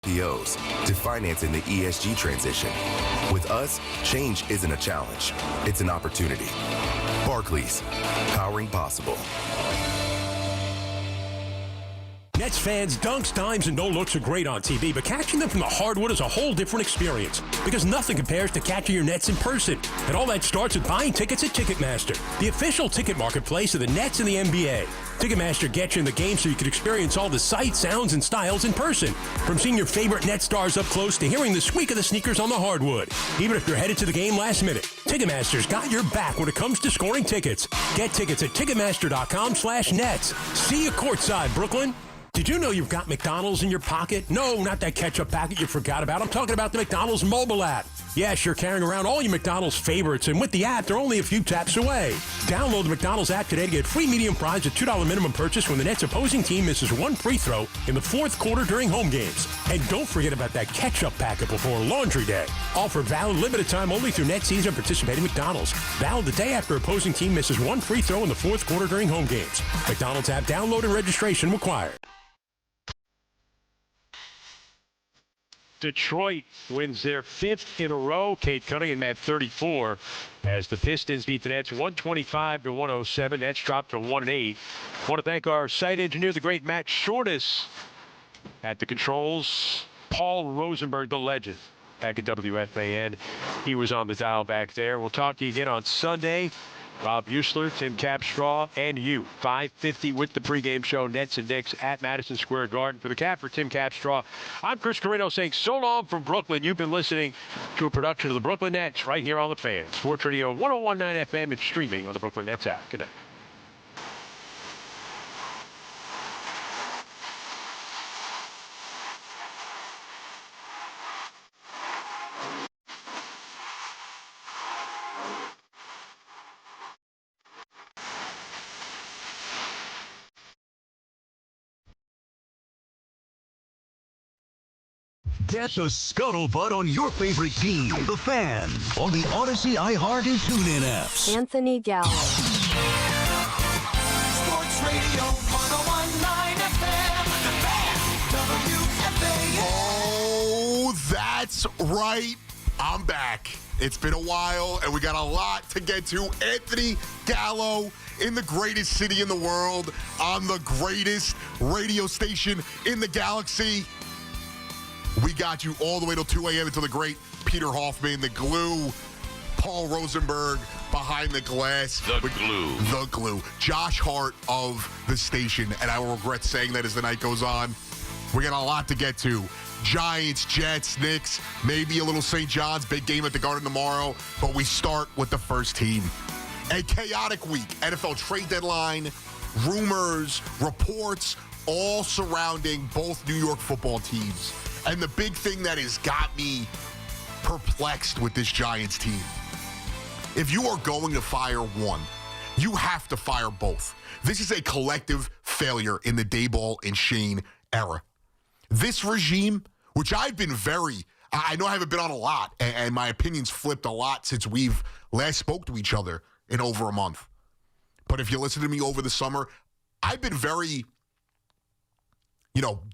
POs to financing the ESG transition. With us, change isn't a challenge, it's an opportunity. Barclays, powering possible. Nets fans, dunks, dimes, and no-looks are great on TV, but catching them from the hardwood is a whole different experience because nothing compares to catching your Nets in person. And all that starts with buying tickets at Ticketmaster, the official ticket marketplace of the Nets and the NBA. Ticketmaster gets you in the game so you can experience all the sights, sounds, and styles in person. From seeing your favorite Net stars up close to hearing the squeak of the sneakers on the hardwood. Even if you're headed to the game last minute, Ticketmaster's got your back when it comes to scoring tickets. Get tickets at Ticketmaster.com/Nets. See you courtside, Brooklyn. Did you know you've got McDonald's in your pocket? No, not that ketchup packet you forgot about. I'm talking about the McDonald's mobile app. Yes, you're carrying around all your McDonald's favorites, and with the app, they're only a few taps away. Download the McDonald's app today to get free medium fries at $2 minimum purchase when the Nets opposing team misses one free throw in the fourth quarter during home games. And don't forget about that ketchup packet before Laundry Day. Offer valid limited time only through Net season participating McDonald's. Valid the day after opposing team misses one free throw in the fourth quarter during home games. McDonald's app download and registration required. Detroit wins their fifth in a row. Kate Cunningham at 34 as the Pistons beat the Nets 125-107. Nets dropped to 1-8. I want to thank our site engineer, the great Matt Shortis, at the controls. Paul Rosenberg, the legend, back at WFAN. He was on the dial back there. We'll talk to you again on Sunday. Rob Usler, Tim Capstraw, and you. 5:50 with the pregame show, Nets and Knicks at Madison Square Garden. For the Cap, for Tim Capstraw, I'm Chris Carrino saying so long from Brooklyn. You've been listening to a production of the Brooklyn Nets right here on the Fan. Sports Radio 101.9 FM and streaming on the Brooklyn Nets app. Good night. Get the scuttlebutt on your favorite team, the Fan, on the Odyssey, iHeart, and TuneIn apps. Anthony Gallo. Sports Radio 101.9 FM, the Fan, WFAN. Oh, that's right. I'm back. It's been a while, and we got a lot to get to. Anthony Gallo in the greatest city in the world, on the greatest radio station in the galaxy. We got you all the way till 2 a.m. until the great Peter Hoffman, the glue, Paul Rosenberg behind the glass. The glue. The glue. Josh Hart of the station, and I will regret saying that as the night goes on. We got a lot to get to. Giants, Jets, Knicks, maybe a little St. John's, big game at the Garden tomorrow, but we start with the first team. A chaotic week. NFL trade deadline, rumors, reports, all surrounding both New York football teams. And the big thing that has got me perplexed with this Giants team, if you are going to fire one, you have to fire both. This is a collective failure in the Daboll and Shane era. This regime, which I've been I know I haven't been on a lot, and my opinions flipped a lot since we've last spoke to each other in over a month. But if you listen to me over the summer, I've been very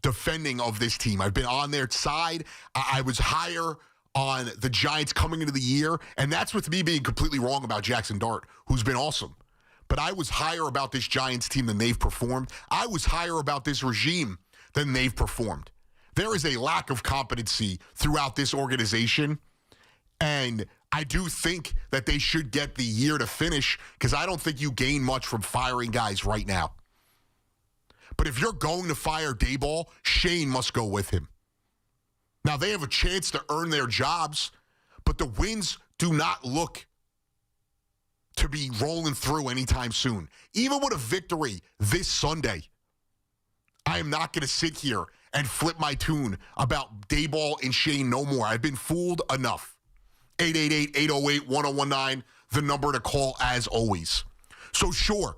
defending of this team. I've been on their side. I was higher on the Giants coming into the year, and that's with me being completely wrong about Jackson Dart, who's been awesome. But I was higher about this Giants team than they've performed. I was higher about this regime than they've performed. There is a lack of competency throughout this organization, and I do think that they should get the year to finish because I don't think you gain much from firing guys right now. But if you're going to fire Daboll, Shane must go with him. Now, they have a chance to earn their jobs, but the wins do not look to be rolling through anytime soon. Even with a victory this Sunday, I am not going to sit here and flip my tune about Daboll and Shane no more. I've been fooled enough. 888-808-1019, the number to call as always. So sure,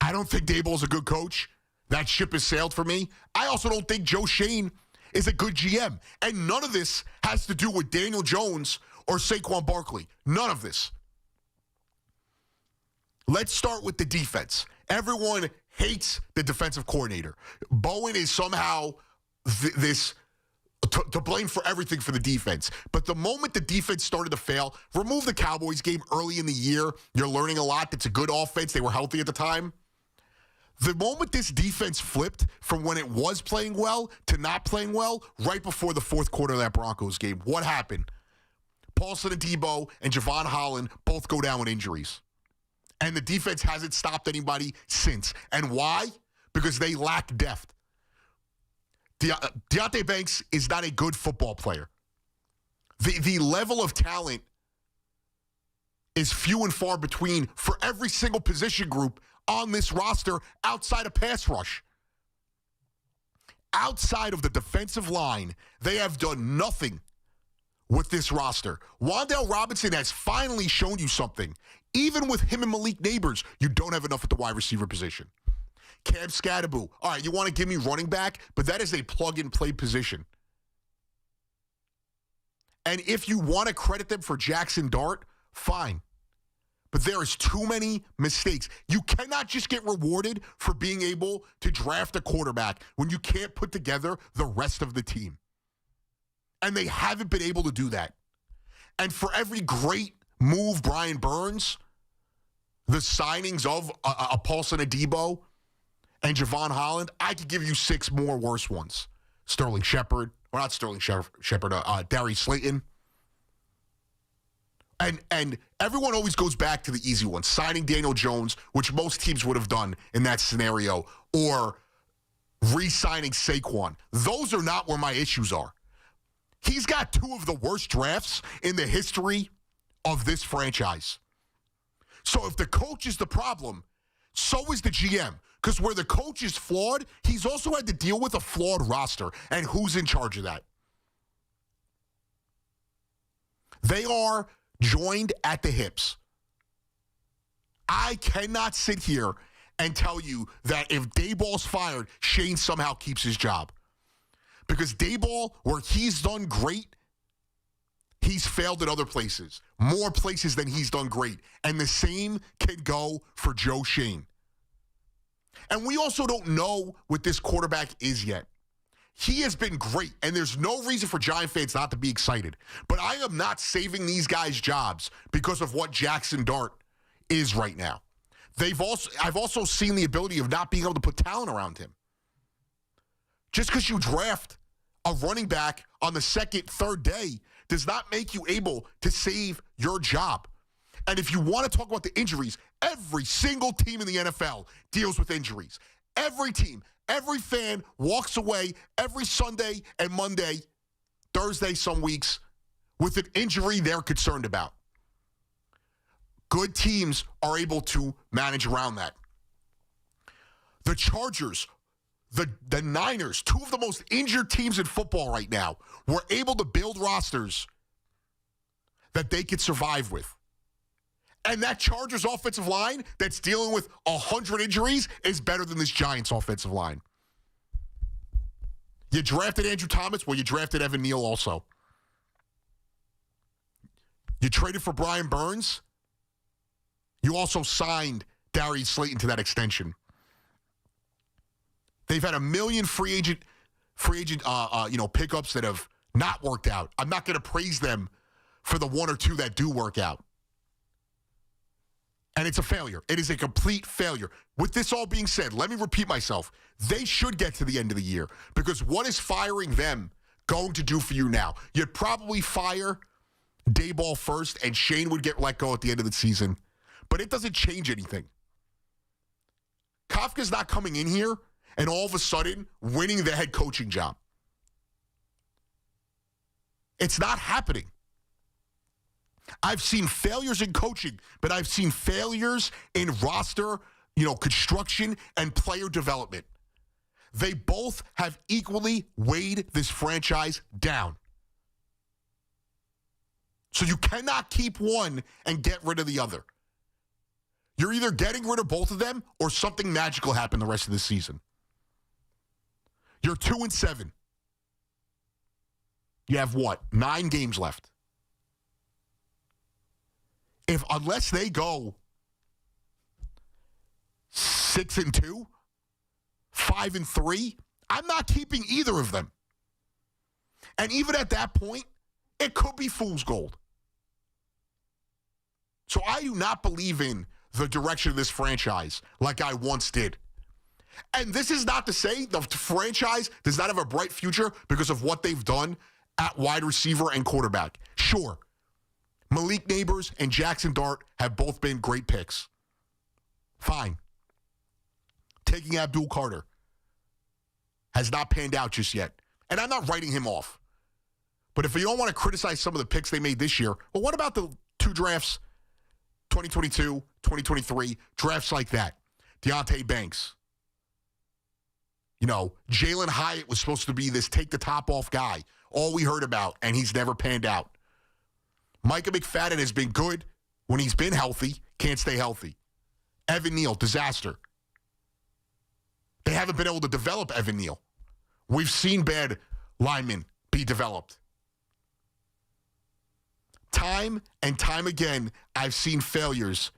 I don't think Daboll's a good coach. That ship has sailed for me. I also don't think Joe Shane is a good GM. And none of this has to do with Daniel Jones or Saquon Barkley. None of this. Let's start with the defense. Everyone hates the defensive coordinator. Bowen is somehow this to blame for everything for the defense. But the moment the defense started to fail, remove the Cowboys game early in the year. You're learning a lot. That's a good offense. They were healthy at the time. The moment this defense flipped from when it was playing well to not playing well, right before the fourth quarter of that Broncos game, what happened? Paulson Adebo and Javon Holland both go down with injuries. And the defense hasn't stopped anybody since. And why? Because they lack depth. Deonte Banks is not a good football player. The level of talent is few and far between for every single position group on this roster outside of pass rush. Outside of the defensive line, they have done nothing with this roster. Wan'Dale Robinson has finally shown you something. Even with him and Malik Neighbors, you don't have enough at the wide receiver position. Cam Scadaboo, all right, you want to give me running back, but that is a plug-and-play position. And if you want to credit them for Jackson Dart, fine. But there is too many mistakes. You cannot just get rewarded for being able to draft a quarterback when you can't put together the rest of the team. And they haven't been able to do that. And for every great move, Brian Burns, the signings of a Paulson Adebo and Javon Holland, I could give you 6 more worse ones. Sterling Shepard, or not Sterling Shepard, Darius Slayton. And everyone always goes back to the easy one, signing Daniel Jones, which most teams would have done in that scenario, or re-signing Saquon. Those are not where my issues are. He's got 2 of the worst drafts in the history of this franchise. So if the coach is the problem, so is the GM. Because where the coach is flawed, he's also had to deal with a flawed roster. And who's in charge of that? They are joined at the hips. I cannot sit here and tell you that if Dayball's fired, Shane somehow keeps his job. Because Dayball, where he's done great, he's failed at other places. More places than he's done great. And the same can go for Joe Shane. And we also don't know what this quarterback is yet. He has been great, and there's no reason for Giant fans not to be excited. But I am not saving these guys' jobs because of what Jackson Dart is right now. I've also seen the ability of not being able to put talent around him. Just because you draft a running back on the second, third day does not make you able to save your job. And if you want to talk about the injuries, every single team in the NFL deals with injuries. Every team, every fan walks away every Sunday and Monday, Thursday some weeks, with an injury they're concerned about. Good teams are able to manage around that. The Chargers, the Niners, 2 of the most injured teams in football right now, were able to build rosters that they could survive with. And that Chargers offensive line that's dealing with 100 injuries is better than this Giants offensive line. You drafted Andrew Thomas, well, you drafted Evan Neal also. You traded for Brian Burns. You also signed Darius Slayton to that extension. They've had a million free agent pickups that have not worked out. I'm not going to praise them for the 1 or 2 that do work out. And it's a failure. It is a complete failure. With this all being said, let me repeat myself. They should get to the end of the year because what is firing them going to do for you now? You'd probably fire Dayball first and Shane would get let go at the end of the season. But it doesn't change anything. Kafka's not coming in here and all of a sudden winning the head coaching job. It's not happening. I've seen failures in coaching, but I've seen failures in roster, construction and player development. They both have equally weighed this franchise down. So you cannot keep one and get rid of the other. You're either getting rid of both of them or something magical happened the rest of the season. You're 2-7. You have 9 games left. Unless they go 6-2, 5-3, I'm not keeping either of them. And even at that point, it could be fool's gold. So I do not believe in the direction of this franchise like I once did. And this is not to say the franchise does not have a bright future because of what they've done at wide receiver and quarterback. Sure, Malik Neighbors and Jackson Dart have both been great picks. Fine. Taking Abdul Carter has not panned out just yet. And I'm not writing him off. But if you don't want to criticize some of the picks they made this year, well, what about the 2 drafts, 2022, 2023, drafts like that? Deontay Banks. You know, Jalen Hyatt was supposed to be this take the top off guy. All we heard about, and he's never panned out. Micah McFadden has been good when he's been healthy, can't stay healthy. Evan Neal, disaster. They haven't been able to develop Evan Neal. We've seen bad linemen be developed. Time and time again, I've seen failures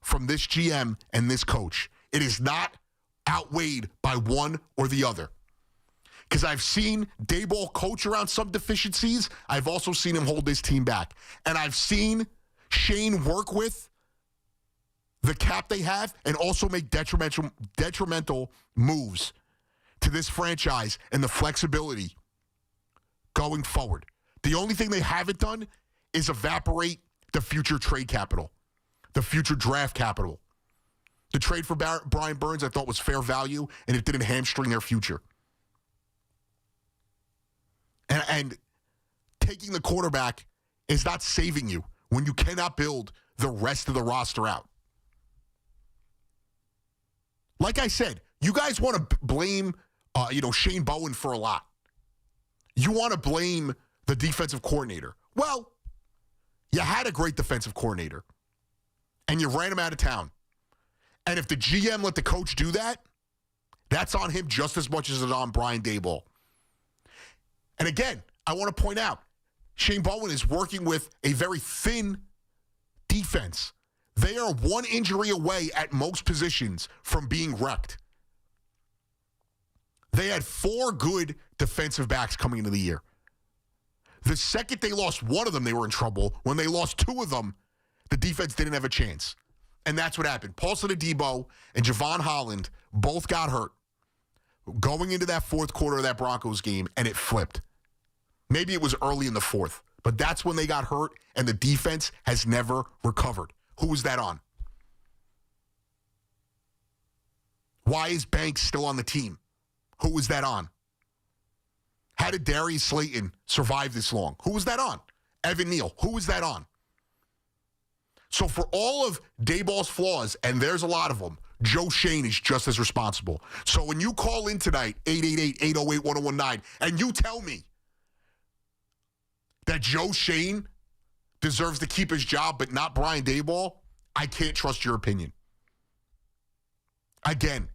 from this GM and this coach. It is not outweighed by one or the other. Because I've seen Daboll coach around some deficiencies. I've also seen him hold his team back. And I've seen Shane work with the cap they have and also make detrimental moves to this franchise and the flexibility going forward. The only thing they haven't done is evaporate the future trade capital, the future draft capital. The trade for Brian Burns I thought was fair value, and it didn't hamstring their future. And taking the quarterback is not saving you when you cannot build the rest of the roster out. Like I said, you guys want to blame Shane Bowen for a lot. You want to blame the defensive coordinator. Well, you had a great defensive coordinator, and you ran him out of town. And if the GM let the coach do that, that's on him just as much as it's on Brian Daboll. And again, I want to point out, Shane Bowen is working with a very thin defense. They are one injury away at most positions from being wrecked. They had 4 good defensive backs coming into the year. The second they lost one of them, they were in trouble. When they lost 2 of them, the defense didn't have a chance. And that's what happened. Paulson Adebo and Javon Holland both got hurt going into that fourth quarter of that Broncos game, and it flipped. Maybe it was early in the fourth, but that's when they got hurt, and the defense has never recovered. Who was that on? Why is Banks still on the team? Who was that on? How did Darius Slayton survive this long? Who was that on? Evan Neal. Who was that on? So for all of Daboll's flaws, and there's a lot of them, Joe Shane is just as responsible. So when you call in tonight, 888-808-1019, and you tell me that Joe Shane deserves to keep his job but not Brian Daboll, I can't trust your opinion. Again,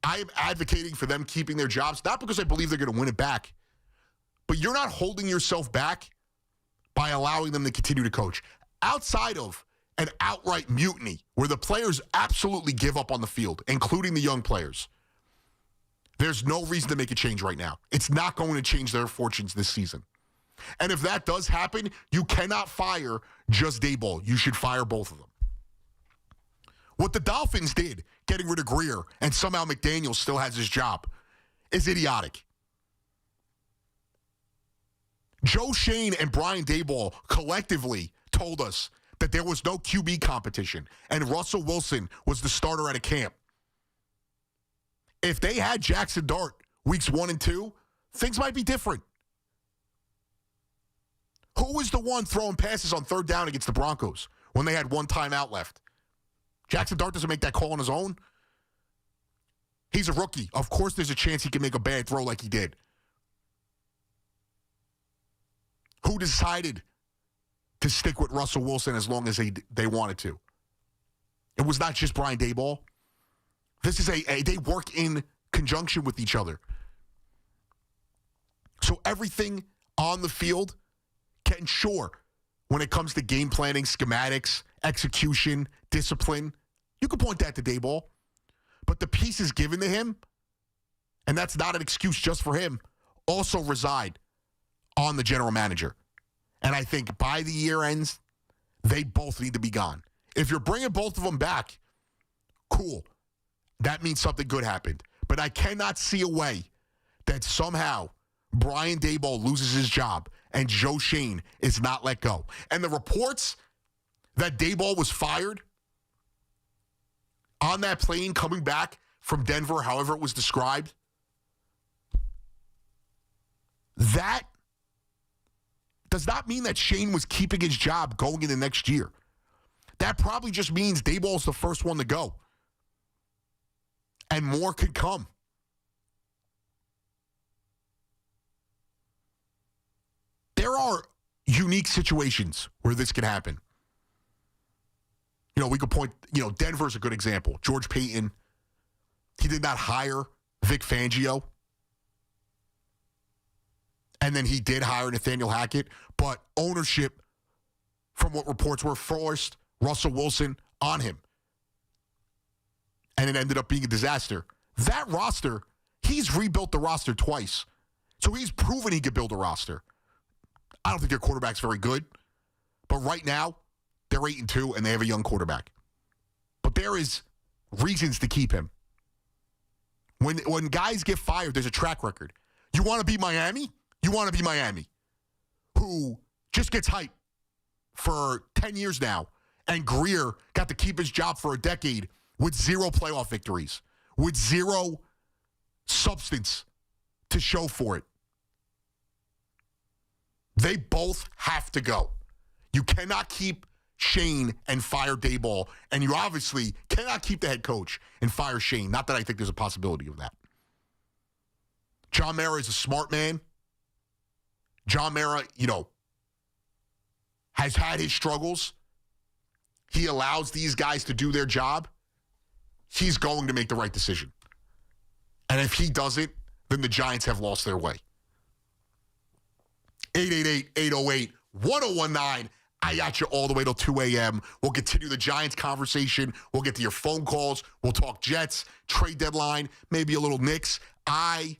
I am advocating for them keeping their jobs, not because I believe they're going to win it back, but you're not holding yourself back by allowing them to continue to coach. Outside of an outright mutiny where the players absolutely give up on the field, including the young players, there's no reason to make a change right now. It's not going to change their fortunes this season. And if that does happen, you cannot fire just Daboll. You should fire both of them. What the Dolphins did, getting rid of Greer, and somehow McDaniel still has his job, is idiotic. Joe Shane and Brian Daboll collectively told us that there was no QB competition, and Russell Wilson was the starter at a camp. If they had Jackson Dart weeks 1 and 2, things might be different. Who was the one throwing passes on 3rd down against the Broncos when they had 1 timeout left? Jackson Dart doesn't make that call on his own. He's a rookie. Of course there's a chance he can make a bad throw like he did. Who decided to stick with Russell Wilson as long as they wanted to? It was not just Brian Daboll. This is they work in conjunction with each other. So everything on the field can, sure, when it comes to game planning, schematics, execution, discipline, you can point that to Daboll. But the pieces given to him, and that's not an excuse just for him, also reside on the general manager. And I think by the year ends, they both need to be gone. If you're bringing both of them back, cool. That means something good happened. But I cannot see a way that somehow Brian Daboll loses his job and Joe Schoen is not let go. And the reports that Daboll was fired on that plane coming back from Denver, however it was described, that does not mean that Schoen was keeping his job going into next year. That probably just means Daboll's the first one to go. And more could come. There are unique situations where this can happen. You know, we could point, Denver's a good example. George Payton, he did not hire Vic Fangio. And then he did hire Nathaniel Hackett. But ownership, from what reports were, forced Russell Wilson on him. And it ended up being a disaster. That roster, he's rebuilt the roster twice. So he's proven he could build a roster. I don't think their quarterback's very good. But right now, they're 8-2, and they have a young quarterback. But there is reasons to keep him. When guys get fired, there's a track record. You want to be Miami? You want to be Miami, who just gets hyped for 10 years now. And Greer got to keep his job for a decade with 0 playoff victories, with 0 substance to show for it. They both have to go. You cannot keep Schoen and fire Daboll, and you obviously cannot keep the head coach and fire Schoen. Not that I think there's a possibility of that. John Mara is a smart man. John Mara, has had his struggles. He allows these guys to do their job. He's going to make the right decision. And if he doesn't, then the Giants have lost their way. 888-808-1019. I got you all the way till 2 a.m. We'll continue the Giants conversation. We'll get to your phone calls. We'll talk Jets, trade deadline, maybe a little Knicks. I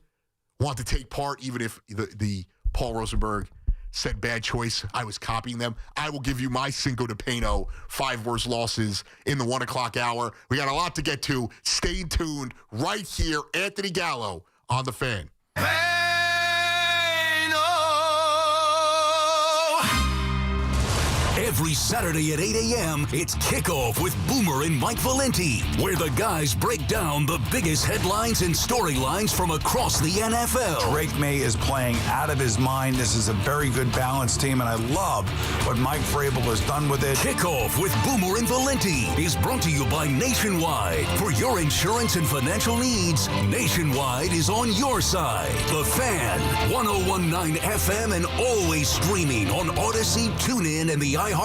want to take part, even if the Paul Rosenberg said bad choice. I was copying them. I will give you my Cinco de Pino 5 worst losses in the 1 o'clock hour. We got a lot to get to. Stay tuned right here. Anthony Gallo on The Fan. Every Saturday at 8 a.m., it's Kickoff with Boomer and Mike Valenti, where the guys break down the biggest headlines and storylines from across the NFL. Drake May is playing out of his mind. This is a very good balanced team, and I love what Mike Vrabel has done with it. Kickoff with Boomer and Valenti is brought to you by Nationwide. For your insurance and financial needs, Nationwide is on your side. The Fan, 101.9 FM, and always streaming on Odyssey, TuneIn, and the iHeartRadio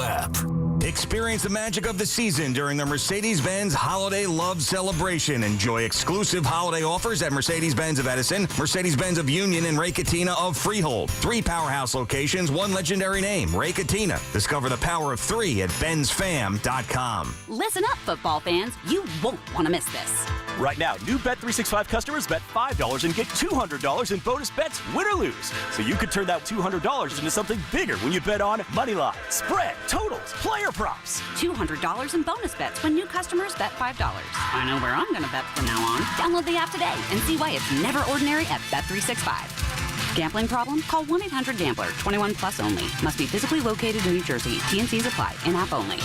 app. Experience the magic of the season during the Mercedes-Benz Holiday Love Celebration. Enjoy exclusive holiday offers at Mercedes-Benz of Edison, Mercedes-Benz of Union, and Ray Katina of Freehold. 3 powerhouse locations, 1 legendary name, Ray Katina. Discover the power of 3 at benzfam.com. Listen up, football fans. You won't want to miss this. Right now, new Bet365 customers bet $5 and get $200 in bonus bets, win or lose. So you could turn that $200 into something bigger when you bet on money line, spread, totals, player props. $200 in bonus bets when new customers bet $5. I know where I'm going to bet from now on. Download the app today and see why it's never ordinary at Bet365. Gambling problem? Call 1-800-GAMBLER. 21 plus only. Must be physically located in New Jersey. T&Cs apply. In-app only.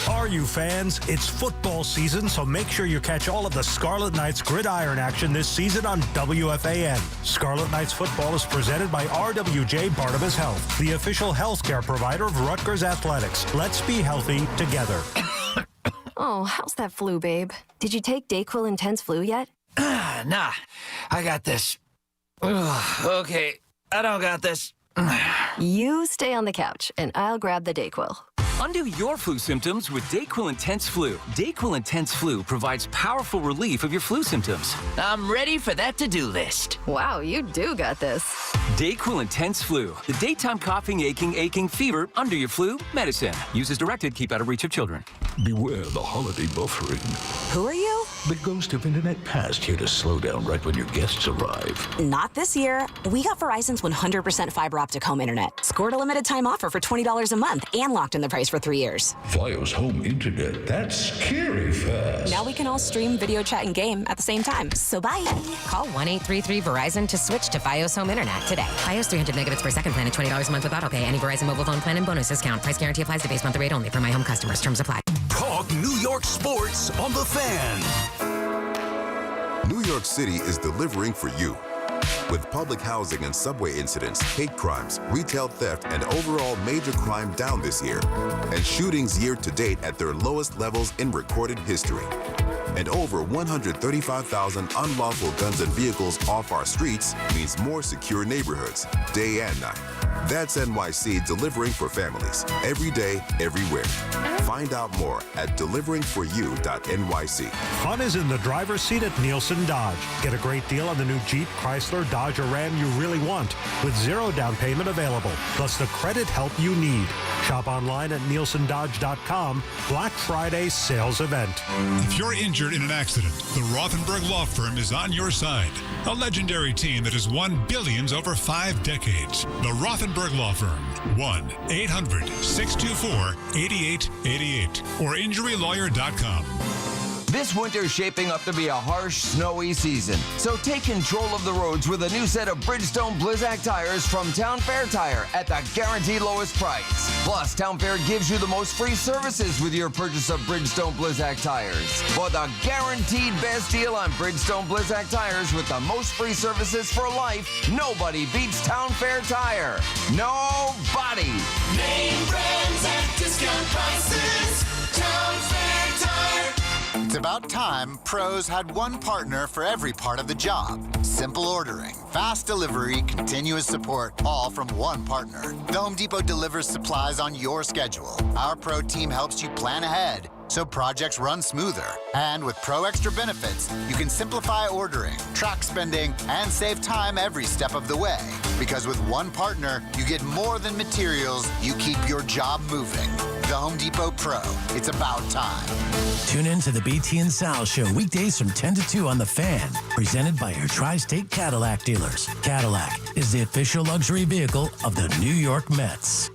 Are you fans? It's football season, so make sure you catch all of the Scarlet Knights gridiron action this season on WFAN. Scarlet Knights football is presented by RWJ Barnabas Health, the official healthcare provider of Rutgers Athletics. Let's be healthy together. Oh, how's that flu, babe? Did you take DayQuil Intense Flu yet? Nah, I got this. Ugh, okay, I don't got this. You stay on the couch, and I'll grab the DayQuil. Undo your flu symptoms with DayQuil Intense Flu. DayQuil Intense Flu provides powerful relief of your flu symptoms. I'm ready for that to-do list. Wow, you do got this. DayQuil Intense Flu. The daytime coughing, aching, fever, under your flu medicine. Use as directed. Keep out of reach of children. Beware the holiday buffering. Who are you? the ghost of internet past here to slow down right when your guests arrive. Not this year. We got Verizon's 100% fiber optic home internet. Scored a limited time offer for $20 a month and locked in the price for 3 years. Fios home internet, that's scary fast. Now we can all stream, video chat, and game at the same time. So bye. Call 1-833-VERIZON to switch to Fios home internet today. Fios 300 megabits per second plan at $20 a month with autopay. Any Verizon mobile phone plan and bonus discount. Price guarantee applies to base monthly rate only for my home customers. Terms apply. Talk New York sports on The Fan. New York City is delivering for you. With public housing and subway incidents, hate crimes, retail theft, and overall major crime down this year, and shootings year to date at their lowest levels in recorded history, and over 135,000 unlawful guns and vehicles off our streets means more secure neighborhoods, day and night. That's NYC delivering for families, every day, everywhere. Find out more at deliveringforyou.nyc. Fun is in the driver's seat at Nielsen Dodge. Get a great deal on the new Jeep, Chrysler, Dodge, or Ram you really want, with zero down payment available, plus the credit help you need. Shop online at nielsendodge.com. Black Friday sales event. If you're injured in an accident, the Rothenberg Law Firm is on your side. A legendary team that has won billions over 5 decades. The Rothenberg Law Firm. 1-800-624-8888 or injurylawyer.com. This winter's shaping up to be a harsh, snowy season. So take control of the roads with a new set of Bridgestone Blizzak tires from Town Fair Tire at the guaranteed lowest price. Plus, Town Fair gives you the most free services with your purchase of Bridgestone Blizzak tires. For the guaranteed best deal on Bridgestone Blizzak tires with the most free services for life, nobody beats Town Fair Tire. Nobody. Name brands at discount prices. Town Fair Tire. It's about time pros had one partner for every part of the job. Simple ordering, fast delivery, continuous support, all from one partner. The Home Depot delivers supplies on your schedule. Our pro team helps you plan ahead so projects run smoother. And with Pro Extra benefits, you can simplify ordering, track spending, and save time every step of the way. Because with one partner, you get more than materials, you keep your job moving. The Home Depot Pro. It's about time. Tune in to the BT and Sal Show weekdays from 10 to 2 on The Fan, presented by your Tri-State Cadillac dealers. Cadillac is the official luxury vehicle of the New York Mets.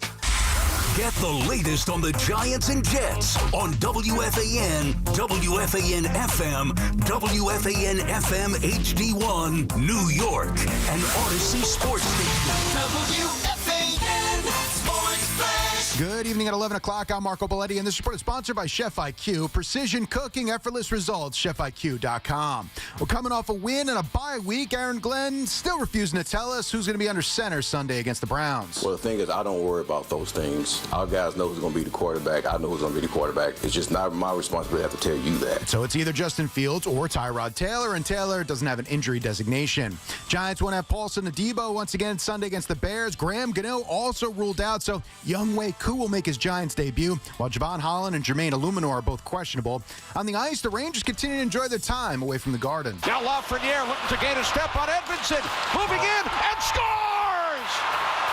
Get the latest on the Giants and Jets on WFAN, WFAN FM, WFAN FM HD1, New York, and Odyssey Sports Station. WFAN Sports Flash. Good evening at 11 o'clock. I'm Marco Belletti, and this report is sponsored by Chef IQ. Precision cooking, effortless results, chefiq.com. We're coming off a win and a bye week. Aaron Glenn still refusing to tell us who's going to be under center Sunday against the Browns. Well, the thing is, I don't worry about those things. Our guys know who's going to be the quarterback. I know who's going to be the quarterback. It's just not my responsibility to have to tell you that. So it's either Justin Fields or Tyrod Taylor, and Taylor doesn't have an injury designation. Giants won't have Paulson Adebo once again Sunday against the Bears. Graham Gano also ruled out, so Younghoe Koo will make his Giants debut, while Javon Holland and Jermaine Illuminor are both questionable. On the ice, the Rangers continue to enjoy their time away from the Garden. Now Lafreniere looking to gain a step on Edmondson, moving in and scores!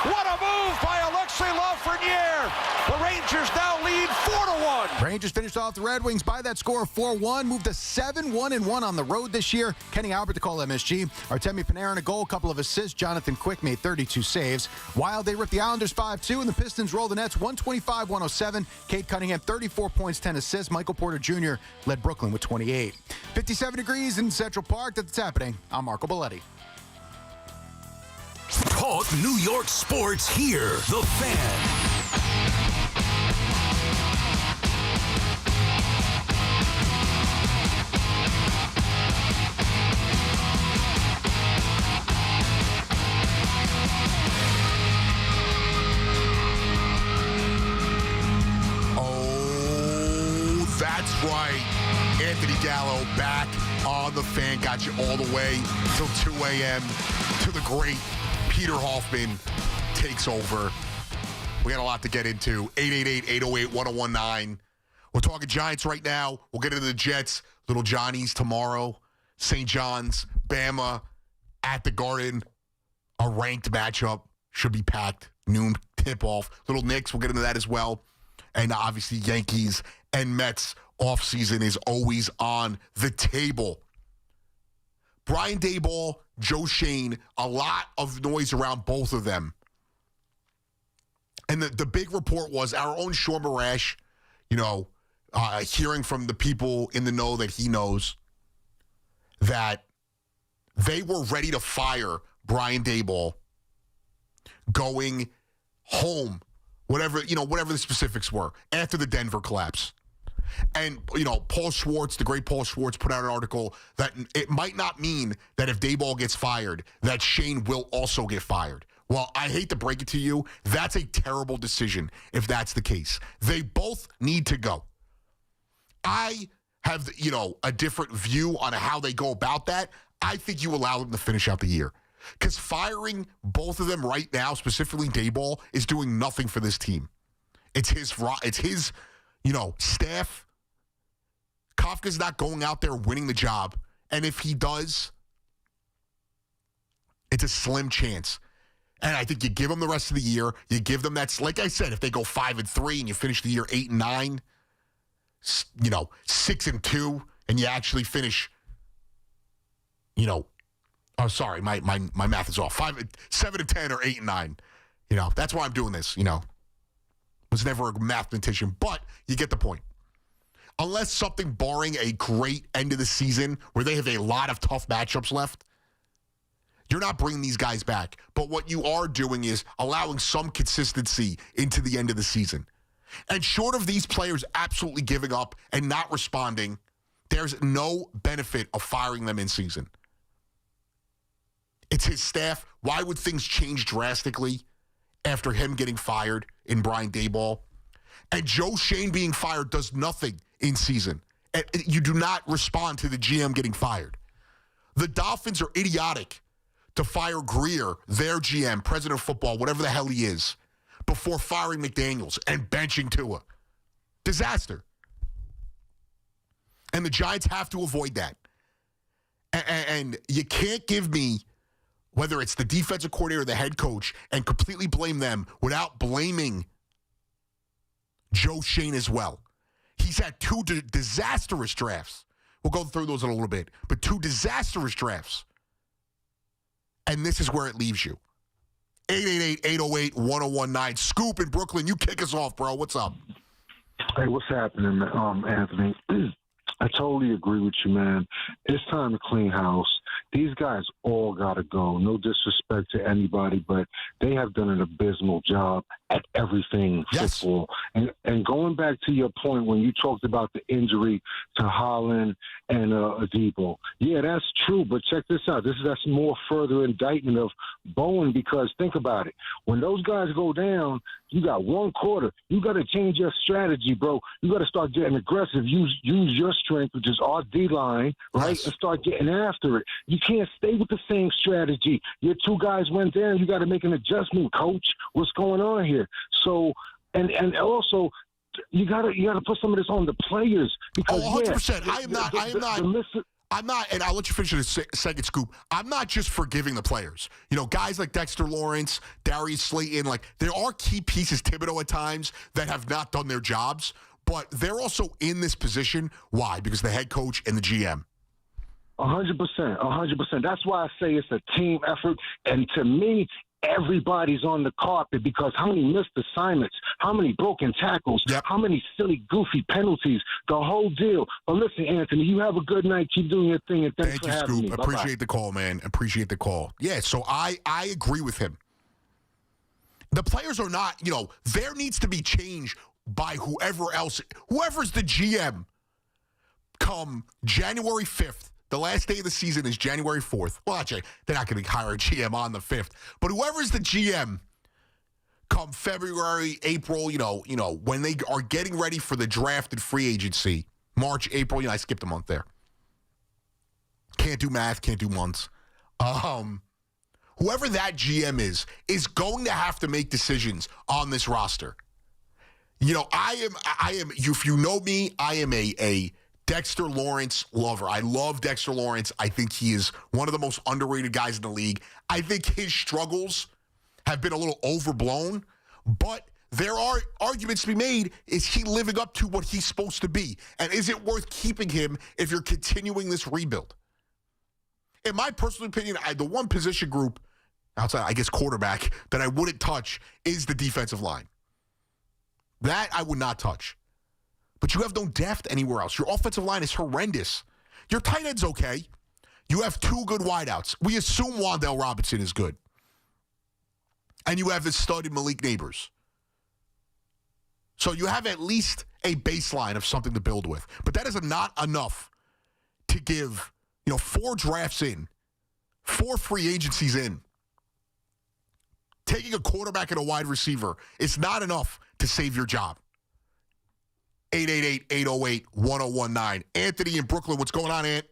What a move by Alexei Lafreniere! The Rangers now lead 4-1. Rangers finished off the Red Wings by that score of 4-1, moved to 7-1-1 on the road this year. Kenny Albert to call MSG. Artemi Panarin a goal, couple of assists. Jonathan Quick made 32 saves. Wild, they ripped the Islanders 5-2, and the Pistons rolled the Nets 125-107. Cade Cunningham, 34 points, 10 assists. Michael Porter Jr. led Brooklyn with 28. 57 degrees in Central Park. That's happening. I'm Marco Belletti. Talk New York sports here. The Fan. That's right. Anthony Gallo back on The Fan. Got you all the way till 2 a.m. to the great Peter Hoffman takes over. We got a lot to get into. 888-808-1019. We're talking Giants right now. We'll get into the Jets. Little Johnny's tomorrow. St. John's, Bama at the Garden. A ranked matchup. Should be packed. Noon tip-off. Little Knicks. We'll get into that as well. And obviously Yankees and Mets offseason is always on the table. Brian Daboll, Joe Schoen, a lot of noise around both of them. And the big report was our own Sean Barash, hearing from the people in the know that he knows that they were ready to fire Brian Daboll going home, whatever the specifics were, after the Denver collapse. And, Paul Schwartz, the great Paul Schwartz, put out an article that it might not mean that if Daboll gets fired, that Schoen will also get fired. Well, I hate to break it to you, that's a terrible decision if that's the case. They both need to go. I have, a different view on how they go about that. I think you allow them to finish out the year. Because firing both of them right now, specifically Daboll, is doing nothing for this team. It's his staff. Kafka's not going out there winning the job. And if he does, it's a slim chance. And I think you give them the rest of the year. You give them that, like I said, if they go 5-3 and you finish the year 8-9, 6-2, and you actually finish, oh, sorry, my math is off. 7-10 or 8-9. That's why I'm doing this. Was never a mathematician, but you get the point. Unless something barring a great end of the season where they have a lot of tough matchups left, you're not bringing these guys back. But what you are doing is allowing some consistency into the end of the season. And short of these players absolutely giving up and not responding, there's no benefit of firing them in season. It's his staff. Why would things change drastically after him getting fired in Brian Daboll? And Joe Schoen being fired does nothing in season. And you do not respond to the GM getting fired. The Dolphins are idiotic to fire Greer, their GM, president of football, whatever the hell he is, before firing McDaniels and benching Tua. Disaster. And the Giants have to avoid that. And you can't give me, whether it's the defensive coordinator or the head coach, and completely blame them without blaming Joe Schoen as well. He's had two disastrous drafts. We'll go through those in a little bit. But two disastrous drafts. And this is where it leaves you. 888-808-1019. Scoop in Brooklyn, you kick us off, bro. What's up? Hey, what's happening, Anthony? I totally agree with you, man. It's time to clean house. These guys all got to go. No disrespect to anybody, but they have done an abysmal job at everything football. And going back to your point when you talked about the injury to Holland and Adebo, yeah, that's true. But check this out. That's more further indictment of Bowen, because think about it. When those guys go down, you got one quarter. You got to change your strategy, bro. You got to start getting aggressive. Use your strength, which is our D-line, right, and start getting after it. You can't stay with the same strategy. Your two guys went down. You got to make an adjustment, coach. What's going on here? So, and also, you gotta put some of this on the players, because 100%. I'm not, and I'll let you finish in a second, Scoop. I'm not just forgiving the players. Guys like Dexter Lawrence, Darius Slayton, there are key pieces, Thibodeau at times, that have not done their jobs, but they're also in this position. Why? Because the head coach and the GM. 100%. That's why I say it's a team effort. And to me, everybody's on the carpet, because how many missed assignments, how many broken tackles, how many silly, goofy penalties, the whole deal. But listen, Anthony, you have a good night. Keep doing your thing, and thanks for having me. Scoop. Appreciate the call, man. Appreciate the call. Yeah, so I agree with him. The players are not, there needs to be change by whoever's the GM come January 5th. The last day of the season is January 4th. Well, actually, they're not going to hire a GM on the 5th. But whoever's the GM come February, April, when they are getting ready for the draft and free agency, March, April, I skipped a month there. Can't do math, can't do months. Whoever that GM is going to have to make decisions on this roster. I am, if you know me, I am a Dexter Lawrence lover. I love Dexter Lawrence. I think he is one of the most underrated guys in the league. I think his struggles have been a little overblown, but there are arguments to be made. Is he living up to what he's supposed to be? And is it worth keeping him if you're continuing this rebuild? In my personal opinion, the one position group outside, I guess, quarterback that I wouldn't touch is the defensive line. That I would not touch. But you have no depth anywhere else. Your offensive line is horrendous. Your tight end's okay. You have 2 good wideouts. We assume Wan'Dale Robinson is good. And you have the stud Malik Neighbors. So you have at least a baseline of something to build with. But that is not enough to give, 4 drafts in, 4 free agencies in. Taking a quarterback and a wide receiver is not enough to save your job. 888-808-1019. Anthony in Brooklyn, what's going on, Ant?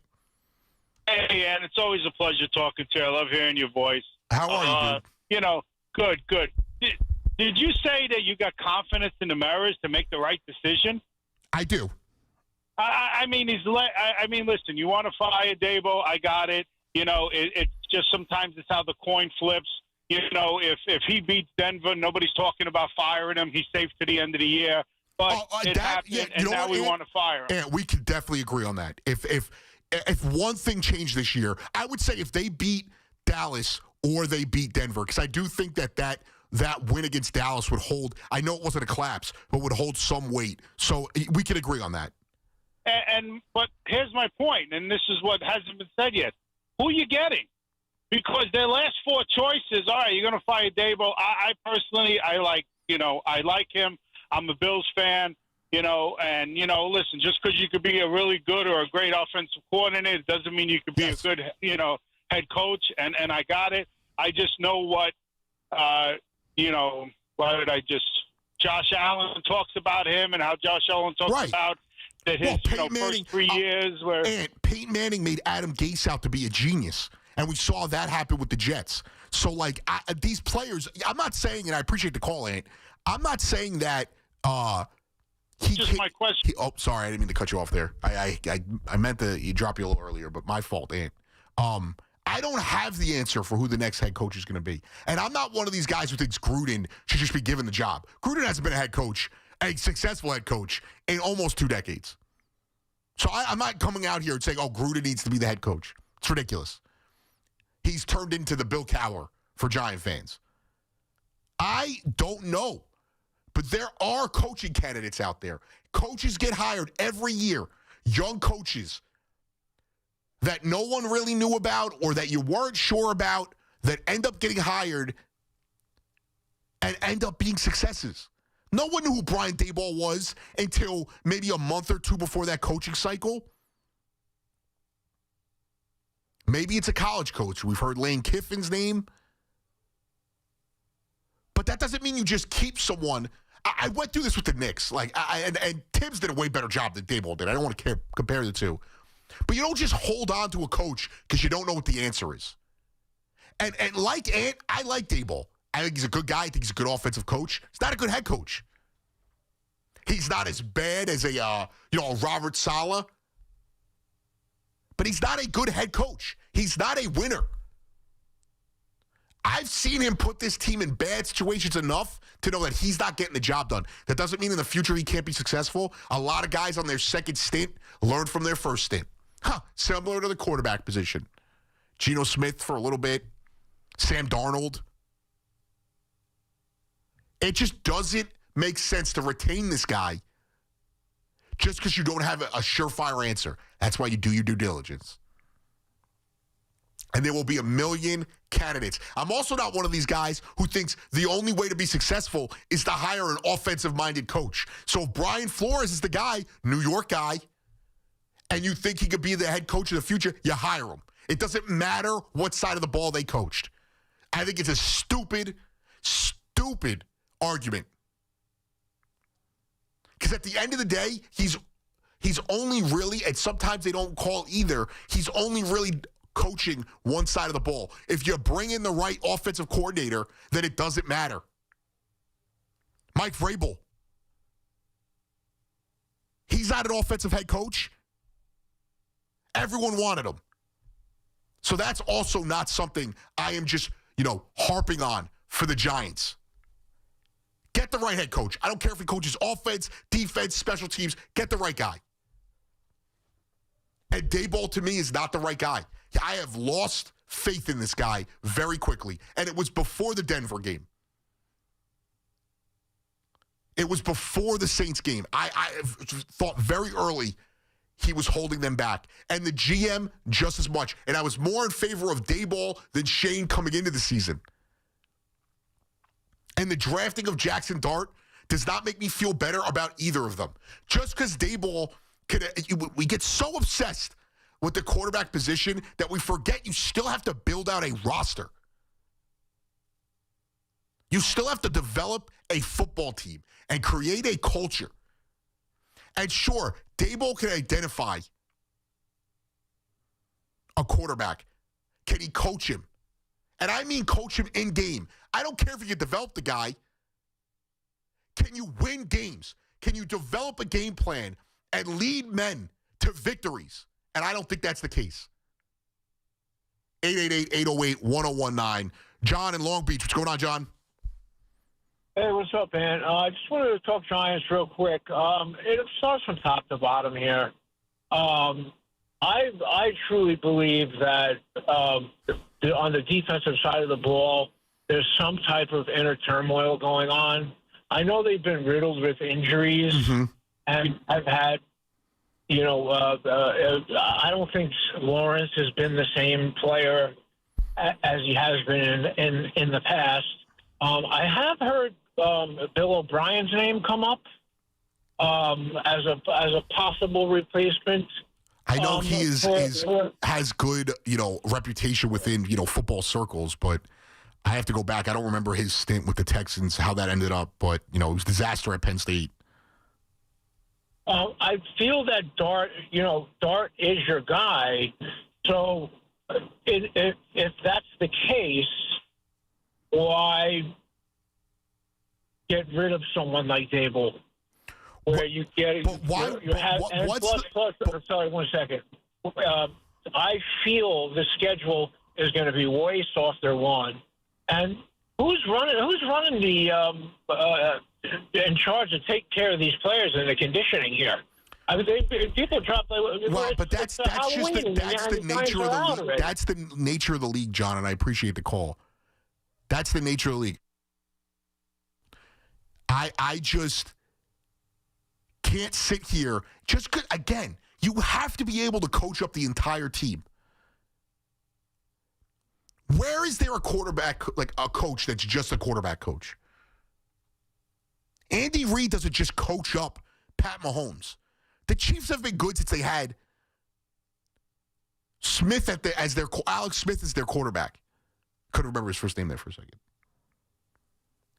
Hey, Ant, it's always a pleasure talking to you. I love hearing your voice. How are you, dude? Good. Did you say that you got confidence in the Mariners to make the right decision? I do. I mean, listen, you want to fire Dabo, I got it. It's just sometimes it's how the coin flips. If he beats Denver, nobody's talking about firing him. He's safe to the end of the year. But it happened, and now we want to fire him. And we can definitely agree on that. If one thing changed this year, I would say if they beat Dallas or they beat Denver, because I do think that win against Dallas would hold. I know it wasn't a collapse, but would hold some weight. So we can agree on that. But here's my point, and this is what hasn't been said yet. Who are you getting? Because their last 4 choices, all right, you're going to fire Dabo. I personally, I like him. I'm a Bills fan, listen, just because you could be a really good or a great offensive coordinator doesn't mean you could be a good, head coach, and I got it. I just know what, Josh Allen talks about him and how Josh Allen talks about that his first 3 years where. And Peyton Manning made Adam Gase out to be a genius. And we saw that happen with the Jets. So, these players, I'm not saying, and I appreciate the call, Ant, I'm not saying that just my question. Sorry, I didn't mean to cut you off there. I meant to drop you a little earlier, but my fault, Ant. I don't have the answer for who the next head coach is going to be. And I'm not one of these guys who thinks Gruden should just be given the job. Gruden hasn't been a head coach, a successful head coach, in almost 2 decades. So I'm not coming out here and saying, Gruden needs to be the head coach. It's ridiculous. He's turned into the Bill Cowher for Giant fans. I don't know. But there are coaching candidates out there. Coaches get hired every year. Young coaches that no one really knew about or that you weren't sure about that end up getting hired and end up being successes. No one knew who Brian Daboll was until maybe a month or 2 before that coaching cycle. Maybe it's a college coach. We've heard Lane Kiffin's name. But that doesn't mean you just keep someone. I went through this with the Knicks. And Tibbs did a way better job than Daboll did. I don't want to compare the two. But you don't just hold on to a coach because you don't know what the answer is. And like Ant, I like Daboll. I think he's a good guy. I think he's a good offensive coach. He's not a good head coach. He's not as bad as a Robert Saleh. But he's not a good head coach. He's not a winner. I've seen him put this team in bad situations enough to know that he's not getting the job done. That doesn't mean in the future he can't be successful. A lot of guys on their second stint learned from their first stint. Similar to the quarterback position. Geno Smith for a little bit. Sam Darnold. It just doesn't make sense to retain this guy just because you don't have a surefire answer. That's why you do your due diligence. And there will be a million candidates. I'm also not one of these guys who thinks the only way to be successful is to hire an offensive-minded coach. So if Brian Flores is the guy, New York guy, and you think he could be the head coach of the future, you hire him. It doesn't matter what side of the ball they coached. I think it's a stupid argument. Because at the end of the day, he's only really, and sometimes they don't call either, he's only really coaching one side of the ball. If you bring in the right offensive coordinator, then it doesn't matter. Mike Vrabel. He's not an offensive head coach. Everyone wanted him. So that's also not something I am just, harping on for the Giants. Get the right head coach. I don't care if he coaches offense, defense, special teams. Get the right guy. And Daboll, to me, is not the right guy. I have lost faith in this guy very quickly. And it was before the Denver game. It was before the Saints game. I thought very early he was holding them back. And the GM just as much. And I was more in favor of Daboll than Shane coming into the season. And the drafting of Jackson Dart does not make me feel better about either of them. Just because Daboll, we get so obsessed with the quarterback position that we forget you still have to build out a roster. You still have to develop a football team and create a culture. And sure, Daboll can identify a quarterback. Can he coach him? And I mean coach him in game. I don't care if you can develop the guy. Can you win games? Can you develop a game plan and lead men to victories? And I don't think that's the case. 888-808-1019. John in Long Beach. What's going on, John? Hey, what's up, man? I just wanted to talk Giants real quick. It starts from top to bottom here. I truly believe that on the defensive side of the ball, there's some type of inner turmoil going on. I know they've been riddled with injuries, and I've had, I don't think Lawrence has been the same player as he has been in the past. I have heard Bill O'Brien's name come up as a possible replacement. I know he has good, reputation within, football circles, but I have to go back. I don't remember his stint with the Texans, how that ended up, but, it was a disaster at Penn State. I feel that Dart is your guy. So if that's the case, why get rid of someone like Daboll? Where you get sorry, 1 second. I feel the schedule is going to be way softer. One, and who's running the in charge to take care of these players and the conditioning here? I mean, people drop. Well, but that's the nature of the league. That's the nature of the league, John, and I appreciate the call. That's the nature of the league. I just can't sit here. Again, you have to be able to coach up the entire team. Where is there a quarterback, like a coach that's just a quarterback coach? Andy Reid doesn't just coach up Pat Mahomes. The Chiefs have been good since they had Smith Alex Smith as their quarterback. Couldn't remember his first name there for a second.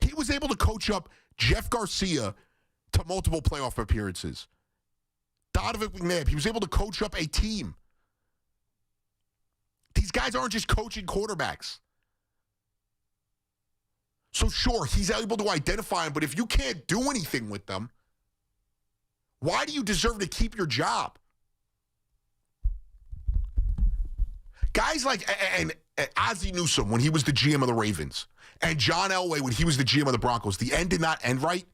He was able to coach up Jeff Garcia to multiple playoff appearances. Donovan McNabb, he was able to coach up a team. These guys aren't just coaching quarterbacks. So sure, he's able to identify them, but if you can't do anything with them, why do you deserve to keep your job? Guys like and Ozzie Newsome when he was the GM of the Ravens, and John Elway when he was the GM of the Broncos, the end did not end right.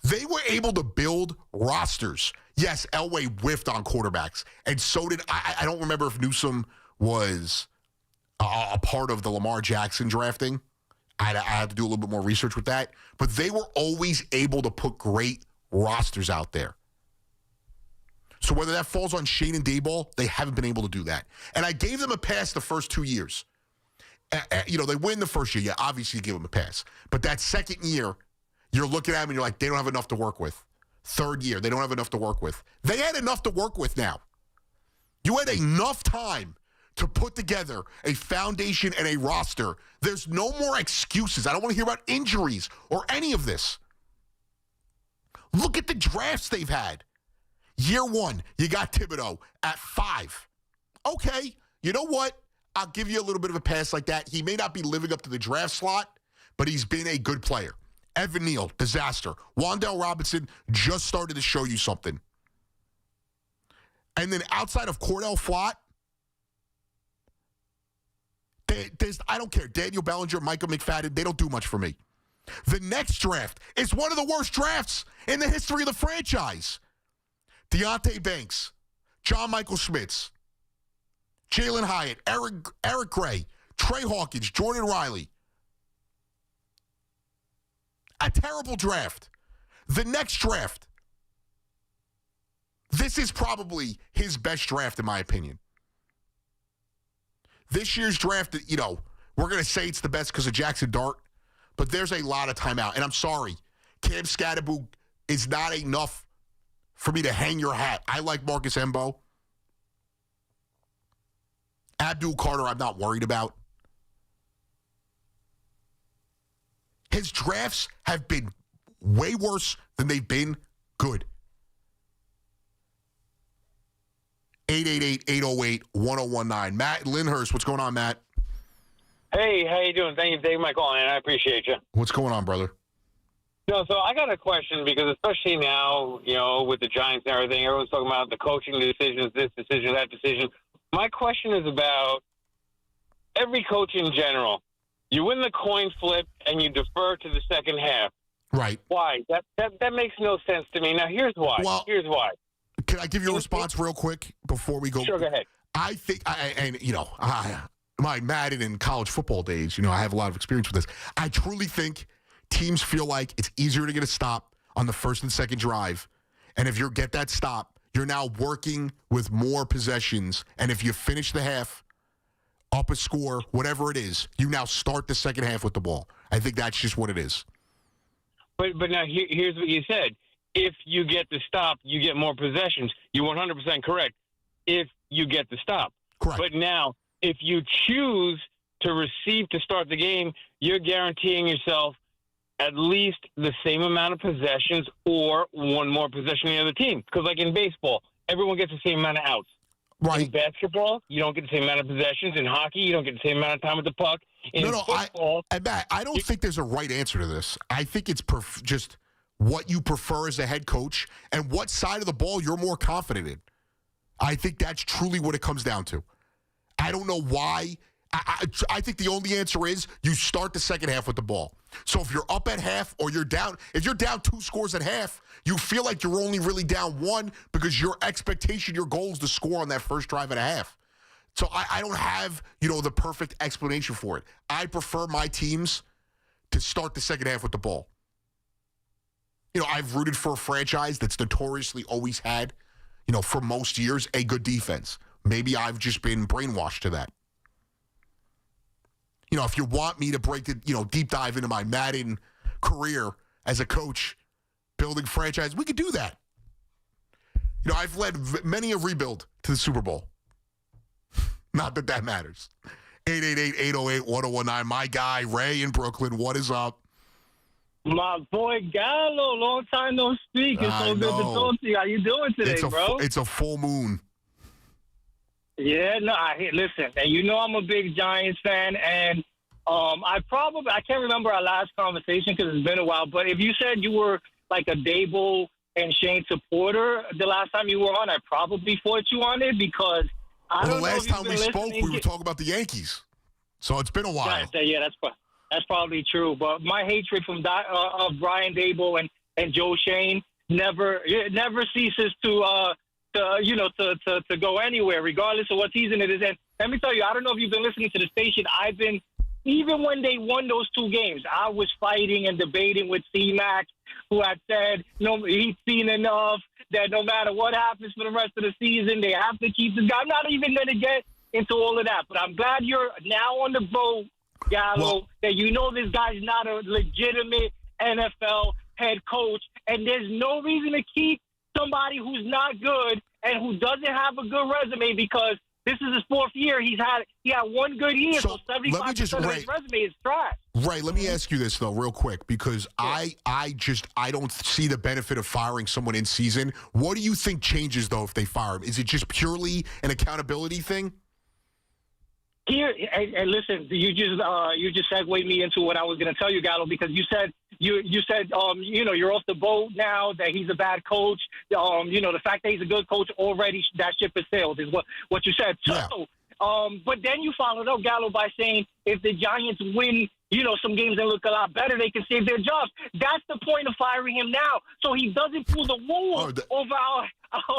They were able to build rosters. Yes, Elway whiffed on quarterbacks, and so did I don't remember if Newsome was a part of the Lamar Jackson drafting. I had to do a little bit more research with that. But they were always able to put great rosters out there. So whether that falls on Shane and Daboll, they haven't been able to do that. And I gave them a pass the first 2 years. They win the first year. Yeah, obviously you give them a pass. But that second year, you're looking at them and you're like, they don't have enough to work with. Third year, they don't have enough to work with. They had enough to work with now. You had enough time to put together a foundation and a roster. There's no more excuses. I don't want to hear about injuries or any of this. Look at the drafts they've had. Year one, you got Thibodeau at 5. Okay, you know what? I'll give you a little bit of a pass like that. He may not be living up to the draft slot, but he's been a good player. Evan Neal, disaster. Wan'Dale Robinson just started to show you something. And then outside of Cordell Flott, I don't care. Daniel Bellinger, Michael McFadden, they don't do much for me. The next draft is one of the worst drafts in the history of the franchise. Deontay Banks, John Michael Schmitz, Jalen Hyatt, Eric Gray, Trey Hawkins, Jordan Riley. A terrible draft. The next draft. This is probably his best draft, in my opinion. This year's draft, you know, we're going to say it's the best because of Jackson Dart, but there's a lot of timeout. And I'm sorry, Cam Scatterboot is not enough for me to hang your hat. I like Marcus Embo. Abdul Carter, I'm not worried about. His drafts have been way worse than they've been good. 888-808-1019. Matt Lindhurst, what's going on, Matt? Hey, how you doing? Thank you for taking my call, and I appreciate you. What's going on, brother? No, so I got a question because especially now, you know, with the Giants and everything, everyone's talking about the coaching decisions, this decision, that decision. My question is about every coach in general. You win the coin flip and you defer to the second half. Right. Why? That makes no sense to me. Now, here's why. Here's why. Can I give you a response real quick before we go? Sure, go ahead. I think, my Madden and college football days, I have a lot of experience with this. I truly think teams feel like it's easier to get a stop on the first and second drive. And if you get that stop, you're now working with more possessions. And if you finish the half up a score, whatever it is, you now start the second half with the ball. I think that's just what it is. But now here's what you said. If you get the stop, you get more possessions. You're 100% correct. If you get the stop. Correct. But now, if you choose to receive to start the game, you're guaranteeing yourself at least the same amount of possessions or one more possession than the other team. Because like in baseball, everyone gets the same amount of outs. Right. In basketball, you don't get the same amount of possessions. In hockey, you don't get the same amount of time with the puck. In football, Matt, I don't think there's a right answer to this. I think it's just what you prefer as a head coach and what side of the ball you're more confident in. I think that's truly what it comes down to. I don't know why. I think the only answer is you start the second half with the ball. So if you're up at half or you're down, if you're down 2 scores at half, you feel like you're only really down 1 because your expectation, your goal is to score on that first drive at a half. So I don't have, the perfect explanation for it. I prefer my teams to start the second half with the ball. I've rooted for a franchise that's notoriously always had, for most years, a good defense. Maybe I've just been brainwashed to that. If you want me to break the, deep dive into my Madden career as a coach, building franchise, we could do that. I've led many a rebuild to the Super Bowl. Not that matters. 888-808-1019. My guy, Ray in Brooklyn, what is up? My boy Gallo, long time no speak. It's so good to talk to you. How you doing today, bro? It's a full moon. Yeah, no, listen, and I'm a big Giants fan, and I can't remember our last conversation because it's been a while, but if you said you were like a Dable and Shane supporter the last time you were on, I probably fought you on it because I don't know. The last time we spoke, we were talking about the Yankees, so it's been a while. Yeah, that's probably true, but my hatred of Brian Dable and Joe Shane never ceases to go anywhere, regardless of what season it is. And let me tell you, I don't know if you've been listening to the station. Even when they won those 2 games, I was fighting and debating with C-Mac, who had said, he's seen enough, that no matter what happens for the rest of the season, they have to keep this guy. I'm not even going to get into all of that, but I'm glad you're now on the boat, Gallo, that this guy's not a legitimate NFL head coach, and there's no reason to keep somebody who's not good and who doesn't have a good resume because this is his 4th year. He had 1 good year, so 75% of his resume is trash. Right. Let me ask you this though, real quick, because I don't see the benefit of firing someone in season. What do you think changes though if they fire him? Is it just purely an accountability thing? Here, and listen, you just segued me into what I was going to tell you, Gallo, because you said you're off the boat now, that he's a bad coach. The fact that he's a good coach already, that ship has sailed, is what you said. Yeah. So But then you followed up, Gallo, by saying if the Giants win, some games and look a lot better, they can save their jobs. That's the point of firing him now, so he doesn't pull the wool over our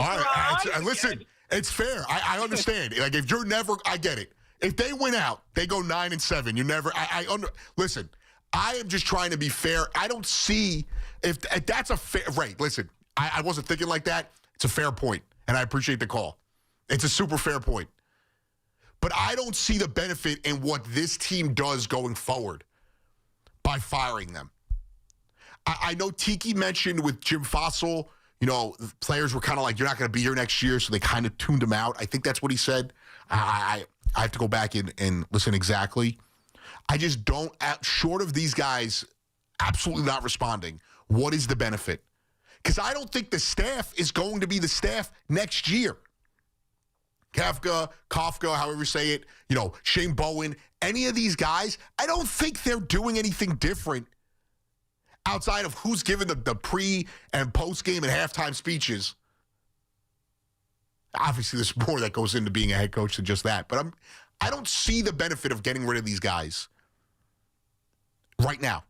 eyes. Listen, it's fair. I understand. Like, if you're never, I get it. If they win out, they go 9-7. You never. Listen. I am just trying to be fair. I don't see if that's a fair. Right. Listen, I wasn't thinking like that. It's a fair point, and I appreciate the call. It's a super fair point. But I don't see the benefit in what this team does going forward by firing them. I know Tiki mentioned with Jim Fossil, players were kind of like, you're not going to be here next year, so they kind of tuned him out. I think that's what he said. I have to go back and listen exactly. I just don't, short of these guys absolutely not responding, what is the benefit? Because I don't think the staff is going to be the staff next year. Kafka, however you say it, Shane Bowen, any of these guys, I don't think they're doing anything different outside of who's given the pre- and post-game and halftime speeches. Obviously, there's more that goes into being a head coach than just that. But I don't see the benefit of getting rid of these guys right now.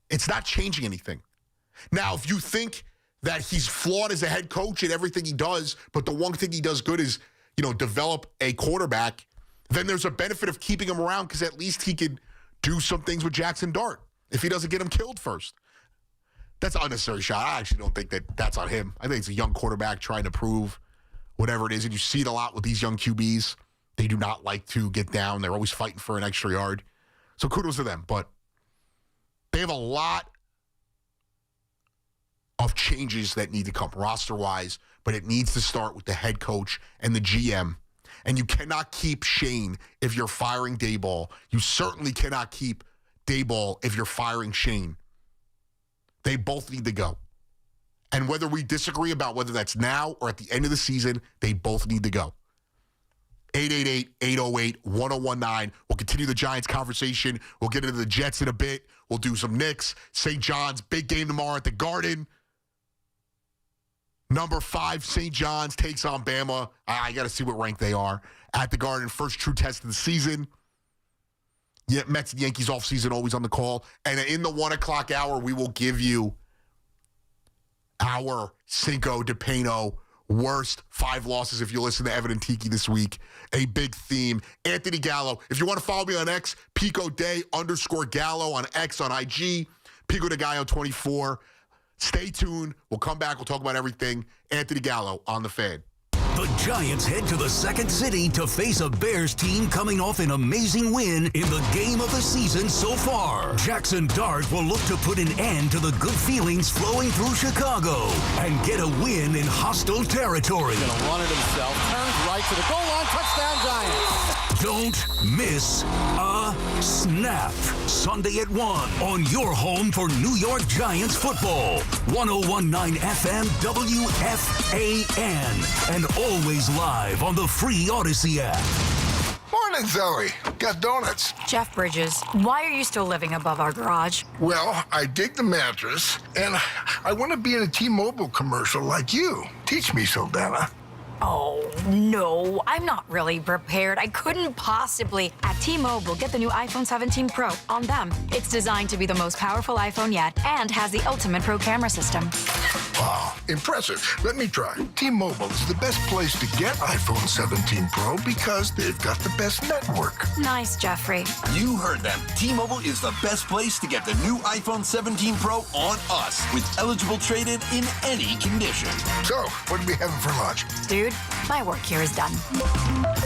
It's not changing anything. Now, if you think that he's flawed as a head coach in everything he does, but the one thing he does good is, develop a quarterback, then there's a benefit of keeping him around because at least he could do some things with Jackson Dart if he doesn't get him killed first. That's an unnecessary shot. I actually don't think that's on him. I think it's a young quarterback trying to prove whatever it is, and you see it a lot with these young QBs. They do not like to get down. They're always fighting for an extra yard. So kudos to them, but they have a lot of changes that need to come roster-wise, but it needs to start with the head coach and the GM. And you cannot keep Shane if you're firing Daboll. You certainly cannot keep Daboll if you're firing Shane. They both need to go. And whether we disagree about whether that's now or at the end of the season, they both need to go. 888-808-1019. We'll continue the Giants conversation. We'll get into the Jets in a bit. We'll do some Knicks. St. John's, big game tomorrow at the Garden. Number 5, St. John's takes on Bama. I got to see what rank they are at the Garden. First true test of the season. Yeah, Mets and Yankees offseason always on the call. And in the 1 o'clock hour, we will give you our Cinco de Pino worst 5 losses if you listen to Evan and Tiki this week. A big theme. Anthony Gallo. If you want to follow me on X, PicoDay_Gallo on X on IG. Pico de Gallo 24. Stay tuned. We'll come back. We'll talk about everything. Anthony Gallo on the Fan. The Giants head to the second city to face a Bears team coming off an amazing win in the game of the season so far. Jackson Dart will look to put an end to the good feelings flowing through Chicago and get a win in hostile territory. He's going to run it himself. Turns right to the goal line. Touchdown, Giants. Don't miss a snap. Sunday at 1 on your home for New York Giants football. 101.9 FM WFAN. And always live on the free Odyssey app. Morning, Zoe. Got donuts. Jeff Bridges, why are you still living above our garage? Well, I dig the mattress, and I want to be in a T-Mobile commercial like you. Teach me, Saldana. Oh, no, I'm not really prepared. I couldn't possibly. At T-Mobile, get the new iPhone 17 Pro on them. It's designed to be the most powerful iPhone yet and has the ultimate pro camera system. Wow, impressive. Let me try. T-Mobile is the best place to get iPhone 17 Pro because they've got the best network. Nice, Jeffrey. You heard them. T-Mobile is the best place to get the new iPhone 17 Pro on us with eligible trade-in in any condition. So, what are we having for lunch? Dude, my work here is done.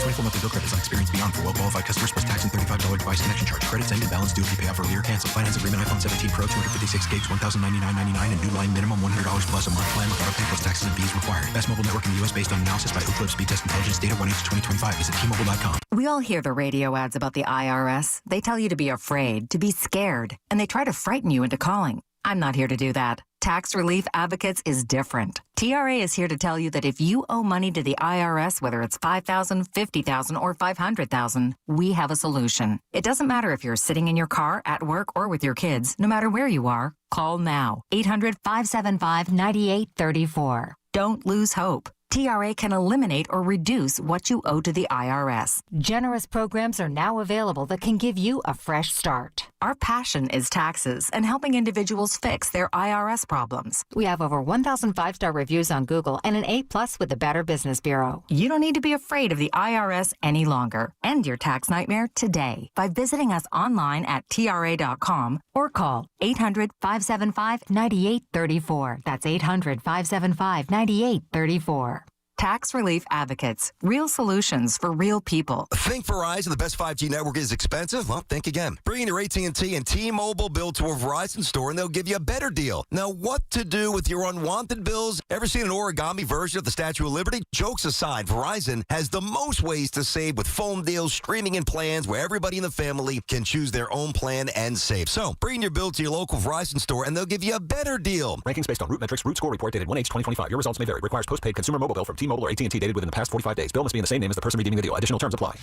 24 monthly bill credits on experience beyond for well-qualified customers plus tax and $35 device connection charge. Credits end and balance due if you pay off earlier. Cancel finance agreement iPhone 17 Pro 256 gigs, $1,099.99 and new line minimum $100 plus a month plan with auto pay plus taxes and fees required. Best mobile network in the U.S. based on analysis by Ookla Speed Test Intelligence data 1/2025. Visit T-Mobile.com. We all hear the radio ads about the IRS. They tell you to be afraid, to be scared, and they try to frighten you into calling. I'm not here to do that. Tax Relief Advocates is different. TRA is here to tell you that if you owe money to the IRS, whether it's $5,000, $50,000, or $500,000, we have a solution. It doesn't matter if you're sitting in your car, at work, or with your kids. No matter where you are, call now. 800-575-9834. Don't lose hope. TRA can eliminate or reduce what you owe to the IRS. Generous programs are now available that can give you a fresh start. Our passion is taxes and helping individuals fix their IRS problems. We have over 1,000 five-star reviews on Google and an A+ with the Better Business Bureau. You don't need to be afraid of the IRS any longer. End your tax nightmare today by visiting us online at TRA.com or call 800-575-9834. That's 800-575-9834. Tax Relief Advocates. Real solutions for real people. Think Verizon, the best 5G network, is expensive? Well, think again. Bring in your AT&T and T-Mobile bill to a Verizon store and they'll give you a better deal. Now, what to do with your unwanted bills? Ever seen an origami version of the Statue of Liberty? Jokes aside, Verizon has the most ways to save with phone deals, streaming, and plans where everybody in the family can choose their own plan and save. So, bring your bill to your local Verizon store and they'll give you a better deal. Rankings based on Root Metrics. Root Score Report dated 1/8/2025. Your results may vary. Requires postpaid consumer mobile bill from T-Mobile or AT&T dated within the past 45 days. Bill must be in the same name as the person redeeming the deal. Additional terms apply.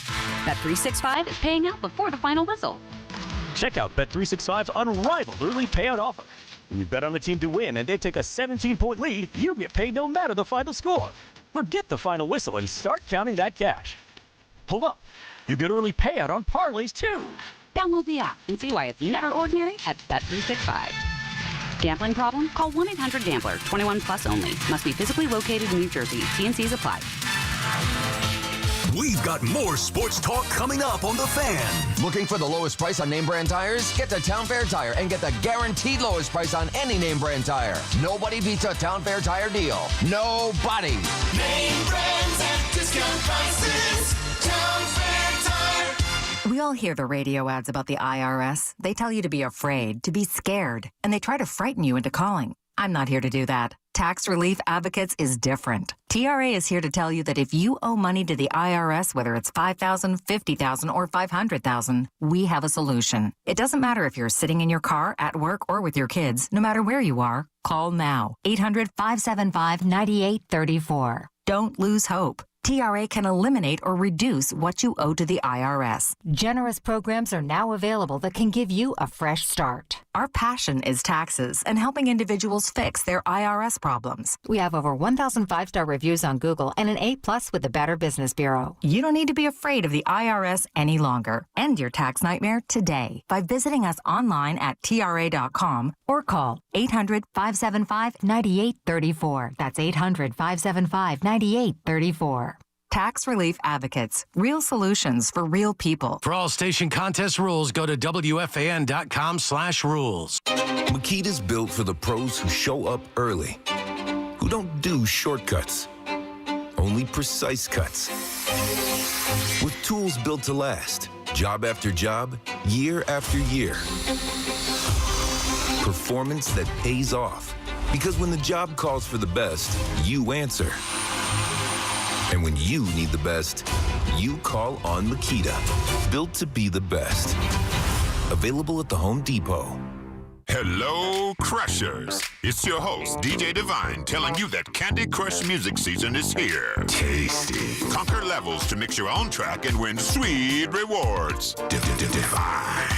Bet365 is paying out before the final whistle. Check out Bet365's unrivaled early payout offer. When you bet on the team to win and they take a 17-point lead, you get paid no matter the final score. Forget the final whistle and start counting that cash. Hold up. You get early payout on parlays, too. Download the app and see why it's never ordinary at Bet365. Gambling problem? Call 1-800-GAMBLER. 21 plus only. Must be physically located in New Jersey. T&Cs apply. We've got more sports talk coming up on The Fan. Looking for the lowest price on name brand tires? Get to Town Fair Tire and get the guaranteed lowest price on any name brand tire. Nobody beats a Town Fair Tire deal. Nobody. Name brands at discount prices. Town Fair Tire. We all hear the radio ads about the IRS. They tell you to be afraid, to be scared, and they try to frighten you into calling. I'm not here to do that. Tax Relief Advocates is different. TRA is here to tell you that if you owe money to the IRS, whether it's $5,000, $50,000, or $500,000, we have a solution. It doesn't matter if you're sitting in your car, at work, or with your kids. No matter where you are, call now. 800-575-9834. Don't lose hope. TRA can eliminate or reduce what you owe to the IRS. Generous programs are now available that can give you a fresh start. Our passion is taxes and helping individuals fix their IRS problems. We have over 1,000 five-star reviews on Google and an A+ with the Better Business Bureau. You don't need to be afraid of the IRS any longer. End your tax nightmare today by visiting us online at TRA.com or call 800-575-9834. That's 800-575-9834. Tax Relief Advocates. Real solutions for real people. For all station contest rules, go to WFAN.com/rules. Makita's built for the pros who show up early, who don't do shortcuts, only precise cuts. With tools built to last, job after job, year after year. Performance that pays off, because when the job calls for the best, you answer. And when you need the best, you call on Makita. Built to be the best. Available at the Home Depot. Hello, Crushers. It's your host, DJ Divine, telling you that Candy Crush music season is here. Tasty. Conquer levels to mix your own track and win sweet rewards. Divine.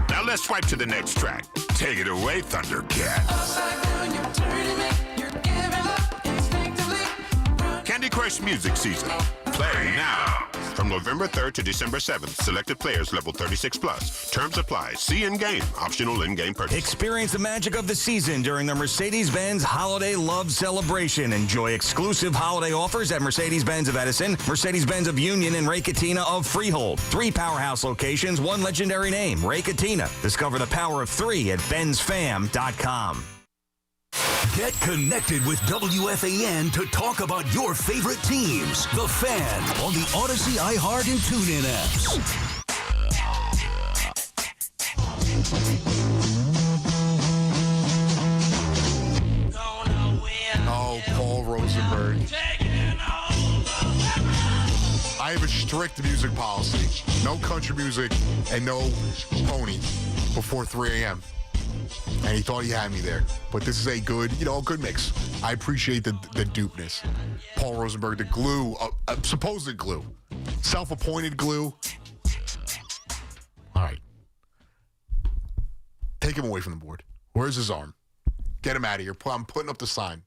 Now let's swipe to the next track. Take it away, Thundercats. Candy Crush music season. Play now. From November 3rd to December 7th. Selected players level 36+. Terms apply. See in-game. Optional in-game purchase. Experience the magic of the season during the Mercedes-Benz Holiday Love Celebration. Enjoy exclusive holiday offers at Mercedes-Benz of Edison, Mercedes-Benz of Union, and Ray Cattina of Freehold. 3 powerhouse locations, 1 legendary name, Ray Cattina. Discover the power of 3 at benzfam.com. Get connected with WFAN to talk about your favorite teams. The Fan on the Odyssey, iHeart, and TuneIn apps. Oh, Paul Rosenberg. I have a strict music policy. No country music and no Pony before 3 a.m. And he thought he had me there. But this is a good, good mix. I appreciate the dupeness. Paul Rosenberg, the glue, supposed glue. Self-appointed glue. All right. Take him away from the board. Where's his arm? Get him out of here. I'm putting up the sign.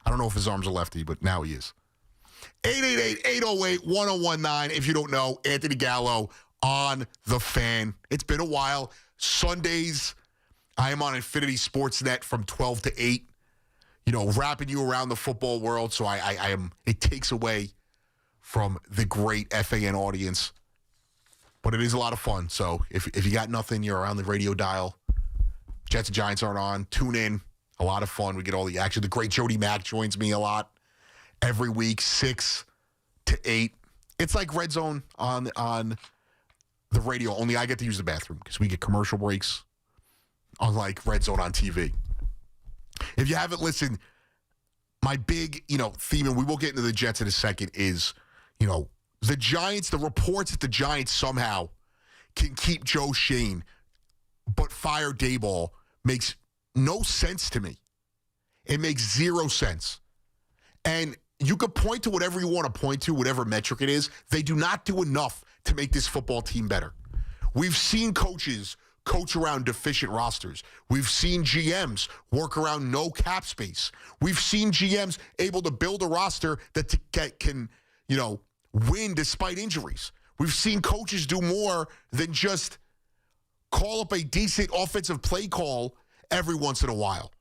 I don't know if his arm's a lefty, but now he is. 888-808-1019. If you don't know, Anthony Gallo on The Fan. It's been a while. Sundays, I am on Infinity Sportsnet from 12 to 8. You know, wrapping you around the football world. So I am, it takes away from the great FAN audience. But it is a lot of fun. So if you got nothing, you're around the radio dial. Jets and Giants aren't on. Tune in. A lot of fun. We get all the action. The great Jody Mack joins me a lot every week, 6 to 8. It's like Red Zone on the radio. Only I get to use the bathroom because we get commercial breaks, unlike Red Zone on TV. If you haven't listened, my big, theme, and we will get into the Jets in a second, is, the Giants, the reports that the Giants somehow can keep Joe Shane but fire Daboll makes no sense to me. It makes zero sense. And you could point to whatever you want to point to, whatever metric it is. They do not do enough to make this football team better. We've seen coaches coach around deficient rosters. We've seen GMs work around no cap space. We've seen GMs able to build a roster that can, win despite injuries. We've seen coaches do more than just call up a decent offensive play call every once in a while.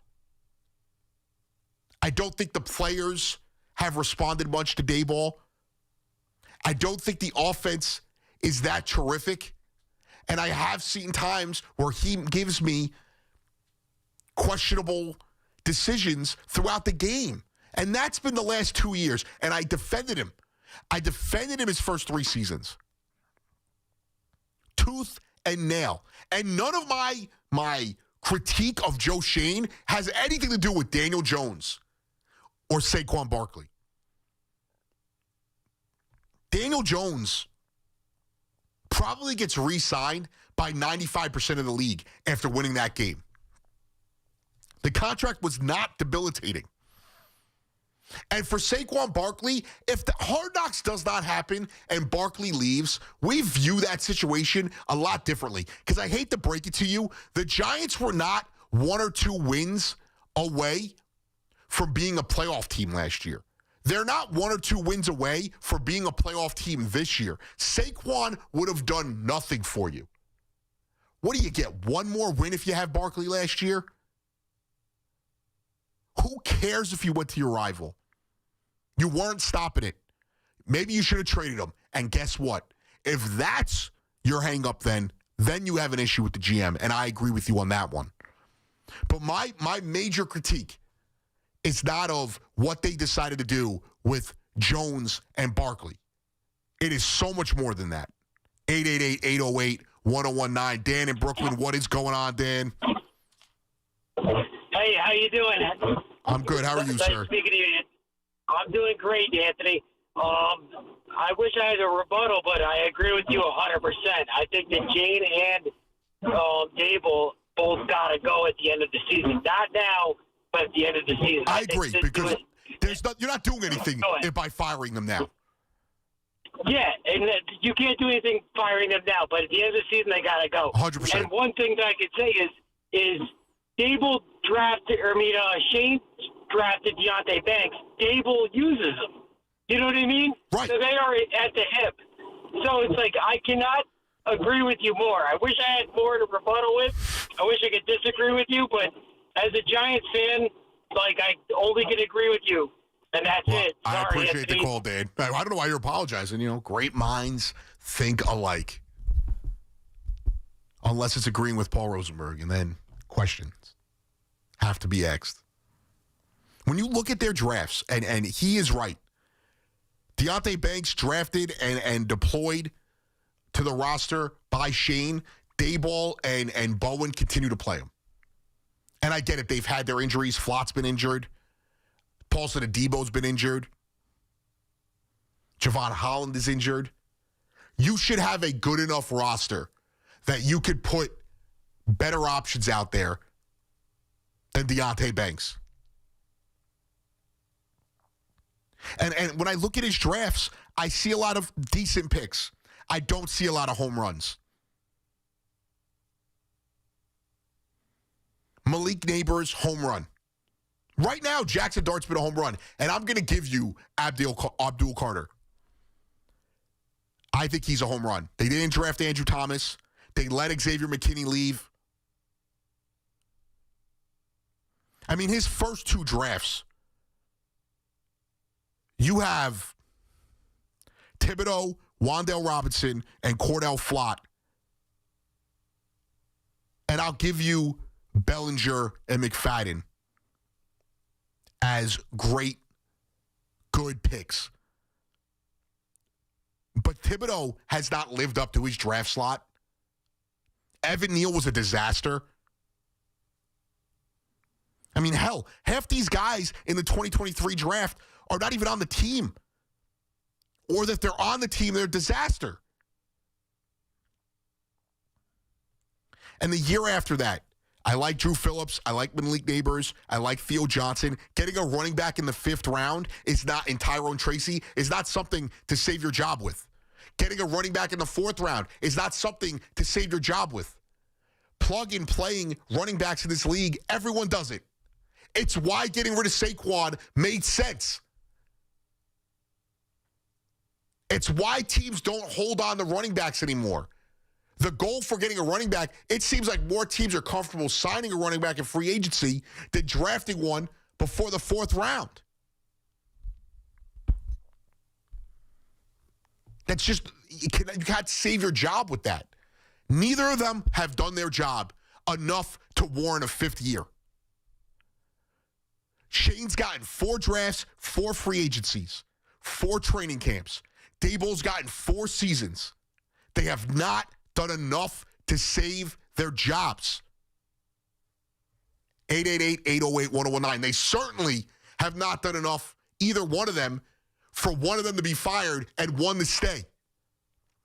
I don't think the players have responded much to Daboll. I don't think the offense is that terrific. And I have seen times where he gives me questionable decisions throughout the game. And that's been the last 2 years. And I defended him. I defended him his first 3 seasons. Tooth and nail. And none of my critique of Joe Shane has anything to do with Daniel Jones or Saquon Barkley. Daniel Jones probably gets re-signed by 95% of the league after winning that game. The contract was not debilitating. And for Saquon Barkley, if the Hard Knocks does not happen and Barkley leaves, we view that situation a lot differently. Because I hate to break it to you, the Giants were not 1 or 2 wins away from being a playoff team last year. They're not 1 or 2 wins away from being a playoff team this year. Saquon would have done nothing for you. What do you get? 1 more win if you have Barkley last year? Who cares if you went to your rival? You weren't stopping it. Maybe you should have traded him. And guess what? If that's your hang-up then you have an issue with the GM, and I agree with you on that one. But my major critique is not of what they decided to do with Jones and Barkley. It is so much more than that. 888-808-1019. Dan in Brooklyn, what is going on, Dan? Hey, how you doing? I'm good. How are you, sir? Speaking to you, I'm doing great, Anthony. I wish I had a rebuttal, but I agree with you 100%. I think that Jane and Dable both got to go at the end of the season. Not now, but at the end of the season. I agree, because you're not doing anything by firing them now. Yeah, and you can't do anything firing them now, but at the end of the season, they got to go. 100%. And one thing that I could say is Dable Shane drafted Deontay Banks. Dable uses them. You know what I mean? Right. So they are at the hip. So it's like I cannot agree with you more. I wish I had more to rebuttal with. I wish I could disagree with you, but as a Giants fan, I only can agree with you. And that's it. Sorry, I appreciate Anthony. the call, Dan. I don't know why you're apologizing. Great minds think alike. Unless it's agreeing with Paul Rosenberg, and then questions have to be asked. When you look at their drafts, and he is right, Deontay Banks drafted and deployed to the roster by Shane, Daboll and Bowen continue to play him. And I get it. They've had their injuries. Flott's been injured. Paulson Adebo's been injured. Javon Holland is injured. You should have a good enough roster that you could put better options out there than Deontay Banks. And when I look at his drafts, I see a lot of decent picks. I don't see a lot of home runs. Malik Neighbors, home run. Right now, Jackson Dart's been a home run, and I'm going to give you Abdul Carter. I think he's a home run. They didn't draft Andrew Thomas. They let Xavier McKinney leave. I mean, his first 2 drafts, you have Thibodeau, Wan'Dale Robinson, and Cordell Flott. And I'll give you Bellinger and McFadden as great, good picks. But Thibodeau has not lived up to his draft slot. Evan Neal was a disaster. I mean, hell, half these guys in the 2023 draft are not even on the team. Or that they're on the team, they're a disaster. And the year after that, I like Drew Phillips. I like Malik Neighbors. I like Theo Johnson. Getting a running back in the 5th round is not, in Tyrone Tracy, is not something to save your job with. Getting a running back in the 4th round is not something to save your job with. Plug in playing running backs in this league, everyone does it. It's why getting rid of Saquon made sense. It's why teams don't hold on to running backs anymore. The goal for getting a running back, it seems like more teams are comfortable signing a running back in free agency than drafting one before the 4th round. That's just, you can't save your job with that. Neither of them have done their job enough to warrant a 5th year. Shane's gotten 4 drafts, 4 free agencies, 4 training camps. Daboll's gotten 4 seasons. They have not done enough to save their jobs. 888-808-1019. They certainly have not done enough, either one of them, for one of them to be fired and one to stay.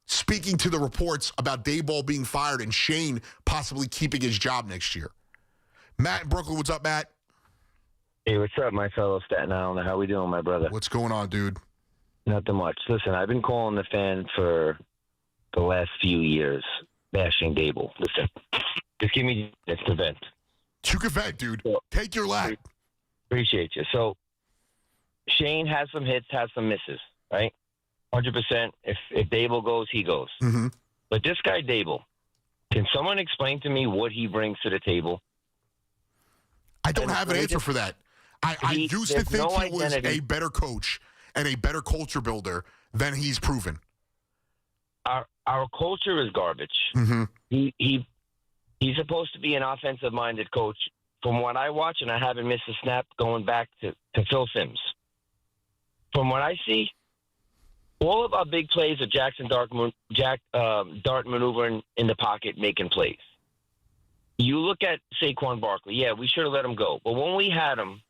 Speaking to the reports about Daboll being fired and Shane possibly keeping his job next year. Matt in Brooklyn, what's up, Matt? Hey, what's up, my fellow Staten Islander? How we doing, my brother? What's going on, dude? Nothing much. Listen, I've been calling the Fan for the last few years, bashing Daboll. Listen, just give me this event. You can vent, dude. Take your lap. Appreciate you. So, Shane has some hits, has some misses, right? 100%. If Daboll goes, he goes. Mm-hmm. But this guy, Daboll, can someone explain to me what he brings to the table? I don't have an answer for that. I used to think he was a better coach and a better culture builder than he's proven. Our culture is garbage. Mm-hmm. He's supposed to be an offensive-minded coach. From what I watch, and I haven't missed a snap going back to Phil Simms. From what I see, all of our big plays are Dart maneuvering in the pocket, making plays. You look at Saquon Barkley. Yeah, we should have let him go. But when we had him,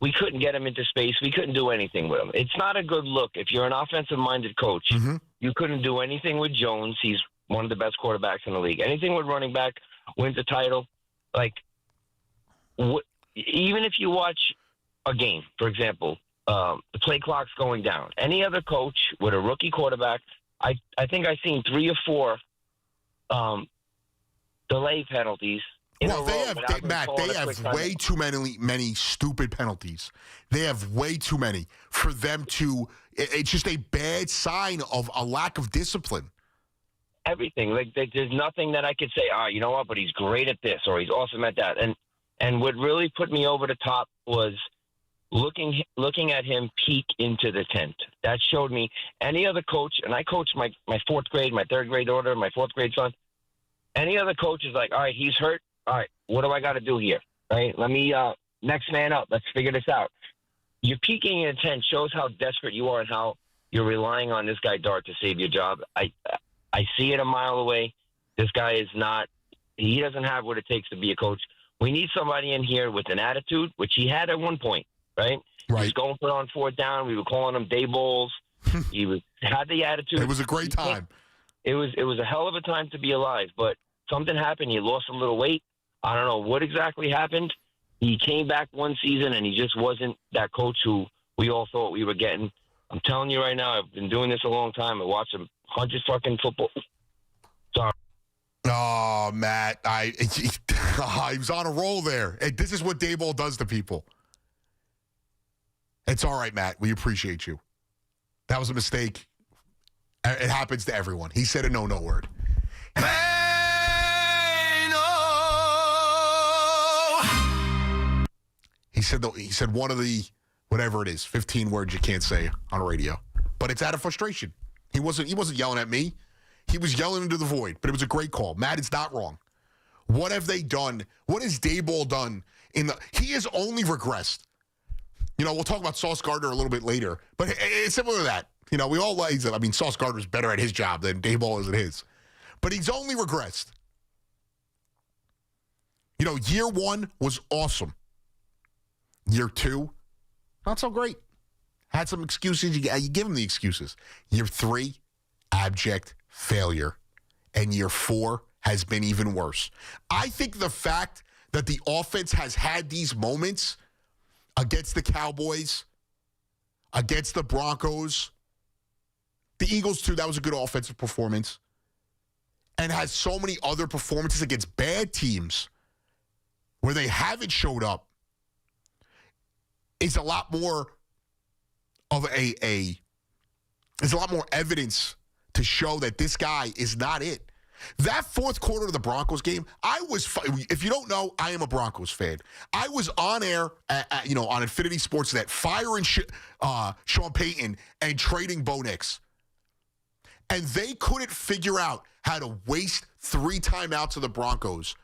we couldn't get him into space. We couldn't do anything with him. It's not a good look. If you're an offensive-minded coach, you couldn't do anything with Jones. He's one of the best quarterbacks in the league. Anything with running back, wins a title. Like, even if you watch a game, for example, the play clock's going down. Any other coach with a rookie quarterback, I think I've seen 3 or 4 delay penalties. Well, they have way too many stupid penalties. They have way too many for them to. It's just a bad sign of a lack of discipline. Everything. Like, there's nothing that I could say, you know what, but he's great at this or he's awesome at that. And what really put me over the top was looking at him peek into the tent. That showed me any other coach, and I coached my 4th grade, my 3rd grade daughter, my 4th grade son. Any other coach is like, all right, he's hurt. All right, what do I got to do here? Right? Let me, next man up. Let's figure this out. You're peeking in the tent shows how desperate you are and how you're relying on this guy Dart to save your job. I see it a mile away. This guy is not, he doesn't have what it takes to be a coach. We need somebody in here with an attitude, which he had at one point, right? He was going for it on 4th down. We were calling him Daybowls. He had the attitude. It was a great time. It was a hell of a time to be alive, but something happened. He lost a little weight. I don't know what exactly happened. He came back one season, and he just wasn't that coach who we all thought we were getting. I'm telling you right now, I've been doing this a long time. I watched 100 fucking football. Sorry. Oh, Matt, he was on a roll there. This is what Daboll does to people. It's all right, Matt. We appreciate you. That was a mistake. It happens to everyone. He said a no word. He said one of the, whatever it is, 15 words you can't say on radio. But it's out of frustration. He wasn't yelling at me. He was yelling into the void. But it was a great call. Matt, it's not wrong. What have they done? What has Daboll done? He has only regressed. We'll talk about Sauce Gardner a little bit later. But it's similar to that. We all like that. I mean, Sauce Gardner's better at his job than Daboll is at his. But he's only regressed. Year 1 was awesome. Year 2, not so great. Had some excuses. You give him the excuses. Year 3, abject failure. And year 4 has been even worse. I think the fact that the offense has had these moments against the Cowboys, against the Broncos, the Eagles too, that was a good offensive performance, and has so many other performances against bad teams where they haven't showed up, is a lot more of there's a lot more evidence to show that this guy is not it. That fourth quarter of the Broncos game, if you don't know, I am a Broncos fan. I was on air, on Infinity Sportsnet, firing Sean Payton and trading Bo Nix. And they couldn't figure out how to waste 3 timeouts of the Broncos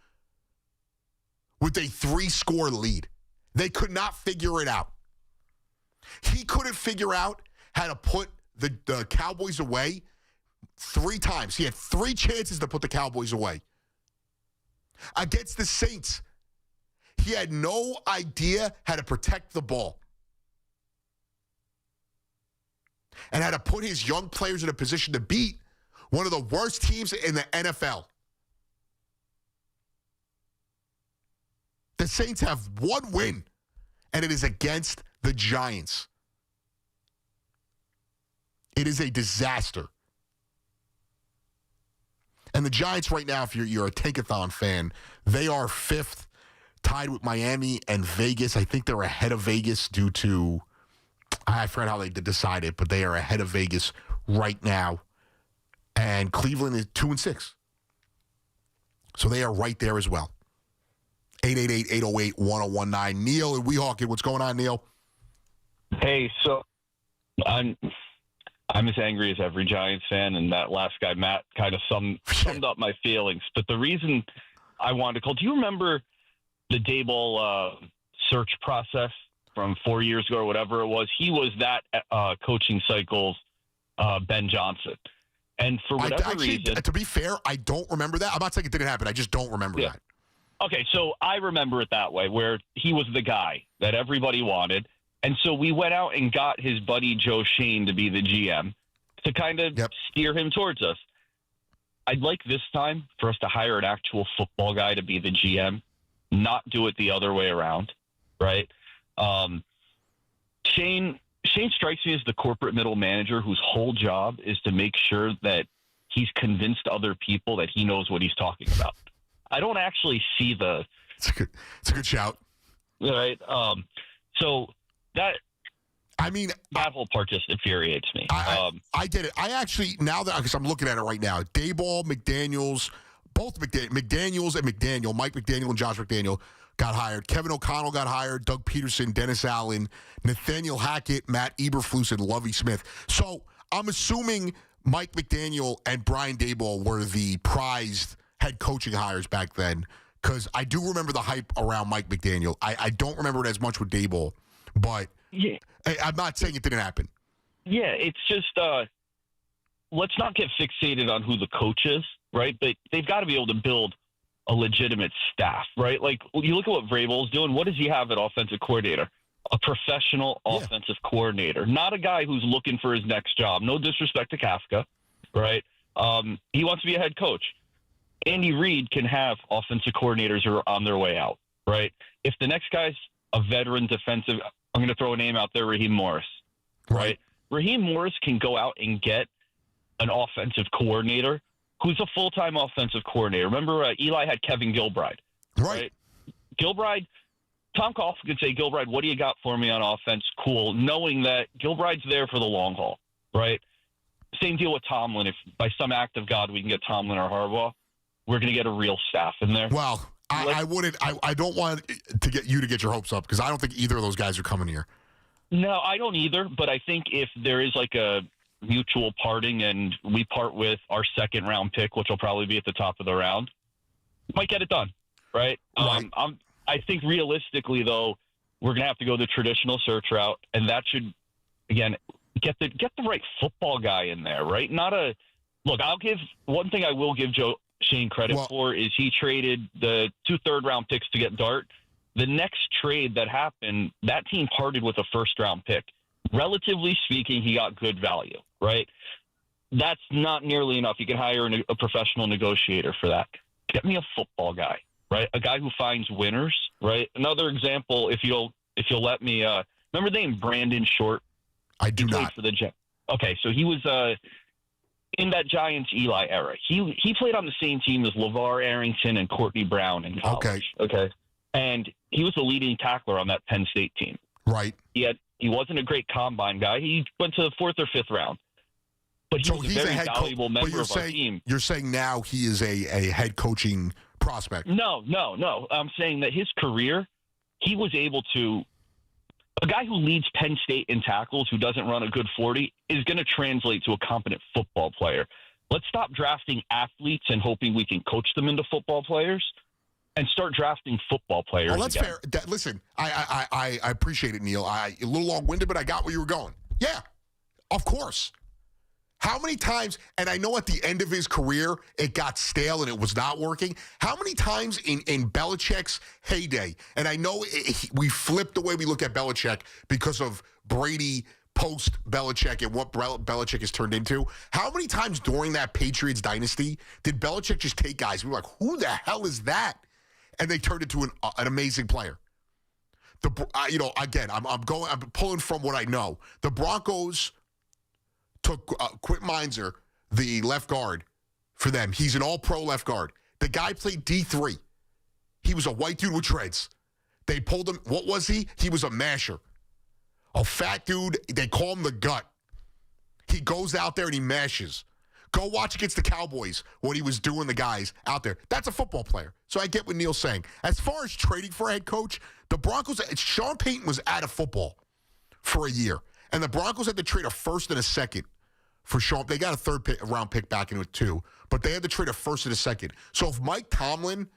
with a 3-score lead. They could not figure it out. He couldn't figure out how to put the Cowboys away 3 times. He had 3 chances to put the Cowboys away. Against the Saints, he had no idea how to protect the ball and how to put his young players in a position to beat one of the worst teams in the NFL. The Saints have 1 win, and it is against the Giants. It is a disaster. And the Giants right now, if you're a Tankathon fan, they are 5th, tied with Miami and Vegas. I think they're ahead of Vegas due to, I forgot how they decided, but they are ahead of Vegas right now. And Cleveland is 2-6. So they are right there as well. 888-808-1019. Neil and Weehawken, what's going on, Neil? Hey, so I'm as angry as every Giants fan, and that last guy, Matt, kind of summed up my feelings. But the reason I wanted to call, do you remember the Daboll search process from 4 years ago or whatever it was? He was that coaching cycle's Ben Johnson. And for whatever reason... To be fair, I don't remember that. I'm not saying it didn't happen. I just don't remember that. Okay, so I remember it that way, where he was the guy that everybody wanted. And so we went out and got his buddy Joe Shane to be the GM to kind of steer him towards us. I'd like this time for us to hire an actual football guy to be the GM, not do it the other way around, right? Shane strikes me as the corporate middle manager whose whole job is to make sure that he's convinced other people that he knows what he's talking about. I don't actually see the... It's a good shout. Right? So that whole part just infuriates me. I get it. I actually, now that, because I'm looking at it right now, Daboll, McDaniels, both McDaniels and McDaniel, Mike McDaniel and Josh McDaniel got hired. Kevin O'Connell got hired, Doug Peterson, Dennis Allen, Nathaniel Hackett, Matt Eberflus, and Lovie Smith. So I'm assuming Mike McDaniel and Brian Daboll were the prized head coaching hires back then, because I do remember the hype around Mike McDaniel. I don't remember it as much with Daboll, but I'm not saying it didn't happen. Yeah, it's just let's not get fixated on who the coach is, right? But they've got to be able to build a legitimate staff, right? Like, you look at what Vrabel's doing. What does he have at offensive coordinator? A professional offensive coordinator, not a guy who's looking for his next job. No disrespect to Kafka, right? He wants to be a head coach. Andy Reid can have offensive coordinators who are on their way out, right? If the next guy's a veteran defensive, I'm going to throw a name out there, Raheem Morris, right? Raheem Morris can go out and get an offensive coordinator who's a full-time offensive coordinator. Remember, Eli had Kevin Gilbride, right? Gilbride Tom Coughlin could say, Gilbride, what do you got for me on offense? Cool. Knowing that Gilbride's there for the long haul, right? Same deal with Tomlin. If by some act of God we can get Tomlin or Harbaugh, we're going to get a real staff in there. Well, I wouldn't. I don't want to get you to get your hopes up because I don't think either of those guys are coming here. No, I don't either. But I think if there is like a mutual parting and we part with our second round pick, which will probably be at the top of the round, might get it done, right? I think realistically, though, we're going to have to go the traditional search route, and that should, again, get the right football guy in there, right? Look, I'll give one thing I will give Shane credit for is he traded the 2 third-round picks to get Dart. The next trade that happened, that team parted with a first-round pick. Relatively speaking, he got good value, right? That's not nearly enough. You can hire a professional negotiator for that. Get me a football guy, right? A guy who finds winners, right? Another example, if you'll let me, remember the name Brandon Short? I do not. For the Jets. Okay, so he was in that Giants Eli era. He played on the same team as LeVar Arrington and Courtney Brown in college. Okay. And he was the leading tackler on that Penn State team. Right. He wasn't a great combine guy. He went to the 4th or 5th round. But he was a very valuable member of our team. You're saying now he is a head coaching prospect. No. I'm saying that his career, he was able to – a guy who leads Penn State in tackles who doesn't run a good 40 is going to translate to a competent football player. Let's stop drafting athletes and hoping we can coach them into football players and start drafting football players. Well, that's again. fair. Listen, I appreciate it, Neil. A little long-winded, but I got where you were going. Yeah, of course. How many times, and I know at the end of his career, it got stale and it was not working. How many times in Belichick's heyday, and I know we flipped the way we look at Belichick because of Brady post-Belichick and what Belichick has turned into. How many times during that Patriots dynasty did Belichick just take guys? We were like, who the hell is that? And they turned into an amazing player. Again, I'm pulling from what I know. The Broncos took Quint Meinzer, the left guard, for them. He's an all-pro left guard. The guy played D3. He was a white dude with dreads. They pulled him. What was he? He was a masher. A fat dude. They call him the gut. He goes out there and he mashes. Go watch against the Cowboys what he was doing the guys out there. That's a football player. So I get what Neil's saying. As far as trading for a head coach, the Broncos, Sean Payton was out of football for a year. And the Broncos had to trade a first and a second for Sean. They got a third-round pick back into it, too. But they had to trade a first and a second. So if Mike Tomlin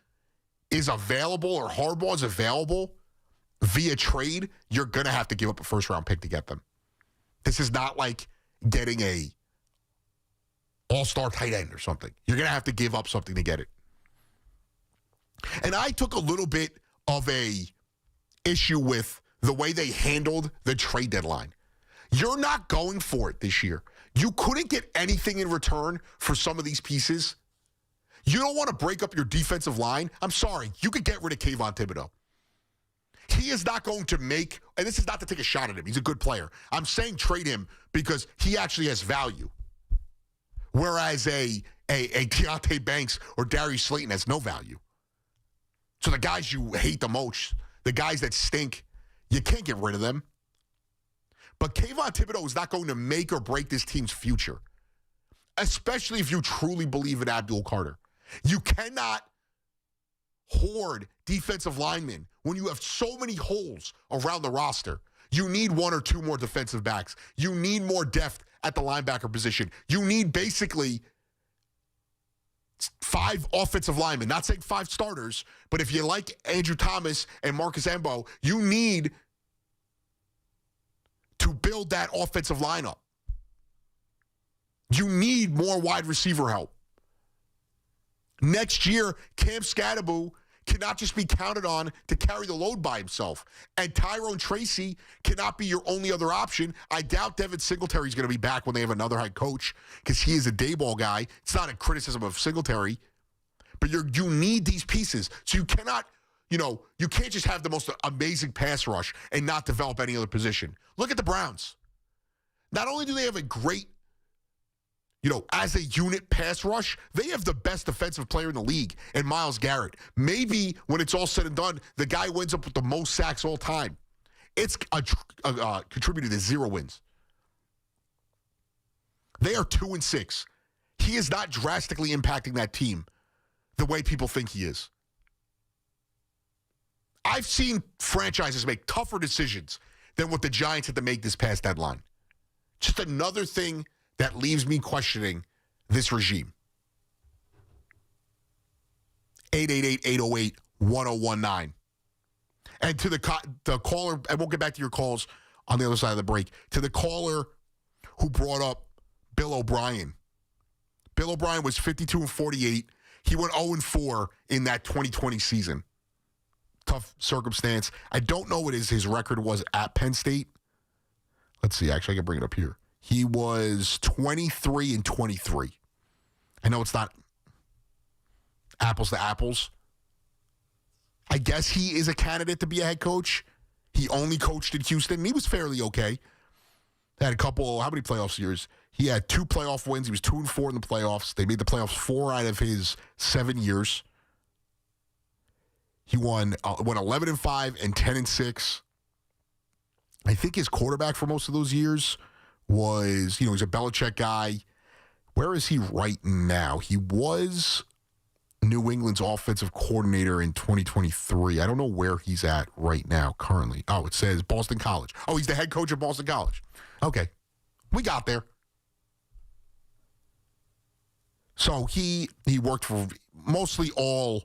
is available or Harbaugh is available via trade, you're going to have to give up a first-round pick to get them. This is not like getting a all-star tight end or something. You're going to have to give up something to get it. And I took a little bit of a issue with the way they handled the trade deadline. You're not going for it this year. You couldn't get anything in return for some of these pieces. You don't want to break up your defensive line. I'm sorry. You could get rid of Kayvon Thibodeau. He is not going to make, and this is not to take a shot at him. He's a good player. I'm saying trade him because he actually has value. Whereas a Deontay Banks or Darius Slayton has no value. So the guys you hate the most, the guys that stink, you can't get rid of them. But Kayvon Thibodeau is not going to make or break this team's future, especially if you truly believe in Abdul Carter. You cannot hoard defensive linemen when you have so many holes around the roster. You need 1 or 2 more defensive backs. You need more depth at the linebacker position. You need basically 5 offensive linemen. Not saying 5 starters, but if you like Andrew Thomas and Marcus Embo, you need to build that offensive lineup. You need more wide receiver help. Next year, Cam Scatterbo cannot just be counted on to carry the load by himself. And Tyrone Tracy cannot be your only other option. I doubt Devin Singletary is going to be back when they have another head coach because he is a day ball guy. It's not a criticism of Singletary. But you need these pieces. So you cannot, you can't just have the most amazing pass rush and not develop any other position. Look at the Browns. Not only do they have a great as a unit pass rush, they have the best defensive player in the league, and Myles Garrett. Maybe when it's all said and done, the guy who ends up with the most sacks all time. It's contributed to 0 wins. They are 2-6. He is not drastically impacting that team the way people think he is. I've seen franchises make tougher decisions than what the Giants had to make this past deadline. Just another thing that leaves me questioning this regime. 888-808-1019. And to the caller, and we'll get back to your calls on the other side of the break, to the caller who brought up Bill O'Brien. Bill O'Brien was 52-48. He went 0-4 in that 2020 season. Tough circumstance. I don't know what his record was at Penn State. Let's see. Actually, I can bring it up here. He was 23-23. I know it's not apples to apples. I guess he is a candidate to be a head coach. He only coached in Houston, and he was fairly okay. Had a couple, how many playoffs years? He had 2 playoff wins. He was 2-4 in the playoffs. They made the playoffs 4 out of his 7 years. He went 11-5 and 10-6. I think his quarterback for most of those years was, he's a Belichick guy. Where is he right now? He was New England's offensive coordinator in 2023. I don't know where he's at right now currently. Oh, it says Boston College. Oh, he's the head coach of Boston College. Okay. We got there. So he worked for mostly all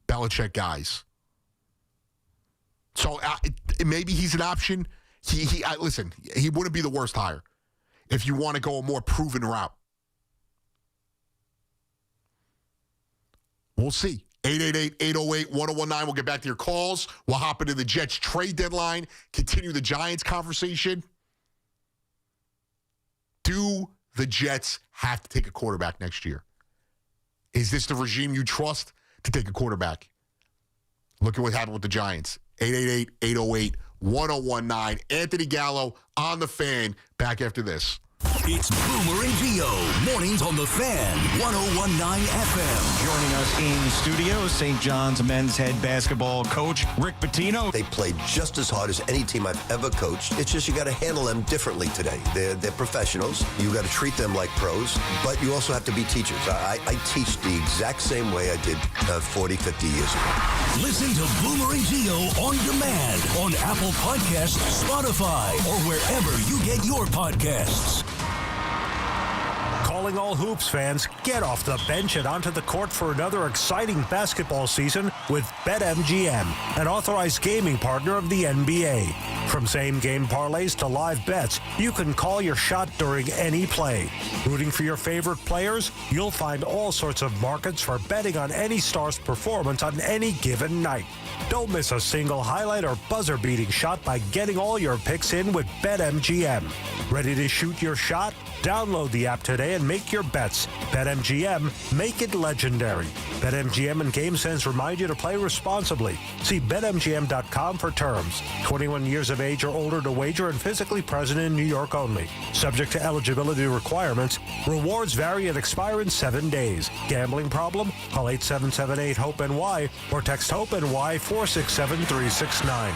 Belichick guys. So maybe he's an option. Listen, he wouldn't be the worst hire if you want to go a more proven route. We'll see. 888-808-1019. We'll get back to your calls. We'll hop into the Jets trade deadline, continue the Giants conversation. Do the Jets have to take a quarterback next year? Is this the regime you trust to take a quarterback? Look at what happened with the Giants. 888-808-1019. Anthony Gallo on the Fan. Back after this. It's Boomer and Gio. Mornings on the Fan. 101.9 FM. Joining us in studio, St. John's men's head basketball coach, Rick Pitino. They played just as hard as any team I've ever coached. It's just you got to handle them differently today. They're professionals. You got to treat them like pros, but you also have to be teachers. I teach the exact same way I did 40, 50 years ago. Listen to Boomer and Gio on demand on Apple Podcasts, Spotify, or wherever you get your podcasts. Calling all Hoops fans, get off the bench and onto the court for another exciting basketball season with BetMGM, an authorized gaming partner of the NBA. From same-game parlays to live bets, you can call your shot during any play. Rooting for your favorite players? You'll find all sorts of markets for betting on any star's performance on any given night. Don't miss a single highlight or buzzer-beating shot by getting all your picks in with BetMGM. Ready to shoot your shot? Download the app today and make your bets. BetMGM, make it legendary. BetMGM and GameSense remind you to play responsibly. See BetMGM.com for terms. 21 years of age or older to wager and physically present in New York only. Subject to eligibility requirements. Rewards vary and expire in 7 days. Gambling problem? Call 877-8-HOPE-NY or text HOPE-NY 467-369.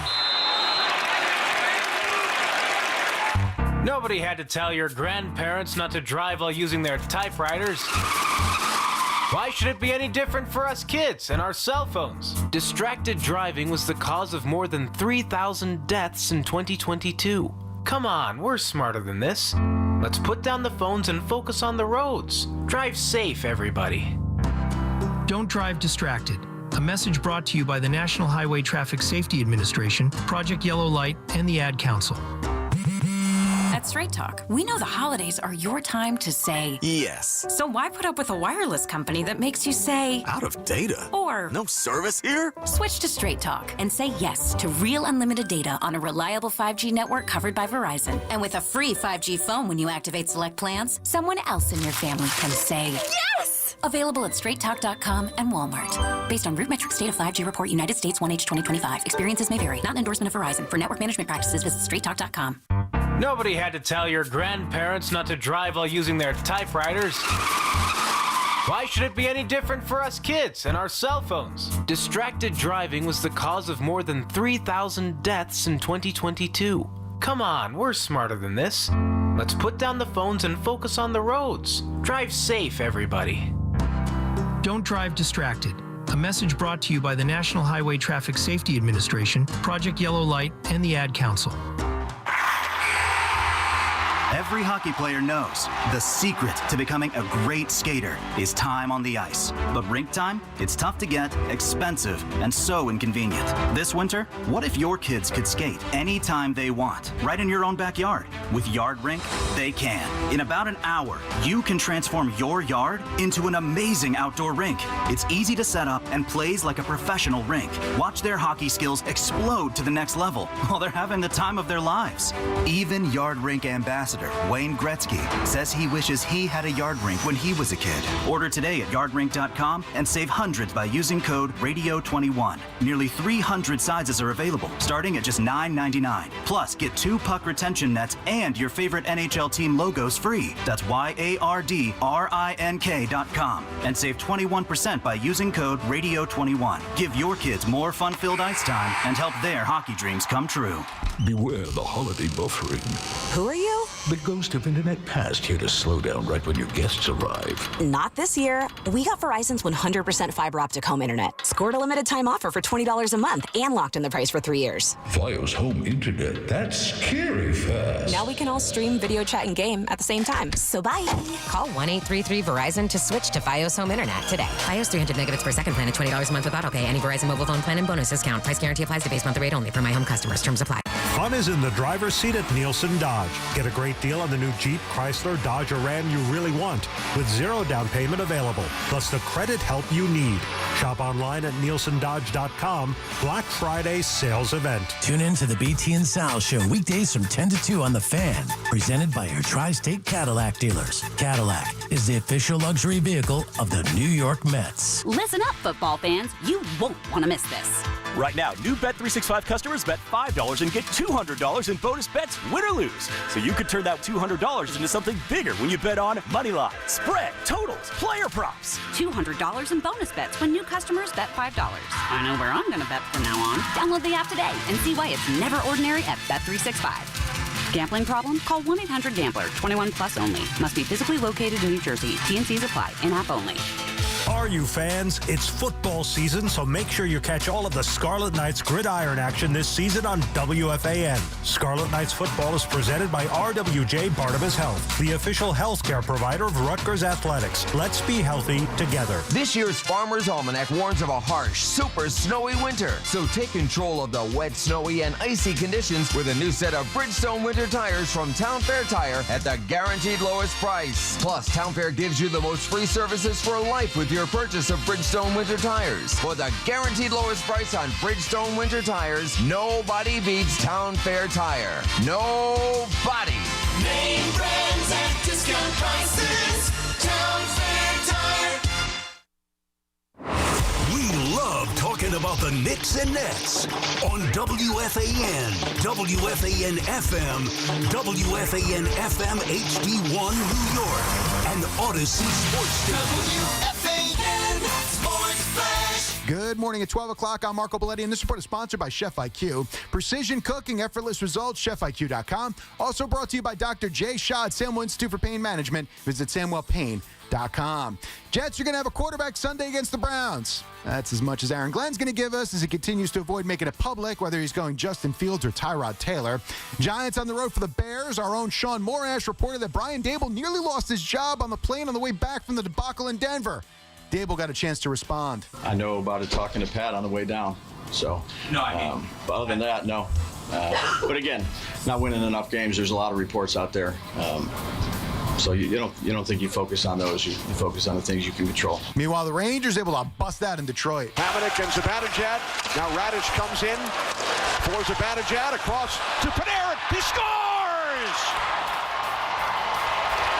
Nobody had to tell your grandparents not to drive while using their typewriters. Why should it be any different for us kids and our cell phones? Distracted driving was the cause of more than 3,000 deaths in 2022. Come on, we're smarter than this. Let's put down the phones and focus on the roads. Drive safe, everybody. Don't drive distracted. A message brought to you by the National Highway Traffic Safety Administration, Project Yellow Light, and the Ad Council. At Straight Talk, we know the holidays are your time to say yes. So why put up with a wireless company that makes you say out of data? Or no service here? Switch to Straight Talk and say yes to real unlimited data on a reliable 5G network covered by Verizon. And with a free 5G phone when you activate select plans, someone else in your family can say yes! Available at straighttalk.com and Walmart. Based on RootMetrics State of 5G Report United States 1H 2025. Experiences may vary. Not an endorsement of Verizon. For network management practices, visit straighttalk.com. Nobody had to tell your grandparents not to drive while using their typewriters. Why should it be any different for us kids and our cell phones? Distracted driving was the cause of more than 3,000 deaths in 2022. Come on, we're smarter than this. Let's put down the phones and focus on the roads. Drive safe, everybody. Don't drive distracted. A message brought to you by the National Highway Traffic Safety Administration, Project Yellow Light, and the Ad Council. Every hockey player knows the secret to becoming a great skater is time on the ice. But rink time? It's tough to get, expensive, and so inconvenient. This winter, what if your kids could skate anytime they want, right in your own backyard? With Yard Rink, they can. In about an hour, you can transform your yard into an amazing outdoor rink. It's easy to set up and plays like a professional rink. Watch their hockey skills explode to the next level while they're having the time of their lives. Even Yard Rink ambassador Wayne Gretzky says he wishes he had a yard rink when he was a kid. Order today at yardrink.com and save hundreds by using code RADIO21. Nearly 300 sizes are available, starting at just $9.99. Plus, get 2 puck retention nets and your favorite NHL team logos free. That's YARDRINK.com. And save 21% by using code RADIO21. Give your kids more fun-filled ice time and help their hockey dreams come true. Beware the holiday buffering. Who are you? The ghost of internet past here to slow down right when your guests arrive. Not this year. We got Verizon's 100% fiber optic home internet. Scored a limited time offer for $20 a month and locked in the price for 3 years. Fios home internet, that's scary fast. Now we can all stream, video chat, and game at the same time. So bye. Call 1-833-VERIZON to switch to Fios home internet today. Fios 300 megabits per second plan at $20 a month with autopay. Any Verizon mobile phone plan and bonus discount. Price guarantee applies to base monthly rate only for my home customers. Terms apply. Fun is in the driver's seat at Nielsen Dodge. Get a great deal on the new Jeep, Chrysler, Dodge, or Ram you really want with 0 down payment available, plus the credit help you need. Shop online at nielsendodge.com. Black Friday sales event. Tune in to the BT and Sal Show weekdays from 10 to 2 on The Fan, presented by your Tri-State Cadillac dealers. Cadillac is the official luxury vehicle of the New York Mets. Listen up, football fans. You won't want to miss this. Right now, new Bet365 customers bet $5 and get $200 in bonus bets, win or lose. So you could turn that $200 into something bigger when you bet on money line, spread, totals, player props. $200 in bonus bets when new customers bet $5. I know where I'm going to bet from now on. Download the app today and see why it's never ordinary at Bet365. Gambling problem? Call 1-800-GAMBLER. 21 plus only. Must be physically located in New Jersey. T&Cs apply. In-app only. Are you fans? It's football season, so make sure you catch all of the Scarlet Knights gridiron action this season on WFAN. Scarlet Knights football is presented by RWJ Barnabas Health, the official healthcare provider of Rutgers Athletics. Let's be healthy together. This year's Farmer's Almanac warns of a harsh, super snowy winter. So take control of the wet, snowy, and icy conditions with a new set of Bridgestone winter tires from Town Fair Tire at the guaranteed lowest price. Plus, Town Fair gives you the most free services for life with your purchase of Bridgestone winter tires. For the guaranteed lowest price on Bridgestone winter tires, nobody beats Town Fair Tire. Nobody. Name brands at discount prices. Town Fair Tire. We love talking about the Knicks and Nets on WFAN, WFAN FM, WFAN FM HD1 New York, and Odyssey Sports Station. WFAN Sports Flash. Good morning at 12 o'clock. I'm Marco Belletti, and this report is sponsored by Chef IQ. Precision cooking, effortless results, chefiq.com. Also brought to you by Dr. Jay Shaw at Samuel Institute for Pain Management. Visit SamuelPain.com. Jets are going to have a quarterback Sunday against the Browns. That's as much as Aaron Glenn's going to give us as he continues to avoid making it public, whether he's going Justin Fields or Tyrod Taylor. Giants on the road for the Bears. Our own Sean Morash reported that Brian Dable nearly lost his job on the plane on the way back from the debacle in Denver. Dable got a chance to respond. I know about it talking to Pat on the way down. So, no, I mean, but other than that, no. But again, not winning enough games. There's a lot of reports out there. So you don't think you focus on those. You focus on the things you can control. Meanwhile, the Rangers able to bust that in Detroit. Hamonic and Zibanejad. Now Radish comes in for Zibanejad across to Panarin. He scores!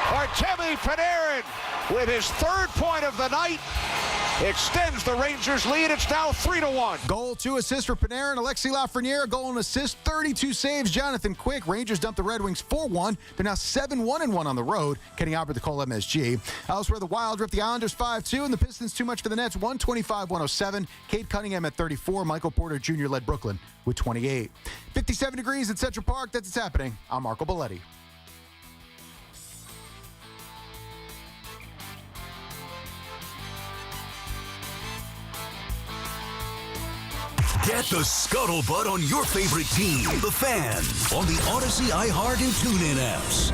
Artemi Panarin with his third point of the night. extends the Rangers' lead. It's now 3-1. Goal, 2 assists for Panarin. Alexi Lafreniere, goal and assist, 32 saves. Jonathan Quick. Rangers dumped the Red Wings 4-1. They're now 7-1-1 on the road. Kenny Albert to call MSG. Elsewhere, the Wild ripped the Islanders 5-2, and the Pistons too much for the Nets, 125-107. Cade Cunningham at 34. Michael Porter Jr. led Brooklyn with 28. 57 degrees at Central Park. That's what's happening. I'm Marco Belletti. Get the scuttlebutt on your favorite team, the Fan, on the Odyssey, iHeart, and TuneIn apps.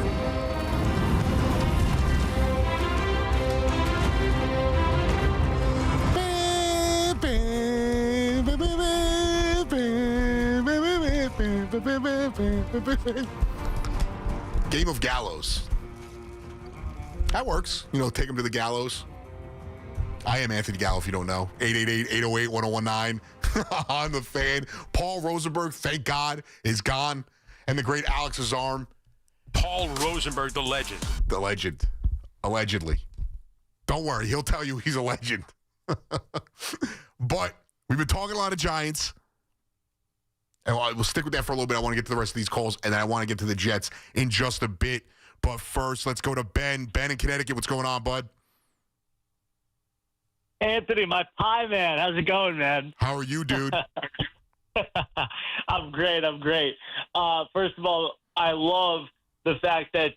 Game of Gallows. That works. You know, take him to the gallows. I am Anthony Gallo, if you don't know. 888-808-1019 on the Fan. Paul Rosenberg, thank God, is gone. And the great Alex Azarm. Paul Rosenberg, the legend. The legend. Allegedly. Don't worry, he'll tell you he's a legend. But we've been talking a lot of Giants. And we'll stick with that for a little bit. I want to get to the rest of these calls, and then I want to get to the Jets in just a bit. But first, let's go to Ben. Ben in Connecticut, what's going on, bud? Anthony, my pie man. How's it going, man? How are you, dude? I'm great. First of all, I love the fact that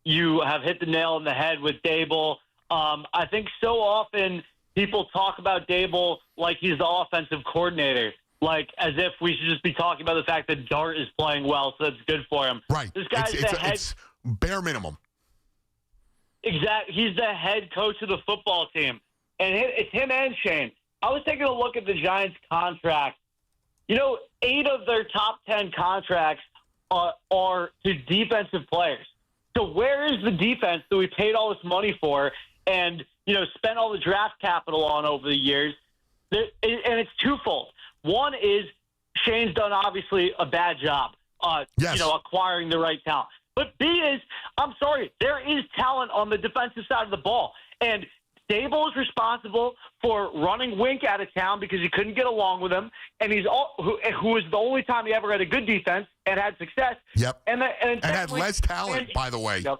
you have hit the nail on the head with Dable. I think so often people talk about Dable like he's the offensive coordinator, like as if we should just be talking about the fact that Dart is playing well, so that's good for him. Right. This guy's it's bare minimum. Exactly. He's the head coach of the football team. And it's him and Shane. I was taking a look at the Giants' contract. 8 of their top 10 contracts are to defensive players. So where is the defense that we paid all this money for and, spent all the draft capital on over the years? And it's twofold. One is Shane's done, obviously, a bad job, acquiring the right talent. But B is, I'm sorry, there is talent on the defensive side of the ball. And Dable is responsible for running Wink out of town because he couldn't get along with him, and who was the only time he ever had a good defense and had success. Yep. And had less talent, by the way. Yep.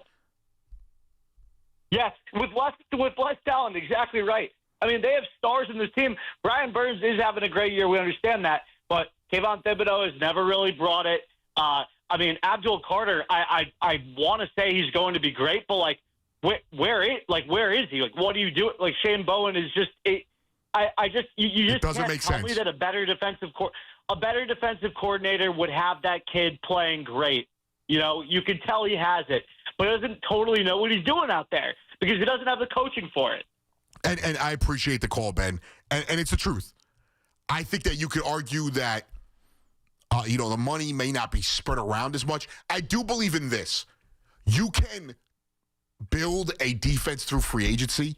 Yes, with less talent, exactly right. I mean, they have stars in this team. Brian Burns is having a great year. We understand that, but Kayvon Thibodeau has never really brought it. Abdul Carter, I want to say he's going to be great, but where is he? What do you do? Shane Bowen is just you just doesn't can't make tell sense. me that a better defensive coordinator would have that kid playing great. You can tell he has it, but he doesn't totally know what he's doing out there because he doesn't have the coaching for it. And I appreciate the call, Ben. And it's the truth. I think that you could argue that the money may not be spread around as much. I do believe in this. You can build a defense through free agency,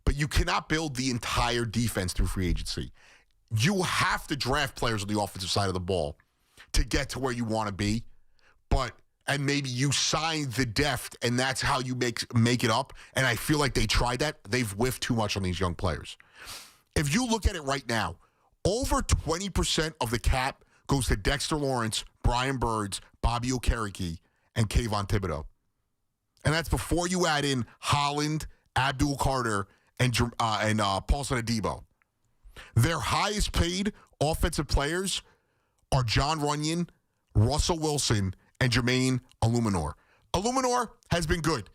but you cannot build the entire defense through free agency. You have to draft players on the offensive side of the ball to get to where you want to be, and maybe you sign the depth, and that's how you make it up. And I feel like they tried that. They've whiffed too much on these young players. If you look at it right now, over 20% of the cap goes to Dexter Lawrence, Brian Birds, Bobby Okereke, and Kayvon Thibodeau. And that's before you add in Holland, Abdul Carter, and Paulson Adebo. Their highest paid offensive players are John Runyon, Russell Wilson, and Jermaine Illuminor. Illuminor has been good.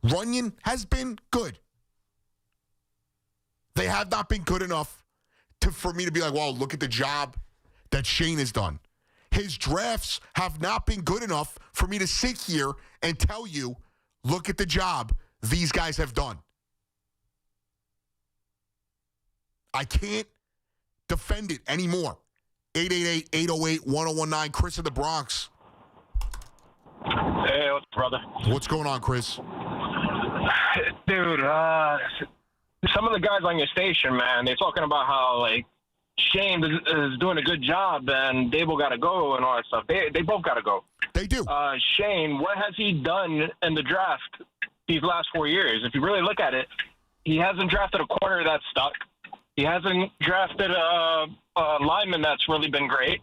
Runyon has been good. They have not been good enough for me to be like, well, look at the job that Shane has done. His drafts have not been good enough for me to sit here and tell you, look at the job these guys have done. I can't defend it anymore. 888-808-1019. Chris in the Bronx. Hey, what's up, brother? What's going on, Chris? Dude, some of the guys on your station, man, they're talking about how, Shane is doing a good job and Dable got to go and all that stuff. They both got to go. They do. Shane, what has he done in the draft these last 4 years? If you really look at it, he hasn't drafted a corner that's stuck. He hasn't drafted a lineman that's really been great.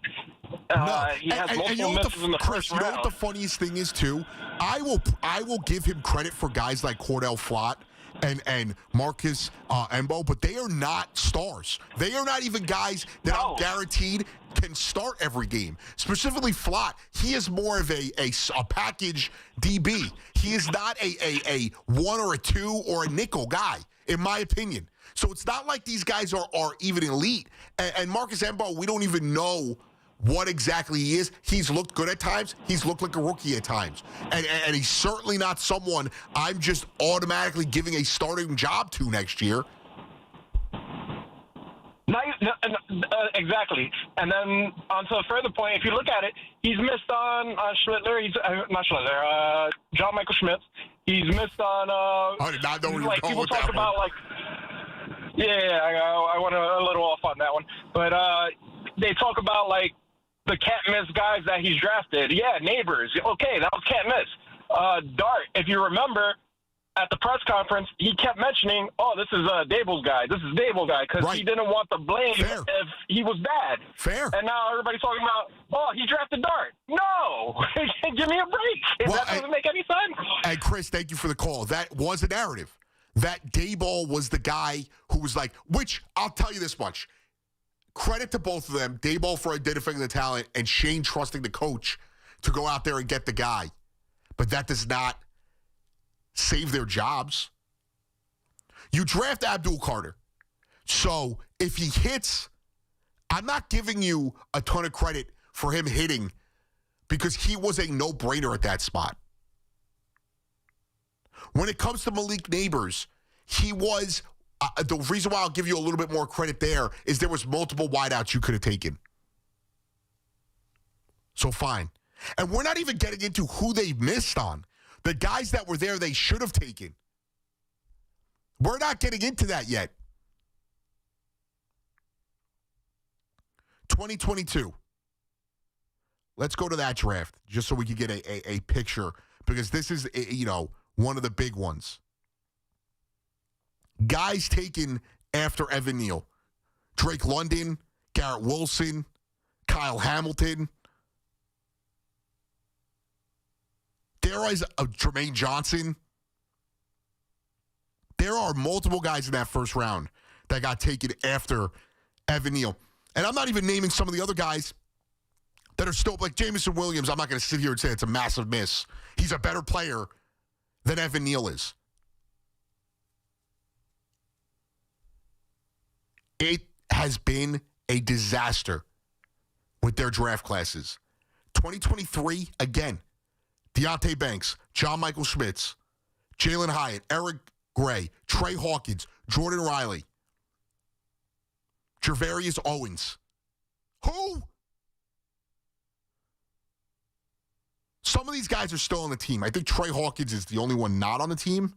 He has multiple misses in the first round. You know what the funniest thing is, too? I will give him credit for guys like Cordell Flott and Marcus Embo, but they are not stars. They are not even guys that I'm guaranteed can start every game. Specifically Flott, he is more of a package DB. He is not a one or a two or a nickel guy, in my opinion. So it's not like these guys are even elite. And Marcus Embo, we don't even know what exactly he is. He's looked good at times. He's looked like a rookie at times. And he's certainly not someone I'm just automatically giving a starting job to next year. Exactly. And then on to a further point, if you look at it, he's missed on Schlittler. He's not Schlittler. John Michael Schmitz. He's missed on. I did not know where you were going people with talk that about one. I went a little off on that one, but they talk about like the can't miss guys that he's drafted. Yeah, Neighbors. Okay, that was can't miss. Dart, if you remember, at the press conference, he kept mentioning, this is Dable's guy. This is Dable's guy, because he didn't want the blame if he was bad. Fair. And now everybody's talking about, he drafted Dart. No! Give me a break. That doesn't make any sense. And Chris, thank you for the call. That was a narrative. That Daboll was the guy who was like, which I'll tell you this much. Credit to both of them, Daboll for identifying the talent and Shane trusting the coach to go out there and get the guy. But that does not save their jobs. You draft Abdul Carter. So if he hits, I'm not giving you a ton of credit for him hitting because he was a no-brainer at that spot. When it comes to Malik Neighbors, he was, the reason why I'll give you a little bit more credit there is there was multiple wideouts you could have taken. So fine. And we're not even getting into who they missed on. The guys that were there, they should have taken. We're not getting into that yet. 2022. Let's go to that draft just so we can get a picture because this is, one of the big ones. Guys taken after Evan Neal. Drake London, Garrett Wilson, Kyle Hamilton. There is a Jermaine Johnson. There are multiple guys in that first round that got taken after Evan Neal. And I'm not even naming some of the other guys that are still, like Jamison Williams, I'm not going to sit here and say it's a massive miss. He's a better player than Evan Neal is. It has been a disaster with their draft classes. 2023, again, Deontay Banks, John Michael Schmitz, Jalen Hyatt, Eric Gray, Trey Hawkins, Jordan Riley, Jervarius Owens. Who? Some of these guys are still on the team. I think Trey Hawkins is the only one not on the team.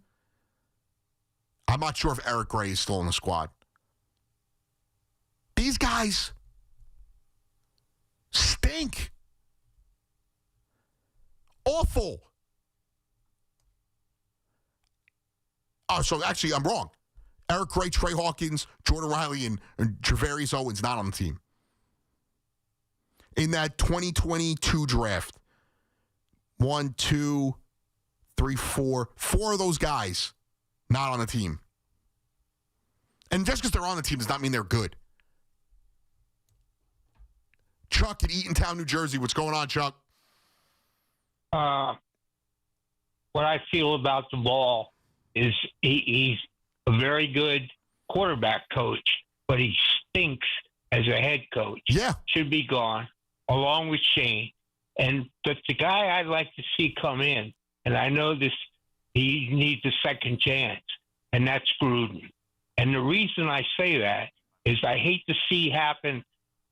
I'm not sure if Eric Gray is still on the squad. These guys stink. Awful. So actually, I'm wrong. Eric Gray, Trey Hawkins, Jordan Riley, and Jervarius Owens not on the team. In that 2022 draft, 1, 2, 3, 4 of those guys not on the team. And just because they're on the team does not mean they're good. Chuck in Eatontown, New Jersey. What's going on, Chuck? What I feel about the ball is he's a very good quarterback coach, but he stinks as a head coach. Yeah. Should be gone, along with Shane. And but the guy I'd like to see come in, and I know this, he needs a second chance, and that's Gruden. And the reason I say that is I hate to see happen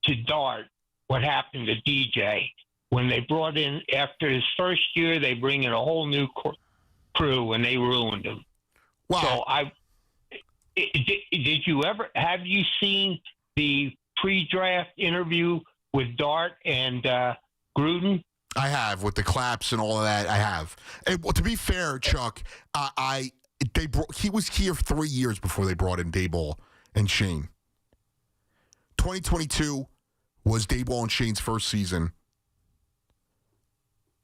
to Dart what happened to DJ. When they brought in, after his first year, they bring in a whole new crew, and they ruined him. Wow. So have you seen the pre-draft interview with Dart and Gruden? I have, with the claps and all of that. I have. And, well, to be fair, Chuck, He was here 3 years before they brought in Daboll and Shane. 2022 was Daboll and Shane's first season.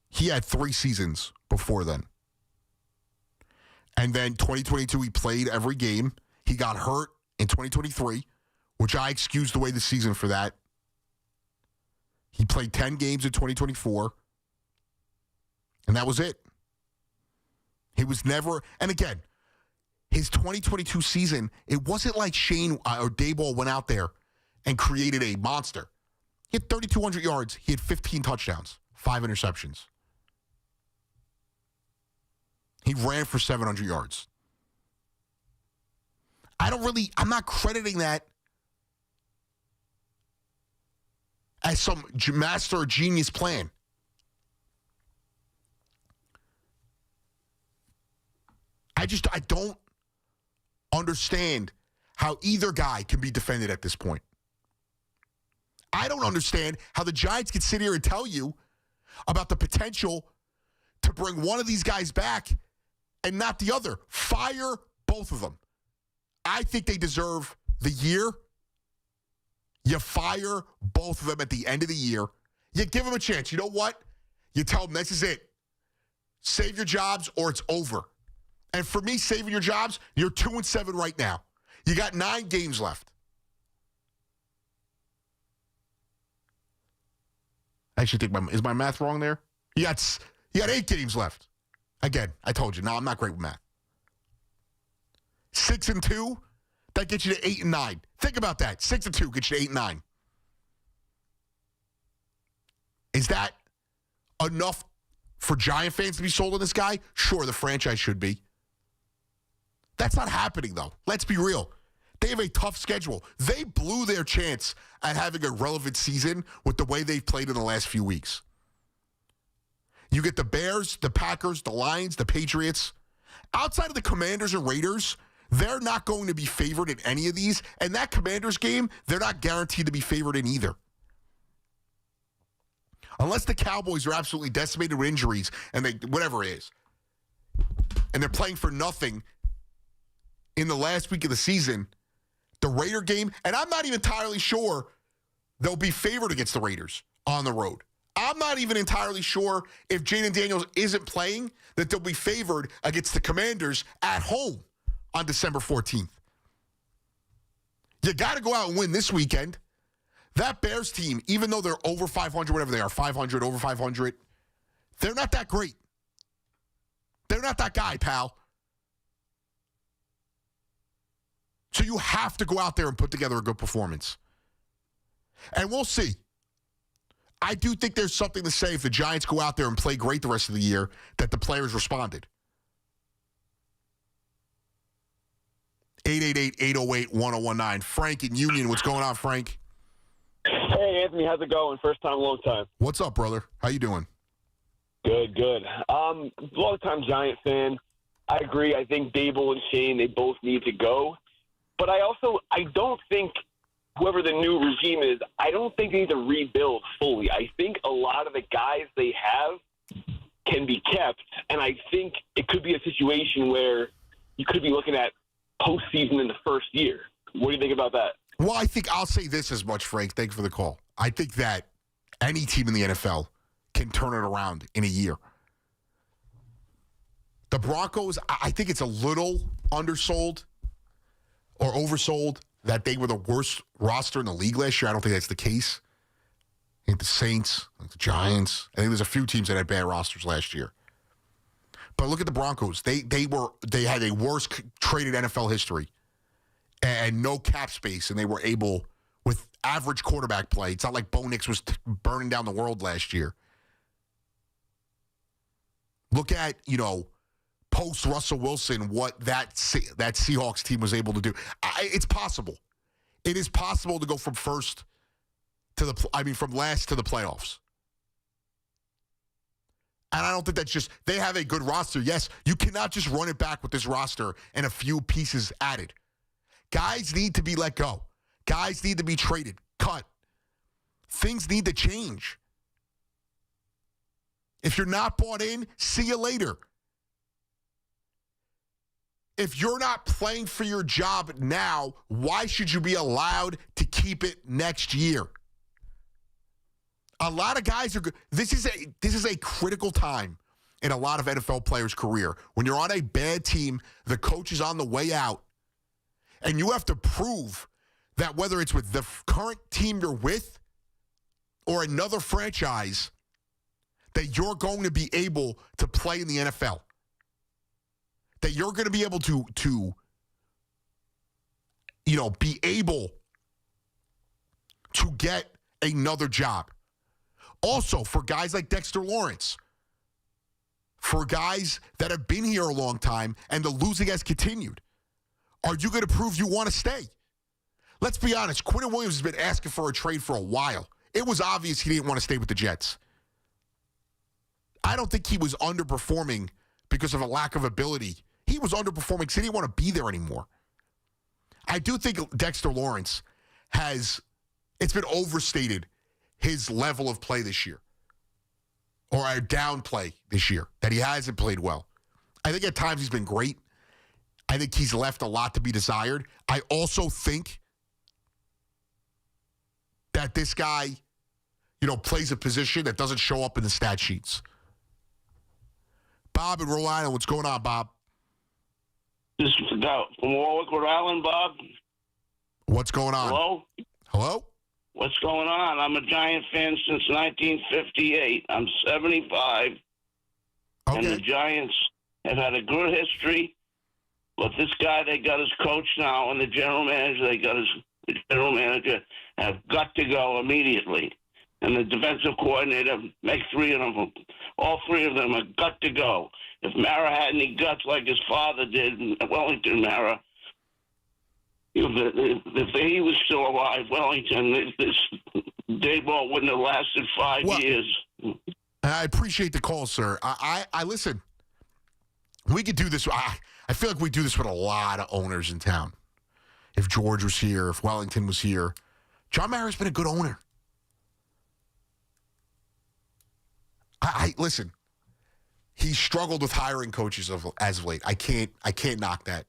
He had 3 seasons before then. And then 2022, he played every game. He got hurt in 2023, which I excused away the season for that. He played 10 games in 2024, and that was it. He was never, and again, his 2022 season, it wasn't like Shane or Daboll went out there and created a monster. He had 3,200 yards. He had 15 touchdowns, 5 interceptions. He ran for 700 yards. I'm not crediting that as some master or genius plan. I don't understand how either guy can be defended at this point. I don't understand how the Giants can sit here and tell you about the potential to bring one of these guys back and not the other. Fire both of them. I think they deserve the year. You fire both of them at the end of the year. You give them a chance. You know what? You tell them this is it. Save your jobs or it's over. And for me, saving your jobs, you're 2-7 right now. You got 9 games left. I actually think is my math wrong there? You got 8 games left. Again, I told you. No, I'm not great with math. 6-2, that gets you to 8-9. Think about that. 6-2 gets you to 8-9. Is that enough for Giant fans to be sold on this guy? Sure, the franchise should be. That's not happening, though. Let's be real. They have a tough schedule. They blew their chance at having a relevant season with the way they've played in the last few weeks. You get the Bears, the Packers, the Lions, the Patriots. Outside of the Commanders and Raiders, they're not going to be favored in any of these. And that Commanders game, they're not guaranteed to be favored in either. Unless the Cowboys are absolutely decimated with injuries and whatever it is. And they're playing for nothing in the last week of the season. The Raider game, and I'm not even entirely sure they'll be favored against the Raiders on the road. I'm not even entirely sure if Jaden Daniels isn't playing that they'll be favored against the Commanders at home on December 14th. You got to go out and win this weekend. That Bears team, even though they're over 500, whatever they are, 500, over 500, they're not that great. They're not that guy, pal. So you have to go out there and put together a good performance. And we'll see. I do think there's something to say if the Giants go out there and play great the rest of the year, that the players responded. 888-808-1019. Frank in Union. What's going on, Frank? Hey, Anthony. How's it going? First time, long time. What's up, brother? How you doing? Good. Long-time Giant fan. I agree. I think Daboll and Shane, they both need to go. But I don't think whoever the new regime is, I don't think they need to rebuild fully. I think a lot of the guys they have can be kept, and I think it could be a situation where you could be looking at postseason in the first year. What do you think about that? Well, I think I'll say this as much, Frank. Thanks for the call. I think that any team in the NFL can turn it around in a year. The Broncos, I think it's a little undersold or oversold that they were the worst roster in the league last year. I don't think that's the case. I think the Saints, like the Giants. I think there's a few teams that had bad rosters last year. But look at the Broncos. They had a worst traded NFL history and no cap space, and they were able, with average quarterback play. It's not like Bo Nix was burning down the world last year. Look at, post Russell Wilson, what that Seahawks team was able to do. It's possible. It is possible to go from from last to the playoffs. And I don't think that's just, they have a good roster. Yes, you cannot just run it back with this roster and a few pieces added. Guys need to be let go. Guys need to be traded, cut. Things need to change. If you're not bought in, see you later. if you're not playing for your job now, why should you be allowed to keep it next year? A lot of guys are. This is a critical time in a lot of NFL players' career. When you're on a bad team, the coach is on the way out, and you have to prove that whether it's with the current team you're with or another franchise, that you're going to be able to play in the NFL. That you're going to be able to be able to get another job. Also, for guys like Dexter Lawrence, for guys that have been here a long time and the losing has continued, are you going to prove you want to stay? Let's be honest, Quinton Williams has been asking for a trade for a while. It was obvious he didn't want to stay with the Jets. I don't think he was underperforming because of a lack of ability. He was underperforming because he didn't want to be there anymore. I do think Dexter Lawrence it's been overstated, his level of play this year. Or a down play this year, that he hasn't played well. I think at times he's been great. I think he's left a lot to be desired. I also think that this guy, plays a position that doesn't show up in the stat sheets. Bob in Rhode Island, what's going on, Bob? This is from Warwick, Rhode Island, Bob. What's going on? Hello? Hello? What's going on? I'm a Giant fan since 1958. I'm 75. Okay. And the Giants have had a good history. But this guy, they got his coach now, and the general manager, have got to go immediately. And the defensive coordinator, make three of them. All three of them have got to go. If Mara had any guts like his father did, Wellington Mara, if he was still alive, Wellington, this Dayball wouldn't have lasted 5 years. I appreciate the call, sir. I listen. We could do this. I feel like we do this with a lot of owners in town. If George was here, if Wellington was here, John Mara's been a good owner. Listen. He struggled with hiring coaches as of late. I can't knock that.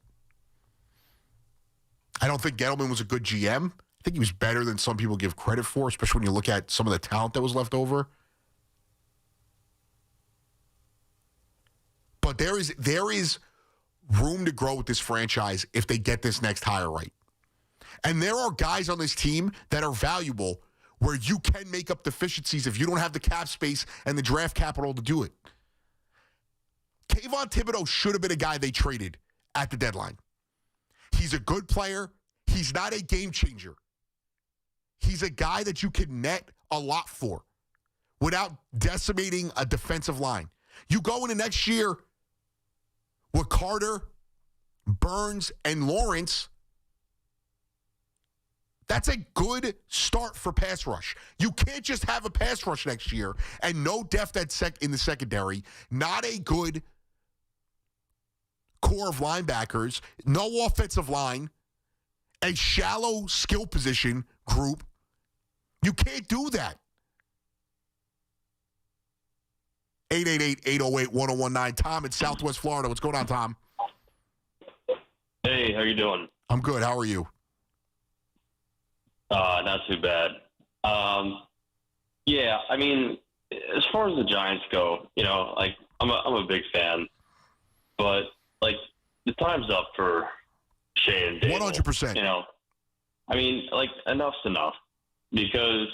I don't think Gettleman was a good GM. I think he was better than some people give credit for, especially when you look at some of the talent that was left over. But there is room to grow with this franchise if they get this next hire right. And there are guys on this team that are valuable where you can make up deficiencies if you don't have the cap space and the draft capital to do it. Kayvon Thibodeau should have been a guy they traded at the deadline. He's a good player. He's not a game changer. He's a guy that you can net a lot for without decimating a defensive line. You go into next year with Carter, Burns, and Lawrence. That's a good start for pass rush. You can't just have a pass rush next year and no depth in the secondary, not a good core of linebackers, no offensive line, a shallow skill position group. You can't do that. 888-808-1019. Tom in Southwest Florida. What's going on, Tom? Hey, how you doing? I'm good. How are you? Not too bad. Yeah, I mean, as far as the Giants go, I'm a big fan, but the time's up for Shea and Dable. 100%. I mean, enough's enough because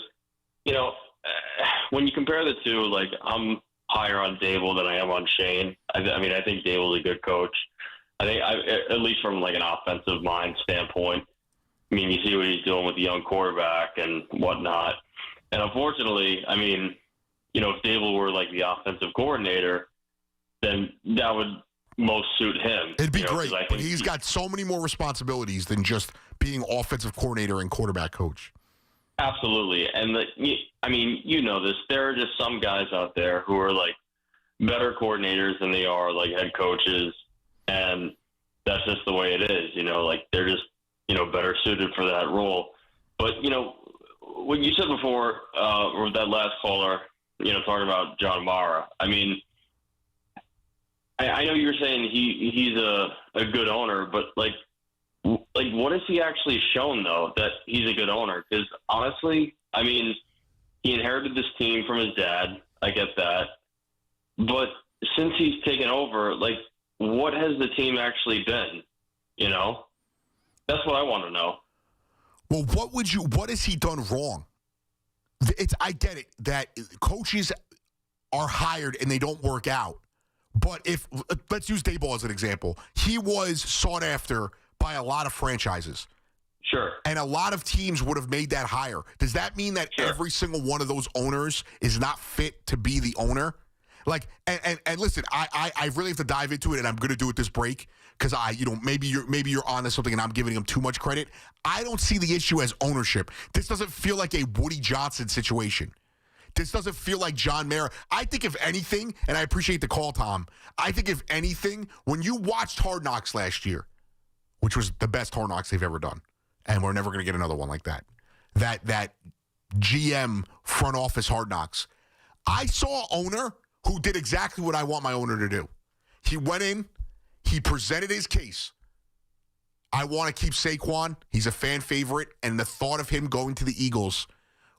when you compare the two, I'm higher on Dable than I am on Shane. I think Dable's a good coach. I think, at least from an offensive mind standpoint. I mean, you see what he's doing with the young quarterback and whatnot. And unfortunately, if Dable were the offensive coordinator, then that would most suit him. It'd be great, but he's got so many more responsibilities than just being offensive coordinator and quarterback coach. Absolutely. And, you know this. There are just some guys out there who are, better coordinators than they are, head coaches. And that's just the way it is. They're just, better suited for that role. But, what you said before, or that last caller, talking about John Mara, I know you're saying he's a good owner, but like what has he actually shown though that he's a good owner? Because honestly, I mean, he inherited this team from his dad. I get that, but since he's taken over, like, what has the team actually been? You know, that's what I want to know. Well, what has he done wrong? I get it that coaches are hired and they don't work out. But let's use Daboll as an example. He was sought after by a lot of franchises. Sure. And a lot of teams would have made that hire. Does that mean that every single one of those owners is not fit to be the owner? Like, and listen, I really have to dive into it, and I'm going to do it this break because maybe you're onto something, and I'm giving him too much credit. I don't see the issue as ownership. This doesn't feel like a Woody Johnson situation. This doesn't feel like John Mara. I think if anything, and I appreciate the call, Tom, I think if anything, when you watched Hard Knocks last year, which was the best Hard Knocks they've ever done, and we're never going to get another one like that, that GM front office Hard Knocks, I saw an owner who did exactly what I want my owner to do. He went in, he presented his case. I want to keep Saquon. He's a fan favorite, and the thought of him going to the Eagles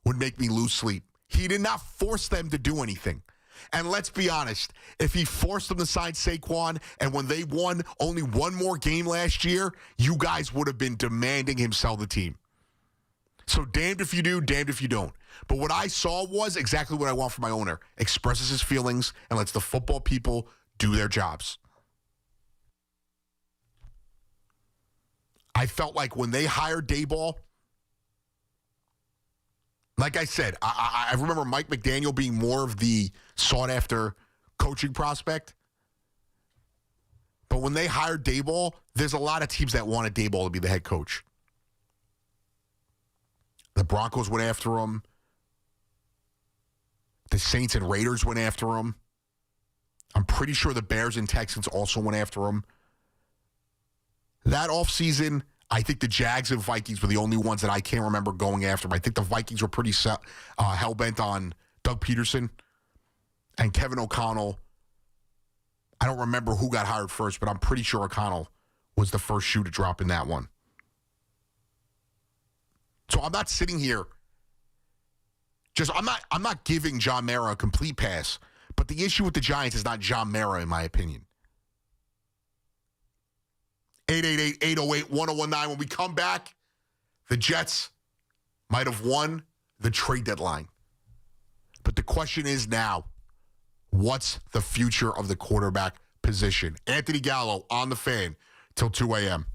would make me lose sleep. He did not force them to do anything. And let's be honest, if he forced them to sign Saquon and when they won only one more game last year, you guys would have been demanding him sell the team. So damned if you do, damned if you don't. But what I saw was exactly what I want from my owner. Expresses his feelings and lets the football people do their jobs. I felt like when they hired Daboll, like I said, I remember Mike McDaniel being more of the sought-after coaching prospect. But when they hired Daboll, there's a lot of teams that wanted Daboll to be the head coach. The Broncos went after him. The Saints and Raiders went after him. I'm pretty sure the Bears and Texans also went after him. That offseason, I think the Jags and Vikings were the only ones that I can't remember going after him. I think the Vikings were pretty hell-bent on Doug Peterson and Kevin O'Connell. I don't remember who got hired first, but I'm pretty sure O'Connell was the first shoe to drop in that one. So I'm not sitting here I'm not giving John Mara a complete pass, but the issue with the Giants is not John Mara, in my opinion. 888-808-1019. When we come back, the Jets might have won the trade deadline. But the question is now, what's the future of the quarterback position? Anthony Gallo on the Fan till 2 a.m.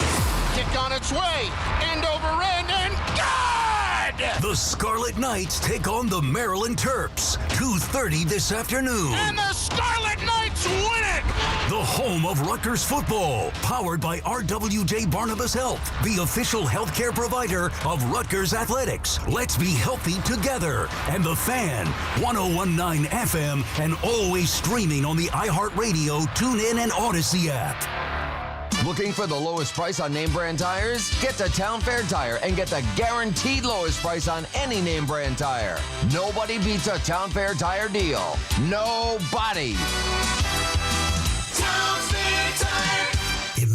Kick on its way. End over end and good! The Scarlet Knights take on the Maryland Terps. 2:30 this afternoon. And the Scarlet Knights win it! The home of Rutgers football, powered by RWJ Barnabas Health, the official healthcare provider of Rutgers Athletics. Let's be healthy together. And the Fan, 101.9 FM, and always streaming on the iHeartRadio, TuneIn, and Odyssey app. Looking for the lowest price on name brand tires? Get to Town Fair Tire and get the guaranteed lowest price on any name brand tire. Nobody beats a Town Fair Tire deal. Nobody. Town Fair Tire.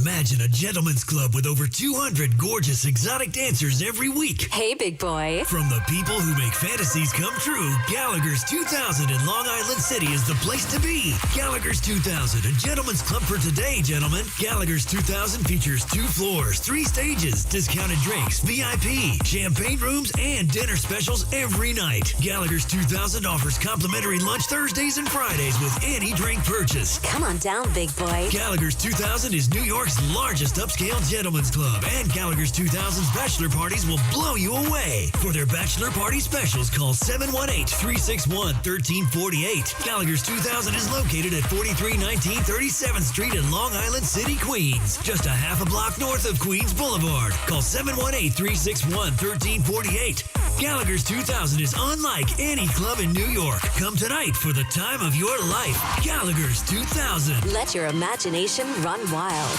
Imagine a gentleman's club with over 200 gorgeous exotic dancers every week. Hey, big boy. From the people who make fantasies come true, Gallagher's 2000 in Long Island City is the place to be. Gallagher's 2000, a gentleman's club for today, gentlemen. Gallagher's 2000 features 2 floors, 3 stages, discounted drinks, VIP, champagne rooms, and dinner specials every night. Gallagher's 2000 offers complimentary lunch Thursdays and Fridays with any drink purchase. Come on down, big boy. Gallagher's 2000 is New York's largest upscale gentleman's club, and Gallagher's 2000's bachelor parties will blow you away. For their bachelor party specials, call 718-361-1348. Gallagher's 2000 is located at 4319 37th Street in Long Island City, Queens, just a half a block north of Queens Boulevard. Call 718-361-1348. Gallagher's 2000 is unlike any club in New York. Come tonight for the time of your life. Gallagher's 2000. Let your imagination run wild.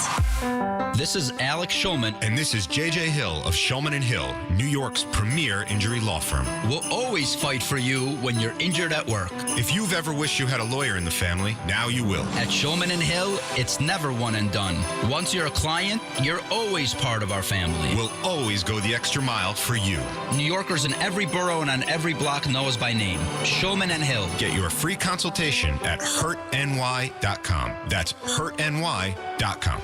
This is Alex Shulman. And this is J.J. Hill of Shulman & Hill, New York's premier injury law firm. We'll always fight for you when you're injured at work. If you've ever wished you had a lawyer in the family, now you will. At Shulman & Hill, it's never one and done. Once you're a client, you're always part of our family. We'll always go the extra mile for you. New Yorkers in every borough and on every block know us by name. Shulman & Hill. Get your free consultation at hurtny.com. That's hurtny.com.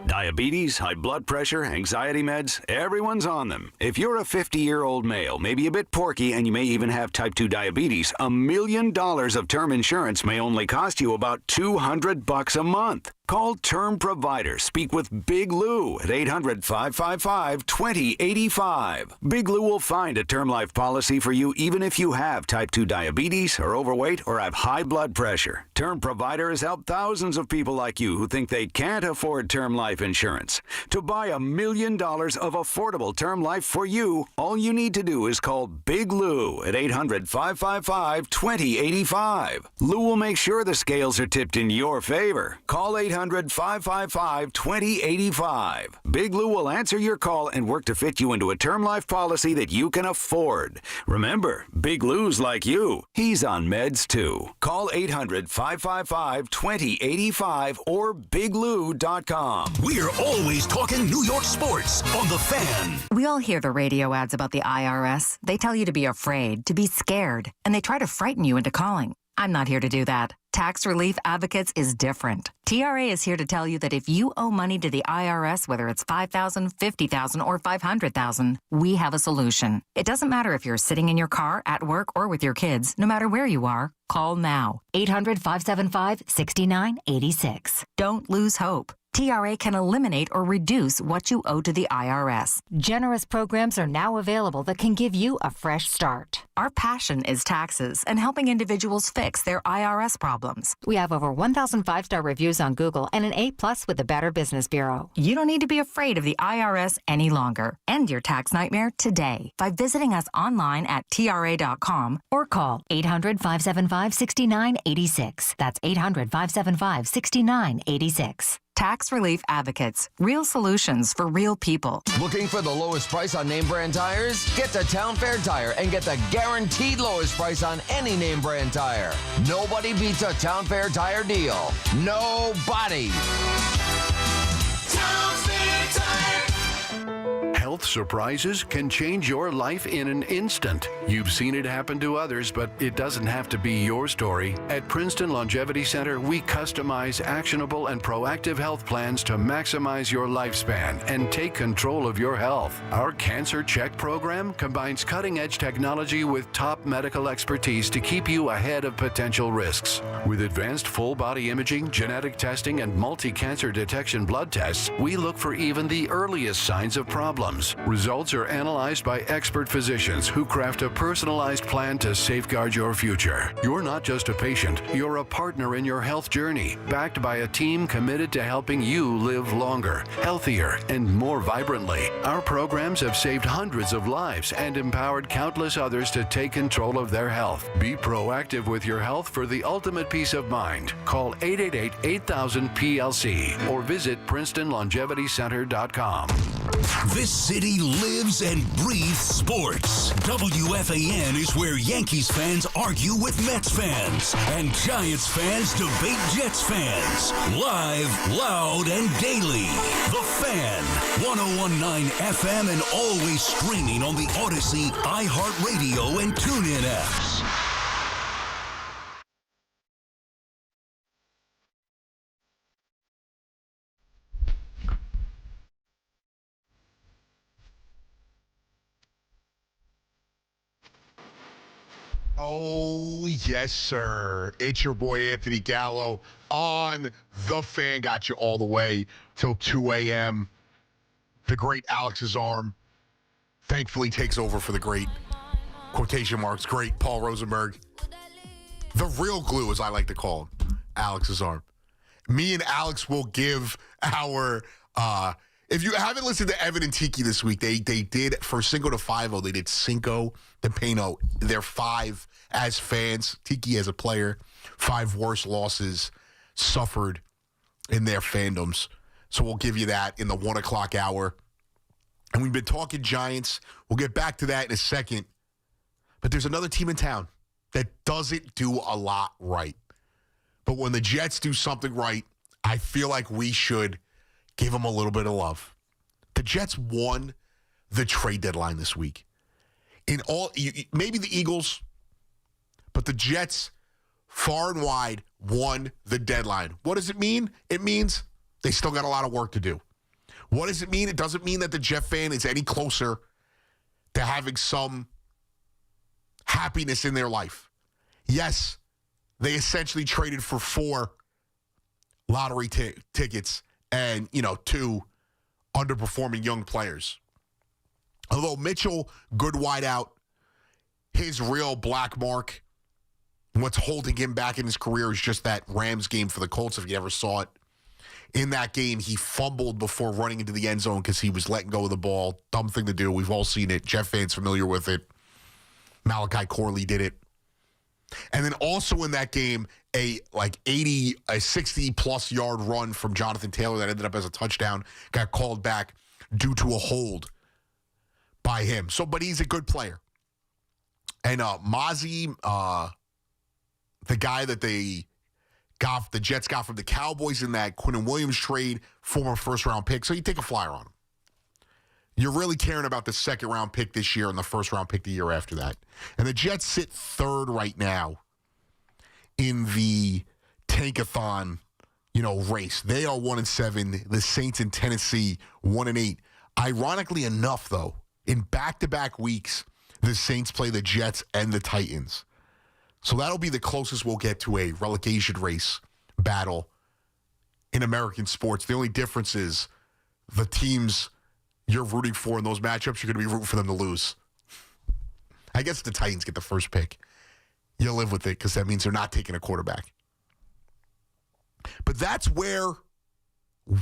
Diabetes, high blood pressure, anxiety meds, everyone's on them. If you're a 50-year-old male, maybe a bit porky, and you may even have type 2 diabetes, $1 million of term insurance may only cost you about $200 a month. Call Term Provider. Speak with Big Lou at 800-555-2085. Big Lou will find a term life policy for you even if you have type 2 diabetes, are overweight, or have high blood pressure. Term Provider has helped thousands of people like you who think they can't afford term life insurance. To buy $1 million of affordable term life for you, all you need to do is call Big Lou at 800-555-2085. Lou will make sure the scales are tipped in your favor. Call 800-555-2085. Big Lou will answer your call and work to fit you into a term life policy that you can afford. Remember, Big Lou's like you. He's on meds too. Call 800-555-2085 or biglou.com. We're always talking New York sports on The Fan. We all hear the radio ads about the IRS. They tell you to be afraid, to be scared, and they try to frighten you into calling. I'm not here to do that. Tax Relief Advocates is different. TRA is here to tell you that if you owe money to the IRS, whether it's $5,000, $50,000, or $500,000, we have a solution. It doesn't matter if you're sitting in your car, at work, or with your kids. No matter where you are, call now. 800-575-6986. Don't lose hope. TRA can eliminate or reduce what you owe to the IRS. Generous programs are now available that can give you a fresh start. Our passion is taxes and helping individuals fix their IRS problems. We have over 1,000 5-star reviews on Google and an A+ with the Better Business Bureau. You don't need to be afraid of the IRS any longer. End your tax nightmare today by visiting us online at TRA.com or call 800-575-6986. That's 800-575-6986. Tax Relief Advocates. Real solutions for real people. Looking for the lowest price on name brand tires? Get to Town Fair Tire and get the guaranteed lowest price on any name brand tire. Nobody beats a Town Fair Tire deal. Nobody. Town Fair Tire. Health surprises can change your life in an instant. You've seen it happen to others, but it doesn't have to be your story. At Princeton Longevity Center, we customize actionable and proactive health plans to maximize your lifespan and take control of your health. Our Cancer Check program combines cutting-edge technology with top medical expertise to keep you ahead of potential risks. With advanced full-body imaging, genetic testing, and multi-cancer detection blood tests, we look for even the earliest signs of problems. Results are analyzed by expert physicians who craft a personalized plan to safeguard your future. You're not just a patient, you're a partner in your health journey, backed by a team committed to helping you live longer, healthier, and more vibrantly. Our programs have saved hundreds of lives and empowered countless others to take control of their health. Be proactive with your health for the ultimate peace of mind. Call 888-8000-PLC or visit PrincetonLongevityCenter.com. This city lives and breathes sports. WFAN is where Yankees fans argue with Mets fans and Giants fans debate Jets fans. Live, loud, and daily. The Fan, 101.9 FM and always streaming on the Odyssey, iHeartRadio, and TuneIn apps. Oh, yes, sir. It's your boy, Anthony Gallo, on The Fan. Got you all the way till 2 a.m. The great Alex's arm thankfully takes over for the great, quotation marks, great Paul Rosenberg. The real glue, as I like to call him, Alex's arm. Me and Alex will give our If you haven't listened to Evan and Tiki this week, they did, for Cinco de Five-O, they did Cinco de Pino. They're 5 as fans, Tiki as a player, 5 worst losses suffered in their fandoms. So we'll give you that in the 1 o'clock hour. And we've been talking Giants. We'll get back to that in a second. But there's another team in town that doesn't do a lot right. But when the Jets do something right, I feel like we should give them a little bit of love. The Jets won the trade deadline this week. Maybe the Eagles, but the Jets far and wide won the deadline. What does it mean? It means they still got a lot of work to do. What does it mean? It doesn't mean that the Jet fan is any closer to having some happiness in their life. Yes, they essentially traded for 4 lottery tickets and, 2 underperforming young players. Although Mitchell, good wideout, his real black mark, what's holding him back in his career is just that Rams game for the Colts, if you ever saw it. In that game, he fumbled before running into the end zone because he was letting go of the ball. Dumb thing to do. We've all seen it. Jet fans familiar with it. Malachi Corley did it. And then also in that game, a 60-plus yard run from Jonathan Taylor that ended up as a touchdown got called back due to a hold by him. But he's a good player. And Mozzie, the guy that the Jets got from the Cowboys in that Quinnen Williams trade, former first-round pick. So you take a flyer on him. You're really caring about the second-round pick this year and the first-round pick the year after that. And the Jets sit 3rd right now in the tankathon, race. They are 1-7. The Saints in Tennessee 1-8. Ironically enough, though, in back-to-back weeks, the Saints play the Jets and the Titans. So that'll be the closest we'll get to a relegation race battle in American sports. The only difference is the teams you're rooting for in those matchups, you're going to be rooting for them to lose. I guess the Titans get the first pick. You live with it because that means they're not taking a quarterback. But that's where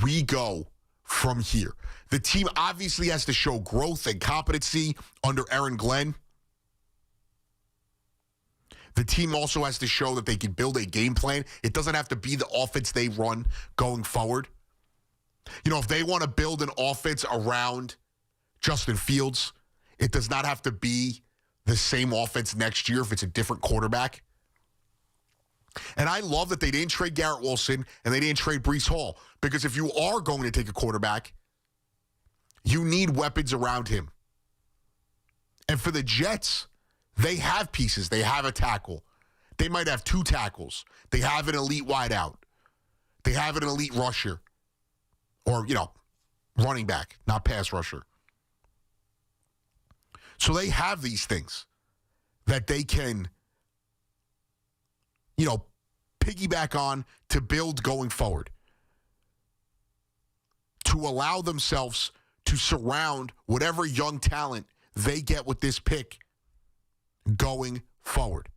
we go from here. The team obviously has to show growth and competency under Aaron Glenn. The team also has to show that they can build a game plan. It doesn't have to be the offense they run going forward. If they want to build an offense around Justin Fields, it does not have to be the same offense next year if it's a different quarterback. And I love that they didn't trade Garrett Wilson and they didn't trade Breece Hall, because if you are going to take a quarterback, you need weapons around him. And for the Jets, they have pieces. They have a tackle. They might have 2 tackles. They have an elite wideout. They have an elite rusher. Or, running back, not pass rusher. So they have these things that they can, piggyback on to build going forward. To allow themselves to surround whatever young talent they get with this pick going forward.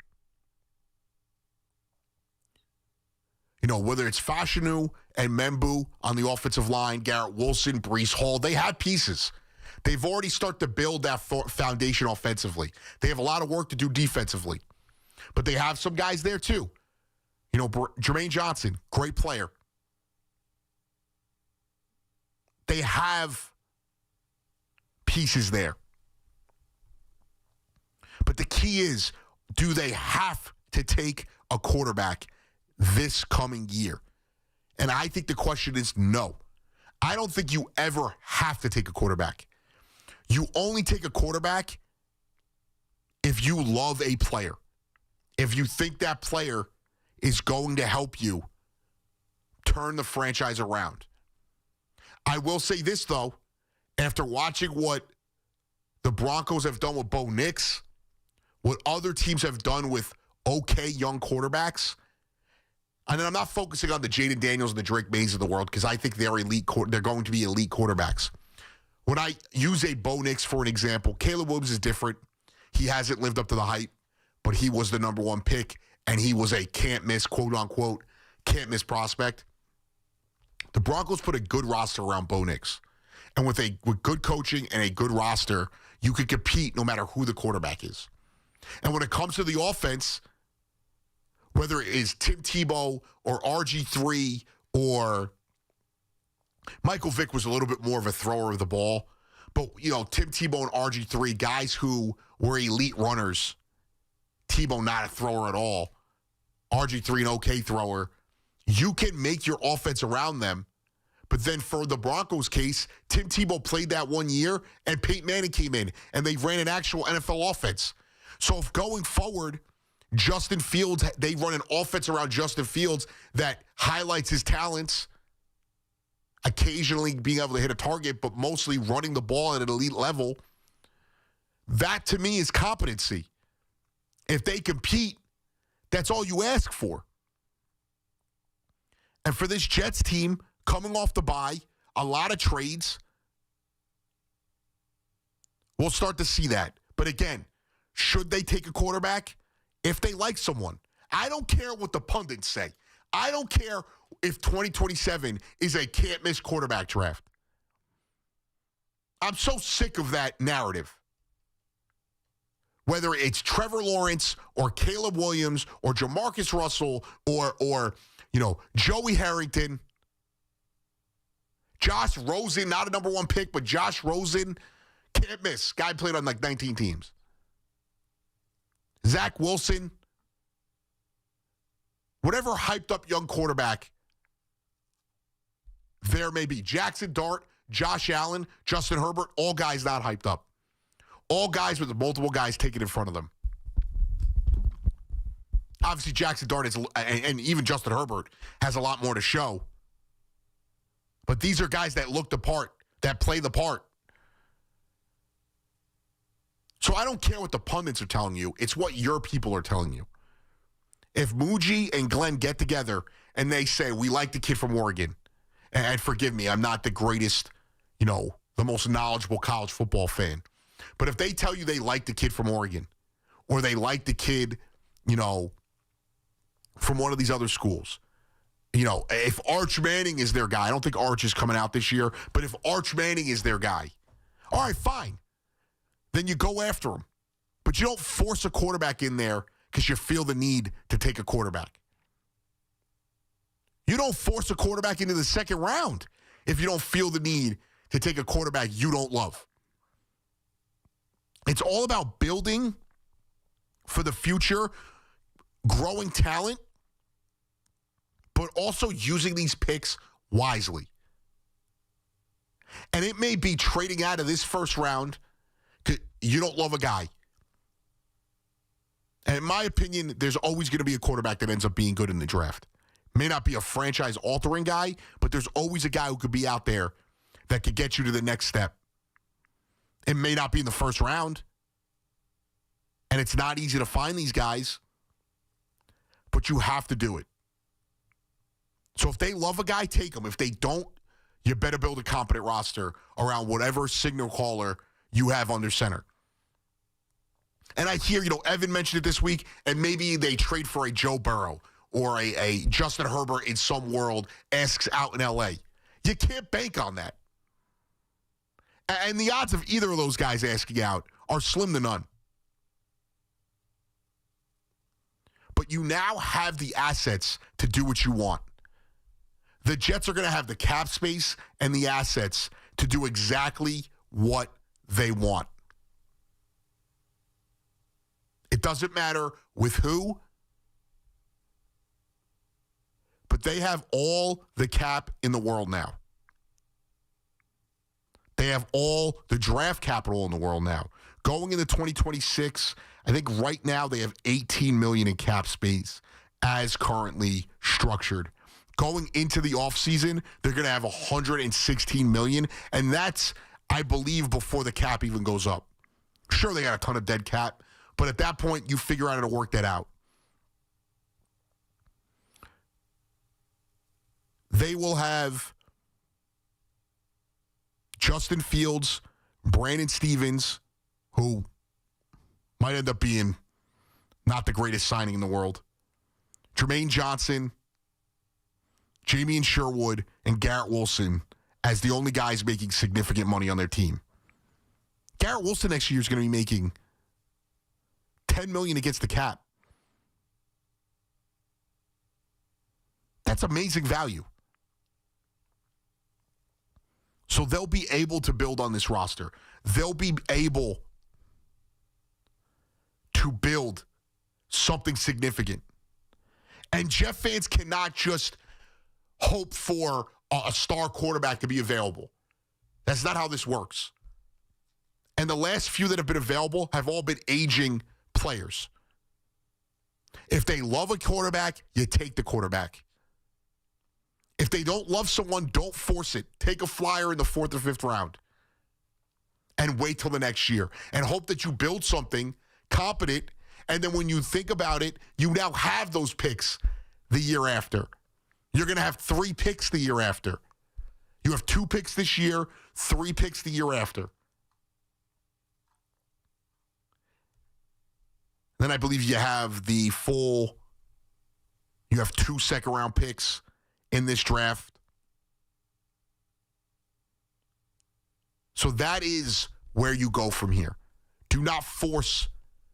Whether it's Fashanu and Membu on the offensive line, Garrett Wilson, Breece Hall, they have pieces. They've already started to build that foundation offensively. They have a lot of work to do defensively. But they have some guys there too. Jermaine Johnson, great player. They have pieces there. But the key is, do they have to take a quarterback this coming year? And I think the question is no. I don't think you ever have to take a quarterback. You only take a quarterback if you love a player. If you think that player is going to help you turn the franchise around. I will say this, though. After watching what the Broncos have done with Bo Nix, what other teams have done with okay young quarterbacks, and I'm not focusing on the Jaden Daniels and the Drake Mays of the world because I think they're elite. They're going to be elite quarterbacks. When I use a Bo Nix for an example, Caleb Williams is different. He hasn't lived up to the hype, but he was the number 1 pick, and he was a can't-miss, quote-unquote, can't-miss prospect. The Broncos put a good roster around Bo Nix, And with good coaching and a good roster, you can compete no matter who the quarterback is. And when it comes to the offense, whether it is Tim Tebow or RG3 or Michael Vick was a little bit more of a thrower of the ball. But, Tim Tebow and RG3, guys who were elite runners. Tebow not a thrower at all. RG3 an okay thrower. You can make your offense around them. But then for the Broncos case, Tim Tebow played that 1 year, and Peyton Manning came in, and they ran an actual NFL offense. So if going forward, Justin Fields, they run an offense around Justin Fields that highlights his talents, occasionally being able to hit a target, but mostly running the ball at an elite level, that to me is competency. If they compete, that's all you ask for. And for this Jets team, coming off the bye, a lot of trades, we'll start to see that. But again, should they take a quarterback? If they like someone. I don't care what the pundits say. I don't care if 2027 is a can't-miss quarterback draft. I'm so sick of that narrative. Whether it's Trevor Lawrence or Caleb Williams or Jamarcus Russell or Joey Harrington, Josh Rosen, not a number one pick, but Josh Rosen, can't miss. Guy played on like 19 teams. Zach Wilson, whatever hyped up young quarterback there may be. Jackson Dart, Josh Allen, Justin Herbert, all guys not hyped up. All guys with multiple guys taken in front of them. Obviously, Jackson Dart is, and even Justin Herbert has a lot more to show. But these are guys that look the part, that play the part. So I don't care what the pundits are telling you. It's what your people are telling you. If Muji and Glenn get together and they say, we like the kid from Oregon, and forgive me, I'm not the greatest, the most knowledgeable college football fan. But if they tell you they like the kid from Oregon, or they like the kid, from one of these other schools, if Arch Manning is their guy, I don't think Arch is coming out this year, but if Arch Manning is their guy, all right, fine. Then you go after him. But you don't force a quarterback in there because you feel the need to take a quarterback. You don't force a quarterback into the second round if you don't feel the need to take a quarterback you don't love. It's all about building for the future, growing talent, but also using these picks wisely. And it may be trading out of this first round because you don't love a guy. And in my opinion, there's always going to be a quarterback that ends up being good in the draft. May not be a franchise-altering guy, but there's always a guy who could be out there that could get you to the next step. It may not be in the first round, and it's not easy to find these guys, but you have to do it. So if they love a guy, take him. If they don't, you better build a competent roster around whatever signal caller you have under center. And I hear, Evan mentioned it this week, and maybe they trade for a Joe Burrow or a Justin Herbert in some world asks out in L.A. You can't bank on that. And the odds of either of those guys asking out are slim to none. But you now have the assets to do what you want. The Jets are going to have the cap space and the assets to do exactly what they want. It doesn't matter with who, but they have all the cap in the world now. They have all the draft capital in the world now. Going into 2026, I think right now they have $18 million in cap space as currently structured. Going into the offseason, they're going to have $116 million, and that's, I believe, before the cap even goes up. Sure, they got a ton of dead cap, but at that point, you figure out how to work that out. They will have Justin Fields, Brandon Stevens, who might end up being not the greatest signing in the world, Jermaine Johnson, Jamie Sherwood, and Garrett Wilson as the only guys making significant money on their team. Garrett Wilson next year is going to be making $10 million against the cap. That's amazing value. So they'll be able to build on this roster. They'll be able to build something significant. And Jet fans cannot just hope for a star quarterback to be available. That's not how this works. And the last few that have been available have all been aging players. If they love a quarterback, you take the quarterback. If they don't love someone, don't force it. Take a flyer in the 4th or 5th round and wait till the next year and hope that you build something competent, and then when you think about it, you now have those picks the year after. You're going to have 3 picks the year after. You have 2 picks this year, 3 picks the year after. Then I believe you have you have 2 second-round picks in this draft. So that is where you go from here. Do not force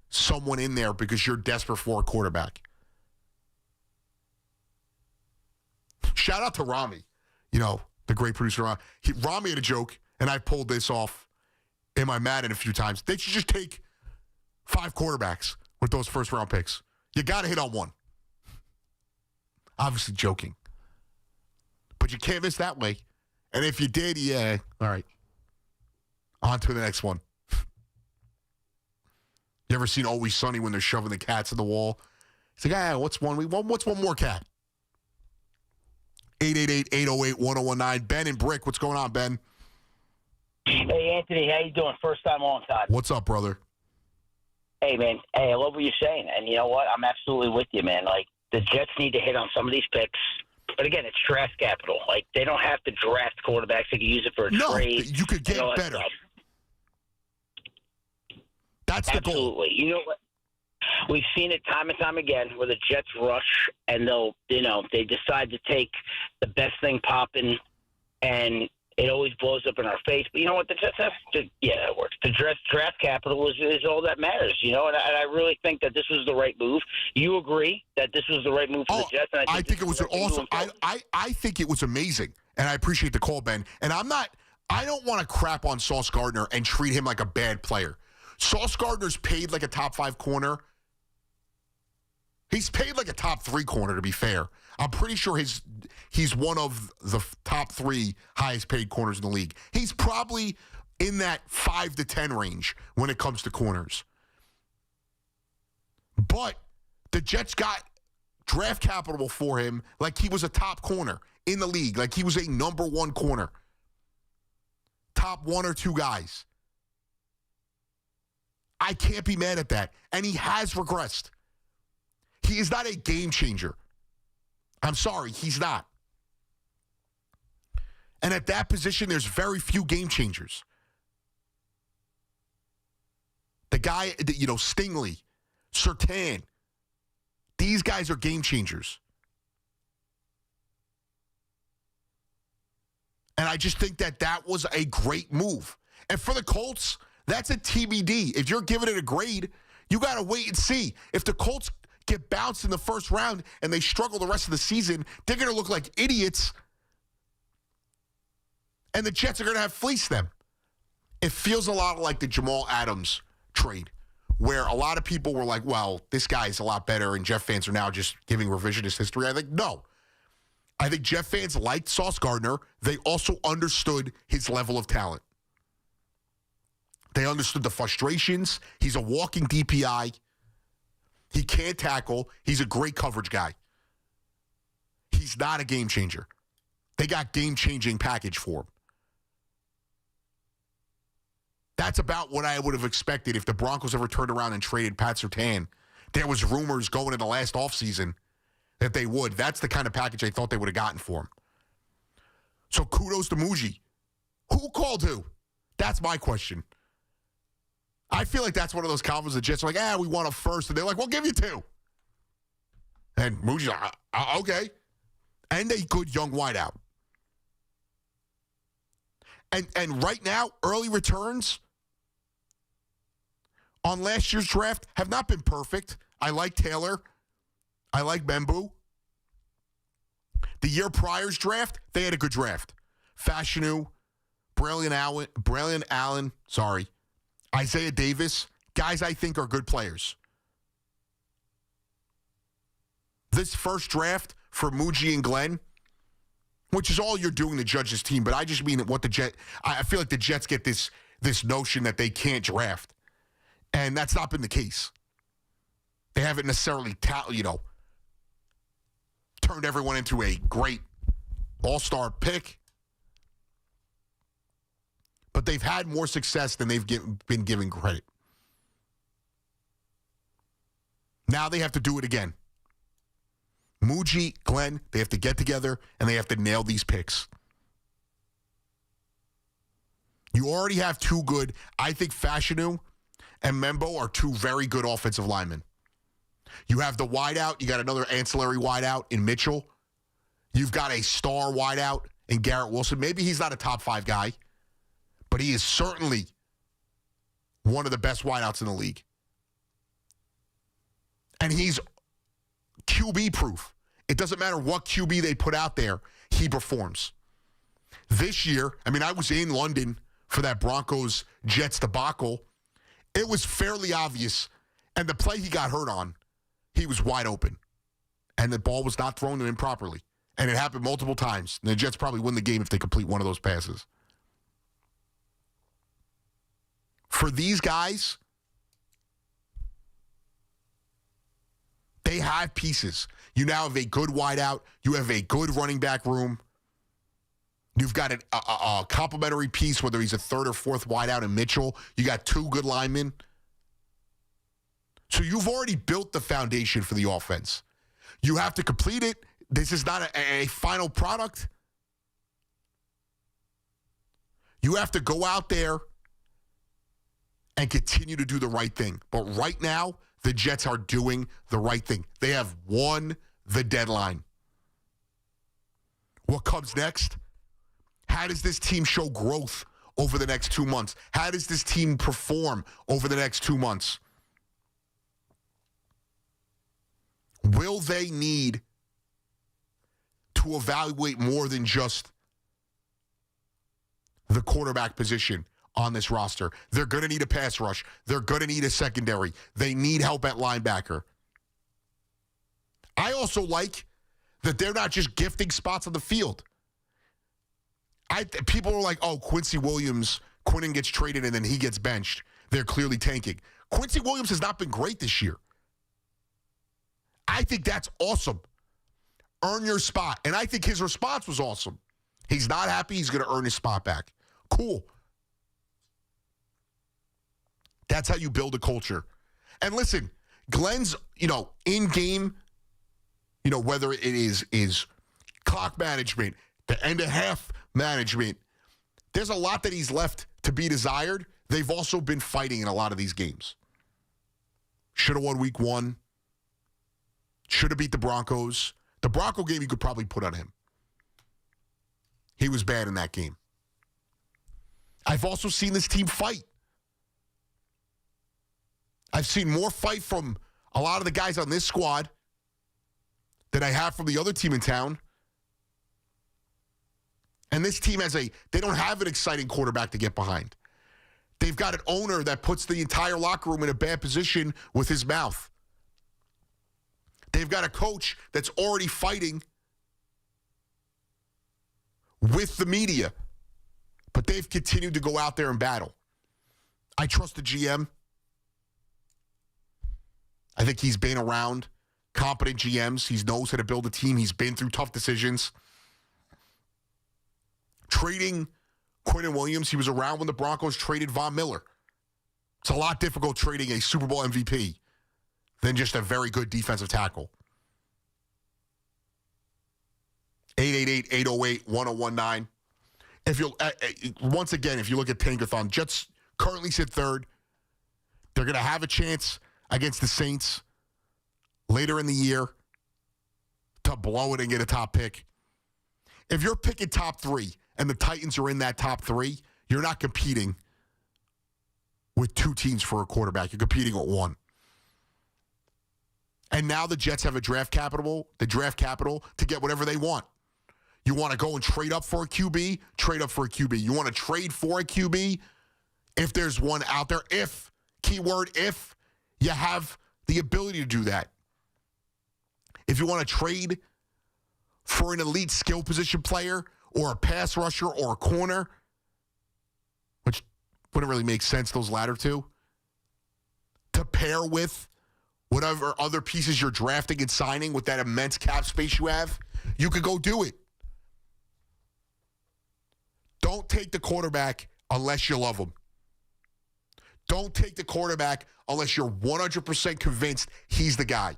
someone in there because you're desperate for a quarterback. Shout out to Rami, the great producer. Rami had a joke, and I pulled this off in my Madden a few times. They should just take 5 quarterbacks with those first-round picks. You got to hit on one. Obviously joking. But you can't miss that way. And if you did, yeah, all right. On to the next one. You ever seen Always Sunny when they're shoving the cats in the wall? It's like, what's one more cat? 888-808-1019. Ben and Brick, what's going on, Ben? Hey, Anthony, how you doing? First time, long time. What's up, brother? Hey, man. Hey, I love what you're saying. And you know what? I'm absolutely with you, man. Like, the Jets need to hit on some of these picks. But again, it's draft capital. Like, they don't have to draft quarterbacks. They can use it for a trade. You could get better. That's the goal. Absolutely. You know what? We've seen it time and time again where the Jets rush and they decide to take the best thing popping, and it always blows up in our face. But you know what? The Jets have to, it works. The draft capital is all that matters, and I really think that this was the right move. You agree that this was the right move for the Jets? And I think it was awesome. I think it was amazing, and I appreciate the call, Ben. And I don't want to crap on Sauce Gardner and treat him like a bad player. Sauce Gardner's paid like a top 5 corner. He's paid like a top 3 corner, to be fair. I'm pretty sure he's one of the top 3 highest paid corners in the league. He's probably in that 5 to 10 range when it comes to corners. But the Jets got draft capital for him like he was a top corner in the league, like he was a number 1 corner. Top 1 or 2 guys. I can't be mad at that. And he has regressed. He is not a game changer. I'm sorry, he's not. And at that position, there's very few game changers. The guy, Stingley, Surtain, these guys are game changers. And I just think that was a great move. And for the Colts, that's a TBD. If you're giving it a grade, you got to wait and see. If the Colts get bounced in the first round and they struggle the rest of the season, they're going to look like idiots, and the Jets are going to have fleeced them. It feels a lot like the Jamal Adams trade, where a lot of people were like, well, this guy's a lot better, and Jet fans are now just giving revisionist history. I think, no. I think Jet fans liked Sauce Gardner. They also understood his level of talent. They understood the frustrations. He's a walking DPI. He can't tackle. He's a great coverage guy. He's not a game changer. They got game-changing package for him. That's about what I would have expected if the Broncos ever turned around and traded Pat Surtain. There was rumors going in the last offseason that they would. That's the kind of package I thought they would have gotten for him. So kudos to Muji. Who called who? That's my question. I feel like that's one of those conferences the Jets are like, we want a first. And they're like, we'll give you 2. And Muji's like, okay. And a good young wideout. And right now, early returns on last year's draft have not been perfect. I like Taylor. I like Membu. The year prior's draft, they had a good draft. Fashanu, Braylon Allen, Isaiah Davis, guys I think are good players. This first draft for Muji and Glenn, which is all you're doing to judge this team, but I just mean what I feel like the Jets get this notion that they can't draft. And that's not been the case. They haven't necessarily, turned everyone into a great all-star pick. But they've had more success than they've been given credit. Now they have to do it again. Muji, Glenn, they have to get together and they have to nail these picks. You already have two good, I think Fashanu and Membo are two very good offensive linemen. You have the wideout. You got another ancillary wideout in Mitchell. You've got a star wideout in Garrett Wilson. Maybe he's not a top 5 guy, but he is certainly one of the best wideouts in the league. And he's QB proof. It doesn't matter what QB they put out there, he performs. This year, I was in London for that Broncos-Jets debacle. It was fairly obvious, and the play he got hurt on, he was wide open. And the ball was not thrown to him properly. And it happened multiple times. And the Jets probably win the game if they complete one of those passes. For these guys, they have pieces. You now have a good wideout. You have a good running back room. You've got a complimentary piece, whether he's a third or fourth wideout in Mitchell. You got two good linemen. So you've already built the foundation for the offense. You have to complete it. This is not a final product. You have to go out there and continue to do the right thing. But right now, the Jets are doing the right thing. They have won the deadline. What comes next? How does this team show growth over the next 2 months? How does this team perform over the next 2 months? Will they need to evaluate more than just the quarterback position on this roster? They're going to need a pass rush. They're going to need a secondary. They need help at linebacker. I also like that they're not just gifting spots on the field. People are like, oh, Quinnen gets traded and then he gets benched. They're clearly tanking. Quincy Williams has not been great this year. I think that's awesome. Earn your spot. And I think his response was awesome. He's not happy. He's going to earn his spot back. Cool. That's how you build a culture. And listen, Glenn's, in-game, whether it is clock management, the end-of-half management, there's a lot that he's left to be desired. They've also been fighting in a lot of these games. Should have won week 1. Should have beat the Broncos. The Bronco game you could probably put on him. He was bad in that game. I've also seen this team fight. I've seen more fight from a lot of the guys on this squad than I have from the other team in town. And this team they don't have an exciting quarterback to get behind. They've got an owner that puts the entire locker room in a bad position with his mouth. They've got a coach that's already fighting with the media, but they've continued to go out there and battle. I trust the GM. I think he's been around competent GMs. He knows how to build a team. He's been through tough decisions. Trading Quinnen Williams, he was around when the Broncos traded Von Miller. It's a lot difficult trading a Super Bowl MVP than just a very good defensive tackle. 888-808-1019. Once again, if you look at Tankathon, Jets currently sit third. They're going to have a chance against the Saints later in the year to blow it and get a top pick. If you're picking top 3 and the Titans are in that top 3, you're not competing with 2 teams for a quarterback. You're competing with 1. And now the Jets have the draft capital to get whatever they want. You want to go and trade up for a QB? Trade up for a QB. You want to trade for a QB? If there's one out there, if, keyword if, you have the ability to do that. If you want to trade for an elite skill position player or a pass rusher or a corner, which wouldn't really make sense, those latter two, to pair with whatever other pieces you're drafting and signing with that immense cap space you have, you could go do it. Don't take the quarterback unless you love him. Don't take the quarterback unless you're 100% convinced he's the guy.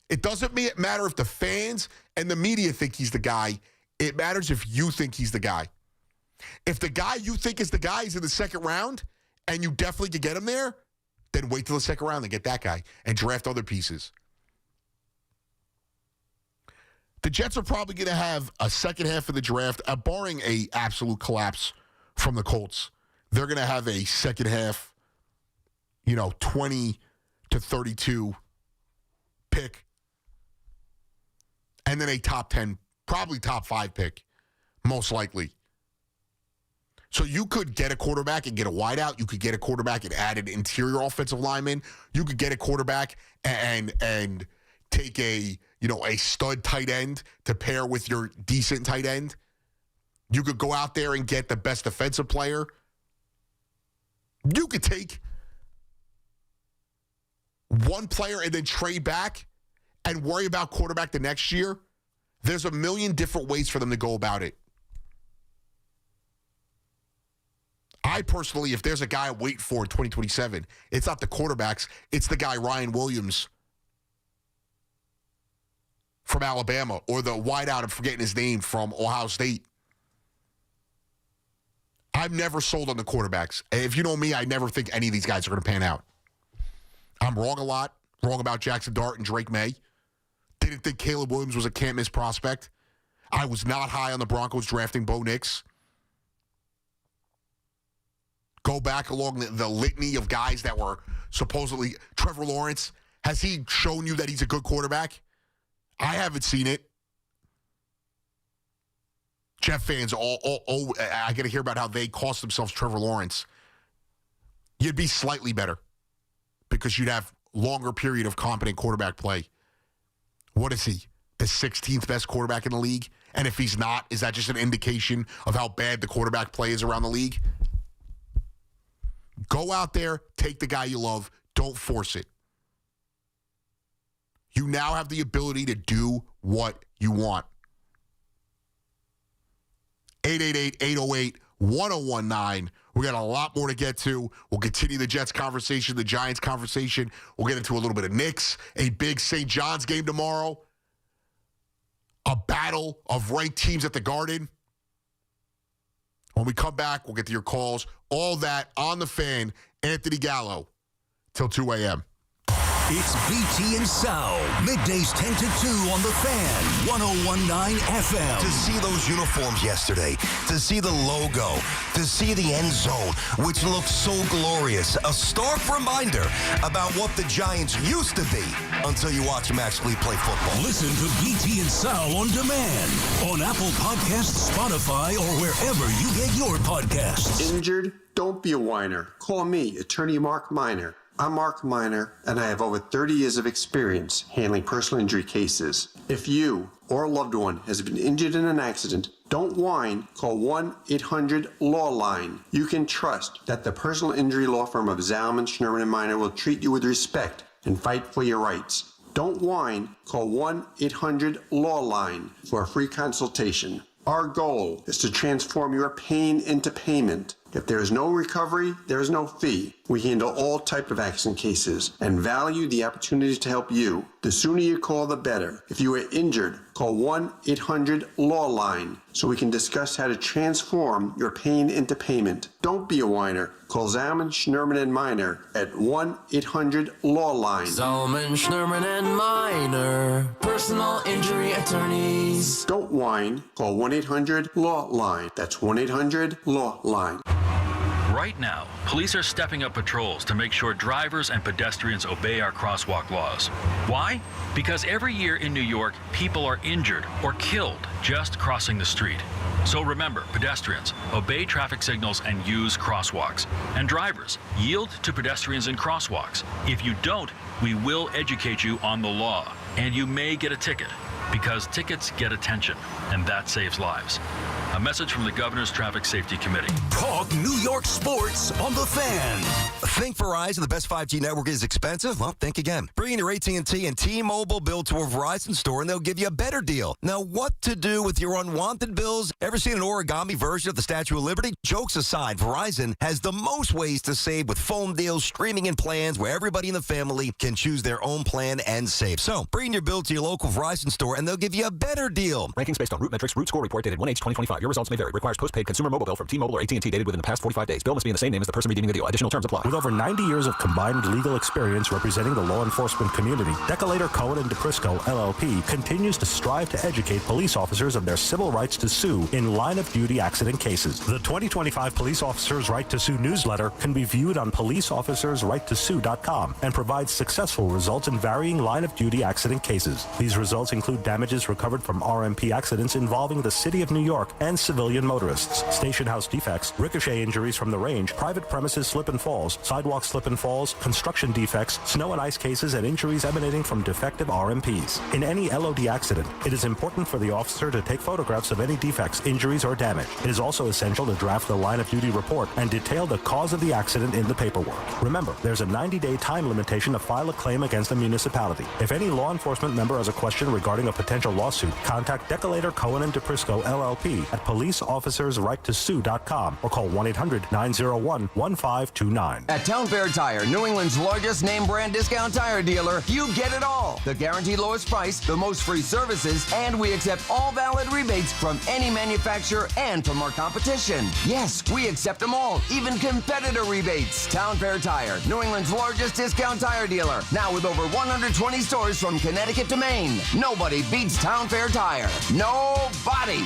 It doesn't matter if the fans and the media think he's the guy. It matters if you think he's the guy. If the guy you think is the guy is in the second round and you definitely could get him there, then wait till the second round and get that guy and draft other pieces. The Jets are probably going to have a second half of the draft, barring an absolute collapse from the Colts. They're going to have a second half, 20 to 32 pick. And then a top 10, probably top 5 pick, most likely. So you could get a quarterback and get a wideout. You could get a quarterback and add an interior offensive lineman. You could get a quarterback and take a stud tight end to pair with your decent tight end. You could go out there and get the best defensive player. You could take one player and then trade back and worry about quarterback the next year. There's a million different ways for them to go about it. I personally, if there's a guy I wait for in 2027, it's not the quarterbacks. It's the guy Ryan Williams from Alabama or the wideout, I'm forgetting his name, from Ohio State. I've never sold on the quarterbacks. If you know me, I never think any of these guys are going to pan out. I'm wrong a lot. Wrong about Jackson Dart and Drake May. Didn't think Caleb Williams was a can't-miss prospect. I was not high on the Broncos drafting Bo Nix. Go back along the litany of guys that were supposedly Trevor Lawrence. Has he shown you that he's a good quarterback? I haven't seen it. Jet fans, I got to hear about how they cost themselves Trevor Lawrence. You'd be slightly better because you'd have longer period of competent quarterback play. What is he? The 16th best quarterback in the league? And if he's not, is that just an indication of how bad the quarterback play is around the league? Go out there, take the guy you love. Don't force it. You now have the ability to do what you want. 888-808-1019. We got a lot more to get to. We'll continue the Jets conversation, the Giants conversation. We'll get into a little bit of Knicks, a big St. John's game tomorrow, a battle of ranked teams at the Garden. When we come back, we'll get to your calls. All that on the Fan. Anthony Gallo till 2 a.m. It's BT and Sal, middays 10 to 2 on the Fan, 101.9 FM. To see those uniforms yesterday, to see the logo, to see the end zone, which looks so glorious, a stark reminder about what the Giants used to be until you watch them actually play football. Listen to BT and Sal on demand on Apple Podcasts, Spotify, or wherever you get your podcasts. Injured? Don't be a whiner. Call me, Attorney Mark Miner. I'm Mark Miner, and I have over 30 years of experience handling personal injury cases. If you or a loved one has been injured in an accident, don't whine. Call 1-800-LAW-LINE. You can trust that the personal injury law firm of Zalman, Schnurman, and Miner will treat you with respect and fight for your rights. Don't whine. Call 1-800-LAW-LINE for a free consultation. Our goal is to transform your pain into payment. If there is no recovery, there is no fee. We handle all types of accident cases and value the opportunity to help you. The sooner you call, the better. If you are injured, call 1-800-LAW-LINE so we can discuss how to transform your pain into payment. Don't be a whiner. Call Zalman, Schnerman, and Minor at 1-800-LAW-LINE. Zalman, Schnerman, and Minor, personal injury attorneys. Don't whine. Call 1-800-LAW-LINE. That's 1-800-LAW-LINE. Right now, police are stepping up patrols to make sure drivers and pedestrians obey our crosswalk laws. Why? Because every year in New York, people are injured or killed just crossing the street. So remember, pedestrians, obey traffic signals and use crosswalks. And drivers, yield to pedestrians in crosswalks. If you don't, we will educate you on the law, and you may get a ticket, because tickets get attention, and that saves lives. A message from the Governor's Traffic Safety Committee. Talk New York sports on The Fan. Think Verizon, the best 5G network, is expensive? Well, think again. Bring in your AT&T and T-Mobile bill to a Verizon store and they'll give you a better deal. Now, what to do with your unwanted bills? Ever seen an origami version of the Statue of Liberty? Jokes aside, Verizon has the most ways to save with phone deals, streaming, and plans where everybody in the family can choose their own plan and save. So, bring your bill to your local Verizon store and they'll give you a better deal. Rankings based on Root Metrics Root Score Report dated 1/8/2025. Your results may vary. Requires postpaid consumer mobile bill from T-Mobile or AT&T dated within the past 45 days. Bill must be in the same name as the person redeeming the deal. Additional terms apply. With over 90 years of combined legal experience representing the law enforcement community, Decolator Cohen & DePrisco, LLP, continues to strive to educate police officers of their civil rights to sue in line-of-duty accident cases. The 2025 Police Officers' Right to Sue newsletter can be viewed on policeofficersrighttosue.com and provides successful results in varying line-of-duty accident cases. These results include damages recovered from RMP accidents involving the City of New York and civilian motorists, station house defects, ricochet injuries from the range, private premises slip and falls, sidewalk slip and falls, construction defects, snow and ice cases, and injuries emanating from defective RMPs. In any LOD accident, it is important for the officer to take photographs of any defects, injuries, or damage. It is also essential to draft the line-of-duty report and detail the cause of the accident in the paperwork. Remember, there's a 90-day time limitation to file a claim against a municipality. If any law enforcement member has a question regarding a potential lawsuit, contact Decolator Cohen & DePrisco, LLP at policeofficersrighttosue.com or call 1-800-901-1529. At Town Fair Tire, New England's largest name brand discount tire dealer, you get it all. The guaranteed lowest price, the most free services, and we accept all valid rebates from any manufacturer and from our competition. Yes, we accept them all, even competitor rebates. Town Fair Tire, New England's largest discount tire dealer, now with over 120 stores from Connecticut to Maine. Nobody beats Town Fair Tire. Nobody.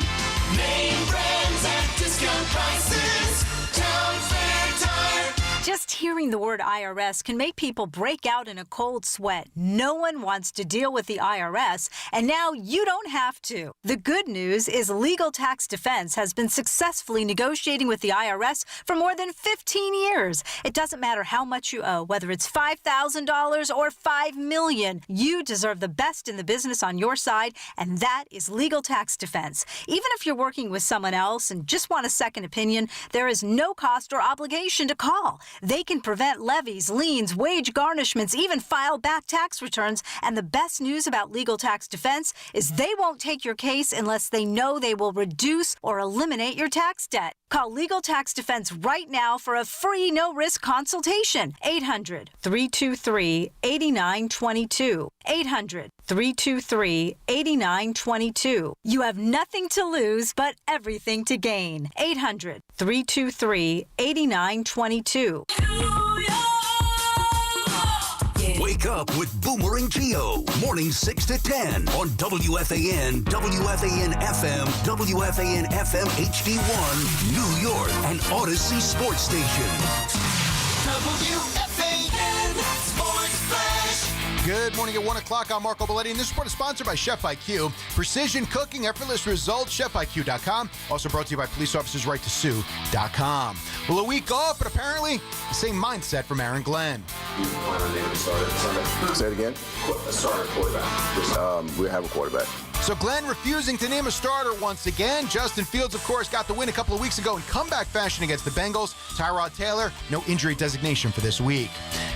Name brands at discount prices. Town Fair Tire. Just hearing the word IRS can make people break out in a cold sweat. No one wants to deal with the IRS, and now you don't have to. The good news is Legal Tax Defense has been successfully negotiating with the IRS for more than 15 years. It doesn't matter how much you owe, whether it's $5,000 or $5 million. You deserve the best in the business on your side, and that is Legal Tax Defense. Even if you're working with someone else and just want a second opinion, there is no cost or obligation to call. They can prevent levies, liens, wage garnishments, even file back tax returns. And the best news about Legal Tax Defense is they won't take your case unless they know they will reduce or eliminate your tax debt. Call Legal Tax Defense right now for a free no-risk consultation. 800-323-8922. 800-323-8922. You have nothing to lose but everything to gain. 800-323-8922. Wake up with Boomer and Gio. Mornings 6 to 10 on WFAN, WFAN FM, WFAN FM HD1, New York, and Odyssey Sports Station. WFAN Sports Flash. Good morning at 1 o'clock. I'm Marco Belletti, and this report is sponsored by Chef IQ. Precision cooking, effortless results, chefiq.com. Also brought to you by policeofficersrighttosue.com. Well, a week off, but apparently the same mindset from Aaron Glenn. You plan on naming a starter Sunday? Say it again? A starter quarterback. We have a quarterback. So Glenn refusing to name a starter once again. Justin Fields, of course, got the win a couple of weeks ago in comeback fashion against the Bengals. Tyrod Taylor, no injury designation for this week.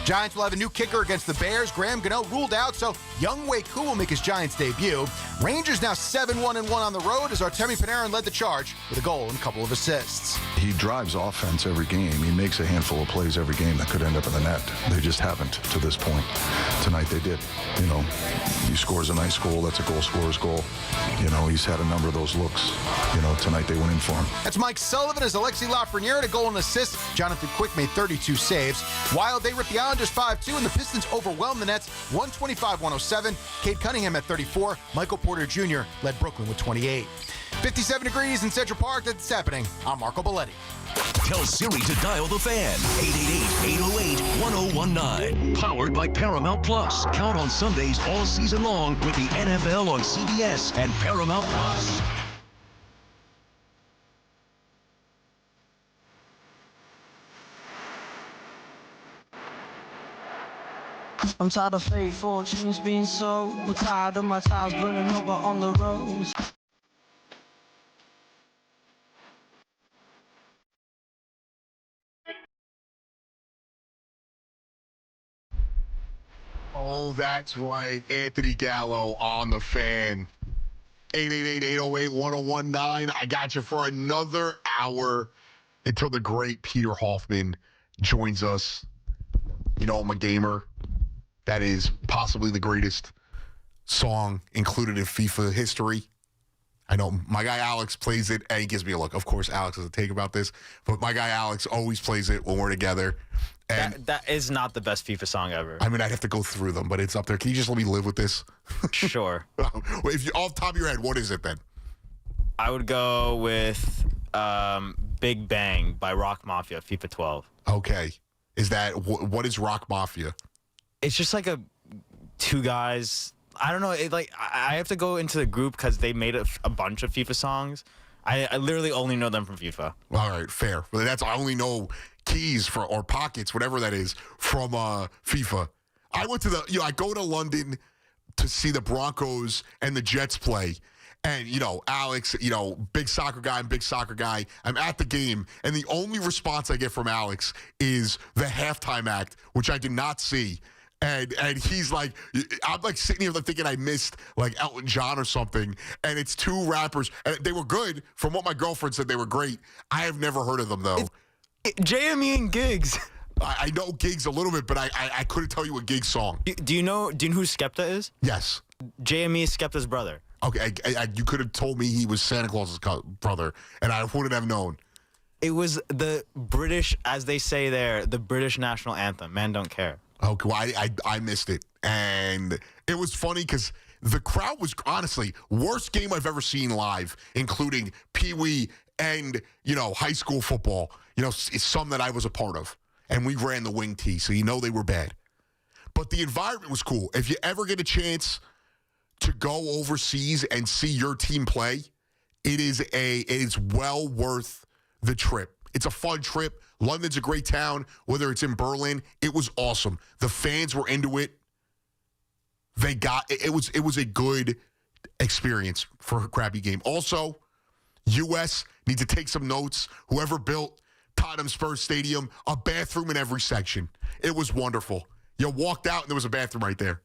Giants will have a new kicker against the Bears. Graham Gano ruled out, so Young Wei Koo will make his Giants debut. Rangers now 7-1-1 on the road as Artemi Panarin led the charge with a goal and a couple of assists. He drives offense every game. He makes a handful of plays every game that could end up in the net. They just haven't to this point. Tonight they did. He scores a nice goal. That's a goal scorer's goal. He's had a number of those looks. Tonight they went in for him. That's Mike Sullivan as Alexi Lafreniere had a goal and assist. Jonathan Quick made 32 saves. Wild, they ripped the Islanders 5-2, and the Pistons overwhelmed the Nets 125-107. Cade Cunningham at 34. Michael Porter Jr. led Brooklyn with 28. 57 degrees in Central Park. That's happening. I'm Marco Belletti. Tell Siri to dial the fan. 888-808-1019. Powered by Paramount Plus. Count on Sundays all season long with the NFL on CBS and Paramount Plus. I'm tired of fake fortunes being sold. We're tired of my tires burning over on the roads. Oh, that's right. Anthony Gallo on the fan. 888-808-1019. I got you for another hour until the great Peter Hoffman joins us. I'm a gamer. That is possibly the greatest song included in FIFA history. I know my guy Alex plays it, and he gives me a look. Of course, Alex doesn't take about this, but my guy Alex always plays it when we're together. And that is not the best FIFA song ever. I mean, I'd have to go through them, but it's up there. Can you just let me live with this? Sure. If you off the top of your head, what is it then? I would go with Big Bang by Rock Mafia, FIFA 12. Okay. Is that what is Rock Mafia? It's just like two guys. I don't know. I have to go into the group because they made a bunch of FIFA songs. I literally only know them from FIFA. All right, fair. Well, I only know keys or pockets, whatever that is, from FIFA. I went to I go to London to see the Broncos and the Jets play. And, Alex, big soccer guy, I'm at the game, and the only response I get from Alex is the halftime act, which I did not see. And he's like, I'm like sitting here thinking I missed like Elton John or something. And it's two rappers. And they were good. From what my girlfriend said, they were great. I have never heard of them, though. JME and Giggs. I know Giggs a little bit, but I couldn't tell you a Giggs song. Do you know who Skepta is? Yes. JME is Skepta's brother. Okay, you could have told me he was Santa Claus's brother, and I wouldn't have known. It was the British, as they say there, the British national anthem, Man Don't Care. Okay, well, I missed it. And it was funny because the crowd was, honestly, worst game I've ever seen live, including Pee Wee and, high school football. It's some that I was a part of. And we ran the wing tee, so they were bad. But the environment was cool. If you ever get a chance to go overseas and see your team play, it is well worth the trip. It's a fun trip. London's a great town. Whether it's in Berlin, it was awesome. The fans were into it. It was a good experience for a crappy game. Also, U.S. needs to take some notes. Whoever built Tottenham Spurs Stadium, a bathroom in every section. It was wonderful. You walked out and there was a bathroom right there.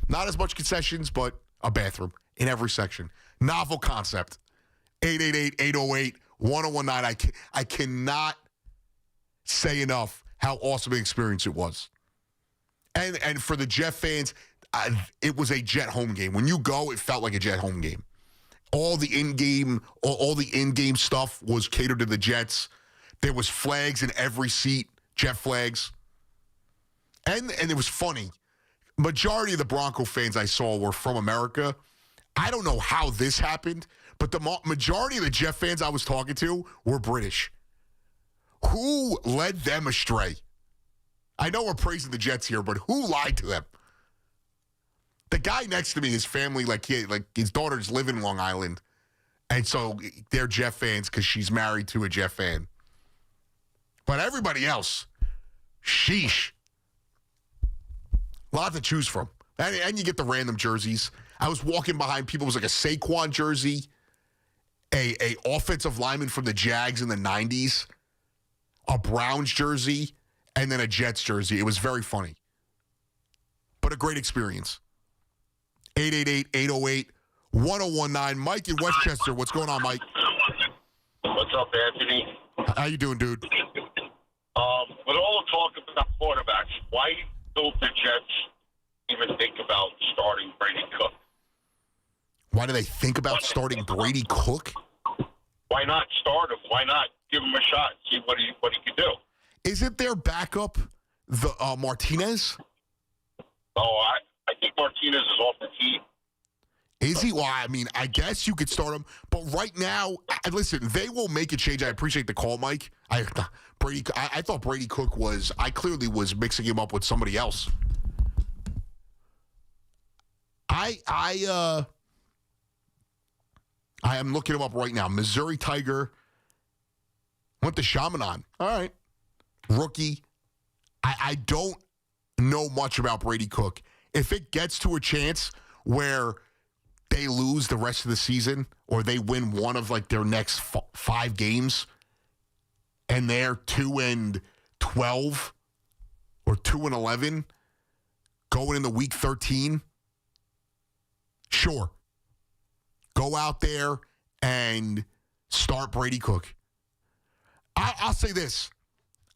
Not as much concessions, but a bathroom in every section. Novel concept. 888-808-1019. I cannot say enough how awesome an experience it was. And for the Jet fans, it was a Jet home game. When you go, it felt like a Jet home game. All the in-game stuff was catered to the Jets. There was flags in every seat, Jet flags. And it was funny. Majority of the Bronco fans I saw were from America. I don't know how this happened, but the majority of the Jet fans I was talking to were British. Who led them astray? I know we're praising the Jets here, but who lied to them? The guy next to me, his family, his daughters live in Long Island, and so they're Jet fans because she's married to a Jet fan. But everybody else, sheesh. A lot to choose from. And you get the random jerseys. I was walking behind people. It was like a Saquon jersey, a offensive lineman from the Jags in the 90s, a Browns jersey, and then a Jets jersey. It was very funny. But a great experience. 888-808-1019. Mike in Westchester. What's going on, Mike? What's up, Anthony? How you doing, dude? With all the talk about quarterbacks, why don't the Jets even think about starting Brady Cook? Why do they think about starting Brady Cook? Why not start him? Why not give him a shot and see what he can do? Isn't their backup the Martinez? Oh, I think Martinez is off the team. Is he? Well, I mean, I guess you could start him. But right now, listen, they will make a change. I appreciate the call, Mike. I thought Brady Cook was, I clearly was mixing him up with somebody else. I am looking him up right now. Missouri Tiger went to Chaminade. All right. Rookie. I don't know much about Brady Cook. If it gets to a chance where they lose the rest of the season or they win one of like their next 5 games and they're 2-12 or 2-11 going into week 13, sure. Go out there and start Brady Cook. I'll say this.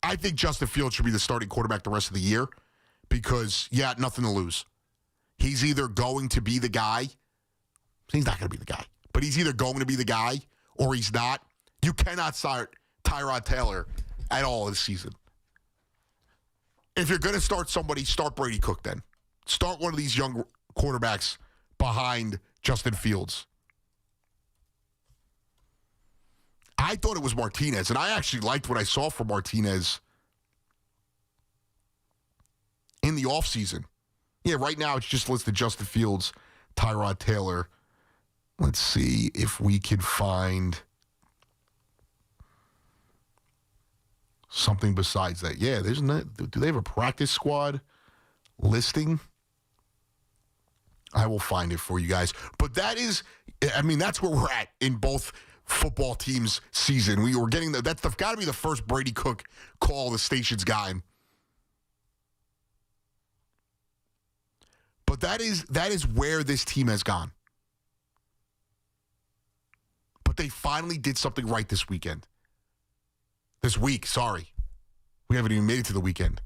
I think Justin Fields should be the starting quarterback the rest of the year because, yeah, nothing to lose. He's either going to be the guy. He's not going to be the guy. But he's either going to be the guy or he's not. You cannot start Tyrod Taylor at all this season. If you're going to start somebody, start Brady Cook then. Start one of these young quarterbacks behind Justin Fields. I thought it was Martinez, and I actually liked what I saw from Martinez in the offseason. Yeah, right now it's just listed Justin Fields, Tyrod Taylor. Let's see if we can find something besides that. Yeah, there's not. Do they have a practice squad listing? I will find it for you guys. But that is, I mean, that's where we're at in both football teams' season. We were getting that's got to be the first Brady Cook call the station's gotten. But that is where this team has gone. But they finally did something right this weekend. This week, sorry. We haven't even made it to the weekend.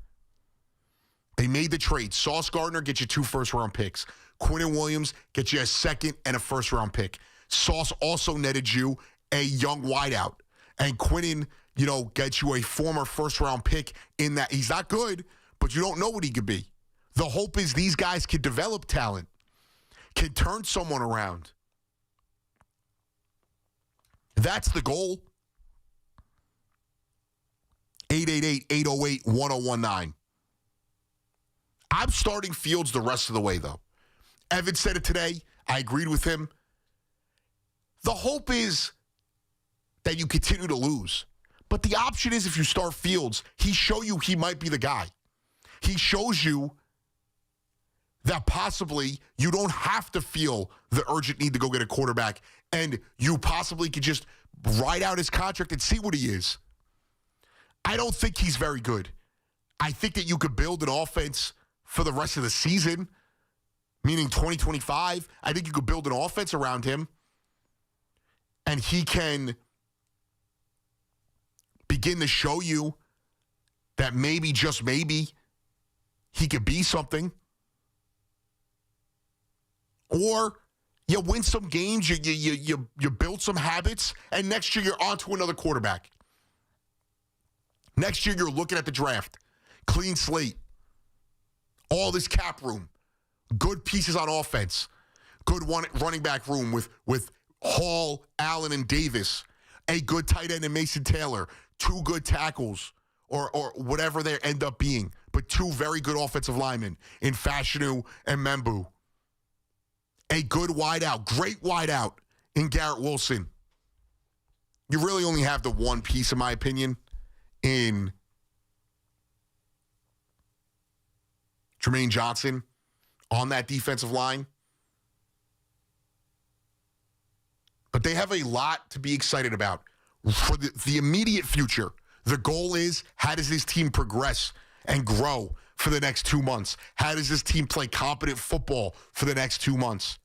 They made the trade. Sauce Gardner gets you 2 first-round picks. Quinnen Williams gets you a second and a first-round pick. Sauce also netted you a young wideout. And Quinnen, gets you a former first-round pick in that he's not good, but you don't know what he could be. The hope is these guys can develop talent, can turn someone around. That's the goal. 888-808-1019. I'm starting Fields the rest of the way, though. Evan said it today. I agreed with him. The hope is that you continue to lose. But the option is if you start Fields, he shows you he might be the guy. He shows you that possibly you don't have to feel the urgent need to go get a quarterback, and you possibly could just ride out his contract and see what he is. I don't think he's very good. I think that you could build an offense for the rest of the season, meaning 2025. I think you could build an offense around him, and he can begin to show you that maybe, just maybe, he could be something. Or you win some games, you build some habits, and next year you're on to another quarterback. Next year you're looking at the draft. Clean slate. All this cap room. Good pieces on offense. Good running back room with Hall, Allen, and Davis. A good tight end in Mason Taylor. 2 good tackles or whatever they end up being. But 2 very good offensive linemen in Fashanu and Membu. A good wideout, great wideout in Garrett Wilson. You really only have the one piece, in my opinion, in Jermaine Johnson on that defensive line. But they have a lot to be excited about for the immediate future. The goal is, how does this team progress and grow for the next 2 months? How does this team play competent football for the next 2 months?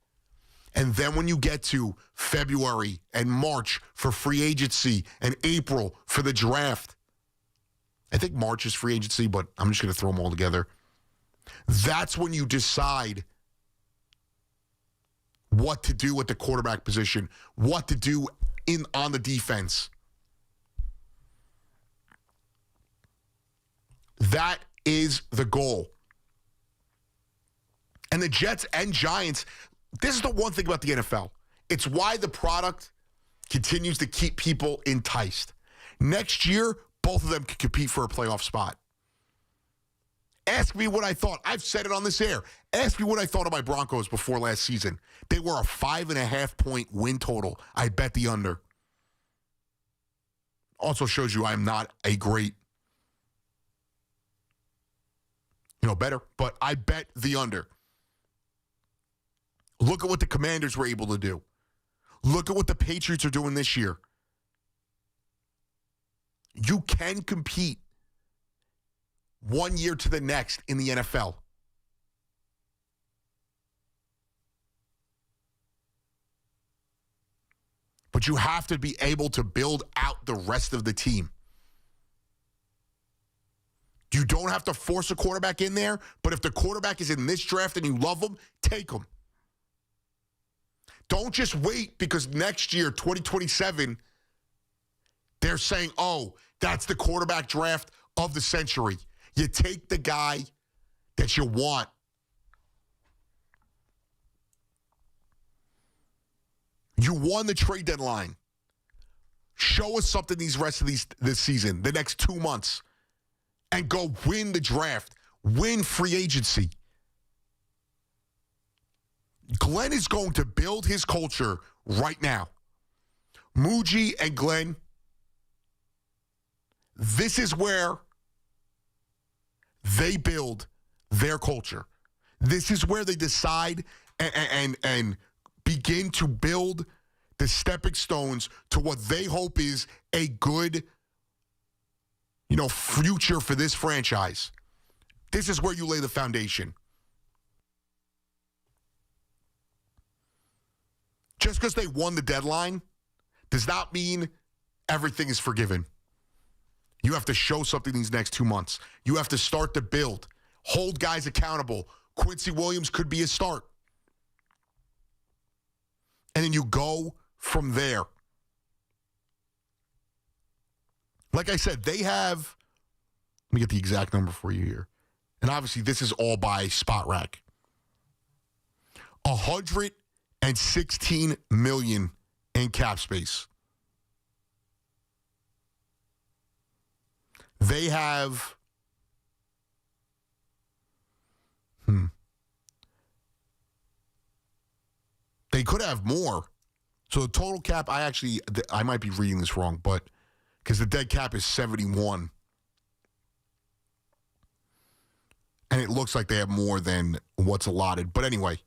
And then when you get to February and March for free agency and April for the draft, I think March is free agency, but I'm just going to throw them all together. That's when you decide what to do at the quarterback position, what to do on the defense. That is the goal. And the Jets and Giants, this is the one thing about the NFL. It's why the product continues to keep people enticed. Next year, both of them can compete for a playoff spot. Ask me what I thought. I've said it on this air. Ask me what I thought of my Broncos before last season. They were a 5.5-point win total. I bet the under. Also shows you I'm not a great, better, but I bet the under. Look at what the Commanders were able to do. Look at what the Patriots are doing this year. You can compete one year to the next in the NFL. But you have to be able to build out the rest of the team. You don't have to force a quarterback in there, but if the quarterback is in this draft and you love him, take him. Don't just wait because next year, 2027, they're saying, oh, that's the quarterback draft of the century. You take the guy that you want. You won the trade deadline. Show us something this season, the next 2 months, and go win the draft, win free agency. Glenn is going to build his culture right now. Muji and Glenn, this is where they build their culture. This is where they decide and begin to build the stepping stones to what they hope is a good, future for this franchise. This is where you lay the foundation. Just because they won the deadline does not mean everything is forgiven. You have to show something these next 2 months. You have to start to build. Hold guys accountable. Quincy Williams could be a start. And then you go from there. Like I said, they have, let me get the exact number for you here. And obviously this is all by Spot Rack. $116 million in cap space. They have they could have more. So the total cap, I might be reading this wrong, but because the dead cap is 71. And it looks like they have more than what's allotted. But anyway,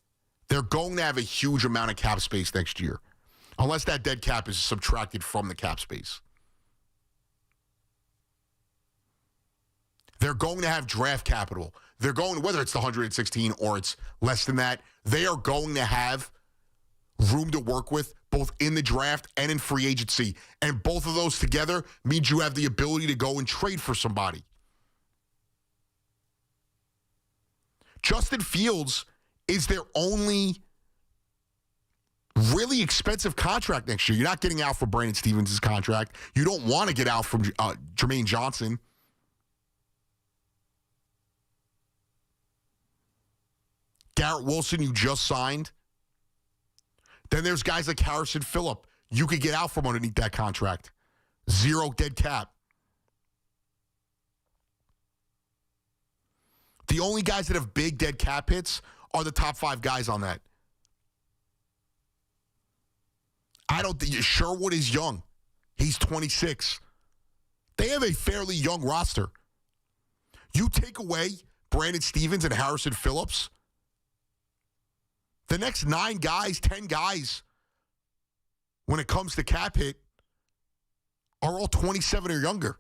they're going to have a huge amount of cap space next year. Unless that dead cap is subtracted from the cap space. They're going to have draft capital. They're going, whether it's the 116 or it's less than that, they are going to have room to work with both in the draft and in free agency. And both of those together means you have the ability to go and trade for somebody. Justin Fields is their only really expensive contract next year. You're not getting out for Brandon Stevens' contract. You don't want to get out from Jermaine Johnson. Garrett Wilson, you just signed. Then there's guys like Harrison Phillip. You could get out from underneath that contract. Zero dead cap. The only guys that have big dead cap hits are the top 5 guys on that. I don't think Sherwood is young. He's 26. They have a fairly young roster. You take away Brandon Stevens and Harrison Phillips, the next 9 guys, 10 guys, when it comes to cap hit, are all 27 or younger.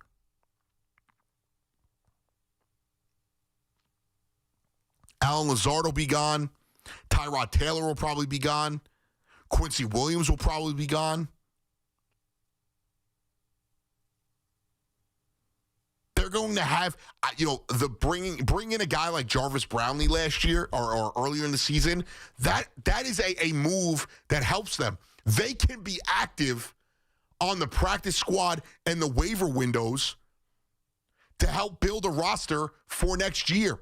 Alan Lazard will be gone. Tyrod Taylor will probably be gone. Quincy Williams will probably be gone. They're going to have, bring in a guy like Jarvis Brownlee last year or earlier in the season. That is a move that helps them. They can be active on the practice squad and the waiver windows to help build a roster for next year.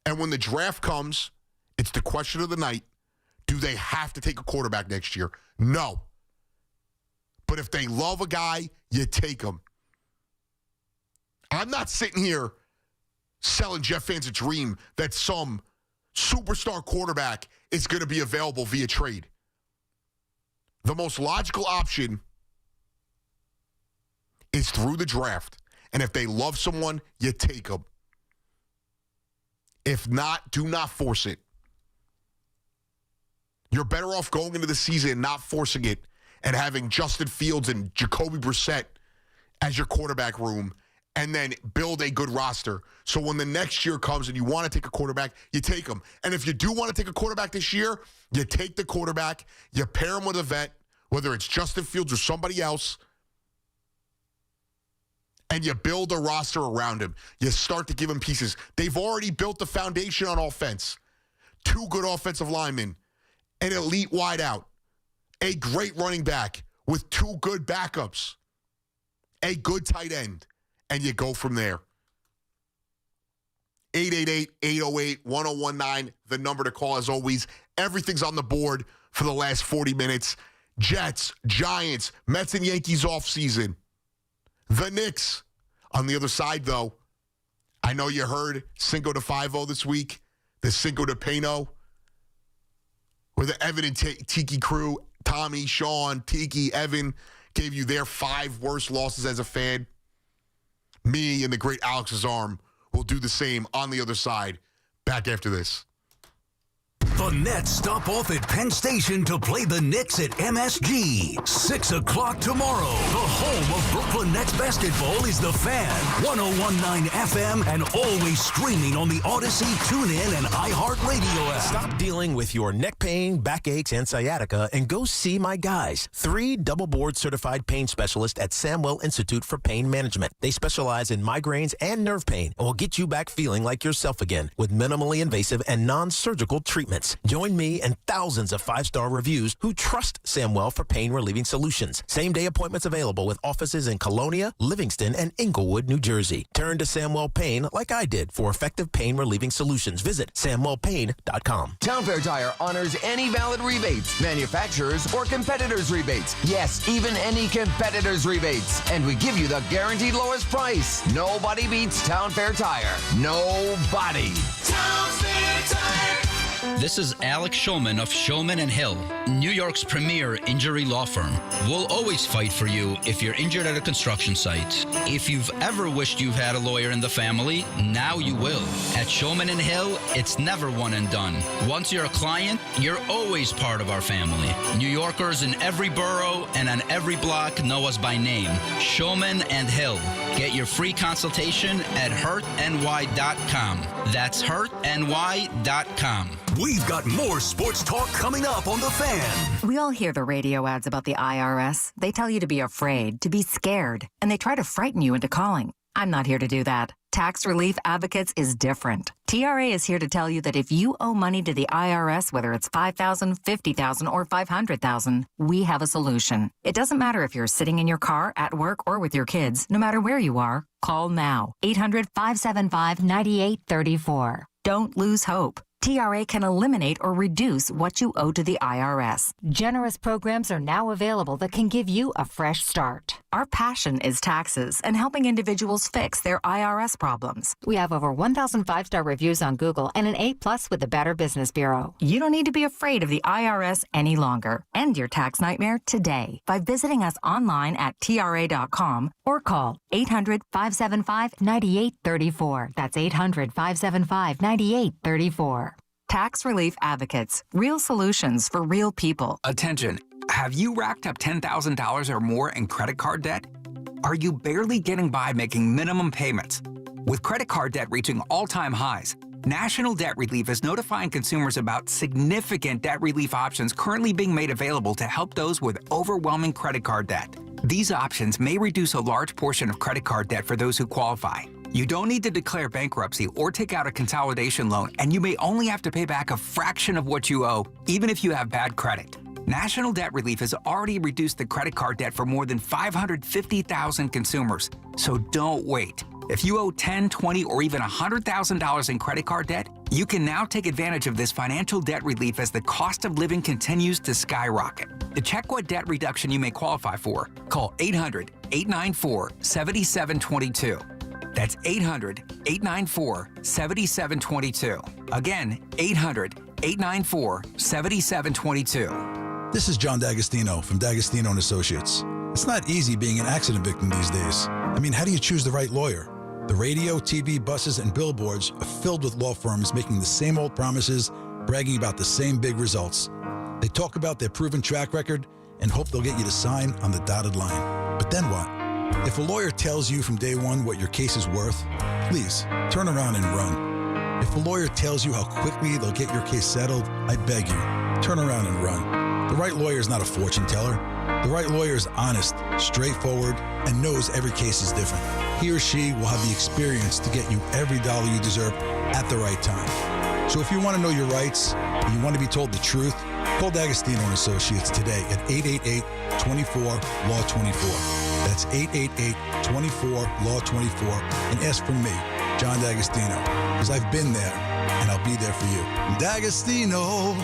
And when the draft comes, it's the question of the night. Do they have to take a quarterback next year? No. But if they love a guy, you take him. I'm not sitting here selling Jet fans a dream that some superstar quarterback is going to be available via trade. The most logical option is through the draft. And if they love someone, you take them. If not, do not force it. You're better off going into the season not forcing it and having Justin Fields and Jacoby Brissett as your quarterback room and then build a good roster. So when the next year comes and you want to take a quarterback, you take them. And if you do want to take a quarterback this year, you take the quarterback, you pair him with a vet, whether it's Justin Fields or somebody else, and you build a roster around him. You start to give him pieces. They've already built the foundation on offense. 2 good offensive linemen, an elite wideout, a great running back with 2 good backups, a good tight end, and you go from there. 888-808-1019, the number to call as always. Everything's on the board for the last 40 minutes. Jets, Giants, Mets and Yankees offseason. The Knicks. On the other side, though, I know you heard Cinco de Five-O this week, the Cinco de Pano, where the Evan and Tiki crew, Tommy, Sean, Tiki, Evan, gave you their 5 worst losses as a fan. Me and the great Alex Azarm will do the same on the other side. Back after this. The Nets stop off at Penn Station to play the Knicks at MSG. 6 o'clock tomorrow. The home of Brooklyn Nets basketball is The Fan. 101.9 FM and always streaming on the Odyssey, TuneIn, and iHeartRadio app. Stop dealing with your neck pain, backaches, and sciatica and go see my guys. 3 double board certified pain specialists at Samwell Institute for Pain Management. They specialize in migraines and nerve pain and will get you back feeling like yourself again with minimally invasive and non-surgical treatments. Join me and thousands of 5-star reviews who trust Samwell for pain-relieving solutions. Same-day appointments available with offices in Colonia, Livingston, and Inglewood, New Jersey. Turn to Samwell Pain like I did for effective pain-relieving solutions. Visit SamwellPain.com. Town Fair Tire honors any valid rebates, manufacturers or competitors' rebates. Yes, even any competitors' rebates. And we give you the guaranteed lowest price. Nobody beats Town Fair Tire. Nobody. Town Fair Tire. This is Alex Shulman of Shulman & Hill, New York's premier injury law firm. We'll always fight for you if you're injured at a construction site. If you've ever wished you've had a lawyer in the family, now you will. At Shulman & Hill, it's never one and done. Once you're a client, you're always part of our family. New Yorkers in every borough and on every block know us by name. Shulman & Hill. Get your free consultation at hurtny.com. That's hurtny.com. We've got more sports talk coming up on The Fan. We all hear the radio ads about the IRS. They tell you to be afraid, to be scared, and they try to frighten you into calling. I'm not here to do that. Tax Relief Advocates is different. TRA is here to tell you that if you owe money to the IRS, whether it's $5,000, $50,000, or $500,000, we have a solution. It doesn't matter if you're sitting in your car, at work, or with your kids. No matter where you are, call now. 800-575-9834. Don't lose hope. TRA can eliminate or reduce what you owe to the IRS. Generous programs are now available that can give you a fresh start. Our passion is taxes and helping individuals fix their IRS problems. We have over 1,000 5-star reviews on Google and an A+ with the Better Business Bureau. You don't need to be afraid of the IRS any longer. End your tax nightmare today by visiting us online at TRA.com or call 800-575-9834. That's 800-575-9834. Tax Relief Advocates. Real solutions for real people. Attention. Have you racked up $10,000 or more in credit card debt? Are you barely getting by making minimum payments? With credit card debt reaching all-time highs, National Debt Relief is notifying consumers about significant debt relief options currently being made available to help those with overwhelming credit card debt. These options may reduce a large portion of credit card debt for those who qualify. You don't need to declare bankruptcy or take out a consolidation loan, and you may only have to pay back a fraction of what you owe, even if you have bad credit. National Debt Relief has already reduced the credit card debt for more than 550,000 consumers, so don't wait. If you owe $10, $20, or even $100,000 in credit card debt, you can now take advantage of this financial debt relief as the cost of living continues to skyrocket. To check what debt reduction you may qualify for, call 800-894-7722. That's 800-894-7722. Again, 800-894-7722. This is John D'Agostino from D'Agostino & Associates. It's not easy being an accident victim these days. I mean, how do you choose the right lawyer? The radio, TV, buses, and billboards are filled with law firms making the same old promises, bragging about the same big results. They talk about their proven track record and hope they'll get you to sign on the dotted line. But then what? If a lawyer tells you from day one what your case is worth, please turn around and run. If a lawyer tells you how quickly they'll get your case settled, I beg you, turn around and run. The right lawyer is not a fortune teller. The right lawyer is honest, straightforward, and knows every case is different. He or she will have the experience to get you every dollar you deserve at the right time. So if you want to know your rights and you want to be told the truth, call D'Agostino & Associates today at 888-24-LAW-24. That's 888-24-LAW-24 and ask for me, John D'Agostino, because I've been there and I'll be there for you. D'Agostino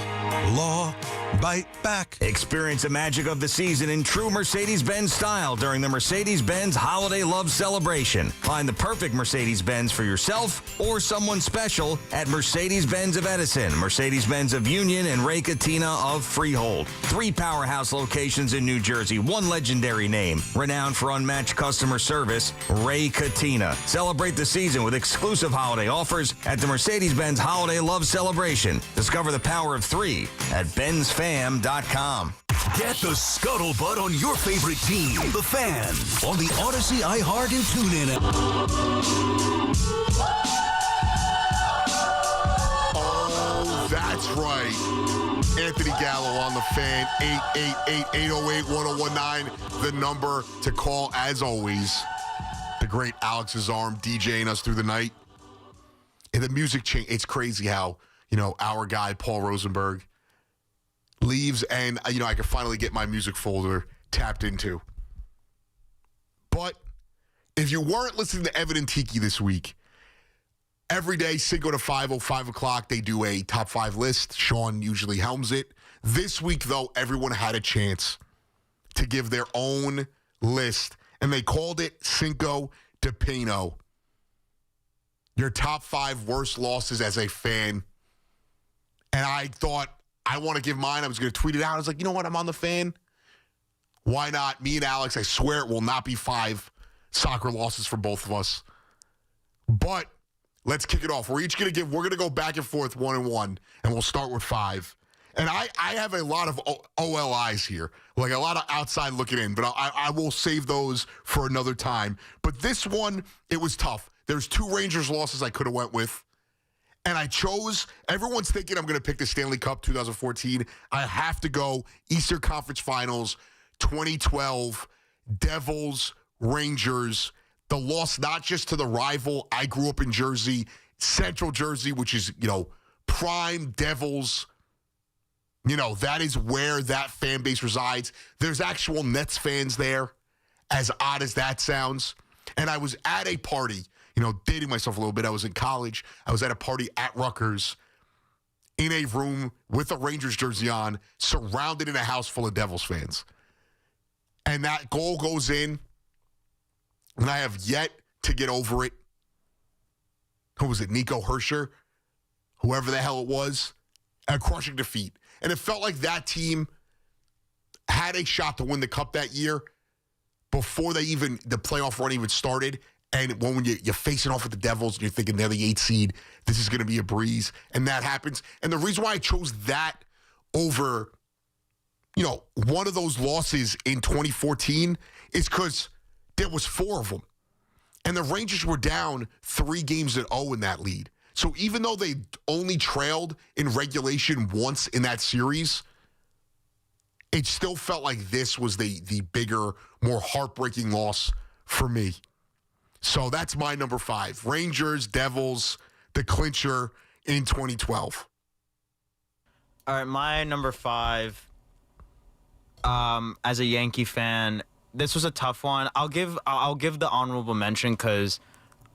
Law. Bite back. Experience the magic of the season in true Mercedes-Benz style during the Mercedes-Benz Holiday Love Celebration. Find the perfect Mercedes-Benz for yourself or someone special at Mercedes-Benz of Edison, Mercedes-Benz of Union, and Ray Cattina of Freehold. 3 powerhouse locations in New Jersey, 1 legendary name, renowned for unmatched customer service, Ray Cattina. Celebrate the season with exclusive holiday offers at the Mercedes-Benz Holiday Love Celebration. Discover the power of 3 at BenzFam.com. Get the scuttlebutt on your favorite team, the Fan, on the Odyssey, iHeart, and TuneIn app. Oh, that's right. Anthony Gallo on the Fan, 888-808-1019, the number to call as always. The great Alex's Arm DJing us through the night. And the music change, it's crazy how, our guy, Paul Rosenberg, leaves and, I can finally get my music folder tapped into. But if you weren't listening to Evan and Tiki this week, every day, Cinco to 5 o'clock, they do a top 5 list. Sean usually helms it. This week, though, everyone had a chance to give their own list, and they called it Cinco de Pino. Your top 5 worst losses as a fan. And I thought, I want to give mine. I was going to tweet it out. I was like, you know what? I'm on the Fan. Why not? Me and Alex, I swear it will not be 5 soccer losses for both of us. But let's kick it off. We're going to go back and forth 1 and 1, and we'll start with 5. And I have a lot of OLIs here, like a lot of outside looking in, but I will save those for another time. But this one, it was tough. There's 2 Rangers losses I could have went with. And I chose, everyone's thinking I'm going to pick the Stanley Cup 2014. I have to go Eastern Conference Finals 2012, Devils, Rangers. The loss not just to the rival. I grew up in Jersey, Central Jersey, which is, prime Devils. That is where that fan base resides. There's actual Nets fans there, as odd as that sounds. And I was at a party, dating myself a little bit. I was in college. I was at a party at Rutgers in a room with a Rangers jersey on, surrounded in a house full of Devils fans. And that goal goes in, and I have yet to get over it. Who was it? Nico Herscher? Whoever the hell it was. A crushing defeat. And it felt like that team had a shot to win the Cup that year before the playoff run even started. And when you're facing off with the Devils and you're thinking they're the 8th seed, this is going to be a breeze. And that happens. And the reason why I chose that over, one of those losses in 2014 is because there was 4 of them. And the Rangers were down 3-0 in that lead. So even though they only trailed in regulation once in that series, it still felt like this was the bigger, more heartbreaking loss for me. So that's my number 5. Rangers, Devils, the clincher in 2012. All right, my number 5, as a Yankee fan, this was a tough one. I'll give the honorable mention because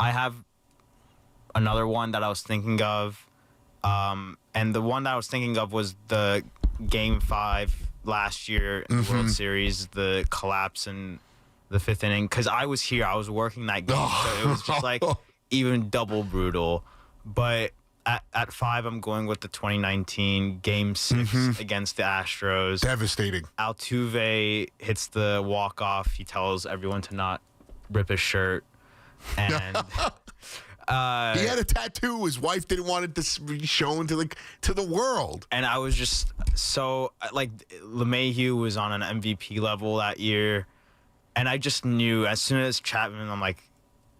I have another one that I was thinking of. And the one that I was thinking of was the Game 5 last year in the World Series, the collapse in the 5th inning. Because I was here. I was working that game. So it was just like even double brutal. But at 5, I'm going with the 2019 Game 6 against the Astros. Devastating. Altuve hits the walk-off. He tells everyone to not rip his shirt. And he had a tattoo. His wife didn't want it to be shown to the world. And I was just so, like, LeMahieu was on an MVP level that year. And I just knew as soon as Chapman, I'm like,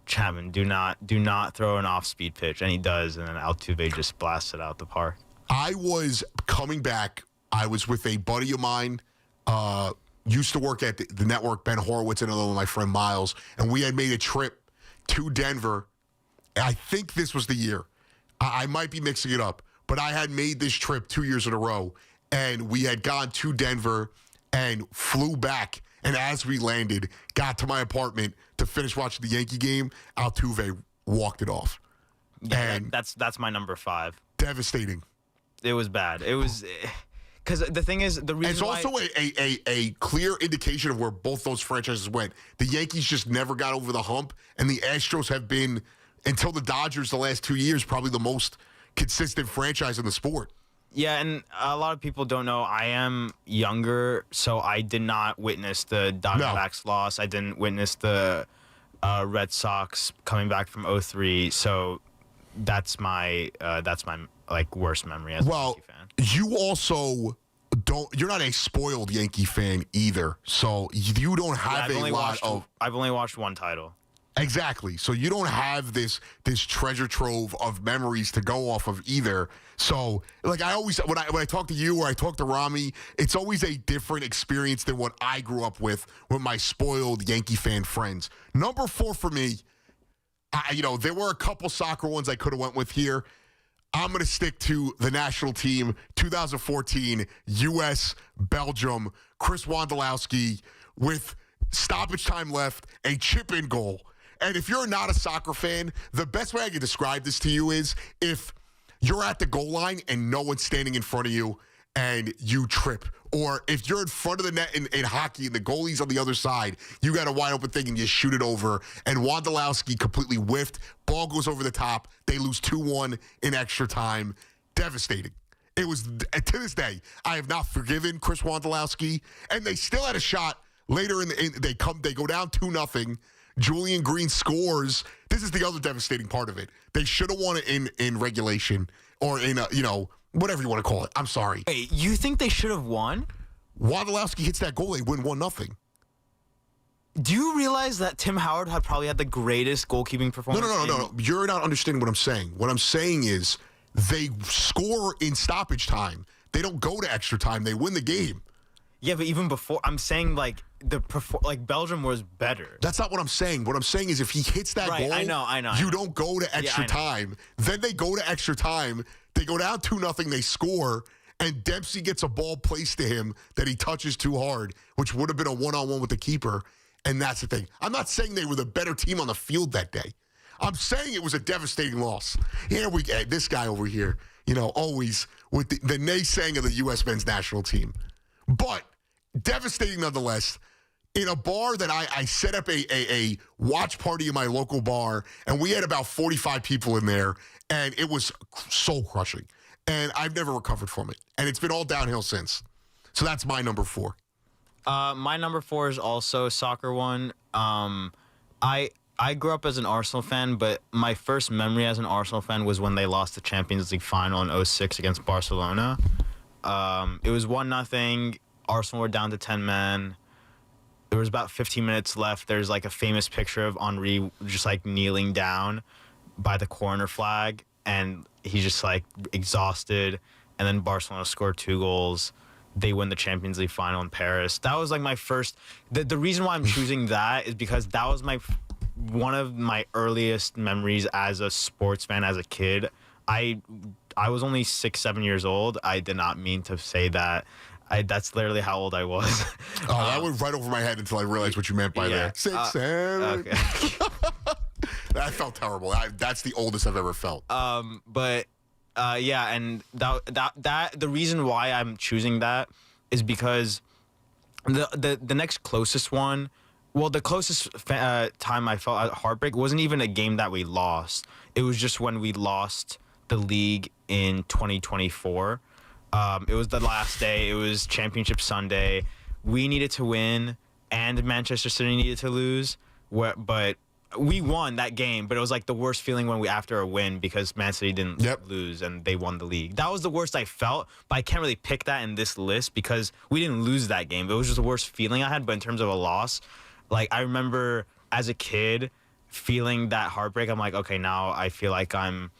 Chapman, do not throw an off-speed pitch. And he does. And then Altuve just blasts it out the park. I was coming back. I was with a buddy of mine, used to work at the network, Ben Horowitz, and another one, my friend Miles. And we had made a trip to Denver. I think this was the year. I might be mixing it up. But I had made this trip 2 years in a row. And we had gone to Denver and flew back. And as we landed, got to my apartment to finish watching the Yankee game, Altuve walked it off. Yeah, and that's my number 5. Devastating. It was bad. It was because the thing is the reason it's also a clear indication of where both those franchises went. The Yankees just never got over the hump, and the Astros have been, until the Dodgers the last 2 years, probably the most consistent franchise in the sport. Yeah, and a lot of people don't know I am younger, so I did not witness the Diamondbacks loss. I didn't witness the Red Sox coming back from 2003. So that's my like worst memory as a Yankee fan. You also you're not a spoiled Yankee fan either. So you don't have I've only watched one title. Exactly. So you don't have this treasure trove of memories to go off of either. So, like, I always, when I talk to you or I talk to Rami, it's always a different experience than what I grew up with my spoiled Yankee fan friends. Number 4 for me, there were a couple soccer ones I could have went with here. I'm going to stick to the national team, 2014, U.S., Belgium, Chris Wondolowski with stoppage time left, a chip-in goal. And if you're not a soccer fan, the best way I can describe this to you is if you're at the goal line and no one's standing in front of you and you trip. Or if you're in front of the net in hockey and the goalie's on the other side, you got a wide open thing and you shoot it over. And Wondolowski completely whiffed. Ball goes over the top. They lose 2-1 in extra time. Devastating. It was, to this day, I have not forgiven Chris Wondolowski. And they still had a shot later they go down 2-0. Julian Green scores. This is the other devastating part of it. They should have won it in regulation or in whatever you want to call it. I'm sorry. Hey, you think they should have won? Wondolowski hits that goal. They win 1-0. Do you realize that Tim Howard probably had the greatest goalkeeping performance? No. You're not understanding what I'm saying. What I'm saying is they score in stoppage time. They don't go to extra time. They win the game. Yeah, but even before, I'm saying Belgium was better. That's not what I'm saying. What I'm saying is if he hits that goal, I know. You don't go to extra time. Then they go to extra time. They go down 2-0. They score, and Dempsey gets a ball placed to him that he touches too hard, which would have been a one-on-one with the keeper. And that's the thing. I'm not saying they were the better team on the field that day. I'm saying it was a devastating loss. This guy over here, always with the naysaying of the U.S. men's national team. But devastating nonetheless. In a bar that I set up a watch party in my local bar, and we had about 45 people in there, and it was soul crushing. And I've never recovered from it. And it's been all downhill since. So that's my number 4. My number 4 is also a soccer one. I grew up as an Arsenal fan, but my first memory as an Arsenal fan was when they lost the Champions League final in 2006 against Barcelona. It was 1-0. Arsenal were down to 10 men. there was about 15 minutes left. There's like a famous picture of Henry just like kneeling down by the corner flag, and he's just like exhausted. And then Barcelona scored 2 goals. They win the Champions League final in Paris. That was like my first. The reason why I'm choosing that is because that was one of my earliest memories as a sports fan as a kid. I was only 6-7 years old. I did not mean to say that. That's literally how old I was. Oh, that went right over my head until I realized what you meant by that. 6, 7. Okay. That felt terrible. That's the oldest I've ever felt. But and that the reason why I'm choosing that is because the next closest one, well, the closest time I felt at heartbreak wasn't even a game that we lost. It was just when we lost the league in 2024. It was the last day. It was Championship Sunday. We needed to win, and Manchester City needed to lose. But we won that game. But it was like the worst feeling when after a win because Man City didn't lose and they won the league. That was the worst I felt. But I can't really pick that in this list because we didn't lose that game. It was just the worst feeling I had. But in terms of a loss, like I remember as a kid feeling that heartbreak. I'm like, okay, now I feel like I'm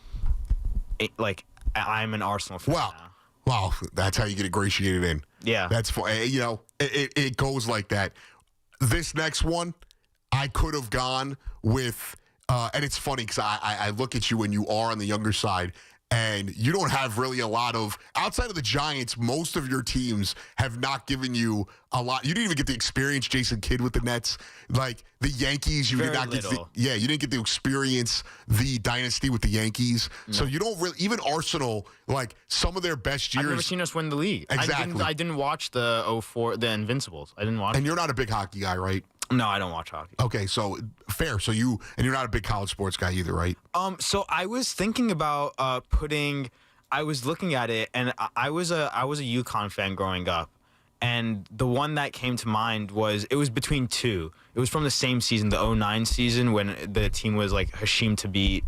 an Arsenal fan now. Wow, that's how you get ingratiated in. Yeah. That's it goes like that. This next one, I could have gone with, and it's funny because I look at you and you are on the younger side, and you don't have really a lot of, outside of the Giants, most of your teams have not given you a lot. You didn't even get to experience Jason Kidd with the Nets. Like the Yankees, you did not get you didn't get to experience the dynasty with the Yankees. No. So you don't really, even Arsenal, like some of their best years. I've never seen us win the league. Exactly. I didn't watch the 04, the Invincibles. I didn't watch And you're not a big hockey guy, right? No, I don't watch hockey. Okay, so fair. So you're not a big college sports guy either, right? So I was thinking about I was looking at it, and I was a UConn fan growing up, and the one that came to mind was between 2. It was from the same season, the 09 season, when the team was like Hashim to beat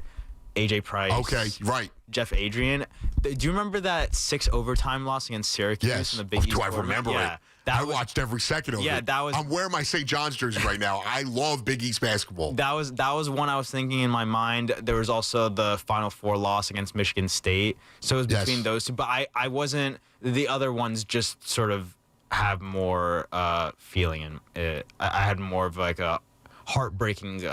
AJ Price. Okay, right. Jeff Adrian. Do you remember that 6 overtime loss against Syracuse in the Big East? Do I remember it? I watched every second of it. Yeah, that was. I'm wearing my St. John's jersey right now. I love Big East basketball. That was one I was thinking in my mind. There was also the Final Four loss against Michigan State. So it was between those two. But I wasn't. The other ones just sort of have more feeling in it. I had more of like a heartbreaking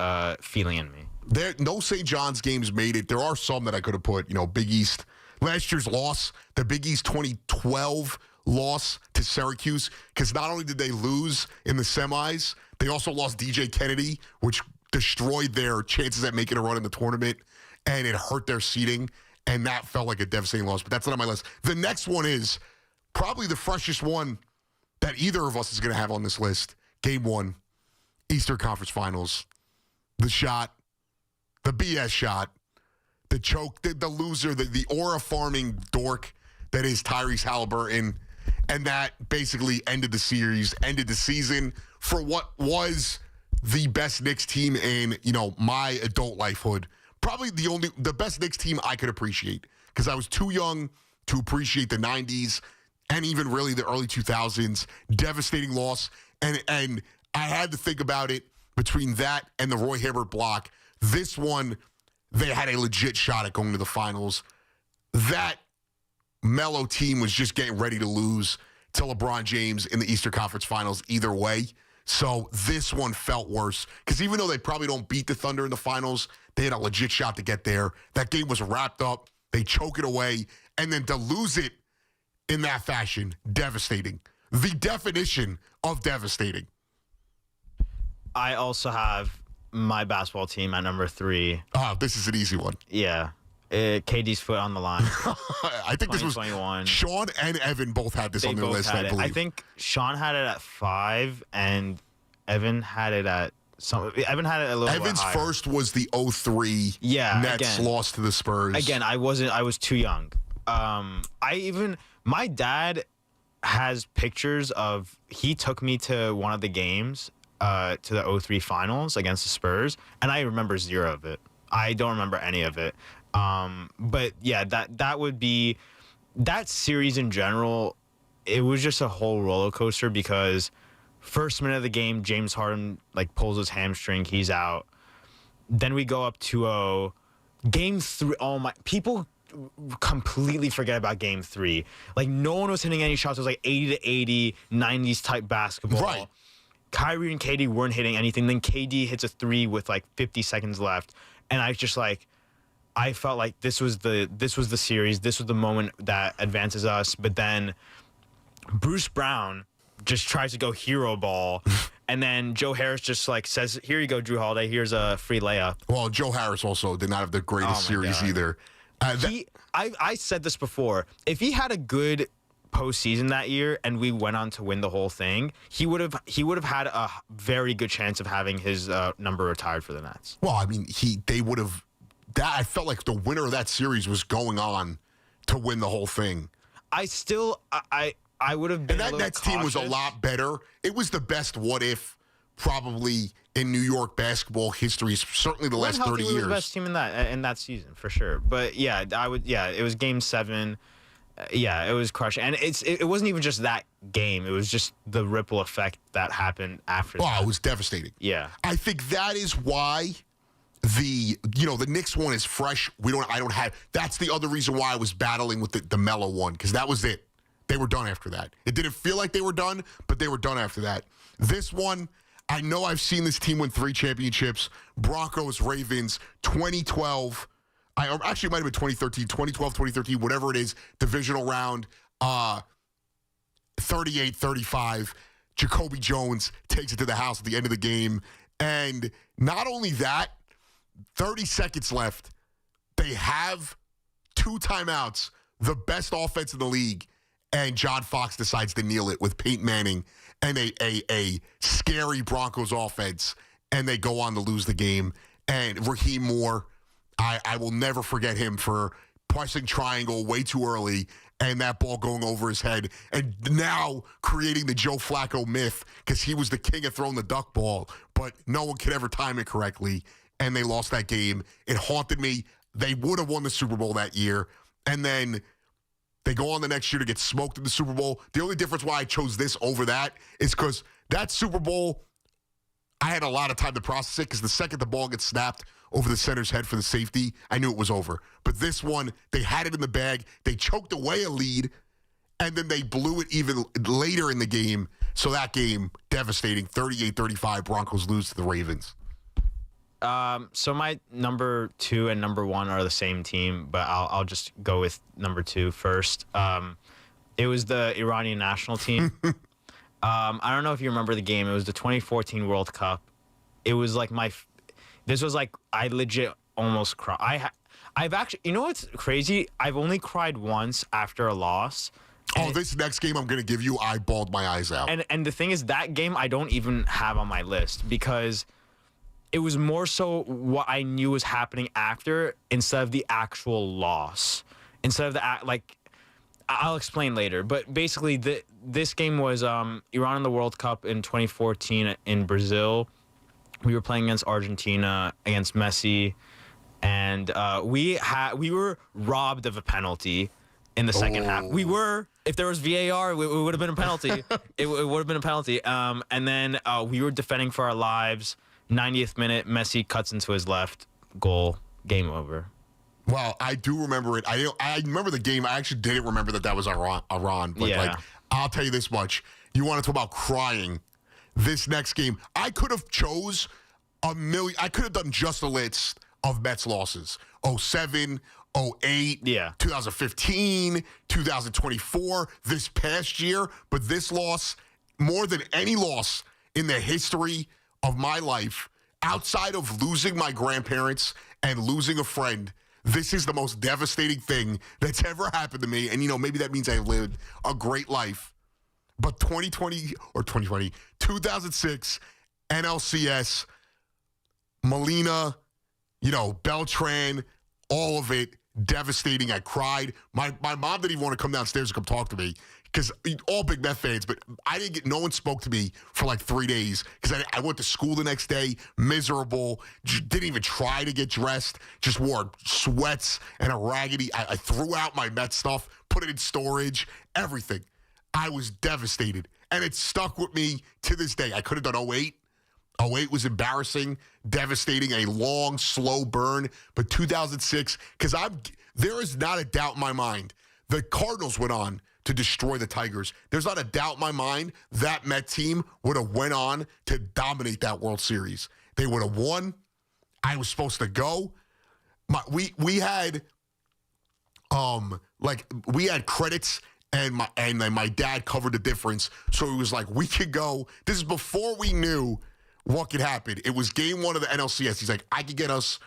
feeling in me. No St. John's games made it. There are some that I could have put. Big East. Last year's loss, the Big East 2012 loss to Syracuse, because not only did they lose in the semis, they also lost DJ Kennedy, which destroyed their chances at making a run in the tournament, and it hurt their seeding, and that felt like a devastating loss. But that's not on my list. The next one is probably the freshest one that either of us is going to have on this list. Game 1, Eastern Conference Finals. The shot, the BS shot, the choke, the loser, the aura farming dork that is Tyrese Halliburton. And that basically ended the series, ended the season for what was the best Knicks team in, my adult lifehood. Probably the best Knicks team I could appreciate, because I was too young to appreciate the 90s and even really the early 2000s. Devastating loss. And I had to think about it between that and the Roy Hibbert block. This one, they had a legit shot at going to the finals. That Melo team was just getting ready to lose to LeBron James in the Eastern Conference Finals either way. So this one felt worse, because even though they probably don't beat the Thunder in the finals, they had a legit shot to get there. That game was wrapped up. They choke it away. And then to lose it in that fashion, devastating. The definition of devastating. I also have my basketball team at number 3. Oh, this is an easy one. Yeah. KD's foot on the line. I think this was Sean and Evan both had this on their list, I believe. I think Sean had it at 5 and Evan had it at Evan had it a little Evan's bit higher. First was the 03 Nets lost to the Spurs. Again, I was too young. My dad has pictures of, he took me to one of the games, to the 03 finals against the Spurs, and I remember 0 of it. I don't remember any of it. But yeah, that would be, that series in general, it was just a whole roller coaster, because First minute of the game, James Harden pulls his hamstring. He's out. Then we go up 2-0. Game 3. Oh my! People completely forget about Game 3. No one was hitting any shots. It was 80-80, 90s type basketball. Right. Kyrie and KD weren't hitting anything. Then KD hits a 3 with 50 seconds left, and I just I felt like this was the series. This was the moment that advances us. But then Bruce Brown just tries to go hero ball, and then Joe Harris just says, "Here you go, Drew Holiday. Here's a free layup." Well, Joe Harris also did not have the greatest series either. I said this before. If he had a good postseason that year and we went on to win the whole thing, he would have had a very good chance of having his number retired for the Nets. Well, I mean, they would have. I felt like the winner of that series was going on to win the whole thing. I would have been. And that Nets team was a lot better. It was the best what if probably in New York basketball history, certainly the last 30 years. Was the best team in that season for sure. But yeah, it was Game 7. Yeah, it was crushing, and it wasn't even just that game. It was just the ripple effect that happened after. Oh, it was devastating. Yeah, I think that is why the Knicks one is fresh. I don't have. That's the other reason why I was battling with the Melo one, because that was it. They were done after that. It didn't feel like they were done, but they were done after that. This one, I know I've seen this team win 3 championships. Broncos, Ravens, 2012. Actually, it might have been 2013, 2012, 2013, whatever it is, divisional round, 38-35. Jacoby Jones takes it to the house at the end of the game. And not only that, 30 seconds left. They have 2 timeouts, the best offense in the league, and John Fox decides to kneel it with Peyton Manning and a scary Broncos offense, and they go on to lose the game. And Raheem Moore, I will never forget him for pressing triangle way too early and that ball going over his head, and now creating the Joe Flacco myth because he was the king of throwing the duck ball, but no one could ever time it correctly, and they lost that game. It haunted me. They would have won the Super Bowl that year, and then they go on the next year to get smoked in the Super Bowl. The only difference why I chose this over that is because that Super Bowl, I had a lot of time to process it because the second the ball gets snapped over the center's head for the safety, I knew it was over. But this one, they had it in the bag. They choked away a lead, and then they blew it even later in the game. So that game, devastating, 38-35, Broncos lose to the Ravens. So my number 2 and number 1 are the same team, but I'll just go with number 2 first. It was the Iranian national team. I don't know if you remember the game. It was the 2014 World Cup. It was this was I legit almost cried. I've actually, you know what's crazy? I've only cried once after a loss. Oh, this next game I'm going to give you, I bawled my eyes out. And the thing is, that game I don't even have on my list because it was more so what I knew was happening after instead of the actual loss. Instead of I'll explain later. But basically, this game was Iran in the World Cup in 2014 in Brazil. We were playing against Argentina, against Messi, and we were robbed of a penalty in the second half. We were. If there was VAR, it would have been a penalty. it would have been a penalty. And then we were defending for our lives. 90th minute, Messi cuts into his left, goal, game over. Well, I do remember it. I remember the game. I actually didn't remember that was Iran. But yeah. I'll tell you this much. You want to talk about crying? This next game, I could have chose a million. I could have done just a list of Mets losses. 07, 08, 2015, 2024, this past year. But this loss, more than any loss in the history of my life, outside of losing my grandparents and losing a friend, this is the most devastating thing that's ever happened to me. And, maybe that means I lived a great life. But 2006, NLCS, Molina, Beltran, all of it, devastating. I cried. My mom didn't even want to come downstairs and come talk to me because all big Met fans, but no one spoke to me for 3 days because I went to school the next day, miserable, didn't even try to get dressed, just wore sweats and a raggedy. I threw out my Met stuff, put it in storage, everything. I was devastated. and it stuck with me to this day. I could have done 08. 08 was embarrassing, devastating, a long, slow burn. But 2006, because there is not a doubt in my mind. The Cardinals went on to destroy the Tigers. There's not a doubt in my mind that Met team would have went on to dominate that World Series. They would have won. I was supposed to go. We had credits, and my dad covered the difference. So it was like, we could go. This is before we knew what could happen. It was game 1 of the NLCS. He's like, I could get us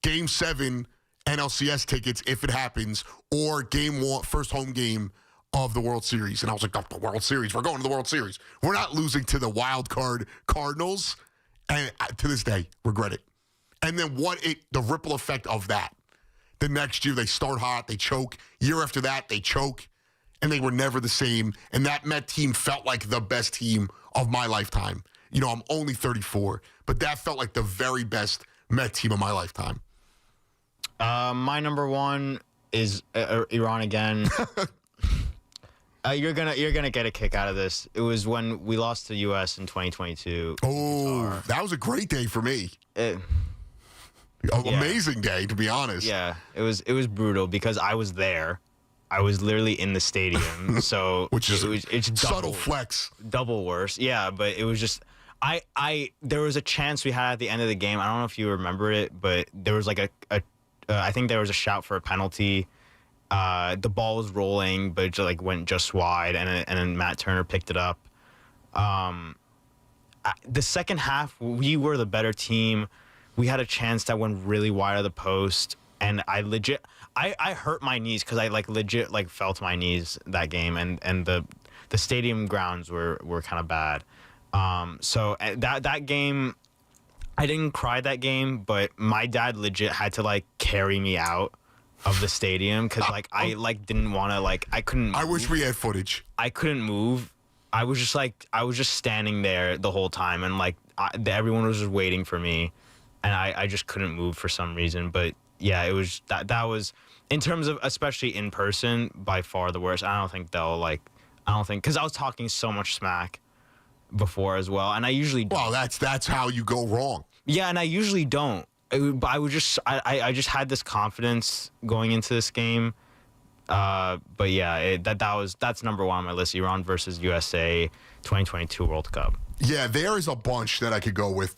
game 7 NLCS tickets if it happens, or game 1, first home game of the World Series. And I was like, oh, the World Series. We're going to the World Series. We're not losing to the wild card Cardinals. And to this day, regret it. And then the ripple effect of that. The next year, they start hot, they choke. Year after that, they choke. And they were never the same. And that Met team felt like the best team of my lifetime. You know, I'm only 34, but that felt like the very best Met team of my lifetime. My number 1 is Iran again. You're gonna get a kick out of this. It was when we lost to the U.S. in 2022. Oh, that was a great day for me. Amazing day, to be honest. Yeah, it was brutal because I was there. I was literally in the stadium, so it's subtle flex, double worse. Yeah, but it was just there was a chance we had at the end of the game. I don't know if you remember it, but there was like I think there was a shout for a penalty. The ball was rolling, but it went just wide, and then Matt Turner picked it up. The second half, we were the better team. We had a chance that went really wide of the post, and I hurt my knees because I legit felt my knees that game, and the stadium grounds were kind of bad. So that game, I didn't cry that game, but my dad legit had to carry me out of the stadium because I didn't want to I couldn't move. I wish we had footage. I couldn't move. I was just standing there the whole time, and everyone was just waiting for me, and I just couldn't move for some reason. But yeah, it was that was, in terms of especially in person, by far the worst. I don't think because I was talking so much smack before as well, and I usually don't. Well, that's how you go wrong. Yeah, and I usually don't. But I just had this confidence going into this game. But yeah, that's number 1 on my list. Iran versus USA 2022 World Cup. Yeah, there is a bunch that I could go with.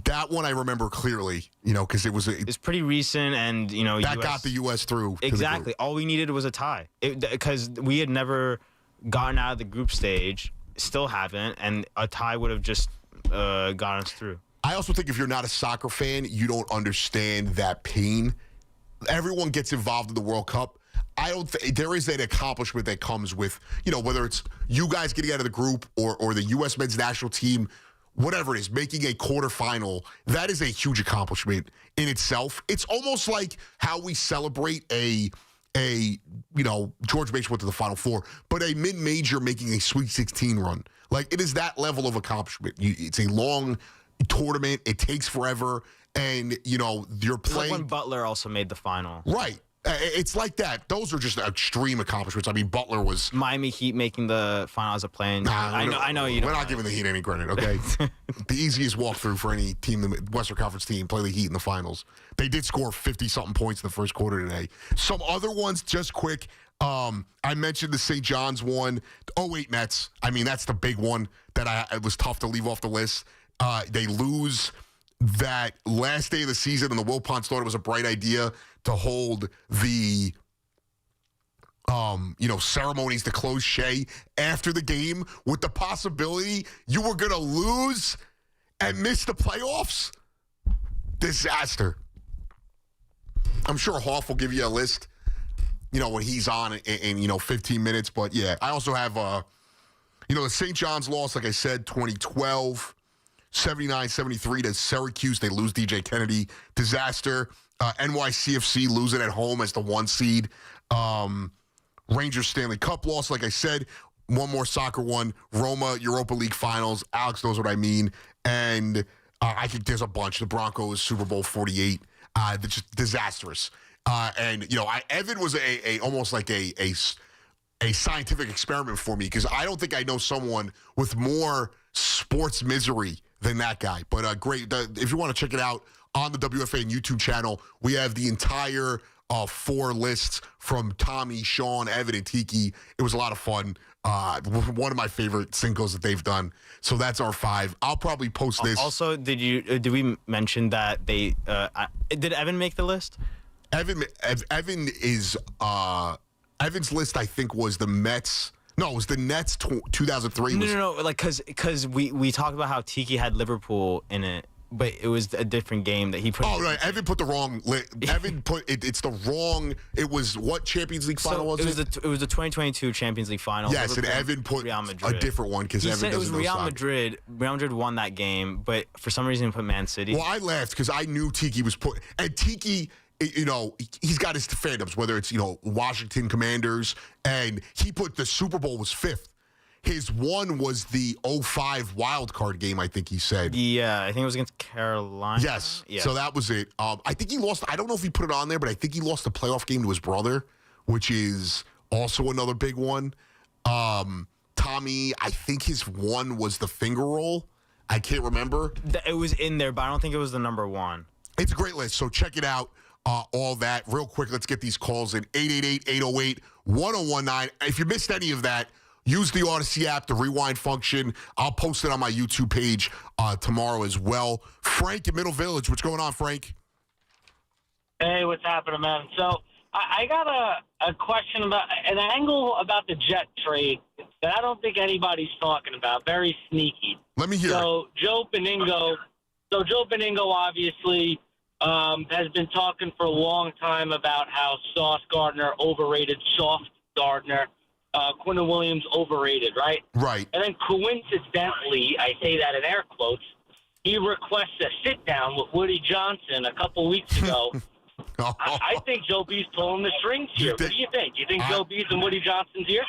That one I remember clearly, because it's pretty recent, and that got the U.S. through. Exactly. All we needed was a tie, because we had never gotten out of the group stage, still haven't, and a tie would have just gotten us through. I also think if you're not a soccer fan, you don't understand that pain. Everyone gets involved in the World Cup. I don't think there is an accomplishment that comes with, whether it's you guys getting out of the group or the U.S. men's national team, whatever it is, making a quarterfinal. That is a huge accomplishment in itself. It's almost like how we celebrate George Mason went to the Final Four, but a mid-major making a Sweet 16 run. It is that level of accomplishment. It's a long tournament. It takes forever, and you're playing. When Butler also made the final, right? It's like that. Those are just extreme accomplishments. I mean, Butler was Miami Heat making the final as a play-in. I know you. We're not giving the Heat any credit. Okay, the easiest walkthrough for any team, the Western Conference team, play the Heat in the finals. They did score 50-something points in the first quarter today. Some other ones, just quick. I mentioned the St. John's one. 08 Mets. I mean, that's the big one that it was tough to leave off the list. They lose that last day of the season, and the Wilpons thought it was a bright idea to hold the, ceremonies to close Shea after the game with the possibility you were going to lose and miss the playoffs. Disaster. I'm sure Hoff will give you a list, when he's on in 15 minutes. But, yeah, I also have, the St. John's loss, like I said, 2012. 79-73 to Syracuse. They lose DJ Kennedy. Disaster. NYCFC losing at home as the 1 seed. Rangers Stanley Cup loss, like I said. One more soccer one. Roma Europa League Finals. Alex knows what I mean. And I think there's a bunch. The Broncos Super Bowl 48. Just disastrous. Evan was almost like a scientific experiment for me because I don't think I know someone with more sports misery than that guy. But great. If you want to check it out on the WFAN YouTube channel, we have the entire 4 lists from Tommy, Sean, Evan, and Tiki. It was a lot of fun. One of my favorite Cinco's that they've done. So that's our 5. I'll probably post this. Also, did we mention that they did Evan make the list? Evan is Evan's list. I think was the Mets. No, it was the Nets. 2003. No. Like because we talked about how Tiki had Liverpool in it. But it was a different game that he put. Oh, right. Evan put the wrong. Evan put it. It's the wrong. It was what Champions League final was it? It was the 2022 Champions League final. Yes, Liverpool, and Evan put Real Madrid. a different one because Evan doesn't know Real soccer. Madrid. Real Madrid won that game, but for some reason he put Man City. Well, I laughed because I knew Tiki was put, and Tiki, you know, he's got his fandoms. Whether it's Washington Commanders, and he put the Super Bowl was 5th. His one was the 05 wild card game, I think he said. Yeah, I think it was against Carolina. Yes. Yeah. So that was it. I think he lost. I don't know if he put it on there, but I think he lost the playoff game to his brother, which is also another big one. Tommy, I think his one was the finger roll. I can't remember. It was in there, but I don't think it was the number 1. It's a great list, so check it out. All that. Real quick, let's get these calls in. 888-808-1019. If you missed any of that, use the Odyssey app, the rewind function. I'll post it on my YouTube page tomorrow as well. Frank in Middle Village. What's going on, Frank? Hey, what's happening, man? So I got a question about an angle about the Jet trade that I don't think anybody's talking about. Very sneaky. Let me hear So Joe Beningo obviously has been talking for a long time about how Sauce Gardner overrated Soft Gardner. Quinton Williams overrated, right? Right. And then coincidentally, I say that in air quotes, he requests a sit-down with Woody Johnson a couple weeks ago. I think Joe B's pulling the strings here. What do you think? Do you think Joe B's in Woody Johnson's ear?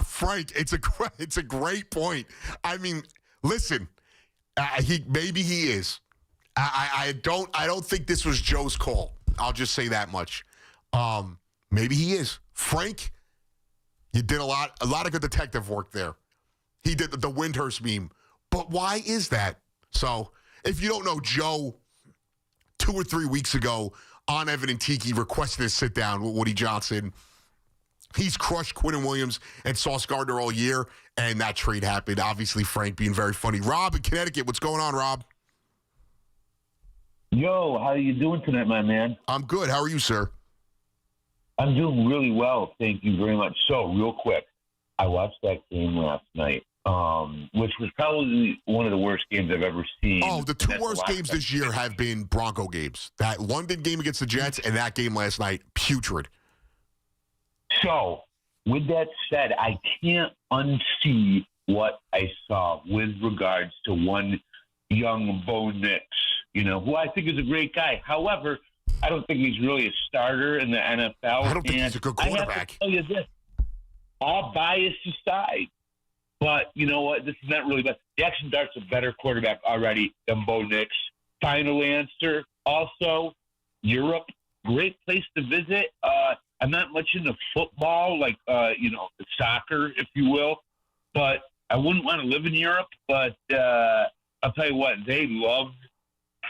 Frank, it's a great point. I mean, listen, maybe he is. I don't think this was Joe's call. I'll just say that much. Maybe he is. Frank, you did a lot of good detective work there. He did the Windhurst meme. But why is that? So, if you don't know, Joe, 2 or 3 weeks ago on Evan and Tiki requested a sit down with Woody Johnson. He's crushed Quinton Williams and Sauce Gardner all year, and that trade happened. Obviously, Frank being very funny. Rob in Connecticut, what's going on, Rob? Yo, how are you doing tonight, my man? I'm good. How are you, sir? I'm doing really well. Thank you very much. So, real quick, I watched that game last night, which was probably one of the worst games I've ever seen. Oh, the 2 worst games this year have been Bronco games. That London game against the Jets and that game last night, putrid. So, with that said, I can't unsee what I saw with regards to one young Bo Nix, who I think is a great guy. However, I don't think he's really a starter in the NFL. I don't think he's a good quarterback. I have to tell you this, all bias aside, but you know what? This is not really bad. Jackson Dart's a better quarterback already than Bo Nix. Final answer. Also, Europe, great place to visit. I'm not much into football, like, soccer, if you will, but I wouldn't want to live in Europe. But I'll tell you what, they love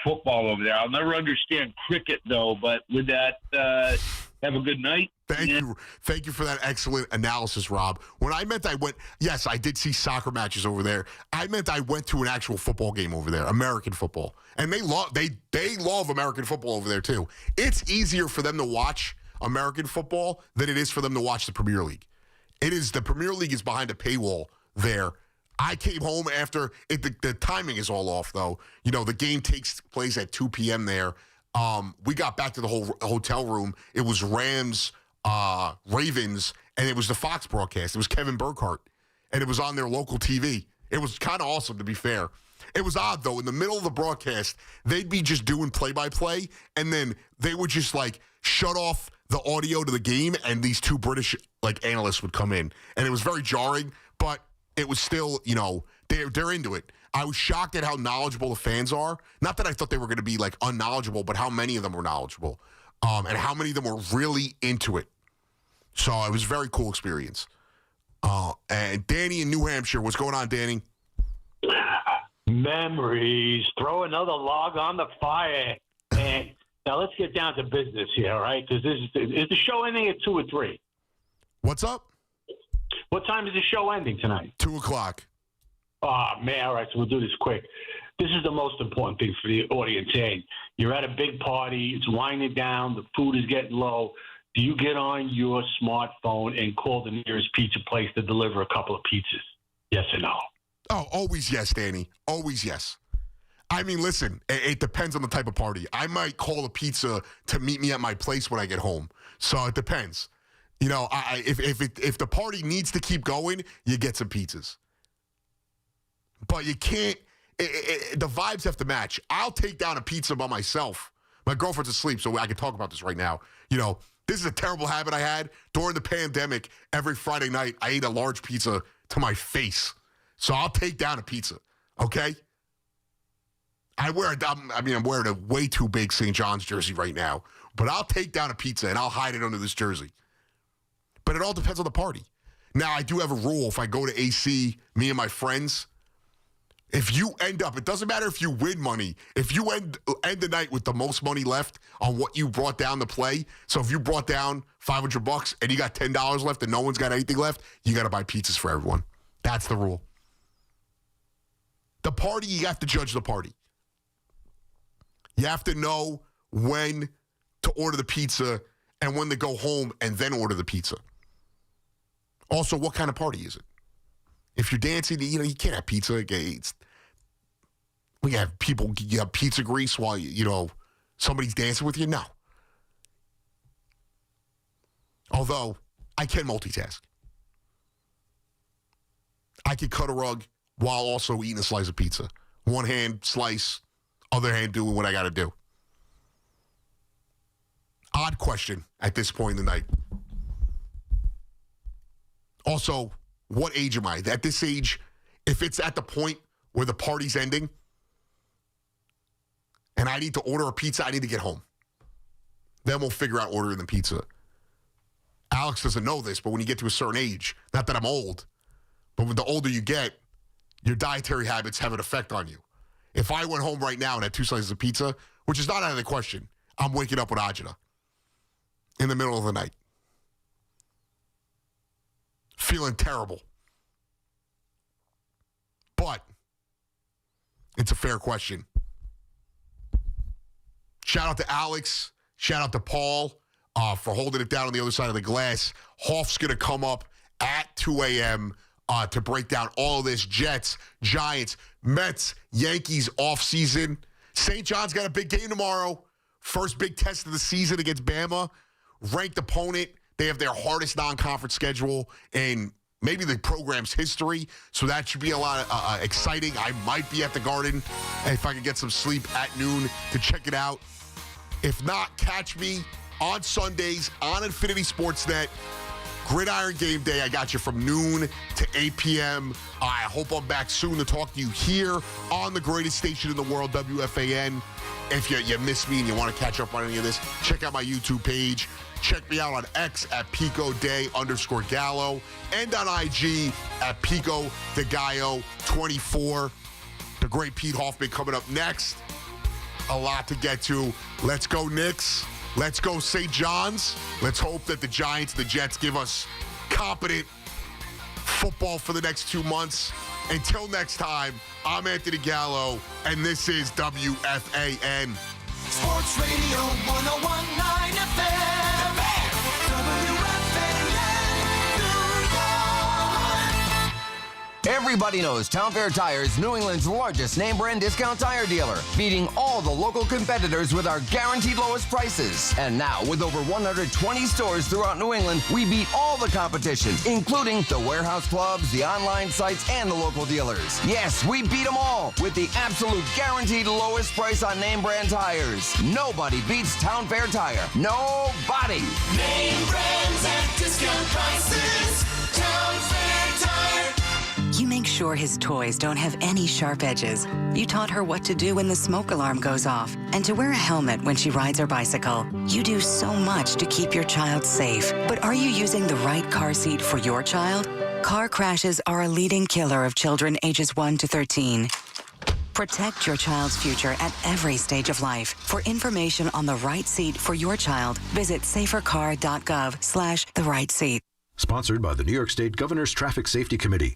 football over there. I'll never understand cricket, though, but with that, have a good night. Thank you. Thank you for that excellent analysis, Rob. When I meant I went, yes, I did see soccer matches over there. I meant I went to an actual football game over there, American football. And they love American football over there, too. It's easier for them to watch American football than it is for them to watch the Premier League. The Premier League is behind a paywall there. I came home after the timing is all off, though. The game takes place at 2 p.m. there. We got back to the whole hotel room. It was Rams, Ravens, and it was the Fox broadcast. It was Kevin Burkhardt, and it was on their local TV. It was kind of awesome, to be fair. It was odd, though. In the middle of the broadcast, they'd be just doing play-by-play, and then they would just, shut off the audio to the game, and these 2 British, analysts would come in. And it was very jarring, but it was still, they're into it. I was shocked at how knowledgeable the fans are. Not that I thought they were going to be, unknowledgeable, but how many of them were knowledgeable. And how many of them were really into it. So it was a very cool experience. And Danny in New Hampshire. What's going on, Danny? Memories. Throw another log on the fire. And now let's get down to business here, all right? Because is the show ending at 2 or 3? What's up? What time is the show ending tonight? 2 o'clock. Oh, man, all right, so we'll do this quick. This is the most important thing for the audience. Hey, you're at a big party. It's winding down. The food is getting low. Do you get on your smartphone and call the nearest pizza place to deliver a couple of pizzas? Yes or no? Oh, always yes, Danny. Always yes. I mean, listen, it depends on the type of party. I might call a pizza to meet me at my place when I get home. So it depends. You know, if the party needs to keep going, you get some pizzas. But you can't. The vibes have to match. I'll take down a pizza by myself. My girlfriend's asleep, so I can talk about this right now. You know, this is a terrible habit I had during the pandemic. Every Friday night, I ate a large pizza to my face. So I'll take down a pizza, okay? I'm wearing a way too big St. John's jersey right now, but I'll take down a pizza and I'll hide it under this jersey. But it all depends on the party. Now, I do have a rule. If I go to AC, me and my friends, if you end up, it doesn't matter if you win money. If you end the night with the most money left on what you brought down to play, so if you brought down $500 and you got $10 left and no one's got anything left, you got to buy pizzas for everyone. That's the rule. The party, you have to judge the party. You have to know when to order the pizza and when to go home and then order the pizza. Also, what kind of party is it? If you're dancing, you can't have pizza. We have people, you have pizza grease while, somebody's dancing with you? No. Although, I can multitask. I can cut a rug while also eating a slice of pizza. One hand, slice, other hand doing what I got to do. Odd question at this point in the night. Also, what age am I? At this age, if it's at the point where the party's ending and I need to order a pizza, I need to get home. Then we'll figure out ordering the pizza. Alex doesn't know this, but when you get to a certain age, not that I'm old, but when the older you get, your dietary habits have an effect on you. If I went home right now and had 2 slices of pizza, which is not out of the question, I'm waking up with agita in the middle of the night. Feeling terrible. But it's a fair question. Shout out to Alex. Shout out to Paul for holding it down on the other side of the glass. Hoff's going to come up at 2 a.m. To break down all of this. Jets, Giants, Mets, Yankees offseason. St. John's got a big game tomorrow. First big test of the season against Bama. Ranked opponent. They have their hardest non-conference schedule in maybe the program's history. So that should be a lot of exciting. I might be at the Garden if I can get some sleep at noon to check it out. If not, catch me on Sundays on Infinity Sportsnet. Gridiron Game Day, I got you from noon to 8 p.m. I hope I'm back soon to talk to you here on the greatest station in the world, WFAN. If you miss me and you want to catch up on any of this, check out my YouTube page. Check me out on X at PicoDay_Gallo and on IG at Pico de Gallo 24. The great Pete Hoffman coming up next. A lot to get to. Let's go Knicks. Let's go St. John's. Let's hope that the Giants, the Jets give us competent football for the next 2 months. Until next time, I'm Anthony Gallo, and this is WFAN. Sports Radio 101.9 FM. Everybody knows Town Fair Tire is New England's largest name brand discount tire dealer, beating all the local competitors with our guaranteed lowest prices. And now, with over 120 stores throughout New England, we beat all the competition, including the warehouse clubs, the online sites, and the local dealers. Yes, we beat them all with the absolute guaranteed lowest price on name brand tires. Nobody beats Town Fair Tire. Nobody. Name brands at discount prices. Town Fair Tire. You make sure sure his toys don't have any sharp edges. You taught her what to do when the smoke alarm goes off and to wear a helmet when she rides her bicycle. You do so much to keep your child safe. But are you using the right car seat for your child? Car crashes are a leading killer of children ages 1 to 13. Protect your child's future at every stage of life. For information on the right seat for your child, visit safercar.gov/the right seat. Sponsored by the New York State Governor's Traffic Safety Committee.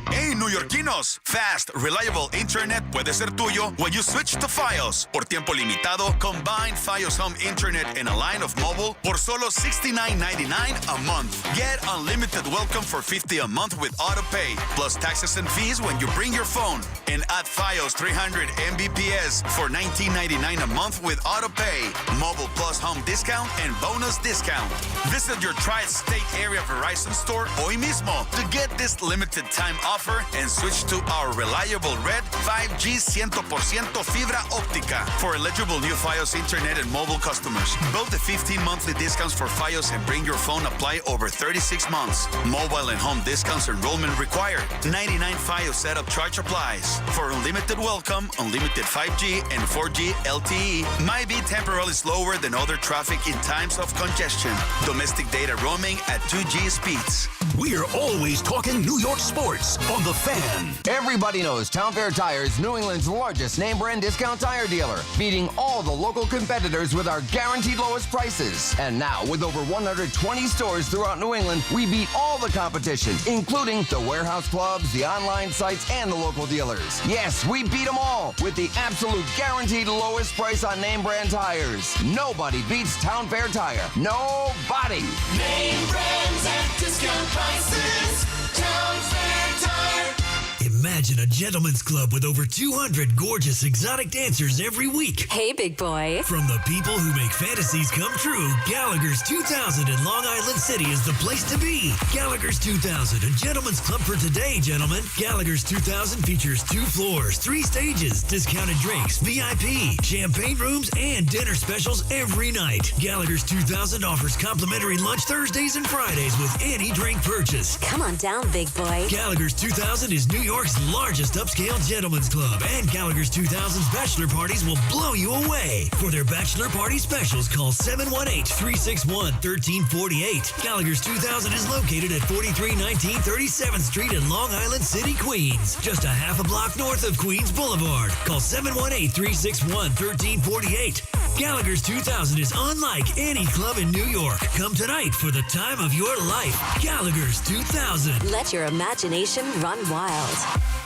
Hey, Newyorkinos! Fast, reliable internet puede ser tuyo when you switch to Fios. Por tiempo limitado, combine Fios Home Internet and a line of mobile por solo $69.99 a month. Get unlimited welcome for $50 a month with autopay, plus taxes and fees when you bring your phone. And add Fios 300 Mbps for $19.99 a month with autopay, mobile plus home discount, and bonus discount. Visit your tri-state area Verizon store hoy mismo to get this limited time offer and switch to our reliable red 5G 100% fibra óptica for eligible new Fios internet and mobile customers. Both the 15 monthly discounts for Fios and bring your phone apply over 36 months. Mobile and home discounts enrollment required. 99 Fios setup charge applies. For unlimited welcome, unlimited 5G and 4G LTE might be temporarily slower than other traffic in times of congestion. Domestic data roaming at 2G speeds. We're always talking New York sports on The Fan. Everybody knows Town Fair Tire is New England's largest name brand discount tire dealer, beating all the local competitors with our guaranteed lowest prices. And now, with over 120 stores throughout New England, we beat all the competition, including the warehouse clubs, the online sites, and the local dealers. Yes, we beat them all with the absolute guaranteed lowest price on name brand tires. Nobody beats Town Fair Tire. Nobody. Name brands at discount prices. Town Fair Tire. Imagine a gentleman's club with over 200 gorgeous exotic dancers every week. Hey, big boy. From the people who make fantasies come true, Gallagher's 2000 in Long Island City is the place to be. Gallagher's 2000, a gentleman's club for today, gentlemen. Gallagher's 2000 features 2 floors, 3 stages, discounted drinks, VIP, champagne rooms, and dinner specials every night. Gallagher's 2000 offers complimentary lunch Thursdays and Fridays with any drink purchase. Come on down, big boy. Gallagher's 2000 is New York's largest upscale gentleman's club, and Gallagher's 2000's bachelor parties will blow you away. For their bachelor party specials, call 718-361-1348. Gallagher's 2000 is located at 4319 37th Street in Long Island City, Queens, just a half a block north of Queens Boulevard. Call 718-361-1348. Gallagher's 2000 is unlike any club in New York. Come tonight for the time of your life. Gallagher's 2000. Let your imagination run wild.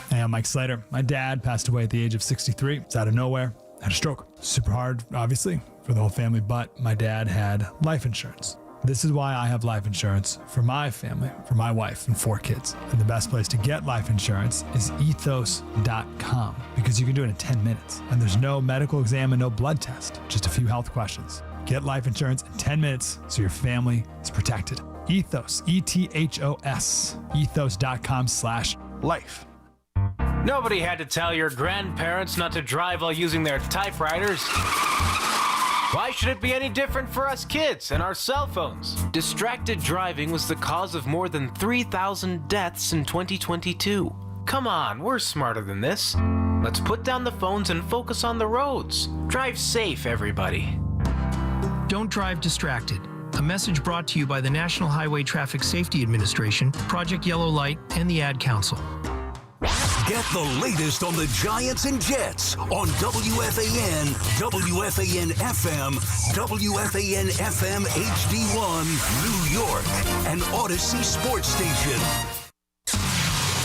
Hey, I'm Mike Slater. My dad passed away at the age of 63. It's out of nowhere. Had a stroke. Super hard, obviously, for the whole family, but my dad had life insurance. This is why I have life insurance for my family, for my wife and 4 kids. And the best place to get life insurance is ethos.com, because you can do it in 10 minutes. And there's no medical exam and no blood test, just a few health questions. Get life insurance in 10 minutes so your family is protected. Ethos, ETHOS, ethos.com/life. Nobody had to tell your grandparents not to drive while using their typewriters. Why should it be any different for us kids and our cell phones? Distracted driving was the cause of more than 3,000 deaths in 2022. Come on, we're smarter than this. Let's put down the phones and focus on the roads. Drive safe, everybody. Don't drive distracted. A message brought to you by the National Highway Traffic Safety Administration, Project Yellow Light, and the Ad Council. Get the latest on the Giants and Jets on WFAN, WFAN FM, WFAN FM HD1, New York, and Odyssey Sports Station.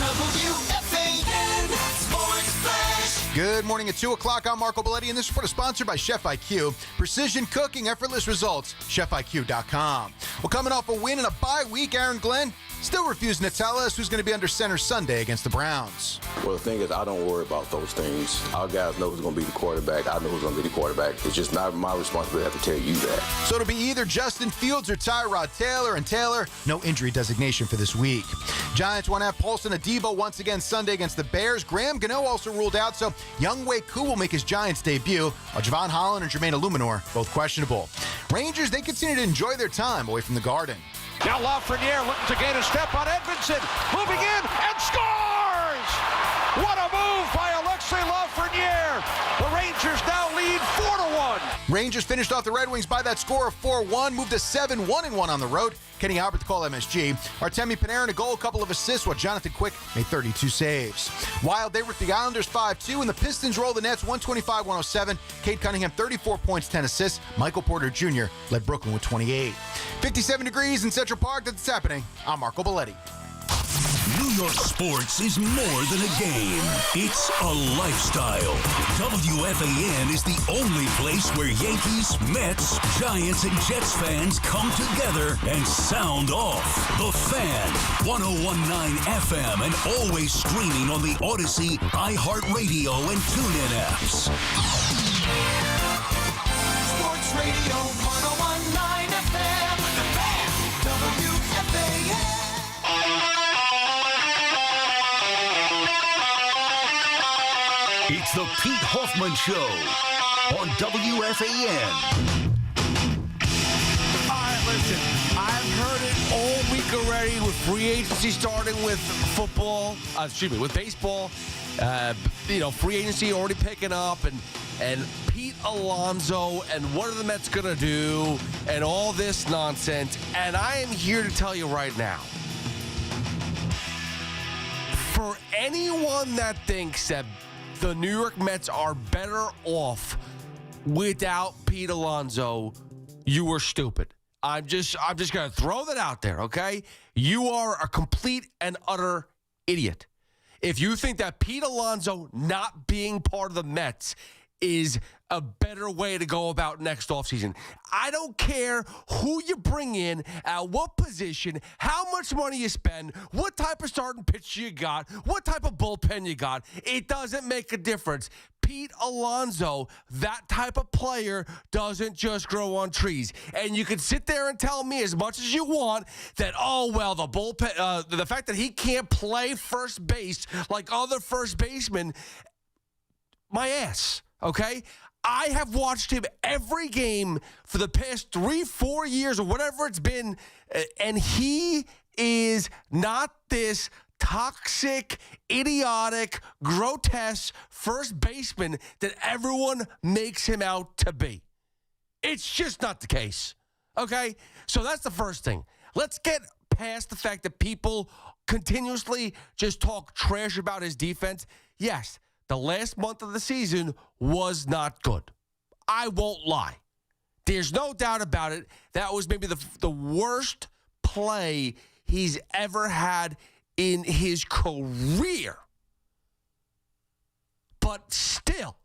WFAN Sports Flash. Good morning at 2 o'clock. I'm Marco Belletti, and this report is sponsored by Chef IQ. Precision cooking, effortless results, chefiq.com. Well, coming off a win in a bye week, Aaron Glenn still refusing to tell us who's going to be under center Sunday against the Browns. Well, the thing is, I don't worry about those things. Our guys know who's going to be the quarterback. I know who's going to be the quarterback. It's just not my responsibility to have to tell you that. So it'll be either Justin Fields or Tyrod Taylor, and Taylor, no injury designation for this week. Giants won't have Paulson Adebo once again Sunday against the Bears. Graham Gano also ruled out, so Younghoe Koo will make his Giants debut, while Javon Holland and Jermaine Illuminor both questionable. Rangers, they continue to enjoy their time away from the Garden. Now Lafreniere looking to gain a step on Edmondson. Moving in and scores! What a move by Alexei Lafreniere. The Rangers now lead 4-1. Rangers finished off the Red Wings by that score of 4-1, moved to 7-1-1 on the road. Kenny Albert to call MSG. Artemi Panarin a goal, a couple of assists, while Jonathan Quick made 32 saves. Wild, they were the Islanders 5-2, and the Pistons rolled the Nets 125-107. Cade Cunningham, 34 points, 10 assists. Michael Porter Jr. led Brooklyn with 28. 57 degrees in Central Park. That's happening. I'm Marco Belletti. New York sports is more than a game. It's a lifestyle. WFAN is the only place where Yankees, Mets, Giants, and Jets fans come together and sound off. The Fan, 101.9 FM, and always streaming on the Odyssey, iHeartRadio, and TuneIn apps. Sports Radio 101.9 FM. The Fan. WFAN. It's the Pete Hoffman Show on WFAN. All right, listen, I've heard it all week already with free agency starting with football, with baseball. Free agency already picking up and Pete Alonso and what are the Mets going to do and all this nonsense. And I am here to tell you right now, for anyone that thinks that the New York Mets are better off without Pete Alonso, you are stupid. I'm just going to throw that out there, okay? You are a complete and utter idiot. If you think that Pete Alonso not being part of the Mets is a better way to go about next offseason. I don't care who you bring in, at what position, how much money you spend, what type of starting pitch you got, what type of bullpen you got. It doesn't make a difference. Pete Alonso, that type of player, doesn't just grow on trees. And you can sit there and tell me as much as you want that, the bullpen, the fact that he can't play first base like other first basemen, my ass, okay? I have watched him every game for the past 3-4 years or whatever it's been, and he is not this toxic, idiotic, grotesque first baseman that everyone makes him out to be. It's just not the case, okay? So that's the first thing. Let's get past the fact that people continuously just talk trash about his defense. Yes, the last month of the season was not good. I won't lie. There's no doubt about it. That was maybe the worst play he's ever had in his career. But still,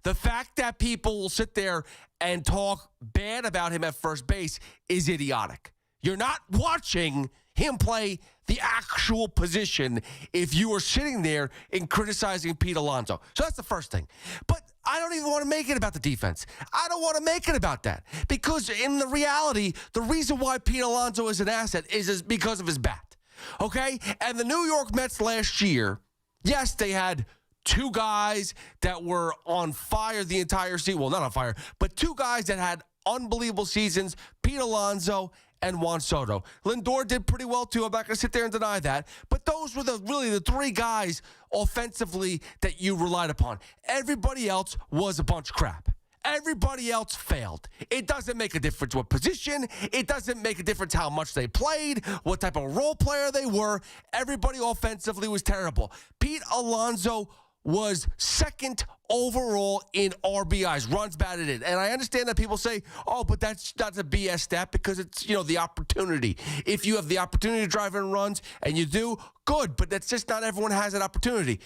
the fact that people will sit there and talk bad about him at first base is idiotic. You're not watching him play the actual position if you are sitting there and criticizing Pete Alonso. So that's the first thing. But I don't even want to make it about the defense. I don't want to make it about that. Because in the reality, the reason why Pete Alonso is an asset is because of his bat. Okay? And the New York Mets last year, yes, they had two guys that were on fire the entire season. Well, not on fire, but two guys that had unbelievable seasons, Pete Alonso and Juan Soto. Lindor did pretty well, too. I'm not going to sit there and deny that. But those were really the three guys offensively that you relied upon. Everybody else was a bunch of crap. Everybody else failed. It doesn't make a difference what position. It doesn't make a difference how much they played, what type of role player they were. Everybody offensively was terrible. Pete Alonso was second overall in RBIs, runs batted in. And I understand that people say, but that's a BS stat because it's, the opportunity. If you have the opportunity to drive in runs, and you do, good, but that's just not everyone has that opportunity.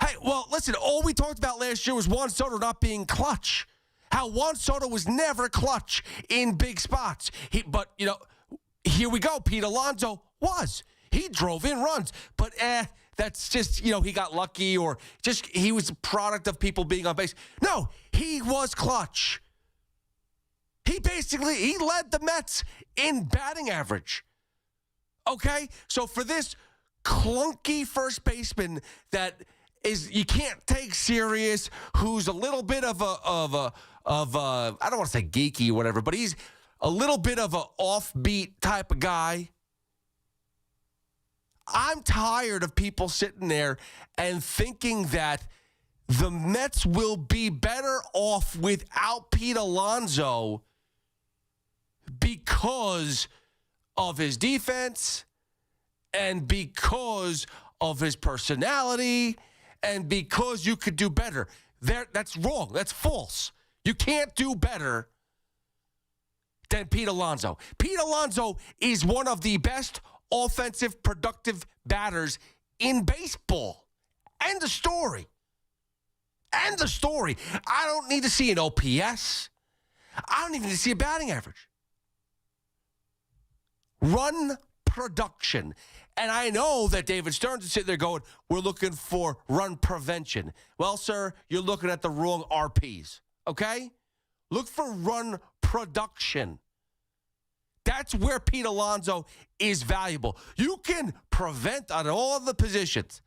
Hey, well, listen, all we talked about last year was Juan Soto not being clutch. How Juan Soto was never clutch in big spots. But here we go. Pete Alonso was. He drove in runs, but that's just, he got lucky or just he was a product of people being on base. No, he was clutch. He led the Mets in batting average. Okay? So for this clunky first baseman that you can't take serious, who's a little bit of a I don't want to say geeky or whatever, but he's a little bit of an offbeat type of guy. I'm tired of people sitting there and thinking that the Mets will be better off without Pete Alonso because of his defense and because of his personality and because you could do better. That's wrong. That's false. You can't do better than Pete Alonso. Pete Alonso is one of the best offensive, productive batters in baseball. End of story. End of story. I don't need to see an OPS. I don't even need to see a batting average. Run production. And I know that David Stearns is sitting there going, we're looking for run prevention. Well, sir, you're looking at the wrong RPs, okay? Look for run production. That's where Pete Alonso is valuable. You can prevent on all the positions,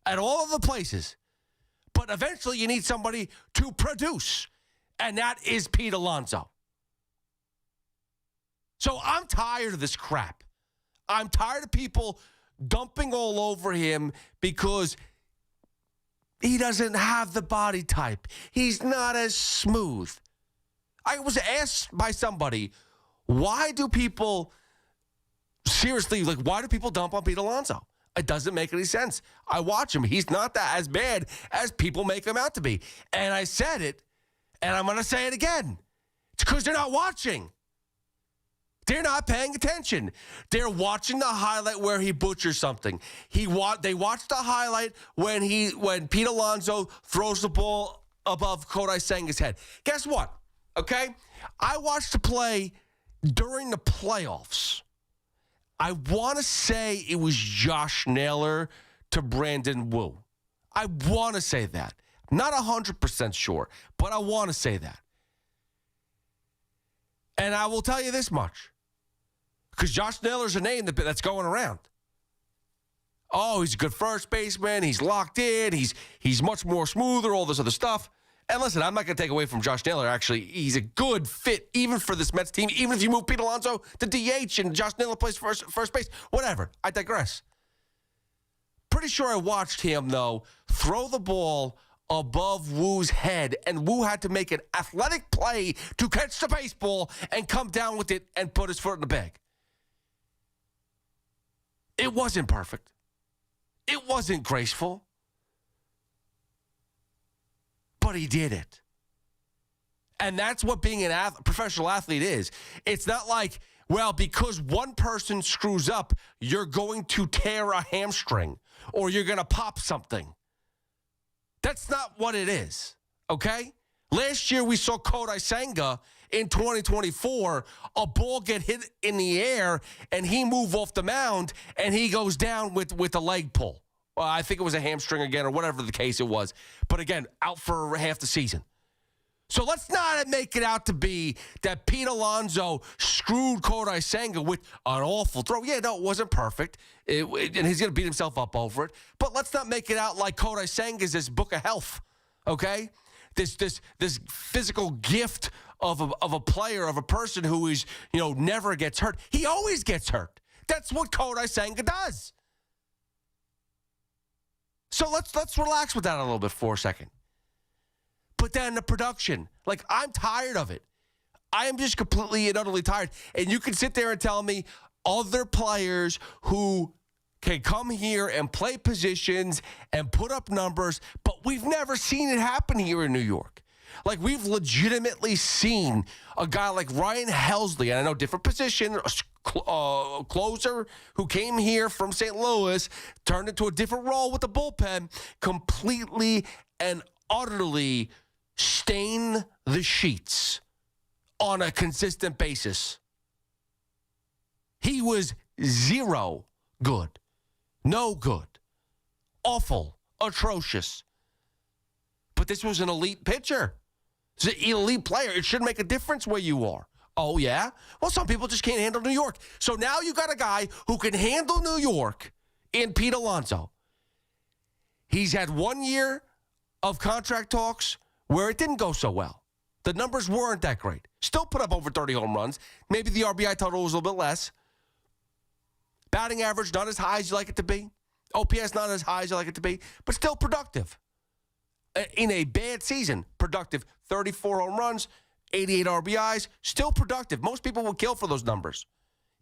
at all of the places, but eventually you need somebody to produce, and that is Pete Alonso. So I'm tired of this crap. I'm tired of people dumping all over him because he doesn't have the body type. He's not as smooth. I was asked by somebody, why do people, seriously, like, why do people dump on Pete Alonso? It doesn't make any sense. I watch him. He's not that as bad as people make him out to be. And I said it, and I'm going to say it again. It's because they're not watching. They're not paying attention. They're watching the highlight where he butchers something. They watch the highlight when Pete Alonso throws the ball above Kodai Senga's head. Guess what? Okay? I watched the play during the playoffs. I want to say it was Josh Naylor to Brandon Wu. I want to say that. Not 100% sure, but I want to say that. And I will tell you this much. Because Josh Naylor's a name that's going around. Oh, he's a good first baseman. He's locked in. He's much more smoother, all this other stuff. And listen, I'm not going to take away from Josh Naylor. Actually, he's a good fit even for this Mets team. Even if you move Pete Alonso to DH and Josh Naylor plays first base, whatever. I digress. Pretty sure I watched him, though, throw the ball above Wu's head, and Wu had to make an athletic play to catch the baseball and come down with it and put his foot in the bag. It wasn't perfect. It wasn't graceful. But he did it. And that's what being a professional athlete is. It's not like, well, because one person screws up, you're going to tear a hamstring or you're going to pop something. That's not what it is, okay? Last year we saw Kodai Senga in 2024, a ball get hit in the air and he move off the mound and he goes down with a leg pull. I think it was a hamstring again or whatever the case it was. But again, out for half the season. So let's not make it out to be that Pete Alonso screwed Kodai Senga with an awful throw. Yeah, no, it wasn't perfect. And he's going to beat himself up over it. But let's not make it out like Kodai Senga is this book of health, okay? This physical gift of a player, of a person who is, never gets hurt. He always gets hurt. That's what Kodai Senga does. So let's relax with that a little bit for a second. But then the production, like, I'm tired of it. I am just completely and utterly tired. And you can sit there and tell me other players who can come here and play positions and put up numbers, but we've never seen it happen here in New York. Like, we've legitimately seen a guy like Ryan Helsley, and I know different position, closer who came here from St. Louis, turned into a different role with the bullpen, completely and utterly stain the sheets on a consistent basis. He was zero good, no good, awful, atrocious. But this was an elite pitcher. It's an elite player. It should make a difference where you are. Oh, yeah? Well, some people just can't handle New York. So now you got a guy who can handle New York in Pete Alonso. He's had 1 year of contract talks where it didn't go so well. The numbers weren't that great. Still put up over 30 home runs. Maybe the RBI total was a little bit less. Batting average not as high as you like it to be. OPS not as high as you like it to be, but still productive. In a bad season, productive. 34 home runs, 88 RBIs, still productive. Most people would kill for those numbers.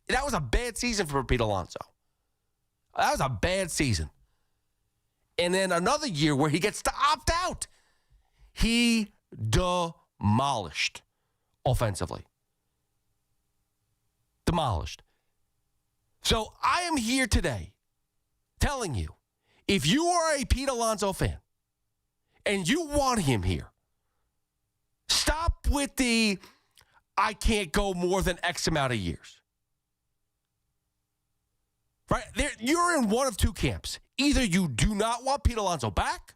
That was a bad season for Pete Alonso. That was a bad season. And then another year where he gets to opt out. He demolished offensively. Demolished. So I am here today telling you, if you are a Pete Alonso fan and you want him here, stop with the, I can't go more than X amount of years. Right? You're in one of two camps. Either you do not want Pete Alonso back,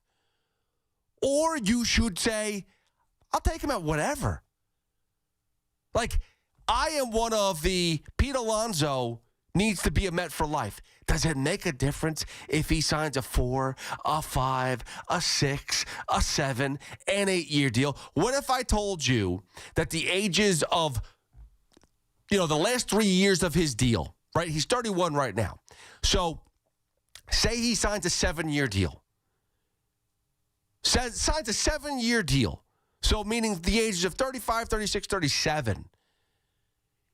or you should say, I'll take him at whatever. Like, I am one of the Pete Alonso needs to be a Met for life. Does it make a difference if he signs a 4, a 5, a 6, a 7, and 8-year deal? What if I told you that the ages of, the last 3 years of his deal, right? He's 31 right now. So say he signs a 7-year deal. Signs a 7-year deal. So meaning the ages of 35, 36, 37.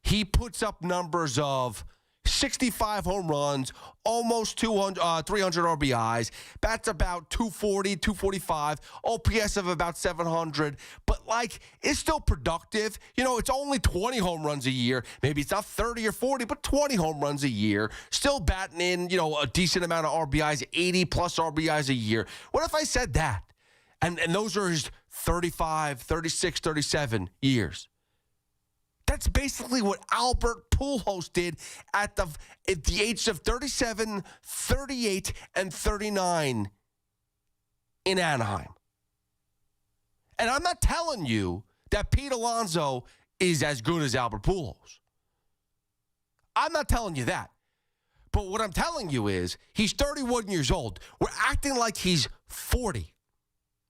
He puts up numbers of 65 home runs, almost 300 RBIs. That's about 240, 245. OPS of about 700. But, it's still productive. It's only 20 home runs a year. Maybe it's not 30 or 40, but 20 home runs a year. Still batting in, a decent amount of RBIs, 80-plus RBIs a year. What if I said that? And those are his 35, 36, 37 years. That's basically what Albert Pujols did at the ages of 37, 38, and 39 in Anaheim. And I'm not telling you that Pete Alonso is as good as Albert Pujols. I'm not telling you that. But what I'm telling you is he's 31 years old. We're acting like he's 40.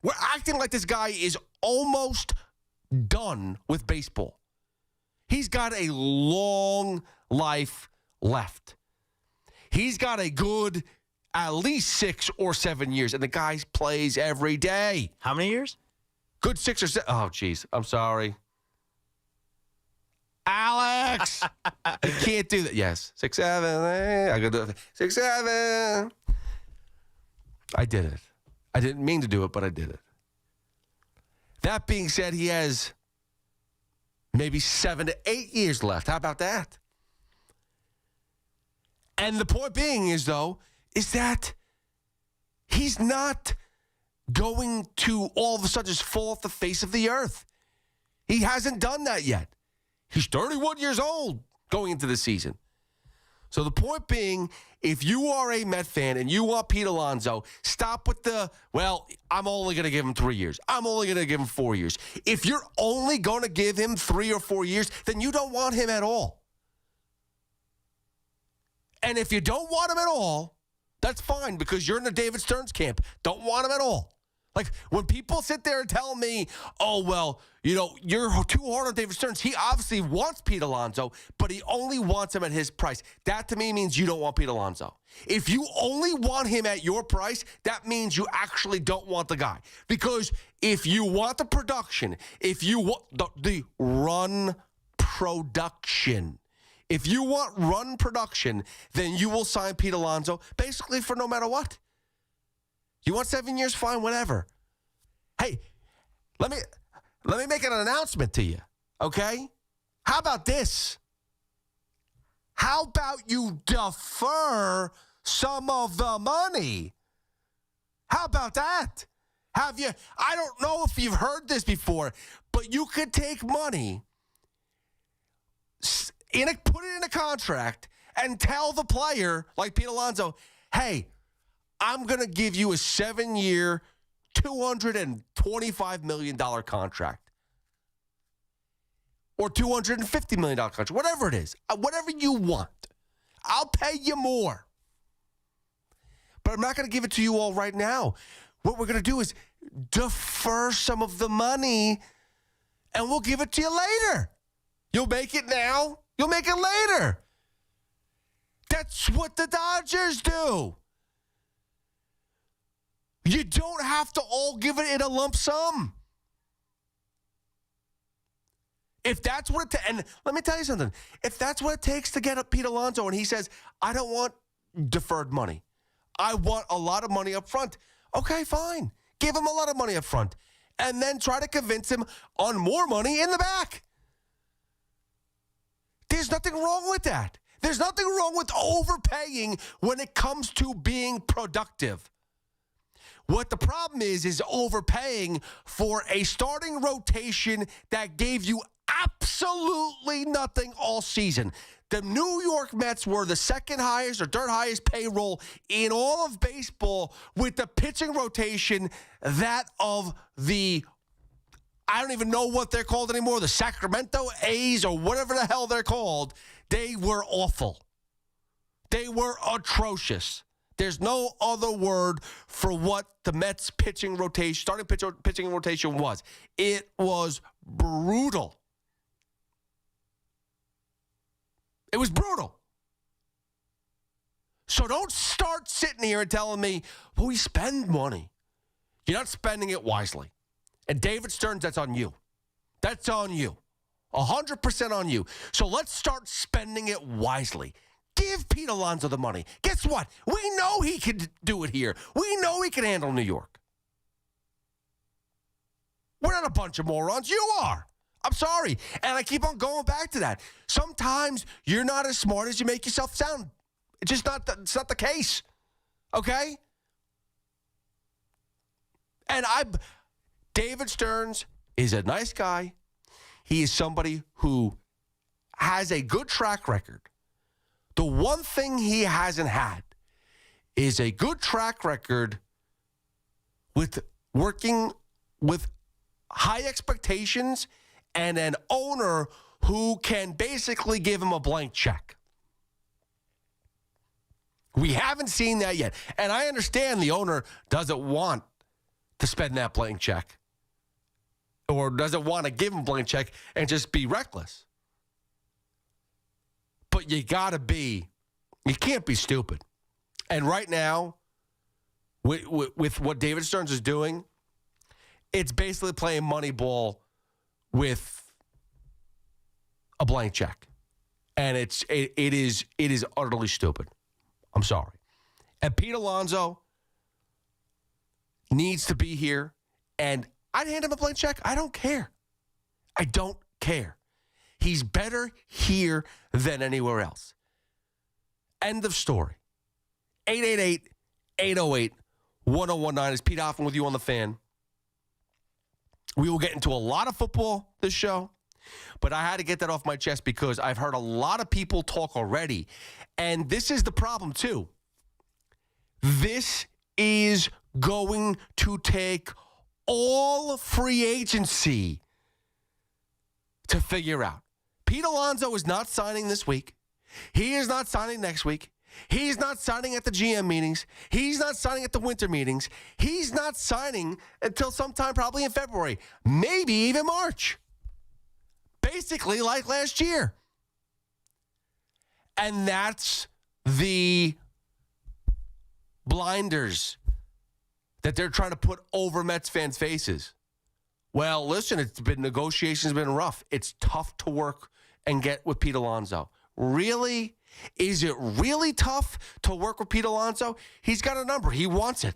We're acting like this guy is almost done with baseball. He's got a long life left. He's got a good at least 6 or 7 years, and the guy plays every day. How many years? Good 6 or 7. Oh, jeez. I'm sorry. Alex! I can't do that. Yes. 6, 7. I could do it. 6, 7. I did it. I didn't mean to do it, but I did it. That being said, he has maybe 7 to 8 years left. How about that? And the point being is that he's not going to all of a sudden just fall off the face of the earth. He hasn't done that yet. He's 31 years old going into the season. So the point being, if you are a Met fan and you want Pete Alonso, stop with I'm only going to give him 3 years. I'm only going to give him 4 years. If you're only going to give him 3 or 4 years, then you don't want him at all. And if you don't want him at all, that's fine because you're in the David Stearns camp. Don't want him at all. Like when people sit there and tell me, you're too hard on David Stearns. He obviously wants Pete Alonso, but he only wants him at his price. That to me means you don't want Pete Alonso. If you only want him at your price, that means you actually don't want the guy. Because if you want the production, if you want the run production, if you want run production, then you will sign Pete Alonso basically for no matter what. You want 7 years? Fine, whatever. Hey, let me make an announcement to you, okay? How about this? How about you defer some of the money? How about that? I don't know if you've heard this before, but you could take money, put it in a contract, and tell the player, like Pete Alonso, hey, I'm going to give you a 7-year, $225 million contract. Or $250 million contract, whatever it is. Whatever you want. I'll pay you more. But I'm not going to give it to you all right now. What we're going to do is defer some of the money and we'll give it to you later. You'll make it now. You'll make it later. That's what the Dodgers do. You don't have to all give it in a lump sum. If that's what it and let me tell you something. If that's what it takes to get up Pete Alonso and he says, I don't want deferred money. I want a lot of money up front. Okay, fine. Give him a lot of money up front. And then try to convince him on more money in the back. There's nothing wrong with that. There's nothing wrong with overpaying when it comes to being productive. What the problem is overpaying for a starting rotation that gave you absolutely nothing all season. The New York Mets were the second highest or third highest payroll in all of baseball with the pitching rotation that of the, I don't even know what they're called anymore, the Sacramento A's or whatever the hell they're called. They were awful. They were atrocious. There's no other word for what the Mets pitching rotation, starting pitching rotation was. It was brutal. It was brutal. So don't start sitting here and telling me, well, we spend money. You're not spending it wisely. And David Stearns, that's on you. That's on you. 100% on you. So let's start spending it wisely. Give Pete Alonso the money. Guess what? We know he can do it here. We know he can handle New York. We're not a bunch of morons. You are. I'm sorry. And I keep on going back to that. Sometimes you're not as smart as you make yourself sound. It's just not it's not the case. Okay? And David Stearns is a nice guy. He is somebody who has a good track record. The one thing he hasn't had is a good track record with working with high expectations and an owner who can basically give him a blank check. We haven't seen that yet. And I understand the owner doesn't want to spend that blank check or doesn't want to give him a blank check and just be reckless. But you can't be stupid. And right now, with what David Stearns is doing, it's basically playing Moneyball with a blank check. And it is utterly stupid. I'm sorry. And Pete Alonso needs to be here. And I'd hand him a blank check. I don't care. I don't care. He's better here than anywhere else. End of story. 888-808-1019 is Pete Hoffman with you on the Fan. We will get into a lot of football this show, but I had to get that off my chest because I've heard a lot of people talk already. And this is the problem, too. This is going to take all free agency to figure out. Pete Alonso is not signing this week. He is not signing next week. He's not signing at the GM meetings. He's not signing at the winter meetings. He's not signing until sometime probably in February, maybe even March. Basically like last year. And that's the blinders that they're trying to put over Mets fans' faces. Well, listen, negotiations have been rough. It's tough to work and get with Pete Alonso. Really? Is it really tough to work with Pete Alonso? He's got a number. He wants it.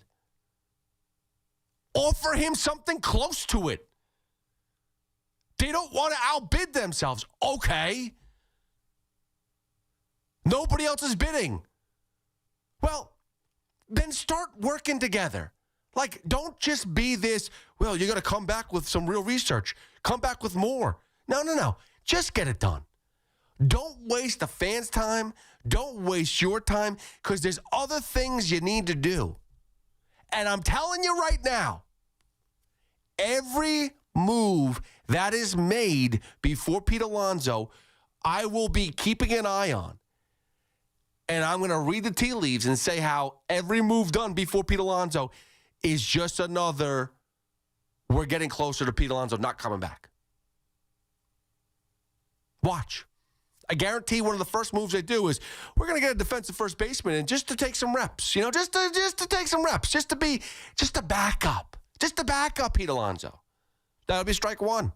Offer him something close to it. They don't want to outbid themselves. Okay. Nobody else is bidding. Well, then start working together. Like, don't just be this, well, you're going to come back with some real research. Come back with more. No. Just get it done. Don't waste the fans' time. Don't waste your time because there's other things you need to do. And I'm telling you right now, every move that is made before Pete Alonso, I will be keeping an eye on. And I'm going to read the tea leaves and say how every move done before Pete Alonso is just another, we're getting closer to Pete Alonso not coming back. Watch. I guarantee one of the first moves they do is we're going to get a defensive first baseman in just to take some reps, just to take some reps, just to back up Pete Alonso. That'll be strike one.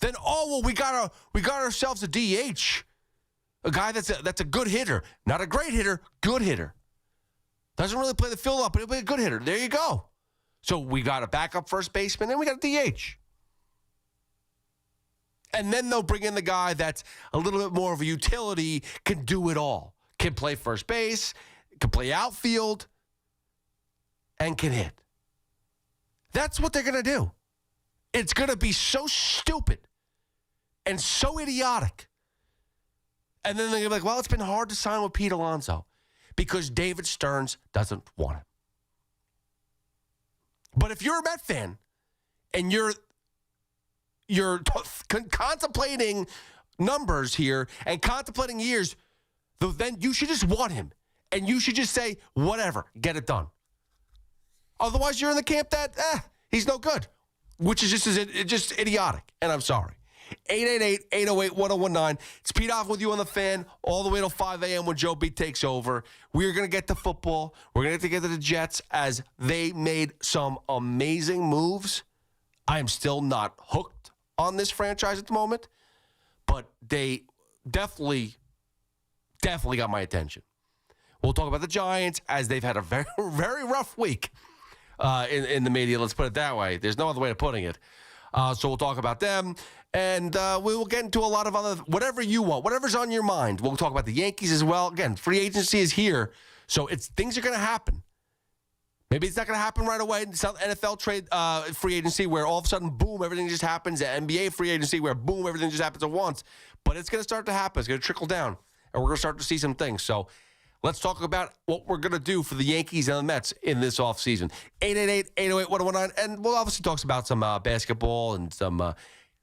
Then, we got ourselves a DH, a guy that's a good hitter, not a great hitter, good hitter. Doesn't really play the field up, but he'll be a good hitter. There you go. So we got a backup first baseman, and we got a DH. And then they'll bring in the guy that's a little bit more of a utility, can do it all. Can play first base, can play outfield, and can hit. That's what they're going to do. It's going to be so stupid and so idiotic. And then they're going to be like, well, it's been hard to sign with Pete Alonso because David Stearns doesn't want him. But if you're a Met fan and you're contemplating numbers here and contemplating years, then you should just want him. And you should just say, whatever, get it done. Otherwise, you're in the camp that, he's no good, which is just idiotic. And I'm sorry. 888-808-1019. It's Pete Hoffman with you on the Fan all the way till 5 a.m. when Joe B takes over. We're going to get to football. We're going to get to the Jets as they made some amazing moves. I am still not hooked on this franchise at the moment, but they definitely got my attention. We'll talk about the Giants as they've had a very, very rough week in the media. Let's put it that way. There's no other way of putting it. So we'll talk about them, and we will get into a lot of other, whatever you want, whatever's on your mind. We'll talk about the Yankees as well. Again, free agency is here, so things are going to happen. Maybe it's not going to happen right away. NFL trade free agency where all of a sudden, boom, everything just happens. NBA free agency where, boom, everything just happens at once. But it's going to start to happen. It's going to trickle down, and we're going to start to see some things. So let's talk about what we're going to do for the Yankees and the Mets in this offseason. 888-808-1019. And we'll obviously talk about some basketball and some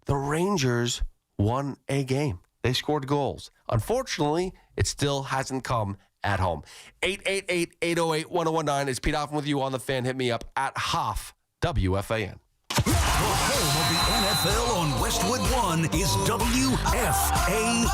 the Rangers won a game. They scored goals. Unfortunately, it still hasn't come at home. 888-808-1019. It's Pete Hoffman with you on the Fan. Hit me up at Hoff, WFAN. The home of the NFL on Westwood One is WFAN.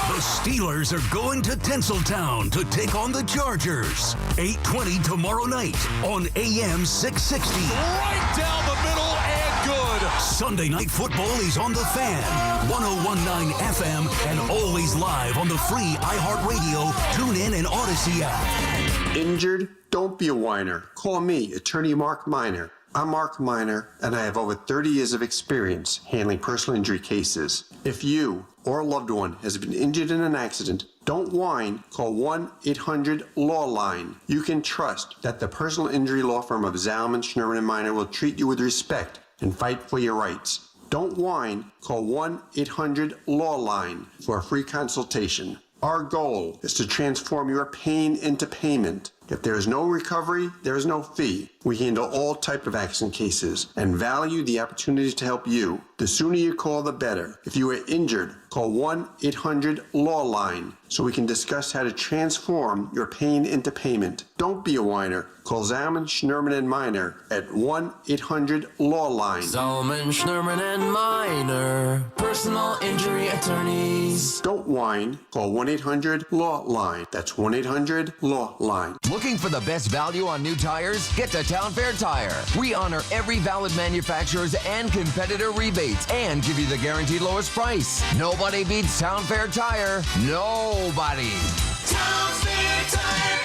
The Steelers are going to Tinseltown to take on the Chargers. 8:20 tomorrow night on AM 660. Right down the middle and good. Sunday Night Football is on the Fan, 101.9 FM, and always live on the free iHeartRadio, TuneIn, and Odyssey app. Injured? Don't be a whiner. Call me, attorney Mark Miner. I'm Mark Miner, and I have over 30 years of experience handling personal injury cases. If you or a loved one has been injured in an accident, don't whine. Call 1-800-LAW-LINE. You can trust that the personal injury law firm of Zalman, Schnurman, and Miner will treat you with respect and fight for your rights. Don't whine. Call 1-800-LAW-LINE for a free consultation. Our goal is to transform your pain into payment. If there is no recovery, there is no fee. We handle all types of accident cases and value the opportunity to help you. The sooner you call, the better. If you are injured, call 1-800-LAW-LINE so we can discuss how to transform your pain into payment. Don't be a whiner. Call Zalman, Schnurman, and Miner at 1-800-LAW-LINE. Zalman, Schnurman, and Miner, personal injury attorneys. Don't whine. Call 1-800-LAW-LINE. That's 1-800-LAW-LINE. Looking for the best value on new tires? Get to Town Fair Tire. We honor every valid manufacturer's and competitor rebates and give you the guaranteed lowest price. Nobody beats Town Fair Tire. Nobody. Town Fair Tire.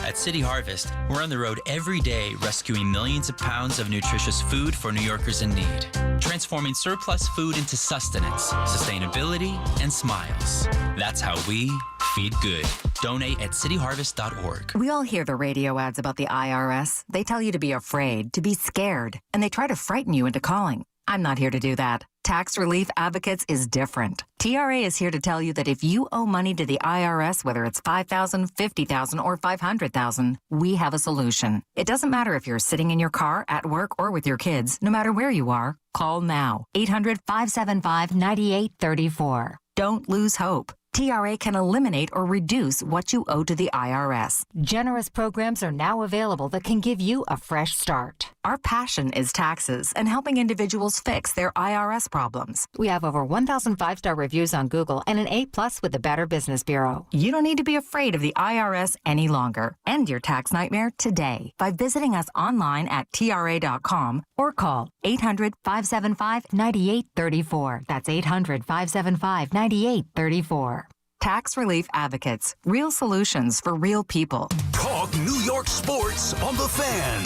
At City Harvest, we're on the road every day rescuing millions of pounds of nutritious food for New Yorkers in need, transforming surplus food into sustenance, sustainability, and smiles. That's how we feed good. Donate at cityharvest.org. We all hear the radio ads about the IRS. They tell you to be afraid, to be scared, and they try to frighten you into calling. I'm not here to do that. Tax Relief Advocates is different. TRA is here to tell you that if you owe money to the IRS, whether it's $5,000, $50,000, or $500,000, we have a solution. It doesn't matter if you're sitting in your car, at work, or with your kids. No matter where you are, call now. 800-575-9834. Don't lose hope. TRA can eliminate or reduce what you owe to the IRS. Generous programs are now available that can give you a fresh start. Our passion is taxes and helping individuals fix their IRS problems. We have over 1,000 5-star reviews on Google and an A+ with the Better Business Bureau. You don't need to be afraid of the IRS any longer. End your tax nightmare today by visiting us online at TRA.com or call 800-575-9834. That's 800-575-9834. Tax Relief Advocates. Real solutions for real people. Talk New York sports on The Fan.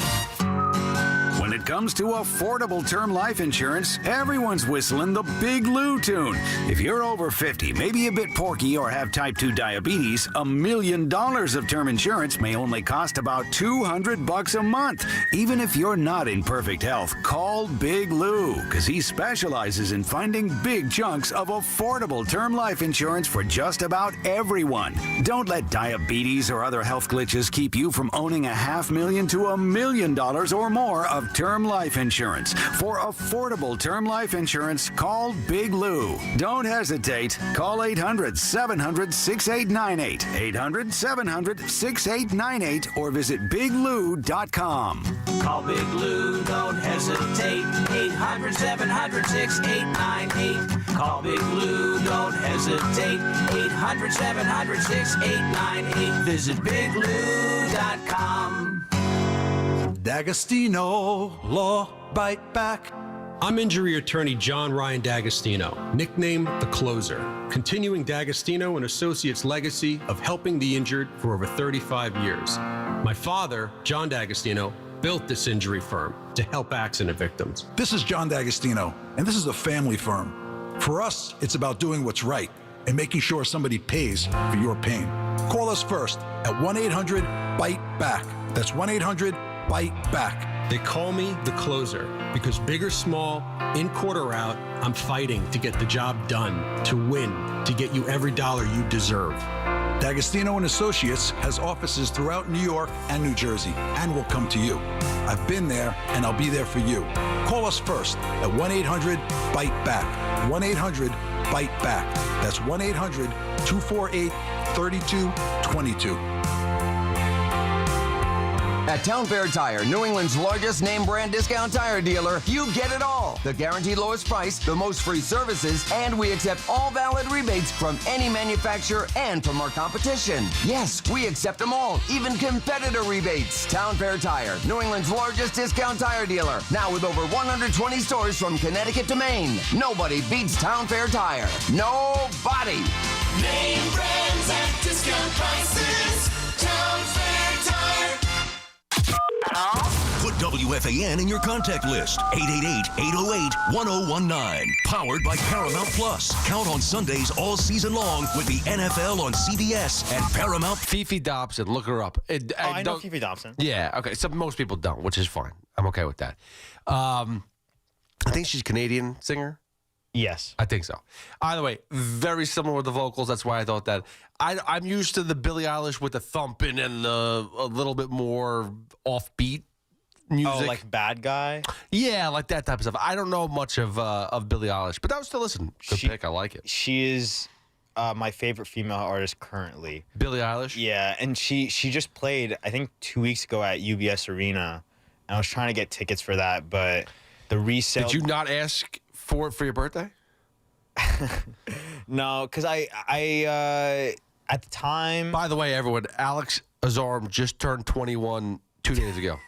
When it comes to affordable term life insurance, everyone's whistling the Big Lou tune. If you're over 50, maybe a bit porky, or have type 2 diabetes, $1 million of term insurance may only cost about $200 a month. Even if you're not in perfect health, call Big Lou, because he specializes in finding big chunks of affordable term life insurance for just about everyone. Don't let diabetes or other health glitches keep you from owning $500,000 to $1 million or more of term life insurance. For affordable term life insurance, call Big Lou. Don't hesitate. Call 800-700-6898. 800-700-6898 or visit biglou.com. Call Big Lou, don't hesitate. 800-700-6898. Call Big Lou, don't hesitate. 800-700-6898. Visit biglou.com. D'Agostino, Law, Bite Back. I'm injury attorney John Ryan D'Agostino, nicknamed The Closer, continuing D'Agostino and Associates' legacy of helping the injured for over 35 years. My father, John D'Agostino, built this injury firm to help accident victims. This is John D'Agostino, and this is a family firm. For us, it's about doing what's right and making sure somebody pays for your pain. Call us first at 1-800-BITE-BACK. That's 1-800-BITE BACK. They call me The Closer because big or small, in court or out, I'm fighting to get the job done, to win, to get you every dollar you deserve. D'Agostino and Associates has offices throughout New York and New Jersey and will come to you. I've been there and I'll be there for you. Call us first at 1-800-BITE-BACK. 1-800-BITE-BACK. That's 1-800-248-3222. At Town Fair Tire, New England's largest name brand discount tire dealer, you get it all. The guaranteed lowest price, the most free services, and we accept all valid rebates from any manufacturer and from our competition. Yes, we accept them all, even competitor rebates. Town Fair Tire, New England's largest discount tire dealer, now with over 120 stores from Connecticut to Maine. Nobody beats Town Fair Tire. Nobody. Name brands at discount prices. Town Fair Tire. Put WFAN in your contact list. 888-808-1019. Powered by Paramount Plus. Count on Sundays all season long with the NFL on CBS and Paramount. Fifi Dobson, look her up. I know Fifi Dobson. Yeah, okay. So most people don't, which is fine. I'm okay with that. I think she's a Canadian singer. Yes. I think so. Either way, very similar with the vocals. That's why I thought that. I'm used to the Billie Eilish with the thumping and a little bit more offbeat music. Oh, like Bad Guy? Yeah, like that type of stuff. I don't know much of Billie Eilish, but I was still listening. Good pick. I like it. She is my favorite female artist currently. Billie Eilish? Yeah, and she just played, I think, 2 weeks ago at UBS Arena, and I was trying to get tickets for that, but the resale... Did you not ask for it for your birthday? No, because I at the time... By the way, everyone, Alex Azarm just turned 21 2 days ago.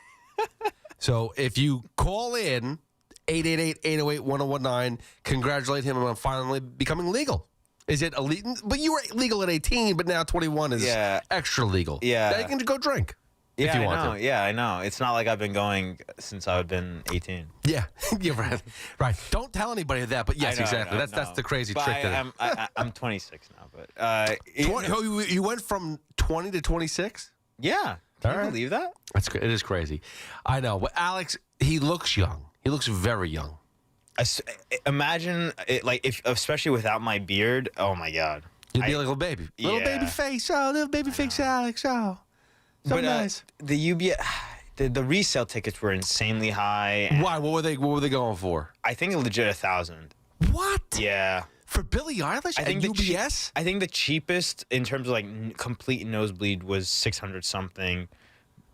So if you call in, 888-808-1019, congratulate him on finally becoming legal. Is it illegal? But you were legal at 18, but now 21 is extra legal. Yeah. Now you can just go drink if you want to. Yeah, I know. It's not like I've been going since I've been 18. Yeah, yeah, right. Don't tell anybody that, but yes, exactly. That's the crazy but trick. I'm 26 now, but 20, you went from 20 to 26? Yeah. Can you believe that? It is crazy. I know. But Alex, he looks young. He looks very young. Imagine it, like, if especially without my beard. Oh my God. You'd be like a little baby. Little baby face. Oh, little baby face, Alex. Oh. So but, nice. The UBS, the resale tickets were insanely high. Why? What were they going for? I think legit 1,000. What? Yeah. For Billie Eilish I think at UBS? I think the cheapest in terms of like complete nosebleed was 600 something,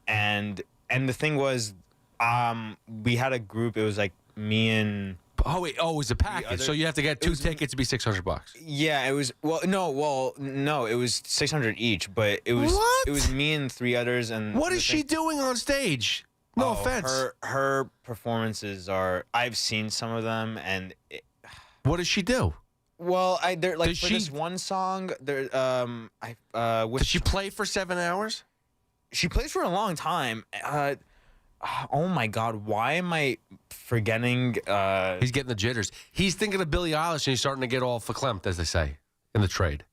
and the thing was, we had a group. It was like me and. It was a package. So you have to get two tickets to be $600. Yeah, it was. No, it was 600 each. But it was. What? It was me and three others. And what is she doing on stage? No offense. Her performances are. I've seen some of them, and. What does she do? Well, there like for this one song, there Does she play for 7 hours? She plays for a long time. Oh my God, why am I forgetting? He's getting the jitters. He's thinking of Billie Eilish, and he's starting to get all verklempt, as they say in the trade.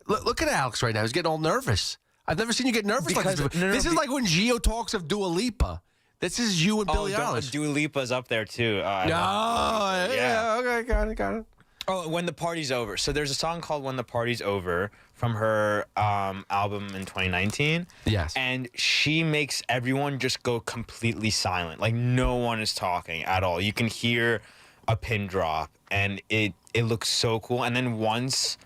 Look at Alex right now. He's getting all nervous. I've never seen you get nervous like this. This is like when Gio talks of Dua Lipa. This is you and Billie Eilish. Dua Lipa's up there too. Yeah, okay, got it. Oh, When the Party's Over. So there's a song called When the Party's Over from her album in 2019. Yes. And she makes everyone just go completely silent. Like no one is talking at all. You can hear a pin drop, and it looks so cool. And then once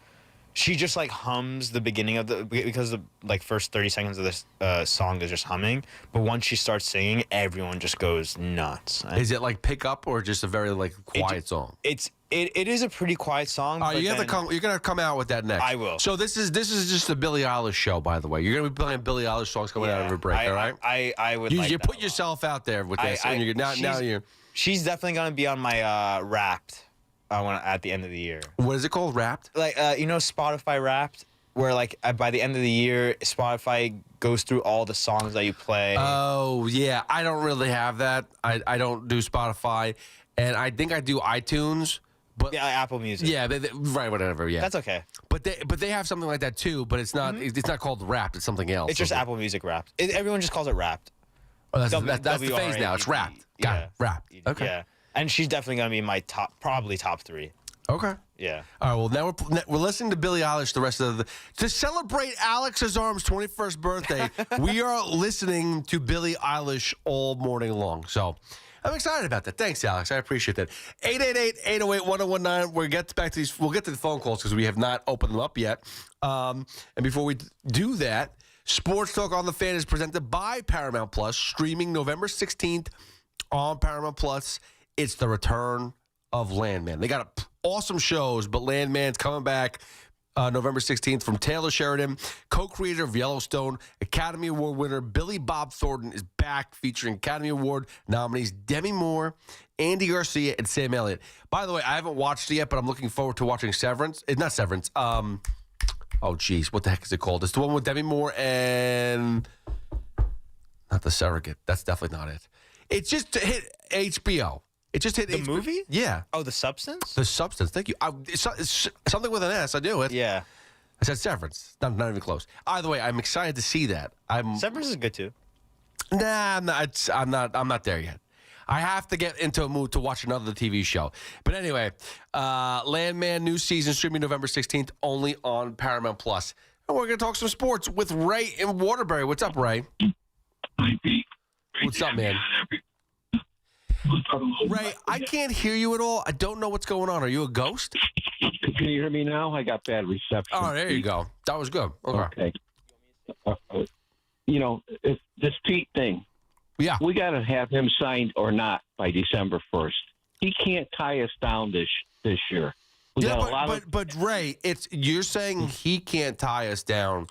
she just like hums the beginning of because the like first 30 seconds of this song is just humming, but once she starts singing, everyone just goes nuts. Is it like pick up or just a very like quiet song? It is a pretty quiet song. All right, you're gonna come out with that next. I will. So this is just a Billie Eilish show, by the way. You're gonna be playing Billie Eilish songs coming out of her break. All right. I would. You put yourself out there with this, and now you're. She's definitely gonna be on my Wrapped. At the end of the year. What is it called? Wrapped? Like Spotify Wrapped, where like by the end of the year, Spotify goes through all the songs that you play. Oh yeah, I don't really have that. I don't do Spotify, and I think I do iTunes. But yeah, Apple Music. Yeah, right, whatever. Yeah, that's okay. But they have something like that too. But it's not it's not called Wrapped. It's something else. It's just Apple Music Wrapped. Everyone just calls it Wrapped. Oh, that's the phase now. It's Wrapped. Got it. Wrapped. Okay. Yeah. And she's definitely going to be my probably top 3. Okay. Yeah. All right, well, now we're listening to Billie Eilish the rest of to celebrate Alex Azarm's 21st birthday, we are listening to Billie Eilish all morning long. So I'm excited about that. Thanks, Alex. I appreciate that. 888-808-1019. We'll get back to these. We'll get to the phone calls because we have not opened them up yet. And before we do that, Sports Talk on the Fan is presented by Paramount Plus, streaming November 16th on Paramount Plus. It's the return of Landman. They got awesome shows, but Landman's coming back November 16th from Taylor Sheridan, co-creator of Yellowstone, Academy Award winner Billy Bob Thornton is back, featuring Academy Award nominees Demi Moore, Andy Garcia, and Sam Elliott. By the way, I haven't watched it yet, but I'm looking forward to watching Severance. It's not Severance. Oh, geez. What the heck is it called? It's the one with Demi Moore and... Not The Surrogate. That's definitely not it. It just hit HBO. It just hit the movie? Yeah. Oh, The Substance? The Substance. Thank you. It's something with an S. I knew it. Yeah. I said Severance. Not even close. Either way, I'm excited to see that. Severance is good too. Nah, I'm not there yet. I have to get into a mood to watch another TV show. But anyway, Landman new season streaming November 16th only on Paramount Plus. And we're going to talk some sports with Ray in Waterbury. What's up, Ray? What's up, man? Ray, I can't hear you at all. I don't know what's going on. Are you a ghost? Can you hear me now? I got bad reception. Oh, there you go. That was good. Okay. If this Pete thing, yeah, we got to have him signed or not by December 1st. He can't tie us down this year. But Ray, you're saying he can't tie us down.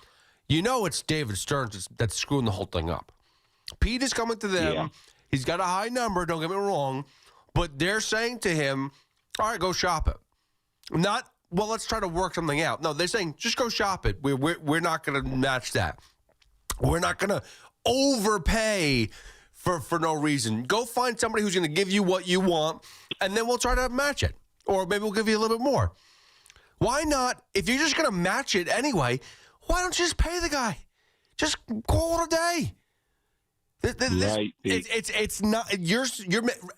You know it's David Stearns that's screwing the whole thing up. Pete is coming to them. Yeah. He's got a high number, don't get me wrong, but they're saying to him, all right, go shop it. Not, well, let's try to work something out. No, they're saying, just go shop it. We're not going to match that. We're not going to overpay for no reason. Go find somebody who's going to give you what you want, and then we'll try to match it. Or maybe we'll give you a little bit more. Why not? If you're just going to match it anyway, why don't you just pay the guy? Just call it a day. Right. It's not you're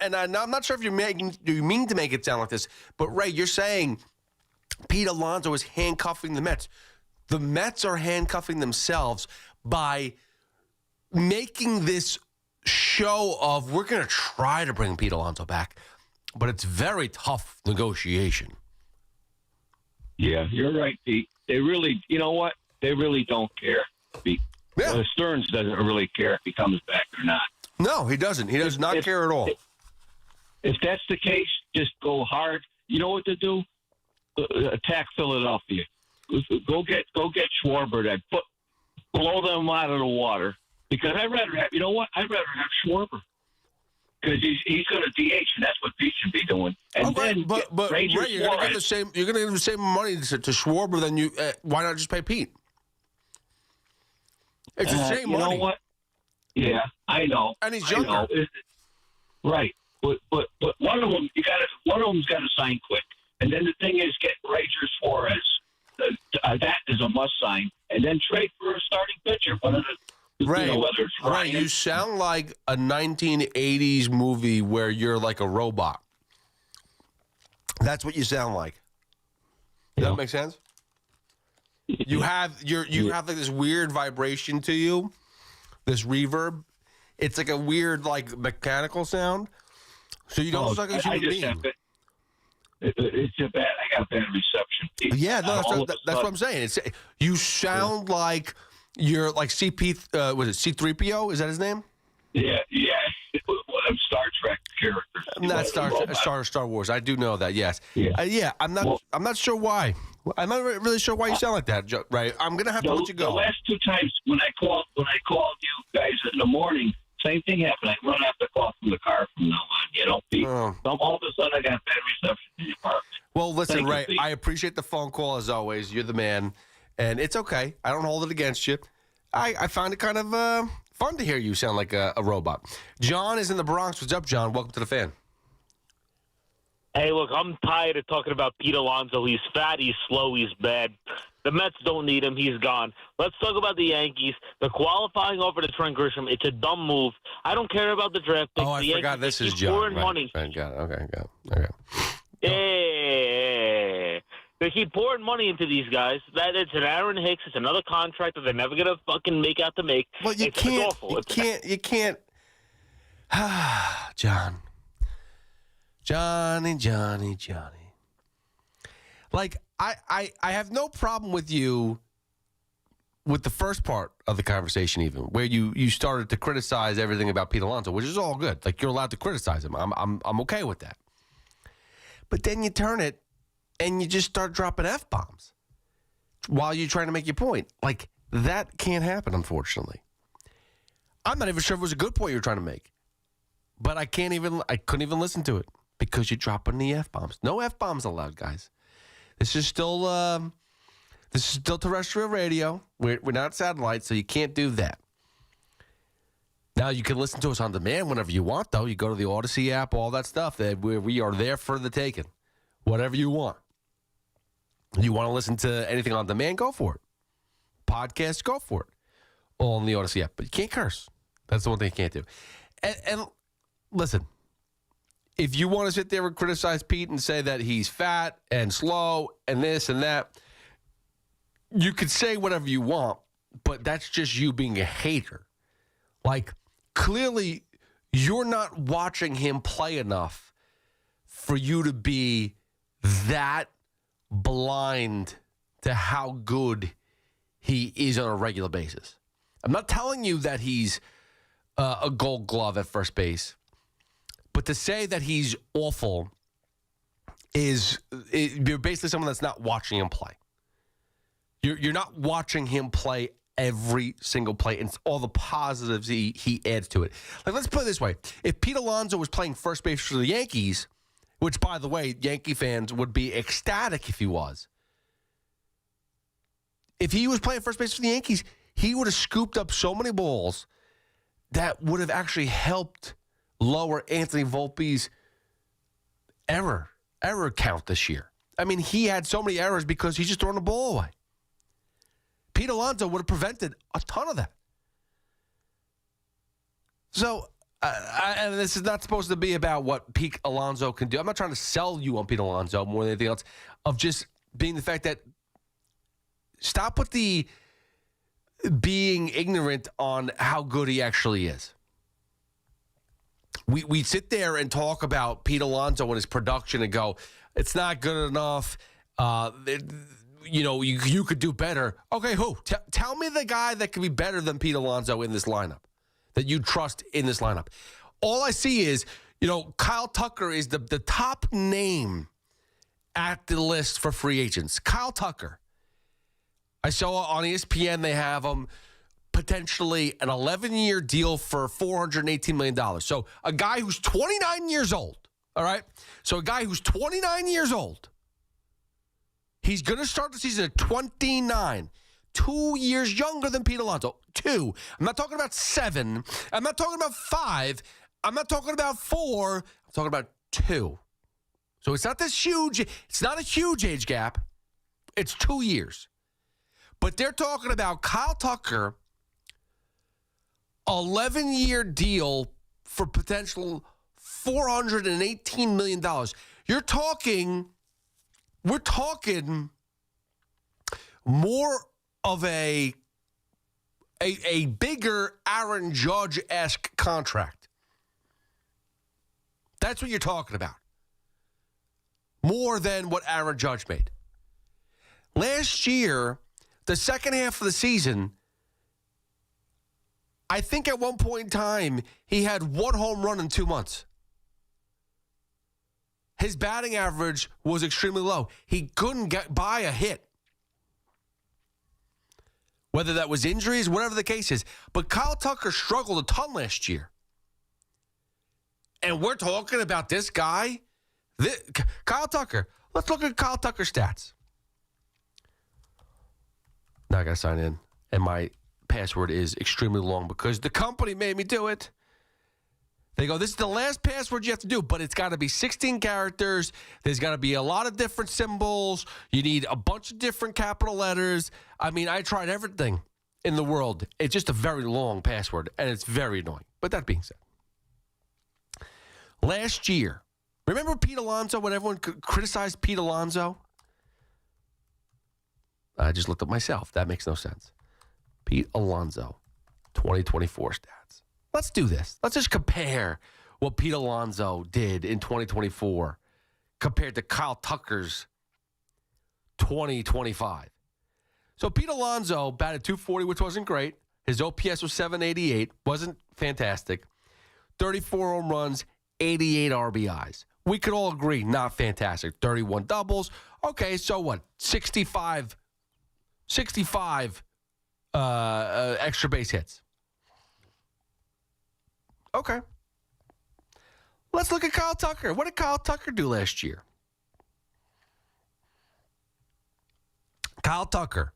and I'm not sure if you mean to make it sound like this, but Ray, you're saying Pete Alonso is handcuffing the Mets. The Mets are handcuffing themselves by making this show of we're going to try to bring Pete Alonso back. But it's very tough negotiation. Yeah, you're right, Pete. They really, you know what? They really don't care. Stearns doesn't really care if he comes back or not. No, he doesn't. He does not care at all. If that's the case, just go hard. You know what to do? Attack Philadelphia. Go get Schwarber. Then blow them out of the water. Because I'd rather have. You know what? I'd rather have Schwarber. Because he's going to DH, and that's what Pete should be doing. And then, but Ray, you're going to give the same. You're going to give the same money to Schwarber than you. Why not just pay Pete? It's the same money. You know what? Yeah, I know. And he's younger. Right, but one of them's got to sign quick. And then the thing is, get Rangers Suarez. That is a must sign. And then trade for a starting pitcher. One of the. Ray, whether it's Ryan. you sound like a 1980s movie where you're like a robot. That's what you sound like. Does that make sense? You have have like this weird vibration to you, this reverb. It's like a weird like mechanical sound. So you don't sound like a human being. It's a bad. I got bad reception. Yeah, no, that's what I'm saying. You sound like. You're like CP, was it C-3PO? Is that his name? Yeah. One of Star Trek characters. Not Star Wars. I do know that. Yes. Yeah. I'm not sure why. I'm not really sure why you sound like that. Right. I'm gonna have to let you go. The last two times when I called you guys in the morning, same thing happened. I run out the call from the car from now on. You know, Pete. All of a sudden I got bad reception in the apartment. Well, listen, Ray. Pete. I appreciate the phone call as always. You're the man. And it's okay. I don't hold it against you. I find it kind of fun to hear you sound like a robot. John is in the Bronx. What's up, John? Welcome to the Fan. Hey, look, I'm tired of talking about Pete Alonso. He's fat, he's slow, he's bad. The Mets don't need him. He's gone. Let's talk about the Yankees. The qualifying over to Trent Grisham, it's a dumb move. I don't care about the draft pick. Oh, I forgot this is John. Right. Got it. Okay. Yeah. They keep pouring money into these guys. That it's an Aaron Hicks. It's another contract that they're never gonna fucking make out to make. Well, it's awful. You can't. Johnny. Like I have no problem with you with the first part of the conversation, even where you started to criticize everything about Pete Alonso, which is all good. Like you're allowed to criticize him. I'm okay with that. But then you turn it. And you just start dropping F-bombs while you're trying to make your point. Like, that can't happen, unfortunately. I'm not even sure if it was a good point you were trying to make. But I couldn't even listen to it because you're dropping the F-bombs. No F-bombs allowed, guys. This is still terrestrial radio. We're not satellite, so you can't do that. Now, you can listen to us on demand whenever you want, though. You go to the Odyssey app, all that stuff. We are there for the taking. Whatever you want. You want to listen to anything on demand, go for it. Podcast, go for it. All in the Odyssey app. But you can't curse. That's the one thing you can't do. And listen, if you want to sit there and criticize Pete and say that he's fat and slow and this and that, you could say whatever you want, but that's just you being a hater. Like, clearly, you're not watching him play enough for you to be that blind to how good he is on a regular basis. I'm not telling you that he's a gold glove at first base, but to say that he's awful you're basically someone that's not watching him play. You're not watching him play every single play and all the positives he adds to it. Like, let's put it this way. If Pete Alonso was playing first base for the Yankees, which, by the way, Yankee fans would be ecstatic if he was. If he was playing first base for the Yankees, he would have scooped up so many balls that would have actually helped lower Anthony Volpe's error count this year. I mean, he had so many errors because he's just throwing the ball away. Pete Alonso would have prevented a ton of that. So, and this is not supposed to be about what Pete Alonso can do. I'm not trying to sell you on Pete Alonso more than anything else, of just being the fact that stop with the being ignorant on how good he actually is. we sit there and talk about Pete Alonso and his production and go, it's not good enough. You could do better. Okay, who? Tell me the guy that could be better than Pete Alonso in this lineup, that you trust in this lineup. All I see is, Kyle Tucker is the top name at the list for free agents. Kyle Tucker. I saw on ESPN they have him potentially an 11-year deal for $418 million. So a guy who's 29 years old, all right? So a guy who's 29 years old, he's going to start the season at 29, 2 years younger than Pete Alonso. 2. I'm not talking about 7. I'm not talking about 5. I'm not talking about 4. I'm talking about 2. So it's not a huge age gap. It's 2 years. But they're talking about Kyle Tucker, 11-year deal for potential $418 million. We're talking more of a bigger Aaron Judge-esque contract. That's what you're talking about. More than what Aaron Judge made. Last year, the second half of the season, I think at one point in time, he had 1 home run in 2 months. His batting average was extremely low. He couldn't get by a hit. Whether that was injuries, whatever the case is. But Kyle Tucker struggled a ton last year. And we're talking about this guy, Kyle Tucker. Let's look at Kyle Tucker's stats. Now I got to sign in. And my password is extremely long because the company made me do it. They go, this is the last password you have to do, but it's got to be 16 characters. There's got to be a lot of different symbols. You need a bunch of different capital letters. I mean, I tried everything in the world. It's just a very long password, and it's very annoying. But that being said, last year, remember Pete Alonso when everyone criticized Pete Alonso? I just looked up myself. That makes no sense. Pete Alonso, 2024 stats. Let's do this. Let's just compare what Pete Alonso did in 2024 compared to Kyle Tucker's 2025. So Pete Alonso batted .240, which wasn't great. His OPS was .788, wasn't fantastic. 34 home runs, 88 RBIs. We could all agree, not fantastic. 31 doubles. Okay, so what? 65 extra base hits. Okay. Let's look at Kyle Tucker. What did Kyle Tucker do last year? Kyle Tucker,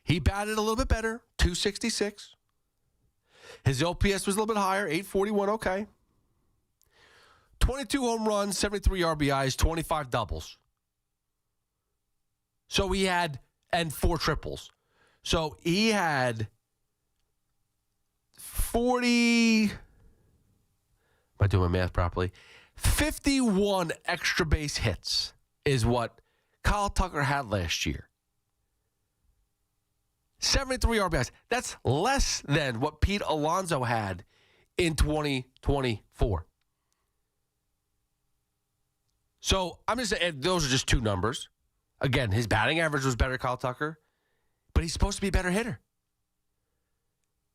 he batted a little bit better, .266. His OPS was a little bit higher, .841, okay. 22 home runs, 73 RBIs, 25 doubles. So he had, and 4 triples. So he had 40... Am I doing my math properly? 51 extra base hits is what Kyle Tucker had last year. 73 RBIs. That's less than what Pete Alonso had in 2024. So I'm just saying, those are just 2 numbers. Again, his batting average was better, Kyle Tucker, but he's supposed to be a better hitter.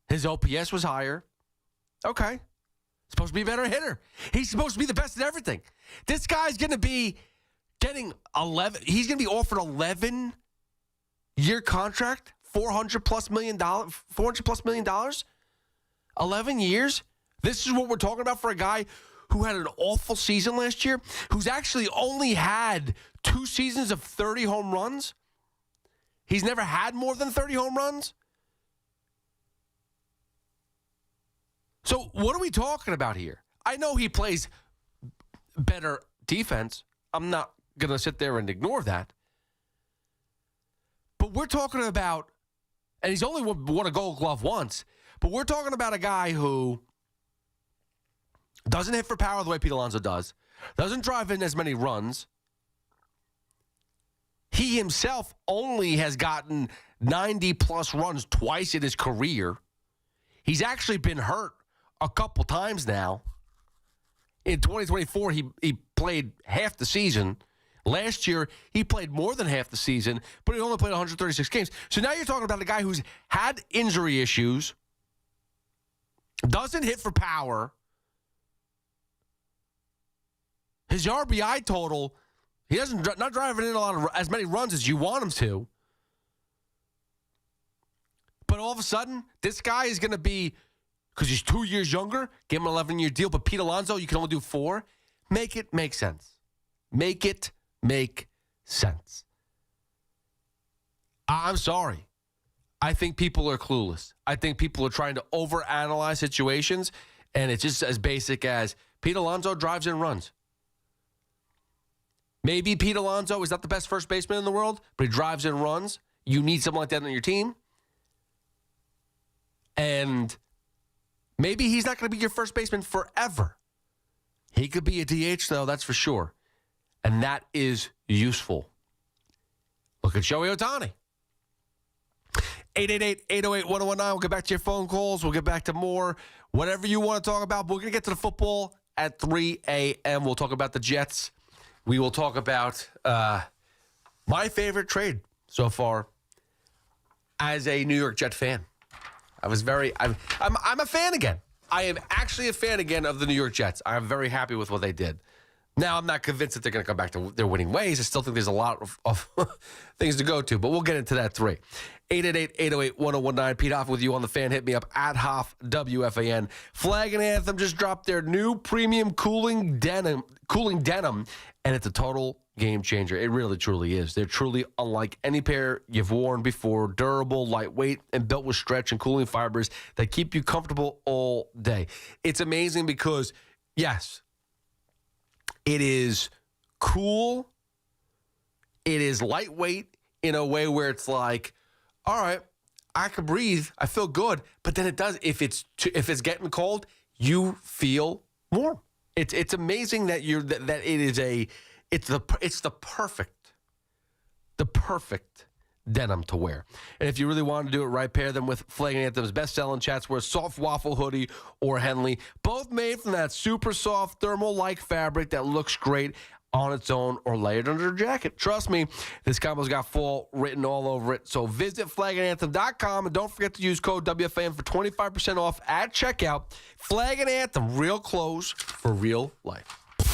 His OPS was higher. Okay. Supposed to be a better hitter. He's supposed to be the best at everything. This guy's going to be getting 11. He's going to be offered 11-year contract, $400+ million. 11 years. This is what we're talking about for a guy who had an awful season last year, who's actually only had 2 seasons of 30 home runs. He's never had more than 30 home runs. So what are we talking about here? I know he plays better defense. I'm not going to sit there and ignore that. But we're talking about, and he's only won a Gold Glove once, but we're talking about a guy who doesn't hit for power the way Pete Alonso does, doesn't drive in as many runs. He himself only has gotten 90-plus runs twice in his career. He's actually been hurt a couple times now. In 2024, he played half the season. Last year, he played more than half the season, but he only played 136 games. So now you're talking about a guy who's had injury issues, doesn't hit for power. His RBI total, he doesn't not driving in as many runs as you want him to. But all of a sudden, this guy is going to be, because he's 2 years younger, give him an 11-year deal. But Pete Alonso, you can only do 4. Make it make sense. Make it make sense. I'm sorry. I think people are clueless. I think people are trying to overanalyze situations, and it's just as basic as Pete Alonso drives and runs. Maybe Pete Alonso is not the best first baseman in the world, but he drives and runs. You need someone like that on your team. And maybe he's not going to be your first baseman forever. He could be a DH, though, that's for sure. And that is useful. Look at Shohei Ohtani. 888-808-1019. We'll get back to your phone calls. We'll get back to more. Whatever you want to talk about. We're going to get to the football at 3 a.m. We'll talk about the Jets. We will talk about my favorite trade so far as a New York Jet fan. I'm a fan again. I am actually a fan again of the New York Jets. I'm very happy with what they did. Now, I'm not convinced that they're going to come back to their winning ways. I still think there's a lot of things to go to, but we'll get into that 3. 888-808-1019. Pete Hoffman with you on the Fan. Hit me up at Hoff WFAN. Flag and Anthem just dropped their new premium cooling denim, and it's a total game changer. It really, truly is. They're truly unlike any pair you've worn before. Durable, lightweight, and built with stretch and cooling fibers that keep you comfortable all day. It's amazing because, yes, it is cool. It is lightweight in a way where it's like, all right, I can breathe. I feel good. But then it does. If it's getting cold, you feel warm. It's amazing that it's the perfect denim to wear. And if you really want to do it right, pair them with Flag and Anthem's best-selling Chatsworth Soft Waffle Hoodie or Henley, both made from that super soft thermal-like fabric that looks great on its own or layered under a jacket. Trust me, this combo's got fall written all over it. So visit flagandanthem.com and don't forget to use code WFAN for 25% off at checkout. Flag and Anthem, real clothes for real life.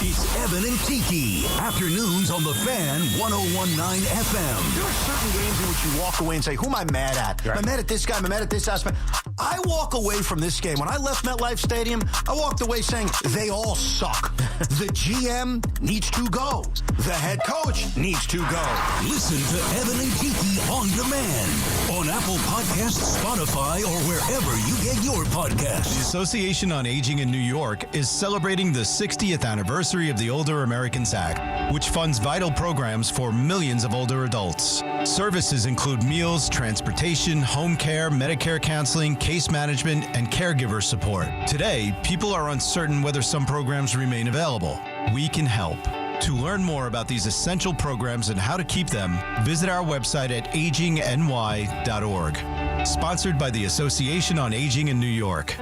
It's Evan and Tiki. Afternoons on the Fan 101.9 FM. There are certain games in which you walk away and say, who am I mad at? Right. Am I mad at this guy? Am I mad at this aspect? I walk away from this game. When I left MetLife Stadium, I walked away saying, they all suck. The GM needs to go. The head coach needs to go. Listen to Evan and Tiki on demand on Apple Podcasts, Spotify, or wherever you get your podcasts. The Association on Aging in New York is celebrating the 60th anniversary of the Older Americans Act, which funds vital programs for millions of older adults. Services include meals, transportation, home care, Medicare counseling, case management, and caregiver support. Today, people are uncertain whether some programs remain available. We can help. To learn more about these essential programs and how to keep them, visit our website at agingny.org. Sponsored by the Association on Aging in New York.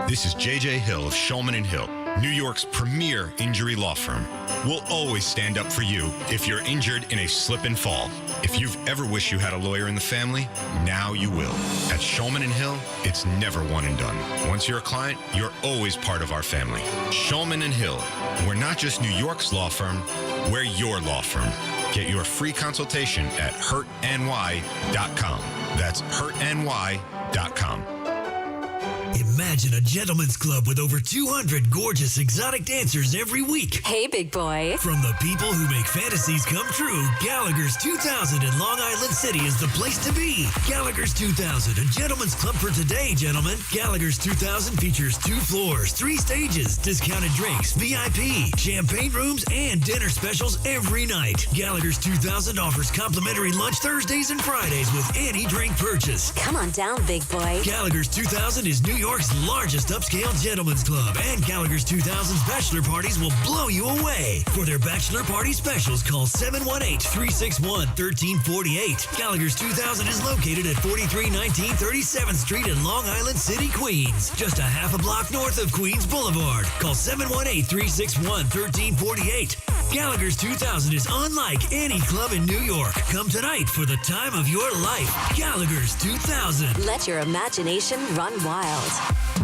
This is J.J. Hill of Shulman & Hill, New York's premier injury law firm. We'll always stand up for you if you're injured in a slip and fall. If you've ever wished you had a lawyer in the family, now you will. At Shulman & Hill, it's never one and done. Once you're a client, you're always part of our family. Shulman & Hill, we're not just New York's law firm, we're your law firm. Get your free consultation at hurtny.com. That's hurtny.com. Imagine a gentleman's club with over 200 gorgeous exotic dancers every week. Hey, big boy. From the people who make fantasies come true, Gallagher's 2000 in Long Island City is the place to be. Gallagher's 2000, a gentleman's club for today, gentlemen. Gallagher's 2000 features 2 floors, 3 stages, discounted drinks, VIP, champagne rooms, and dinner specials every night. Gallagher's 2000 offers complimentary lunch Thursdays and Fridays with any drink purchase. Come on down, big boy. Gallagher's 2000 is New York's largest upscale gentlemen's club and Gallagher's 2000's bachelor parties will blow you away. For their bachelor party specials, call 718-361-1348. Gallagher's 2000 is located at 4319 37th Street in Long Island City, Queens. Just a half a block north of Queens Boulevard. Call 718-361-1348. Gallagher's 2000 is unlike any club in New York. Come tonight for the time of your life. Gallagher's 2000. Let your imagination run wild.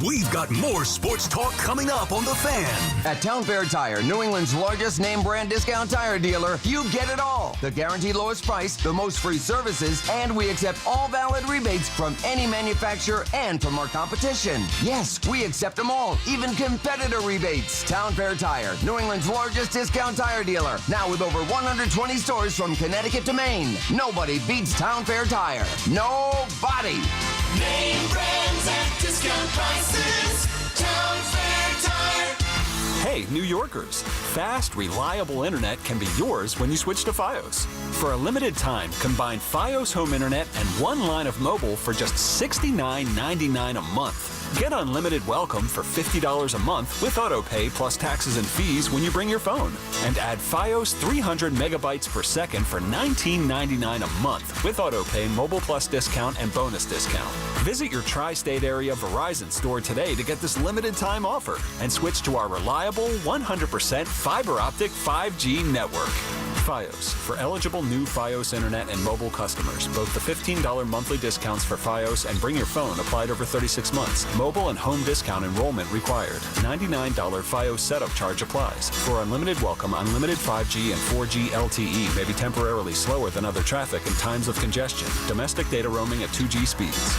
We've got more sports talk coming up on The Fan. At Town Fair Tire, New England's largest name brand discount tire dealer, you get it all. The guaranteed lowest price, the most free services, and we accept all valid rebates from any manufacturer and from our competition. Yes, we accept them all, even competitor rebates. Town Fair Tire, New England's largest discount tire dealer, now with over 120 stores from Connecticut to Maine. Nobody beats Town Fair Tire. Nobody. Name brands at discount prices. Town Fair Tire. Hey, New Yorkers. Fast, reliable internet can be yours when you switch to Fios. For a limited time, combine Fios home internet and one line of mobile for just $69.99 a month. Get unlimited welcome for $50 a month with autopay plus taxes and fees when you bring your phone. And add Fios 300 megabytes per second for $19.99 a month with autopay, mobile plus discount, and bonus discount. Visit your tri-state area Verizon store today to get this limited time offer and switch to our reliable 100% fiber optic 5G network. Fios. For eligible new Fios internet and mobile customers, both the $15 monthly discounts for Fios and Bring Your Phone applied over 36 months. Mobile and home discount enrollment required. $99 Fios setup charge applies. For unlimited welcome, unlimited 5G and 4G LTE may be temporarily slower than other traffic in times of congestion. Domestic data roaming at 2G speeds.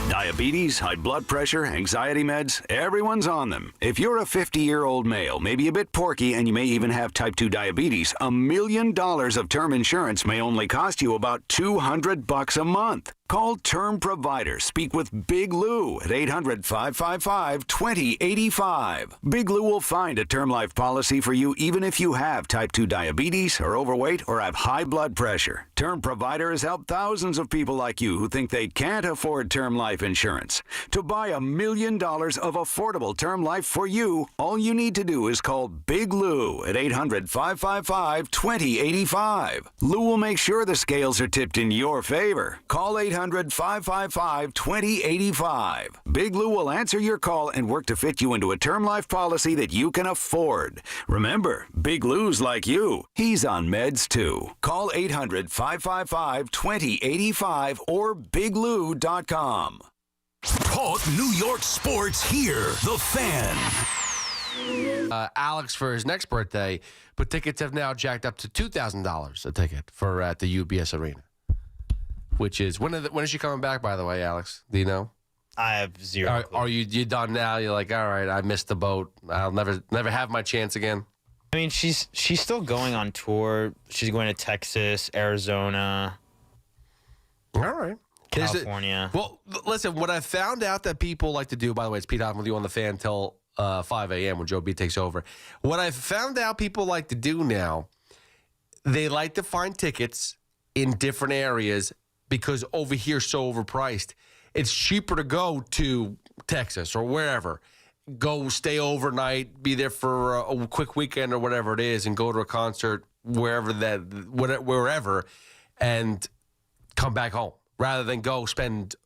Diabetes, high blood pressure, anxiety meds, everyone's on them. If you're a 50-year-old male, maybe a bit porky, and you may even have type 2 diabetes, $1 million of term insurance may only cost you about $200 a month. Call Term Provider. Speak with Big Lou at 800-555-2085. Big Lou will find a term life policy for you even if you have type 2 diabetes, are overweight, or have high blood pressure. Term Provider has helped thousands of people like you who think they can't afford term life insurance. To buy $1 million of affordable term life for you, all you need to do is call Big Lou at 800-555-2085. Lou will make sure the scales are tipped in your favor. Call 800-555-2085. Big Lou will answer your call and work to fit you into a term life policy that you can afford. Remember, Big Lou's like you. He's on meds too. Call 800-555-2085 or biglou.com. Talk New York sports here. The Fan. Alex, for his next birthday, but tickets have now jacked up to $2,000 a ticket for at the UBS Arena. Which is when is she coming back? By the way, Alex, do you know? I have zero. Are you done now? You're like, all right, I missed the boat. I'll never have my chance again. I mean, she's still going on tour. She's going to Texas, Arizona. All right, California. Well, listen. What I found out that people like to do, by the way, it's Pete Hoffman with you on the Fan till 5 a.m. when Joe B takes over. What I found out people like to do now, they like to find tickets in different areas. Because over here so overpriced. It's cheaper to go to Texas or wherever. Go stay overnight, be there for a quick weekend or whatever it is, and go to a concert wherever, and come back home. Rather than go spend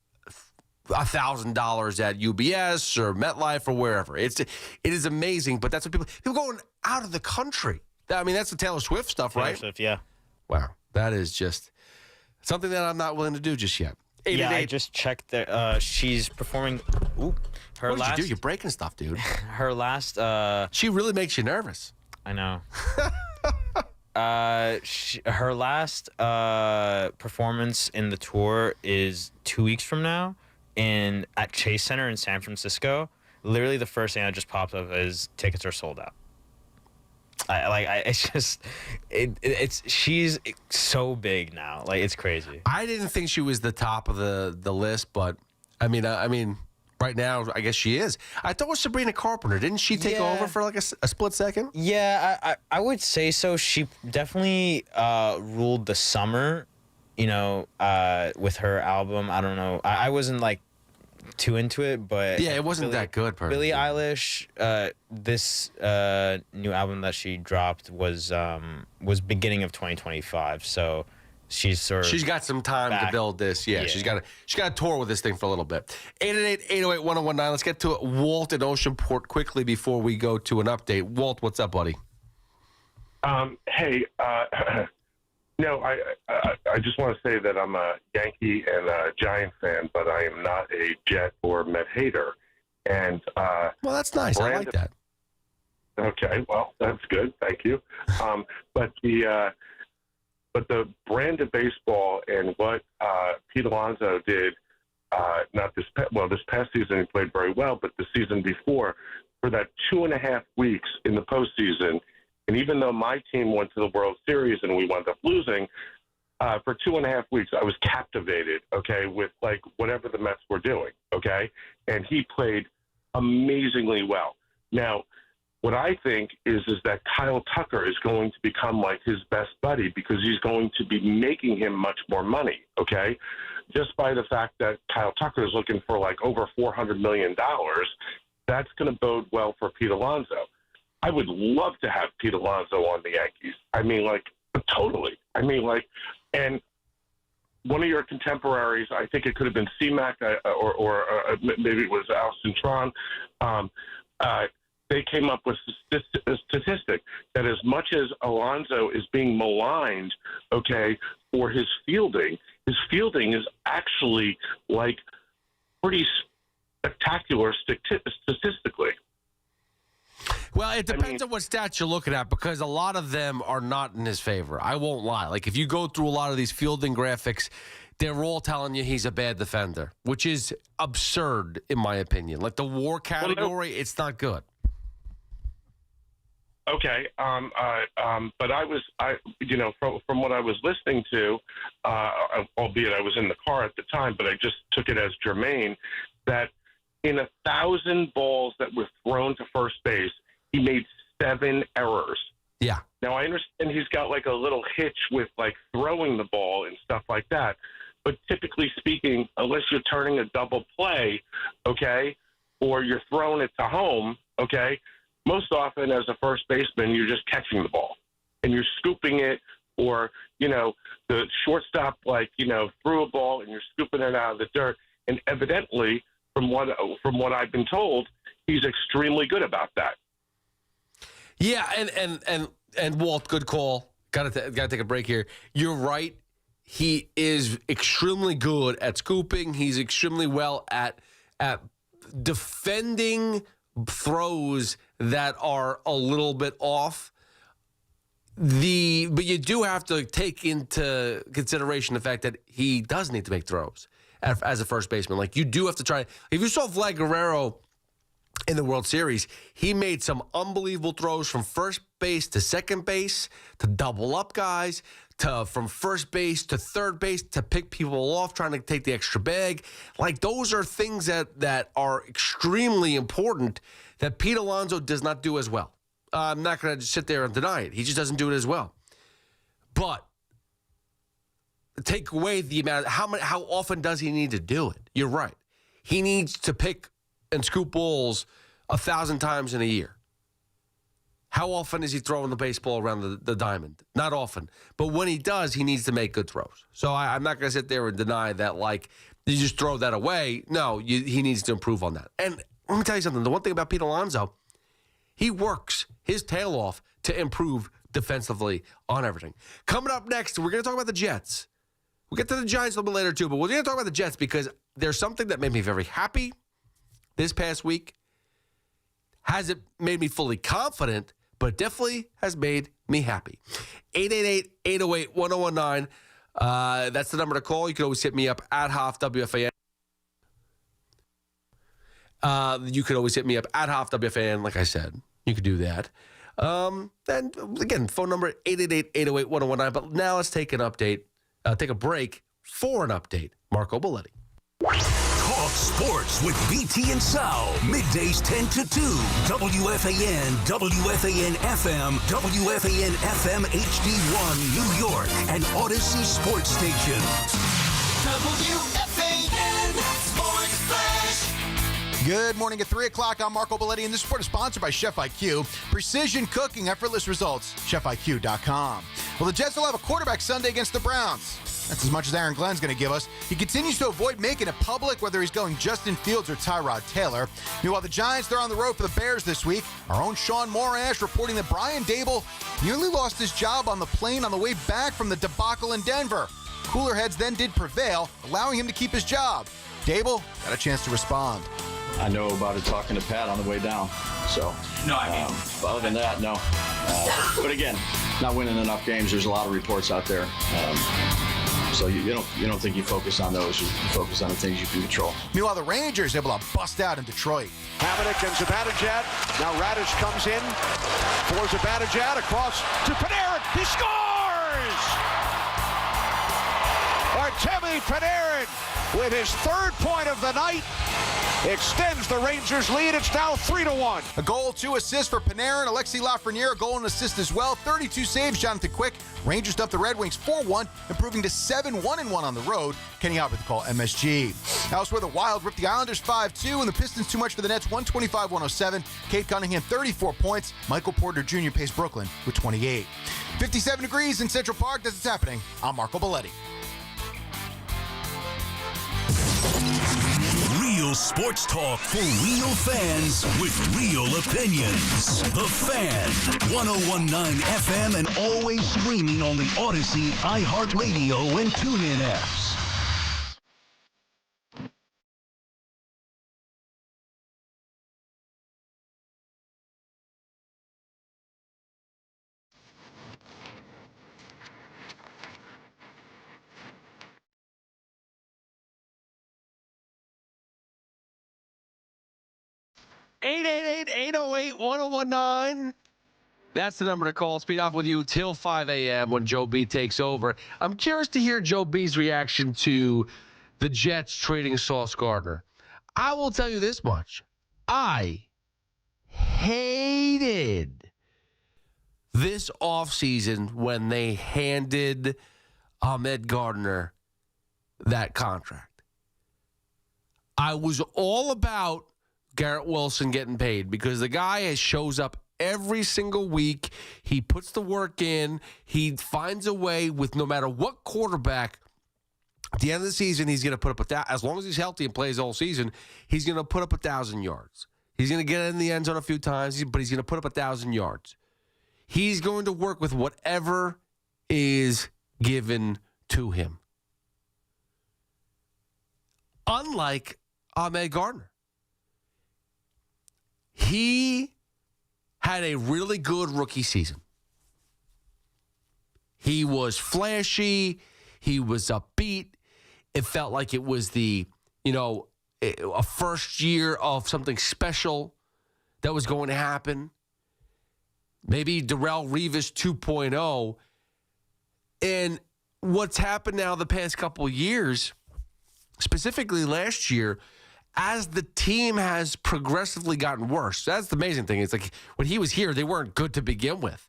$1,000 at UBS or MetLife or wherever. It is amazing, but that's what people going out of the country. I mean, that's the Taylor Swift stuff, right? Taylor Swift, yeah. Wow, that is just something that I'm not willing to do just yet. Yeah, I just checked that she's performing. What did you do? You're breaking stuff, dude. Her last. She really makes you nervous. I know. Her last performance in the tour is 2 weeks from now at Chase Center in San Francisco. Literally, the first thing that just popped up is tickets are sold out. She's so big now. Like, it's crazy. I didn't think she was the top of the list, but I mean, right now, I guess she is. I thought it was Sabrina Carpenter. Didn't she take over for like a split second? Yeah, I would say so. She definitely ruled the summer, with her album. I don't know. I wasn't like too into it, but yeah, it wasn't that good. Billie Eilish, this new album that she dropped was beginning of 2025, so she's got some time to build this. Yeah, she's got to tour with this thing for a little bit. 888-808-1019. Let's get to Walt in Oceanport quickly before we go to an update. Walt, what's up, buddy? Hey, no, I just want to say that I'm a Yankee and a Giant fan, but I am not a Jet or Met hater. And well, that's nice. I like that. Okay, well, that's good. Thank you. But the brand of baseball and what Pete Alonso did, this past season he played very well, but the season before, for that 2.5 weeks in the postseason. And even though my team went to the World Series and we wound up losing, for 2.5 weeks, I was captivated, okay, with like whatever the Mets were doing, okay? And he played amazingly well. Now, what I think is that Kyle Tucker is going to become like his best buddy because he's going to be making him much more money, okay? Just by the fact that Kyle Tucker is looking for like over $400 million, that's going to bode well for Pete Alonso. I would love to have Pete Alonso on the Yankees. I mean, like, totally. I mean, like, and one of your contemporaries, I think it could have been C-Mac or maybe it was Alston Tron, they came up with a statistic that as much as Alonso is being maligned, okay, for his fielding is actually, like, pretty spectacular statistically. Well, it depends on what stats you're looking at because a lot of them are not in his favor. I won't lie. Like, if you go through a lot of these fielding graphics, they're all telling you he's a bad defender, which is absurd in my opinion. Like the WAR category, it's not good. Okay, but from what I was listening to, albeit I was in the car at the time, but I just took it as germane, that in 1,000 balls that were thrown to first base, he made 7 errors. Yeah. Now, I understand he's got like a little hitch with like throwing the ball and stuff like that, but typically speaking, unless you're turning a double play, okay, or you're throwing it to home, okay, most often as a first baseman, you're just catching the ball and you're scooping it, or, the shortstop, threw a ball and you're scooping it out of the dirt. And evidently, from what I've been told, he's extremely good about that. Yeah, and Walt, good call. Got to take a break here. You're right. He is extremely good at scooping. He's extremely well at defending throws that are a little bit off. But you do have to take into consideration the fact that he does need to make throws as a first baseman. Like, you do have to try. If you saw Vlad Guerrero in the World Series, he made some unbelievable throws from first base to second base, to double up guys, from first base to third base, to pick people off, trying to take the extra bag. Like, those are things that are extremely important that Pete Alonso does not do as well. I'm not going to sit there and deny it. He just doesn't do it as well. But take away the amount of how often does he need to do it? You're right. He needs to pick and scoop balls 1,000 times in a year. How often is he throwing the baseball around the diamond? Not often. But when he does, he needs to make good throws. So I'm not going to sit there and deny that, like, you just throw that away. No, he needs to improve on that. And let me tell you something. The one thing about Pete Alonso, he works his tail off to improve defensively on everything. Coming up next, we're going to talk about the Jets. We'll get to the Giants a little bit later, too, but we're going to talk about the Jets because there's something that made me very happy this past week. Hasn't made me fully confident, but definitely has made me happy. 888-808-1019. That's the number to call. You can always hit me up at Hoff WFAN. You can always hit me up at Hoff WFAN, like I said. You could do that. And again, phone number 888-808-1019. But now let's take an update. Take a break for an update. Marco Belletti. Talk sports with BT and Sal. Middays 10 to 2. WFAN, WFAN FM, WFAN FM HD1 New York, and Odyssey Sports Station. WFAN Sports Flash. Good morning at 3 o'clock. I'm Marco Belletti, and this report is sponsored by Chef IQ. Precision cooking, effortless results. ChefIQ.com. Well, the Jets will have a quarterback Sunday against the Browns. That's as much as Aaron Glenn's going to give us. He continues to avoid making it public whether he's going Justin Fields or Tyrod Taylor. Meanwhile, the Giants, they're on the road for the Bears this week. Our own Sean Morash reporting that Brian Dable nearly lost his job on the plane on the way back from the debacle in Denver. Cooler heads then did prevail, allowing him to keep his job. Dable got a chance to respond. I know about it talking to Pat on the way down. So, other than that, no. But again, not winning enough games. There's a lot of reports out there. So you don't think you focus on those. You focus on the things you can control. Meanwhile, the Rangers able to bust out in Detroit. Hamonic and Zibanejad. Now Radish comes in for Zibanejad across to Panarin. He scores! Artemi Panarin with his third point of the night extends the Rangers' lead. It's now 3-1. A goal, 2 assists for Panarin. Alexi Lafreniere, a goal and assist as well. 32 saves, Jonathan Quick. Rangers dumped the Red Wings 4-1, improving to 7-1-1 on the road. Kenny Albert, the call MSG. Elsewhere, the Wild ripped the Islanders 5-2, and the Pistons too much for the Nets 125-107. Kate Cunningham, 34 points. Michael Porter Jr. paced Brooklyn with 28. 57 degrees in Central Park. That's what's happening. I'm Marco Belletti. Real sports talk for real fans with real opinions. The Fan, 101.9 FM, and always streaming on the Odyssey, iHeartRadio, and TuneIn apps. Eight 808-1019. That's the number to call. Speed off with you till 5 a.m. when Joe B takes over. I'm curious to hear Joe B's reaction to the Jets trading Sauce Gardner. I will tell you this much. I hated this offseason when they handed Ahmed Gardner that contract. I was all about Garrett Wilson getting paid because the guy shows up every single week. He puts the work in. He finds a way with no matter what quarterback. At the end of the season, he's going to put up as long as he's healthy and plays all season, he's going to put up 1,000 yards. He's going to get in the end zone a few times, but he's going to put up 1,000 yards. He's going to work with whatever is given to him. Unlike Ahmed Gardner. He had a really good rookie season. He was flashy. He was upbeat. It felt like it was a first year of something special that was going to happen. Maybe Darrelle Revis 2.0. And what's happened now the past couple of years, specifically last year, as the team has progressively gotten worse. That's the amazing thing. It's like when he was here, they weren't good to begin with.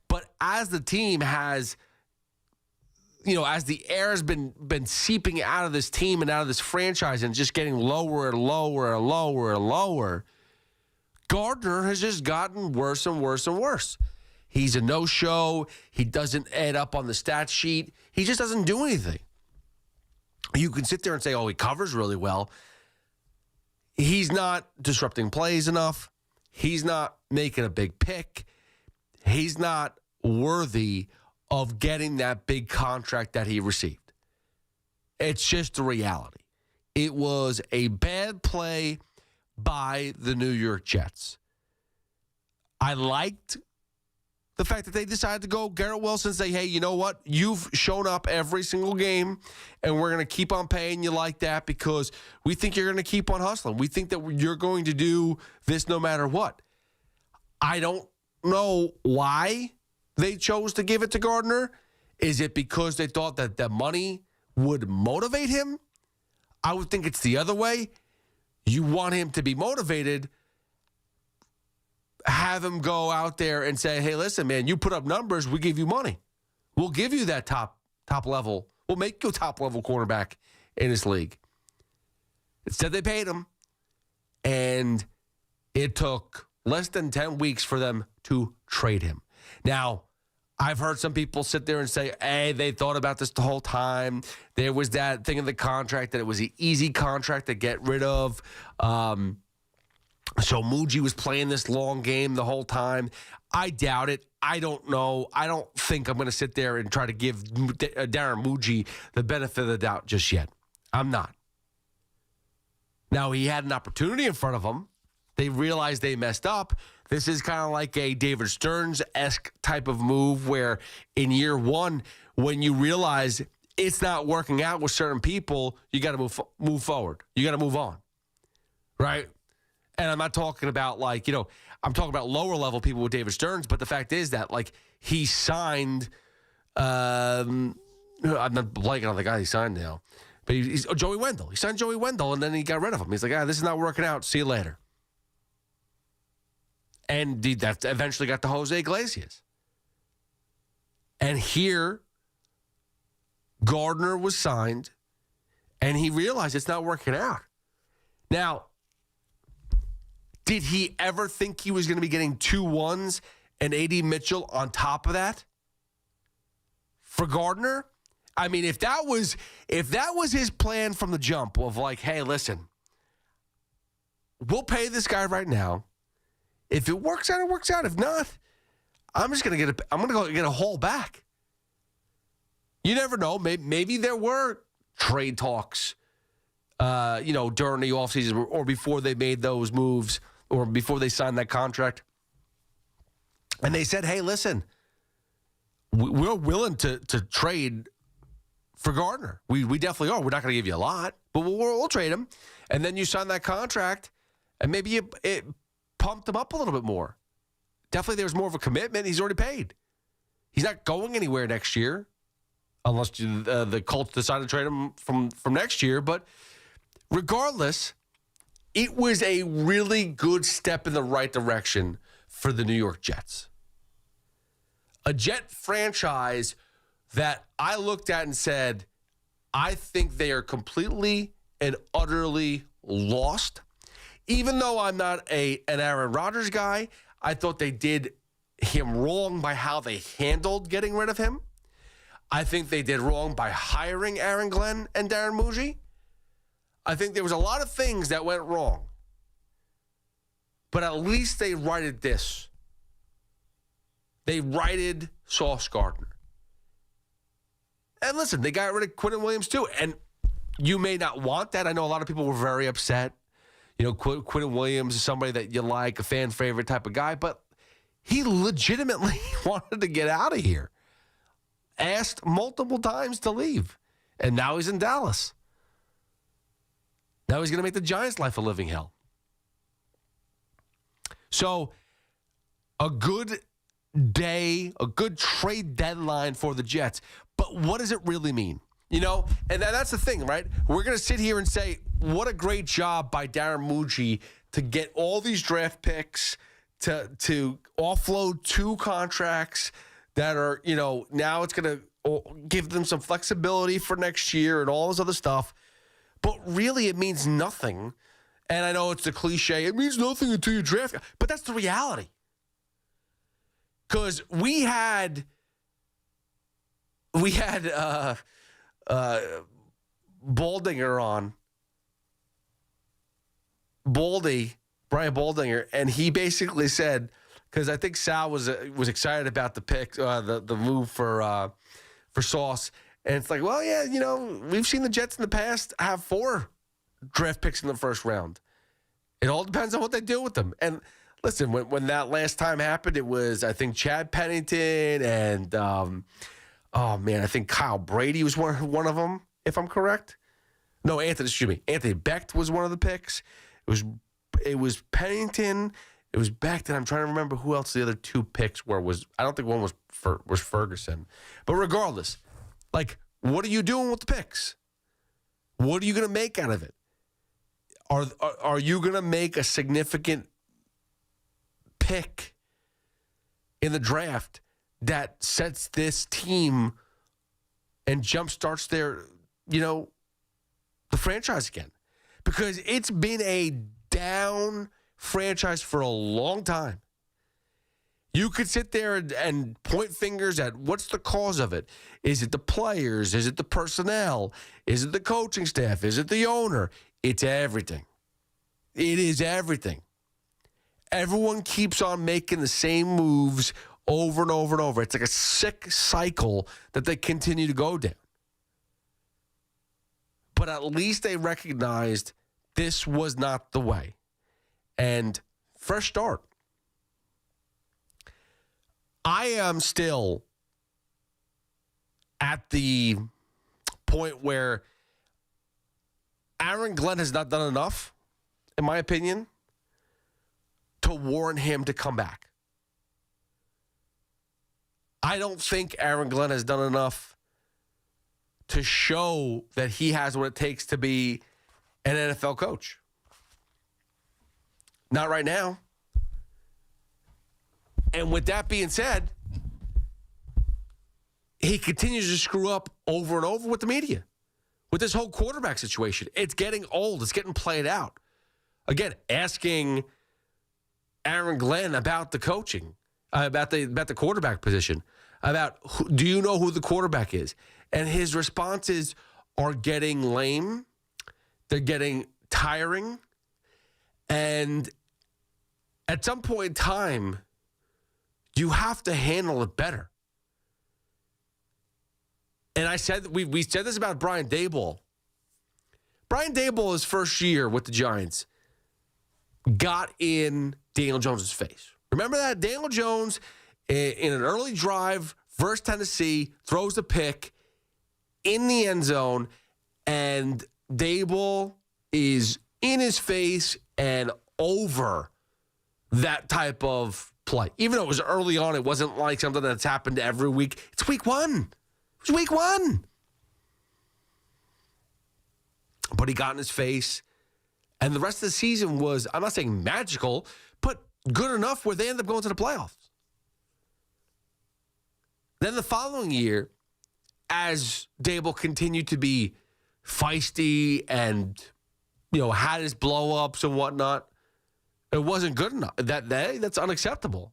But as the team has, as the air has been seeping out of this team and out of this franchise and just getting lower and lower and lower and lower, Gardner has just gotten worse and worse and worse. He's a no-show. He doesn't add up on the stat sheet. He just doesn't do anything. You can sit there and say, he covers really well. He's not disrupting plays enough. He's not making a big pick. He's not worthy of getting that big contract that he received. It's just the reality. It was a bad play by the New York Jets. I liked the fact that they decided to go Garrett Wilson and say, hey, you know what? You've shown up every single game, and we're going to keep on paying you like that because we think you're going to keep on hustling. We think that you're going to do this no matter what. I don't know why they chose to give it to Gardner. Is it because they thought that the money would motivate him? I would think it's the other way. You want him to be motivated, have him go out there and say, hey, listen, man, you put up numbers, we give you money. We'll give you that top level. We'll make you a top level quarterback in this league. Instead, they paid him. And it took less than 10 weeks for them to trade him. Now, I've heard some people sit there and say, hey, they thought about this the whole time. There was that thing in the contract that it was an easy contract to get rid of. So Muji was playing this long game the whole time. I doubt it. I don't know. I don't think I'm going to sit there and try to give Darren Muji the benefit of the doubt just yet. I'm not. Now, he had an opportunity in front of him. They realized they messed up. This is kind of like a David Stearns-esque type of move where in year one, when you realize it's not working out with certain people, you got to move forward. You got to move on, right? And I'm not talking about I'm talking about lower level people with David Stearns, but the fact is that he signed, I'm not blanking on the guy he signed now, but he's Joey Wendell. He signed Joey Wendell and then he got rid of him. He's like, this is not working out. See you later. And that eventually got to Jose Iglesias. And here, Gardner was signed, and he realized it's not working out. Now, did he ever think he was going to be getting 2 1s and A.D. Mitchell on top of that for Gardner? I mean, if that was his plan from the jump of hey, listen, we'll pay this guy right now. If it works out, it works out. If not, I'm just going to go get a haul back. You never know. Maybe there were trade talks, during the offseason or before they made those moves or before they signed that contract. And they said, hey, listen, we're willing to trade for Gardner. We definitely are. We're not going to give you a lot, but we'll trade him. And then you sign that contract, and maybe it pumped him up a little bit more. Definitely there's more of a commitment. He's already paid. He's not going anywhere next year unless the Colts decide to trade him from next year. But regardless, it was a really good step in the right direction for the New York Jets. A Jet franchise that I looked at and said, I think they are completely and utterly lost. Even though I'm not an Aaron Rodgers guy, I thought they did him wrong by how they handled getting rid of him. I think they did wrong by hiring Aaron Glenn and Darren Muji. I think there was a lot of things that went wrong. But at least they righted this. They righted Sauce Gardner. And listen, they got rid of Quentin Williams too. And you may not want that. I know a lot of people were very upset. Quentin Williams is somebody that you like, a fan favorite type of guy, but he legitimately wanted to get out of here. Asked multiple times to leave. And now he's in Dallas. Now he's going to make the Giants' life a living hell. So, a good day, a good trade deadline for the Jets. But what does it really mean? And that's the thing, right? We're going to sit here and say, what a great job by Darren Muji to get all these draft picks, to offload 2 contracts that are, now it's going to give them some flexibility for next year and all this other stuff. But really, it means nothing. And I know it's a cliche. It means nothing until you draft. But that's the reality. Because we had Baldinger on. Brian Baldinger, and he basically said, because I think Sal was excited about the pick, the move for Sauce, and it's like, well, yeah, we've seen the Jets in the past have 4 draft picks in the first round. It all depends on what they do with them. And listen, when that last time happened, it was, I think, Chad Pennington and I think Kyle Brady was one of them, if I'm correct. No, Anthony Becht was one of the picks. It was Pennington. It was Becht, and I'm trying to remember who else the other 2 picks were. I don't think one was Ferguson. But regardless, what are you doing with the picks? What are you going to make out of it? Are you going to make a significant pick in the draft that sets this team and jumpstarts their, the franchise again? Because it's been a down franchise for a long time. You could sit there and point fingers at what's the cause of it. Is it the players? Is it the personnel? Is it the coaching staff? Is it the owner? It's everything. It is everything. Everyone keeps on making the same moves over and over and over. It's like a sick cycle that they continue to go down. But at least they recognized this was not the way. And fresh start. I am still at the point where Aaron Glenn has not done enough, in my opinion, to warrant him to come back. I don't think Aaron Glenn has done enough to show that he has what it takes to be an NFL coach. Not right now. And with that being said, he continues to screw up over and over with the media. With this whole quarterback situation. It's getting old. It's getting played out. Again, asking Aaron Glenn about the coaching, about the quarterback position, do you know who the quarterback is? And his responses are getting lame. They're getting tiring. And at some point in time, you have to handle it better. And I said we said this about Brian Daboll. Brian Daboll, his first year with the Giants, got in Daniel Jones' face. Remember that? Daniel Jones, in an early drive versus Tennessee, throws the pick in the end zone, and Daboll is in his face and over that type of play. Even though it was early on, it wasn't like something that's happened every week. It's week one. It was week one. But he got in his face. And the rest of the season was, I'm not saying magical, but good enough where they ended up going to the playoffs. Then the following year, as Daboll continued to be feisty and, had his blow-ups and whatnot, it wasn't good enough. That's unacceptable.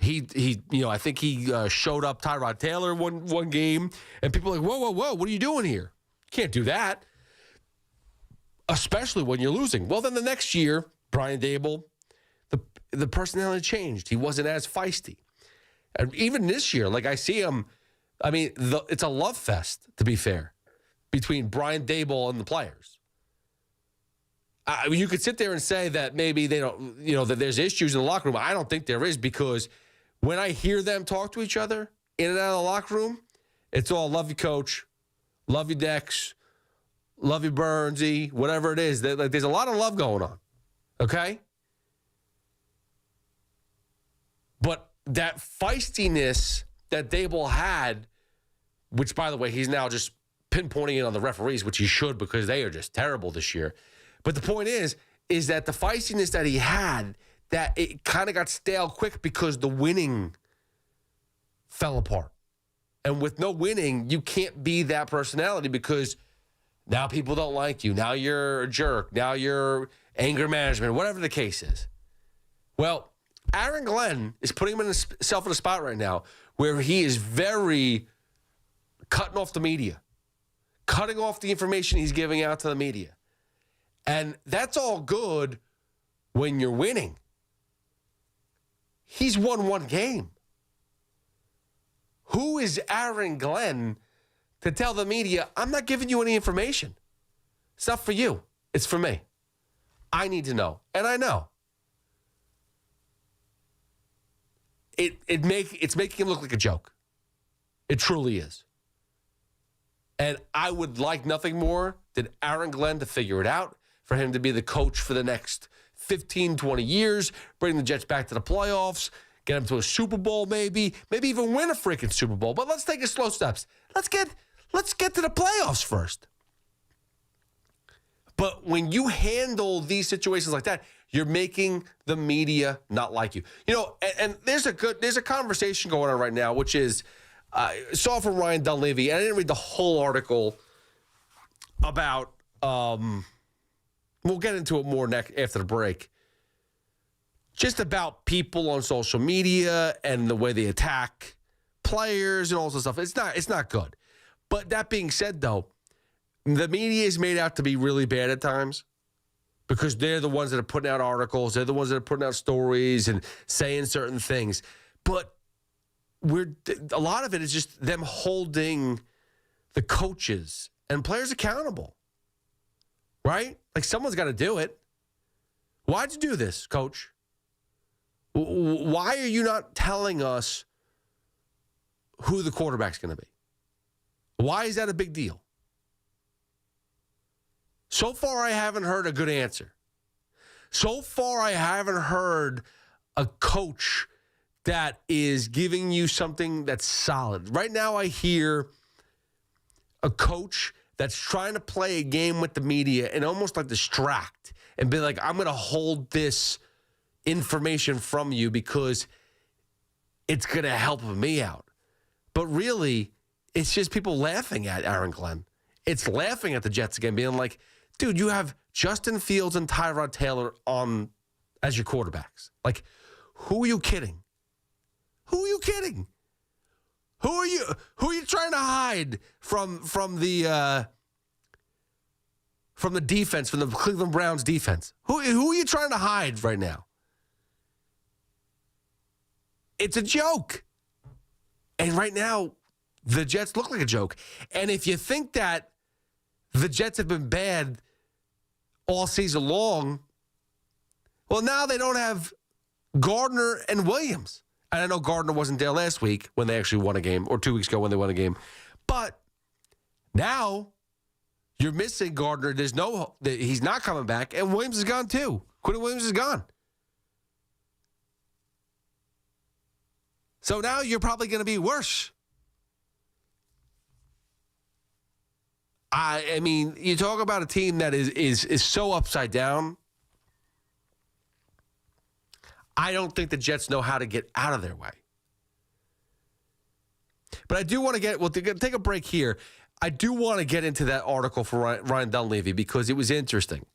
He I think he showed up Tyrod Taylor one game, and people were like, whoa, what are you doing here? You can't do that, especially when you're losing. Well, then the next year, Brian Daboll, the personality changed. He wasn't as feisty. And even this year, like I see him, it's a love fest, to be fair, between Brian Daboll and the players. You could sit there and say that maybe they don't, that there's issues in the locker room. I don't think there is, because when I hear them talk to each other in and out of the locker room, it's all love you, coach, love you, Dex, love you, Burnsy, whatever it is. There's a lot of love going on, okay? But that feistiness that Daboll had, which, by the way, he's now just pinpointing it on the referees, which he should, because they are just terrible this year. But the point is that the feistiness that he had, that it kind of got stale quick because the winning fell apart. And with no winning, you can't be that personality, because now people don't like you. Now you're a jerk. Now you're anger management, whatever the case is. Well, Aaron Glenn is putting himself in a spot right now where he is very cutting off the media, cutting off the information he's giving out to the media. And that's all good when you're winning. He's won one game. Who is Aaron Glenn to tell the media, I'm not giving you any information? It's not for you. It's for me. I need to know. And I know. It's making him look like a joke. It truly is. And I would like nothing more than Aaron Glenn to figure it out, for him to be the coach for the next 15, 20 years, bring the Jets back to the playoffs, get them to a Super Bowl maybe even win a freaking Super Bowl. But let's take it slow steps. Let's get to the playoffs first. But when you handle these situations like that, you're making the media not like you. And there's a conversation going on right now, which is, I saw from Ryan Dunleavy, and I didn't read the whole article about We'll get into it more after the break. Just about people on social media and the way they attack players and all this stuff. It's not good. But that being said, though, the media is made out to be really bad at times because they're the ones that are putting out articles. They're the ones that are putting out stories and saying certain things. But a lot of it is just them holding the coaches and players accountable, right? Like someone's got to do it. Why'd you do this, coach? Why are you not telling us who the quarterback's going to be? Why is that a big deal? So far, I haven't heard a good answer. So far, I haven't heard a coach that is giving you something that's solid. Right now, I hear a coach that's trying to play a game with the media and almost like distract and be like, I'm going to hold this information from you because it's going to help me out. But really, it's just people laughing at Aaron Glenn. It's laughing at the Jets again, being like, dude, you have Justin Fields and Tyrod Taylor on as your quarterbacks. Like, who are you kidding? Who are you kidding? Who are you trying to hide from the defense, from the Cleveland Browns defense? Who are you trying to hide right now? It's a joke. And right now, the Jets look like a joke. And if you think that the Jets have been bad all season long, well, now they don't have Gardner and Williams. And I know Gardner wasn't there last week when they actually won a game, or 2 weeks ago when they won a game. But now you're missing Gardner. He's not coming back, and Williams is gone too. Quentin Williams is gone. So now you're probably going to be worse. I mean, you talk about a team that is so upside down. I don't think the Jets know how to get out of their way. But I do want to we'll take a break here. I do want to get into that article for Ryan Dunleavy because it was interesting.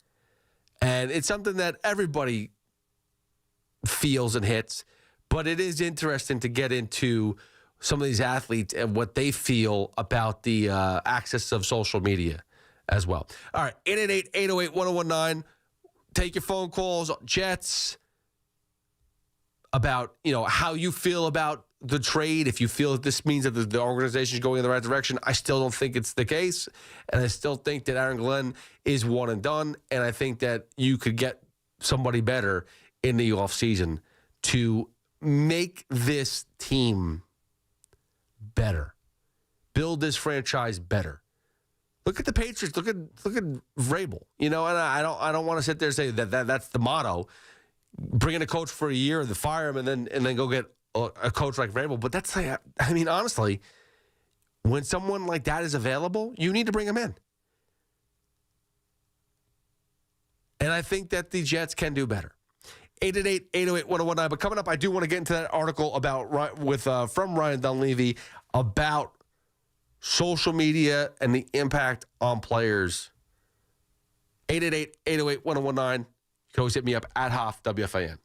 And it's something that everybody feels and hits. But it is interesting to get into some of these athletes and what they feel about the access of social media as well. All right, 888-808-1019. Take your phone calls, Jets, about how you feel about the trade. If you feel that this means that the organization is going in the right direction, I still don't think it's the case. And I still think that Aaron Glenn is one and done. And I think that you could get somebody better in the offseason to make this team better, build this franchise better. Look at the Patriots. Look at Vrabel. And I don't want to sit there and say that's the motto. Bring in a coach for a year, and then fire him, and then go get a coach like Vrabel. But that's honestly, when someone like that is available, you need to bring him in. And I think that the Jets can do better. 888-808-1019. But coming up, I do want to get into that article from Ryan Dunleavy about social media and the impact on players. 888-808-1019. You can always hit me up at Hoff, WFAN.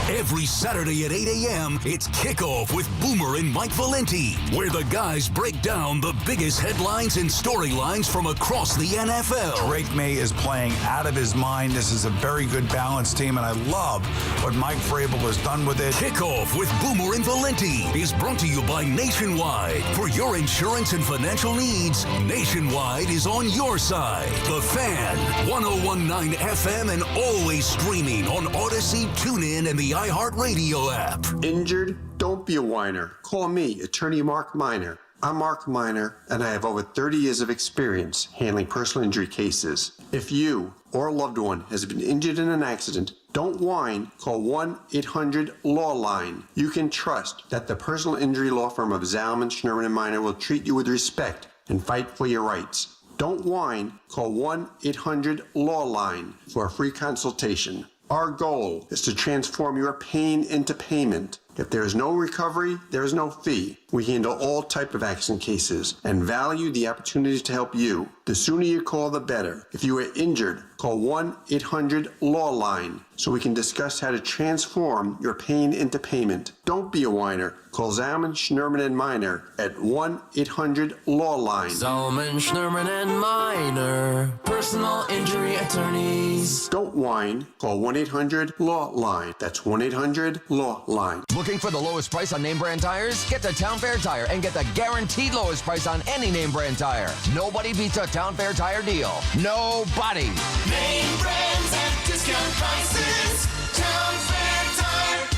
Every Saturday at 8 a.m., it's Kickoff with Boomer and Mike Valenti, where the guys break down the biggest headlines and storylines from across the NFL. Drake May is playing out of his mind. This is a very good balanced team, and I love what Mike Vrabel has done with it. Kickoff with Boomer and Valenti is brought to you by Nationwide. For your insurance and financial needs, Nationwide is on your side. The Fan, 101.9 FM, and always streaming on Odyssey, TuneIn, and the iHeartRadio app. Injured? Don't be a whiner. Call me, attorney Mark Miner. I'm Mark Miner, and I have over 30 years of experience handling personal injury cases. If you or a loved one has been injured in an accident, don't whine. Call 1-800-LAW-LINE. You can trust that the personal injury law firm of Zalman, Schnurman, and Miner will treat you with respect and fight for your rights. Don't whine. Call 1-800-LAW-LINE for a free consultation. Our goal is to transform your pain into payment. If there is no recovery, there is no fee. We handle all type of accident cases and value the opportunity to help you. The sooner you call, the better. If you are injured, call call 1-800-LAW-LINE so we can discuss how to transform your pain into payment. Don't be a whiner. Call Zalman, Schnerman, and Minor at 1-800-LAW-LINE. Zalman, Schnerman, and Minor, personal injury attorneys. Don't whine. Call 1-800-LAW-LINE. That's 1-800-LAW-LINE. Looking for the lowest price on name brand tires? Get to Town Fair Tire and get the guaranteed lowest price on any name brand tire. Nobody beats a Town Fair Tire deal. Nobody. Name brands at discount prices. Town Fair Tire.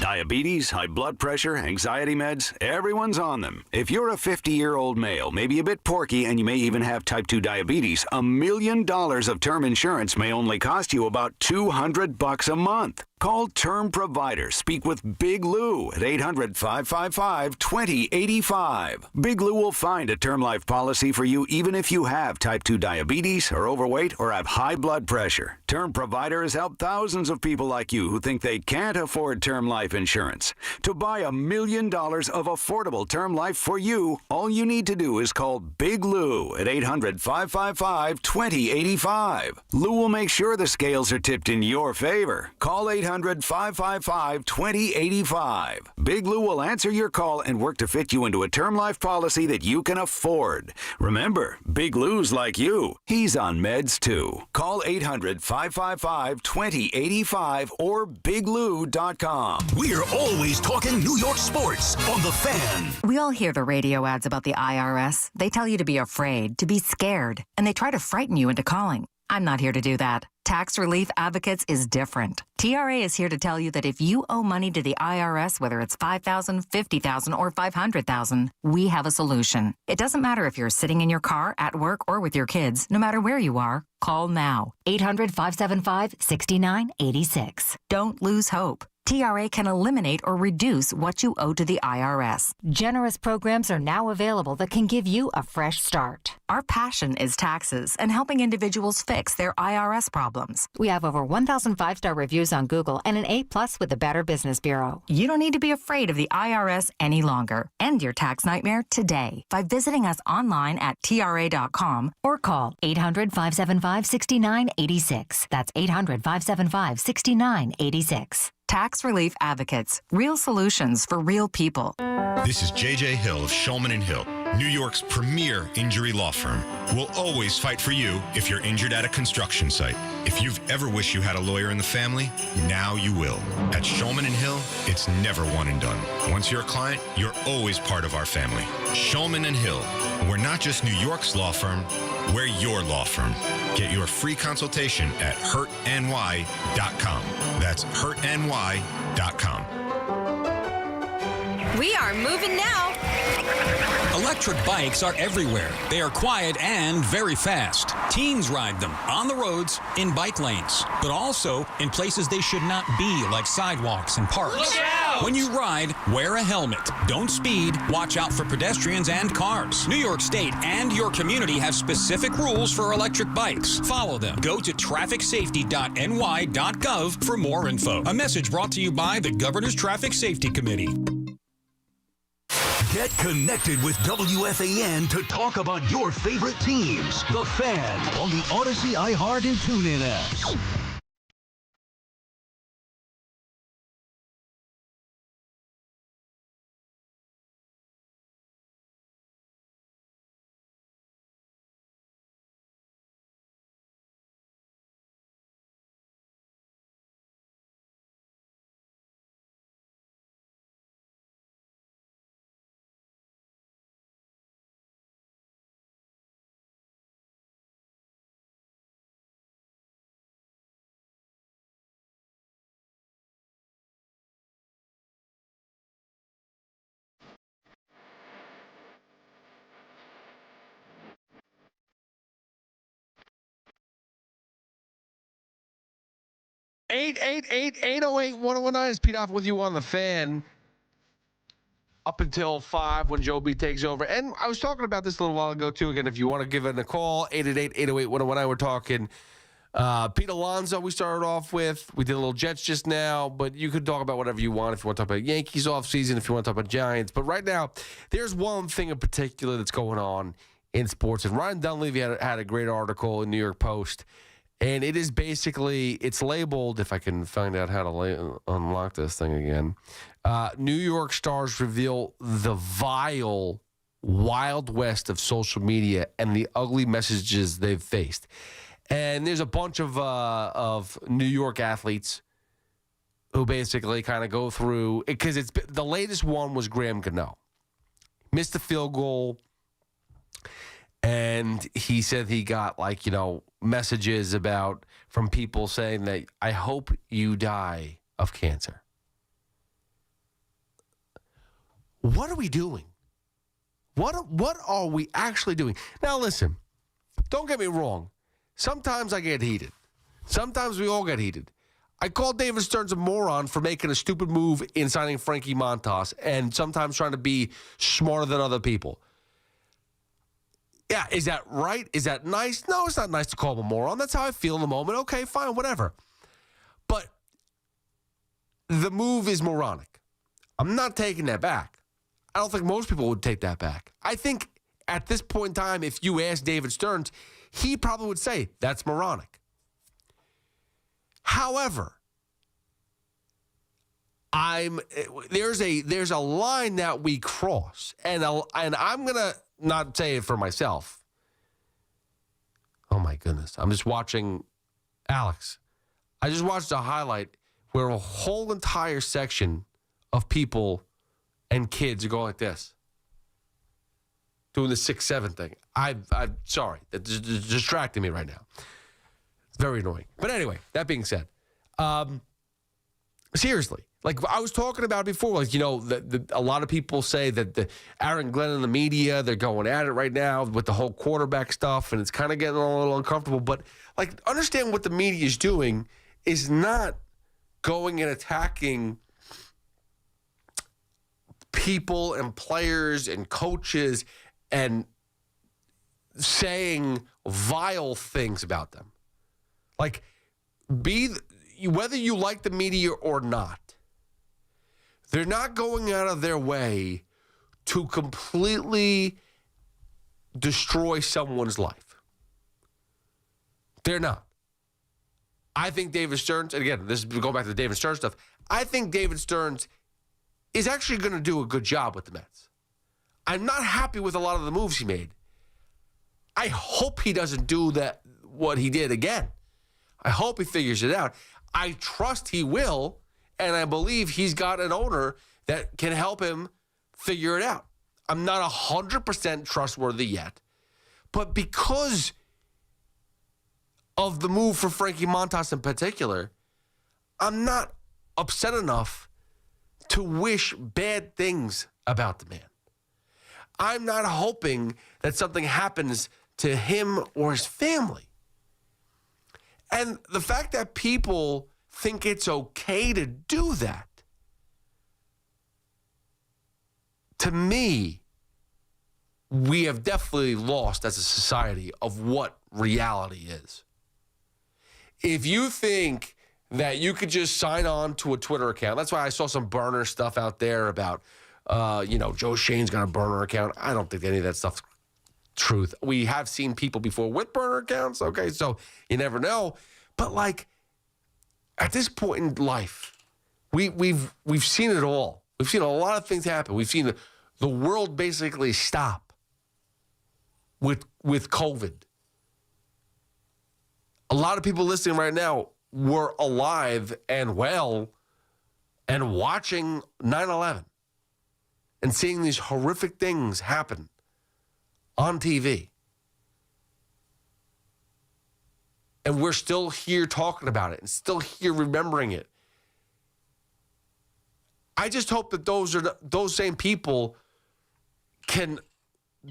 Diabetes, high blood pressure, anxiety meds, everyone's on them. If you're a 50-year-old male, maybe a bit porky, and you may even have type 2 diabetes, $1 million of term insurance may only cost you about $200 a month. Call Term Provider. Speak with Big Lou at 800-555-2085. Big Lou will find a term life policy for you even if you have type 2 diabetes, are overweight, or have high blood pressure. Term Provider has helped thousands of people like you who think they can't afford term life insurance. To buy $1 million of affordable term life for you, all you need to do is call Big Lou at 800-555-2085. Lou will make sure the scales are tipped in your favor. Call 800-555-2085. Big Lou will answer your call and work to fit you into a term life policy that you can afford. Remember, Big Lou's like you. He's on meds too. Call 800-555-2085 or biglou.com. We're always talking New York sports on The Fan. We all hear the radio ads about the IRS. They tell you to be afraid, to be scared, and they try to frighten you into calling. I'm not here to do that. Tax Relief Advocates is different. TRA is here to tell you that if you owe money to the IRS, whether it's $5,000, $50,000, or $500,000, we have a solution. It doesn't matter if you're sitting in your car, at work, or with your kids. No matter where you are, call now. 800-575-6986. Don't lose hope. TRA can eliminate or reduce what you owe to the IRS. Generous programs are now available that can give you a fresh start. Our passion is taxes and helping individuals fix their IRS problems. We have over 1,000 5-star reviews on Google and an A+ with the Better Business Bureau. You don't need to be afraid of the IRS any longer. End your tax nightmare today by visiting us online at TRA.com or call 800-575-6986. That's 800-575-6986. Tax Relief Advocates. Real solutions for real people. This is J.J. Hill of Shulman & Hill, New York's premier injury law firm. We'll always fight for you if you're injured at a construction site. If you've ever wished you had a lawyer in the family, now you will. At Shulman & Hill, it's never one and done. Once you're a client, you're always part of our family. Shulman & Hill. We're not just New York's law firm, we're your law firm. Get your free consultation at hurtny.com. That's hurtny.com. We are moving now. Electric bikes are everywhere. They are quiet and very fast. Teens ride them on the roads, in bike lanes, but also in places they should not be, like sidewalks and parks. Look out! When you ride, wear a helmet. Don't speed. Watch out for pedestrians and cars. New York State and your community have specific rules for electric bikes. Follow them. Go to trafficsafety.ny.gov for more info. A message brought to you by the Governor's Traffic Safety Committee. Get connected with WFAN to talk about your favorite teams. The Fan on the Odyssey, iHeart, and TuneIn apps. Eight 808-1019 is Pete Hoffman with you on The Fan. Up until 5 when Joe B takes over. And I was talking about this a little while ago, too. Again, if you want to give it a call, 888-808-1019. We're talking Pete Alonso we started off with. We did a little Jets just now, but you could talk about whatever you want. If you want to talk about Yankees offseason, if you want to talk about Giants. But right now, there's one thing in particular that's going on in sports. And Ryan Dunleavy had a great article in New York Post. And it is basically, it's labeled, if I can find out how to unlock this thing again, New York stars reveal the vile Wild West of social media and the ugly messages they've faced. And there's a bunch of New York athletes who basically kind of go through, because it's the latest one was Graham Gallo. Missed the field goal, and he said he got messages from people saying that, I hope you die of cancer. What are we doing? What are we actually doing? Now, listen, don't get me wrong. Sometimes I get heated. Sometimes we all get heated. I call David Stearns a moron for making a stupid move in signing Frankie Montas and sometimes trying to be smarter than other people. Yeah, is that right? Is that nice? No, it's not nice to call him a moron. That's how I feel in the moment. Okay, fine, whatever. But the move is moronic. I'm not taking that back. I don't think most people would take that back. I think at this point in time, if you ask David Stearns, he probably would say that's moronic. However, there's a line that we cross, and I'm gonna not say it for myself. Oh my goodness! I'm just watching Alex. I just watched a highlight where a whole entire section of people and kids are going like this, doing the 6-7 thing. I'm sorry, that's distracting me right now. It's very annoying. But anyway, that being said, seriously, like I was talking about before, a lot of people say that the Aaron Glenn and the media, they're going at it right now with the whole quarterback stuff, and it's kind of getting a little uncomfortable. But understand what the media is doing is not going and attacking people and players and coaches and saying vile things about them. Whether you like the media or not, they're not going out of their way to completely destroy someone's life. They're not. I think David Stearns, and again, this is going back to the David Stearns stuff, I think David Stearns is actually going to do a good job with the Mets. I'm not happy with a lot of the moves he made. I hope he doesn't do what he did again. I hope he figures it out. I trust he will, and I believe he's got an owner that can help him figure it out. I'm not 100% trustworthy yet, but because of the move for Frankie Montas in particular, I'm not upset enough to wish bad things about the man. I'm not hoping that something happens to him or his family. And the fact that people think it's okay to do that, to me, we have definitely lost as a society of what reality is. If you think that you could just sign on to a Twitter account, that's why I saw some burner stuff out there about, Joe Shane's got a burner account. I don't think any of that stuff's truth. We have seen people before with burner accounts, okay, so you never know. But at this point in life, we've seen it all. We've seen a lot of things happen. We've seen the world basically stop with COVID. A lot of people listening right now were alive and well and watching 9/11 and seeing these horrific things happen on TV. And we're still here talking about it and still here remembering it. I just hope that those same people can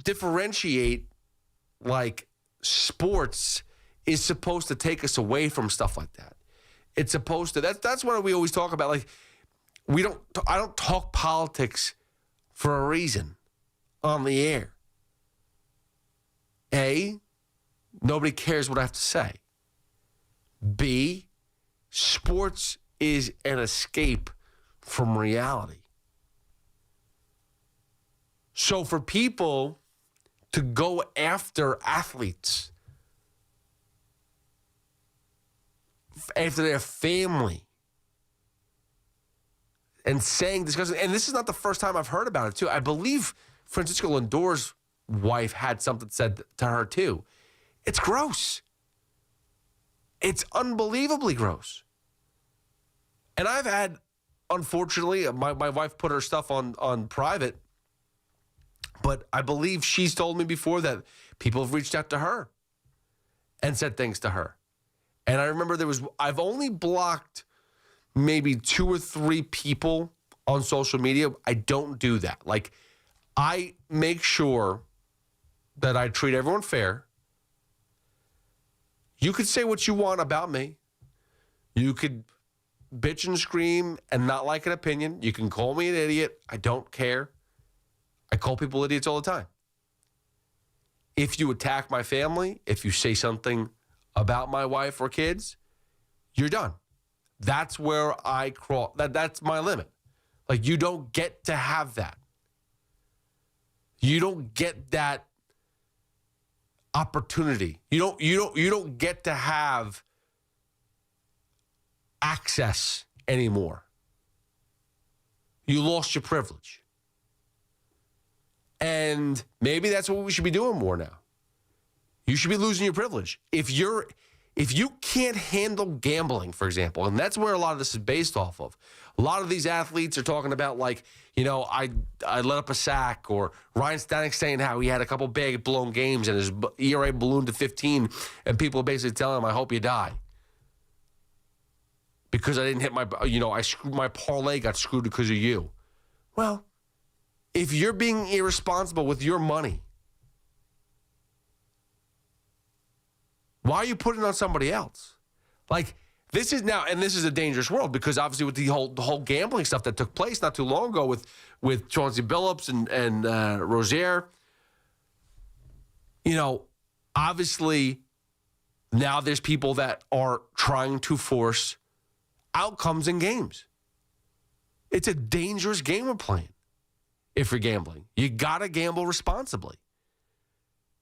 differentiate, sports is supposed to take us away from stuff like that. It's supposed to. That's what we always talk about. I don't talk politics for a reason on the air. A, nobody cares what I have to say. B, sports is an escape from reality. So for people to go after athletes after their family and discussing, and this is not the first time I've heard about it too. I believe Francisco Lindor's wife had something said to her too. It's gross. It's unbelievably gross. And I've had, unfortunately, my wife put her stuff on private, but I believe she's told me before that people have reached out to her and said things to her. And I remember I've only blocked maybe 2 or 3 people on social media. I don't do that. Like, I make sure that I treat everyone fair. You could say what you want about me. You could bitch and scream and not like an opinion. You can call me an idiot. I don't care. I call people idiots all the time. If you attack my family, if you say something about my wife or kids, you're done. That's where I cross. That's my limit. Like, you don't get to have that. You don't get that opportunity. You don't get to have access anymore. You lost your privilege. And maybe that's what we should be doing more now. You should be losing your privilege. If you can't handle gambling, for example, and that's where a lot of this is based off of. A lot of these athletes are talking about, like, I let up a sack, or Ryan Stanek saying how he had a couple big blown games and his ERA ballooned to 15, and people are basically telling him, I hope you die. Because I didn't hit my parlay got screwed because of you. Well, if you're being irresponsible with your money, why are you putting it on somebody else? Like, this is a dangerous world, because obviously with the whole gambling stuff that took place not too long ago with Chauncey Billups and Rozier, obviously now there's people that are trying to force outcomes in games. It's a dangerous game we're playing if you're gambling. You got to gamble responsibly.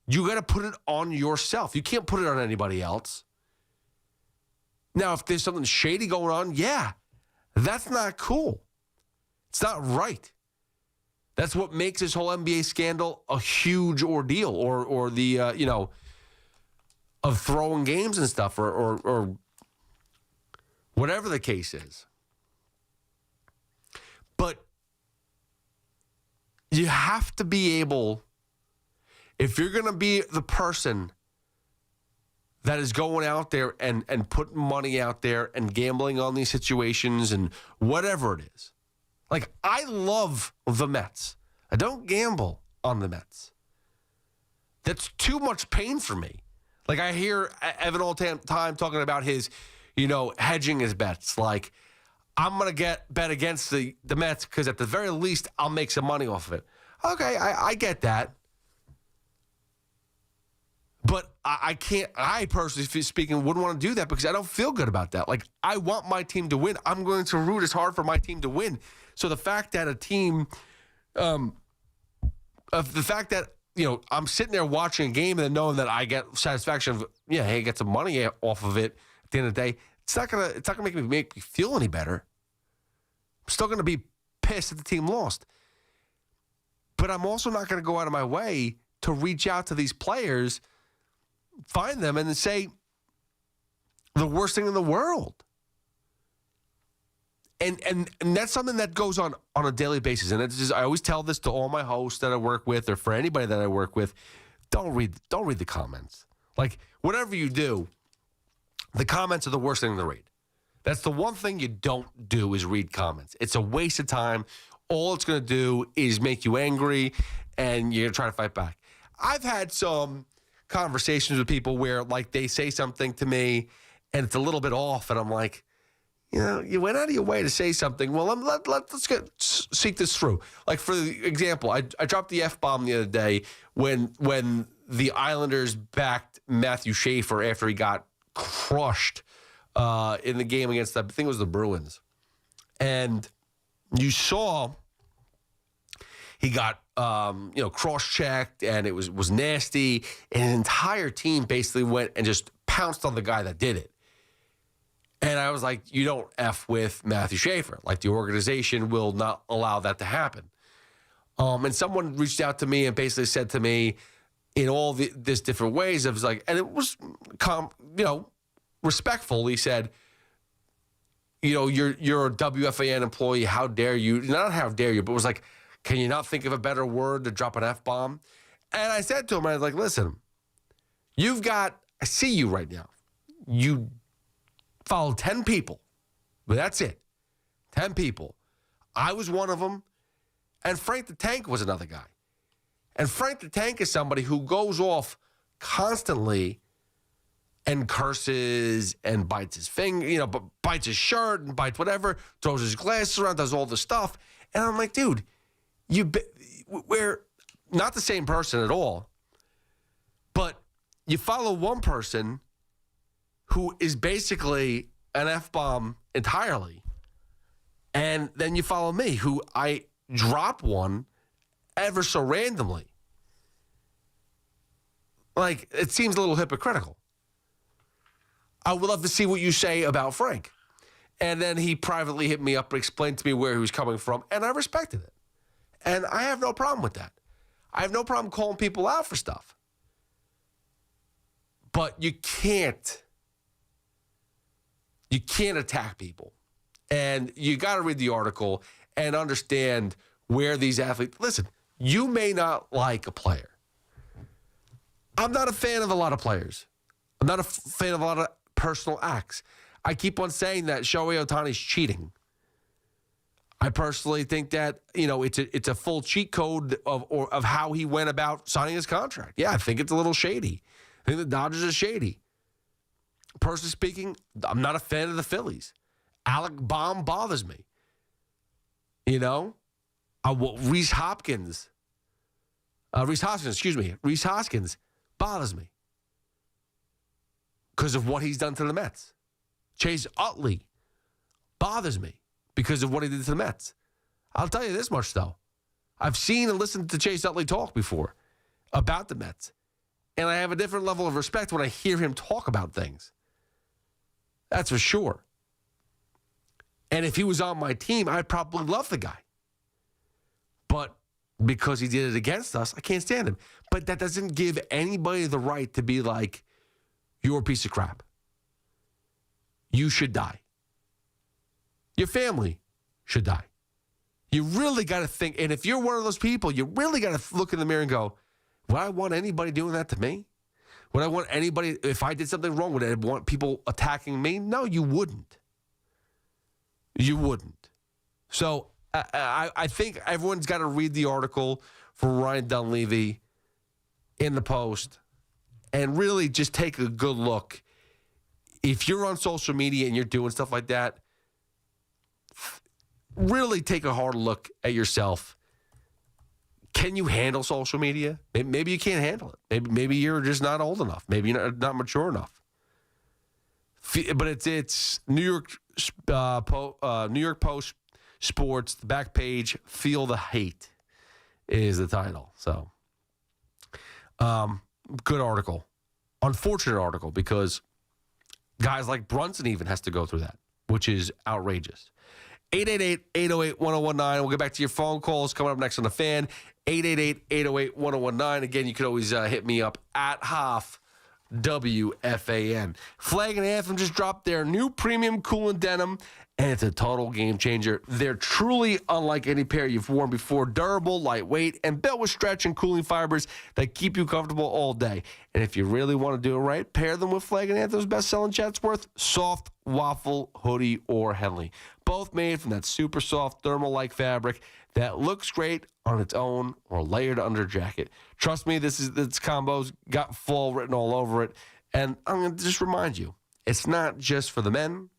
You got to put it on yourself. You can't put it on anybody else. Now, if there's something shady going on, yeah, that's not cool. It's not right. That's what makes this whole NBA scandal a huge ordeal, or the, of throwing games and stuff, or whatever the case is. But you have to be able, if you're going to be the person that is going out there and putting money out there and gambling on these situations and whatever it is. Like, I love the Mets. I don't gamble on the Mets. That's too much pain for me. Like, I hear Evan all the time talking about his, hedging his bets. Like, I'm going to bet against the Mets because at the very least, I'll make some money off of it. Okay, I get that. But I can't, I personally speaking, wouldn't want to do that because I don't feel good about that. Like, I want my team to win. I'm going to root as hard for my team to win. So the fact that a team, I'm sitting there watching a game and knowing that I get satisfaction of, hey, get some money off of it at the end of the day, it's not gonna make me feel any better. I'm still gonna be pissed that the team lost. But I'm also not gonna go out of my way to reach out to these players, find them, and say the worst thing in the world. And that's something that goes on a daily basis. And it's just, I always tell this to all my hosts that I work with, or for anybody that I work with, don't read the comments. Like, whatever you do, the comments are the worst thing to read. That's the one thing you don't do, is read comments. It's a waste of time. All it's going to do is make you angry, and you're going to try to fight back. I've had some conversations with people where, like, they say something to me and it's a little bit off, and I'm like, you went out of your way to say something. Well, let's seek this through. Like, for example, I dropped the F-bomb the other day when the Islanders backed Matthew Schaefer after he got crushed in the game against, I think it was the Bruins. And you saw he got cross-checked, and it was nasty, and an entire team basically went and just pounced on the guy that did it. And I was like, you don't F with Matthew Schaefer. Like, the organization will not allow that to happen. And someone reached out to me and basically said to me in all this different ways, I was like, and it was, respectful. He said, you're a WFAN employee. How dare you? Not how dare you, but it was like, can you not think of a better word to drop an F-bomb? And I said to him, I was like, listen, I see you right now. You follow 10 people, but that's it. 10 people. I was one of them, and Frank the Tank was another guy. And Frank the Tank is somebody who goes off constantly and curses and bites his finger, bites his shirt and bites whatever, throws his glasses around, does all this stuff. And I'm like, dude, we're not the same person at all, but you follow one person who is basically an F-bomb entirely, and then you follow me, who I drop one ever so randomly. Like, it seems a little hypocritical. I would love to see what you say about Frank. And then he privately hit me up and explained to me where he was coming from, and I respected it. And I have no problem with that. I have no problem calling people out for stuff. But you can't attack people. And you got to read the article and understand where these athletes... Listen, you may not like a player. I'm not a fan of a lot of players. I'm not a fan of a lot of personal acts. I keep on saying that Shohei Ohtani's cheating. I personally think that, it's a full cheat code of how he went about signing his contract. Yeah, I think it's a little shady. I think the Dodgers are shady. Personally speaking, I'm not a fan of the Phillies. Alec Baum bothers me. Rhys Hoskins bothers me because of what he's done to the Mets. Chase Utley bothers me because of what he did to the Mets. I'll tell you this much, though. I've seen and listened to Chase Utley talk before about the Mets, and I have a different level of respect when I hear him talk about things. That's for sure. And if he was on my team, I'd probably love the guy. But because he did it against us, I can't stand him. But that doesn't give anybody the right to be like, you're a piece of crap. You should die. Your family should die. You really got to think, and if you're one of those people, you really got to look in the mirror and go, would I want anybody doing that to me? Would I want anybody, if I did something wrong, would I want people attacking me? No, you wouldn't. You wouldn't. So I think everyone's got to read the article from Ryan Dunleavy in the Post and really just take a good look. If you're on social media and you're doing stuff like that, really take a hard look at yourself. Can you handle social media? Maybe you can't handle it. Maybe you're just not old enough. Maybe you're not mature enough. But it's New York Post Sports, the back page, Feel the Hate is the title. So, good article. Unfortunate article because guys like Brunson even has to go through that, which is outrageous. 888-808-1019. We'll get back to your phone calls coming up next on The Fan. 888-808-1019. Again, you can always hit me up at Hoff WFAN. Flag and Anthem just dropped their new premium coolant denim, and it's a total game changer. They're truly unlike any pair you've worn before. Durable, lightweight, and built with stretch and cooling fibers that keep you comfortable all day. And if you really want to do it right, pair them with Flag and Anthem's best-selling Chatsworth Soft Waffle Hoodie or Henley. Both made from that super soft thermal-like fabric that looks great on its own or layered under a jacket. Trust me, this combo's got fall written all over it. And I'm going to just remind you, it's not just for the men.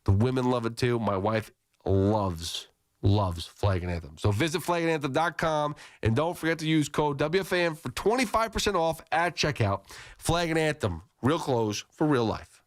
The women love it too. My wife loves Flag and Anthem. So visit flagandanthem.com and don't forget to use code WFAN for 25% off at checkout. Flag and Anthem, real clothes for real life.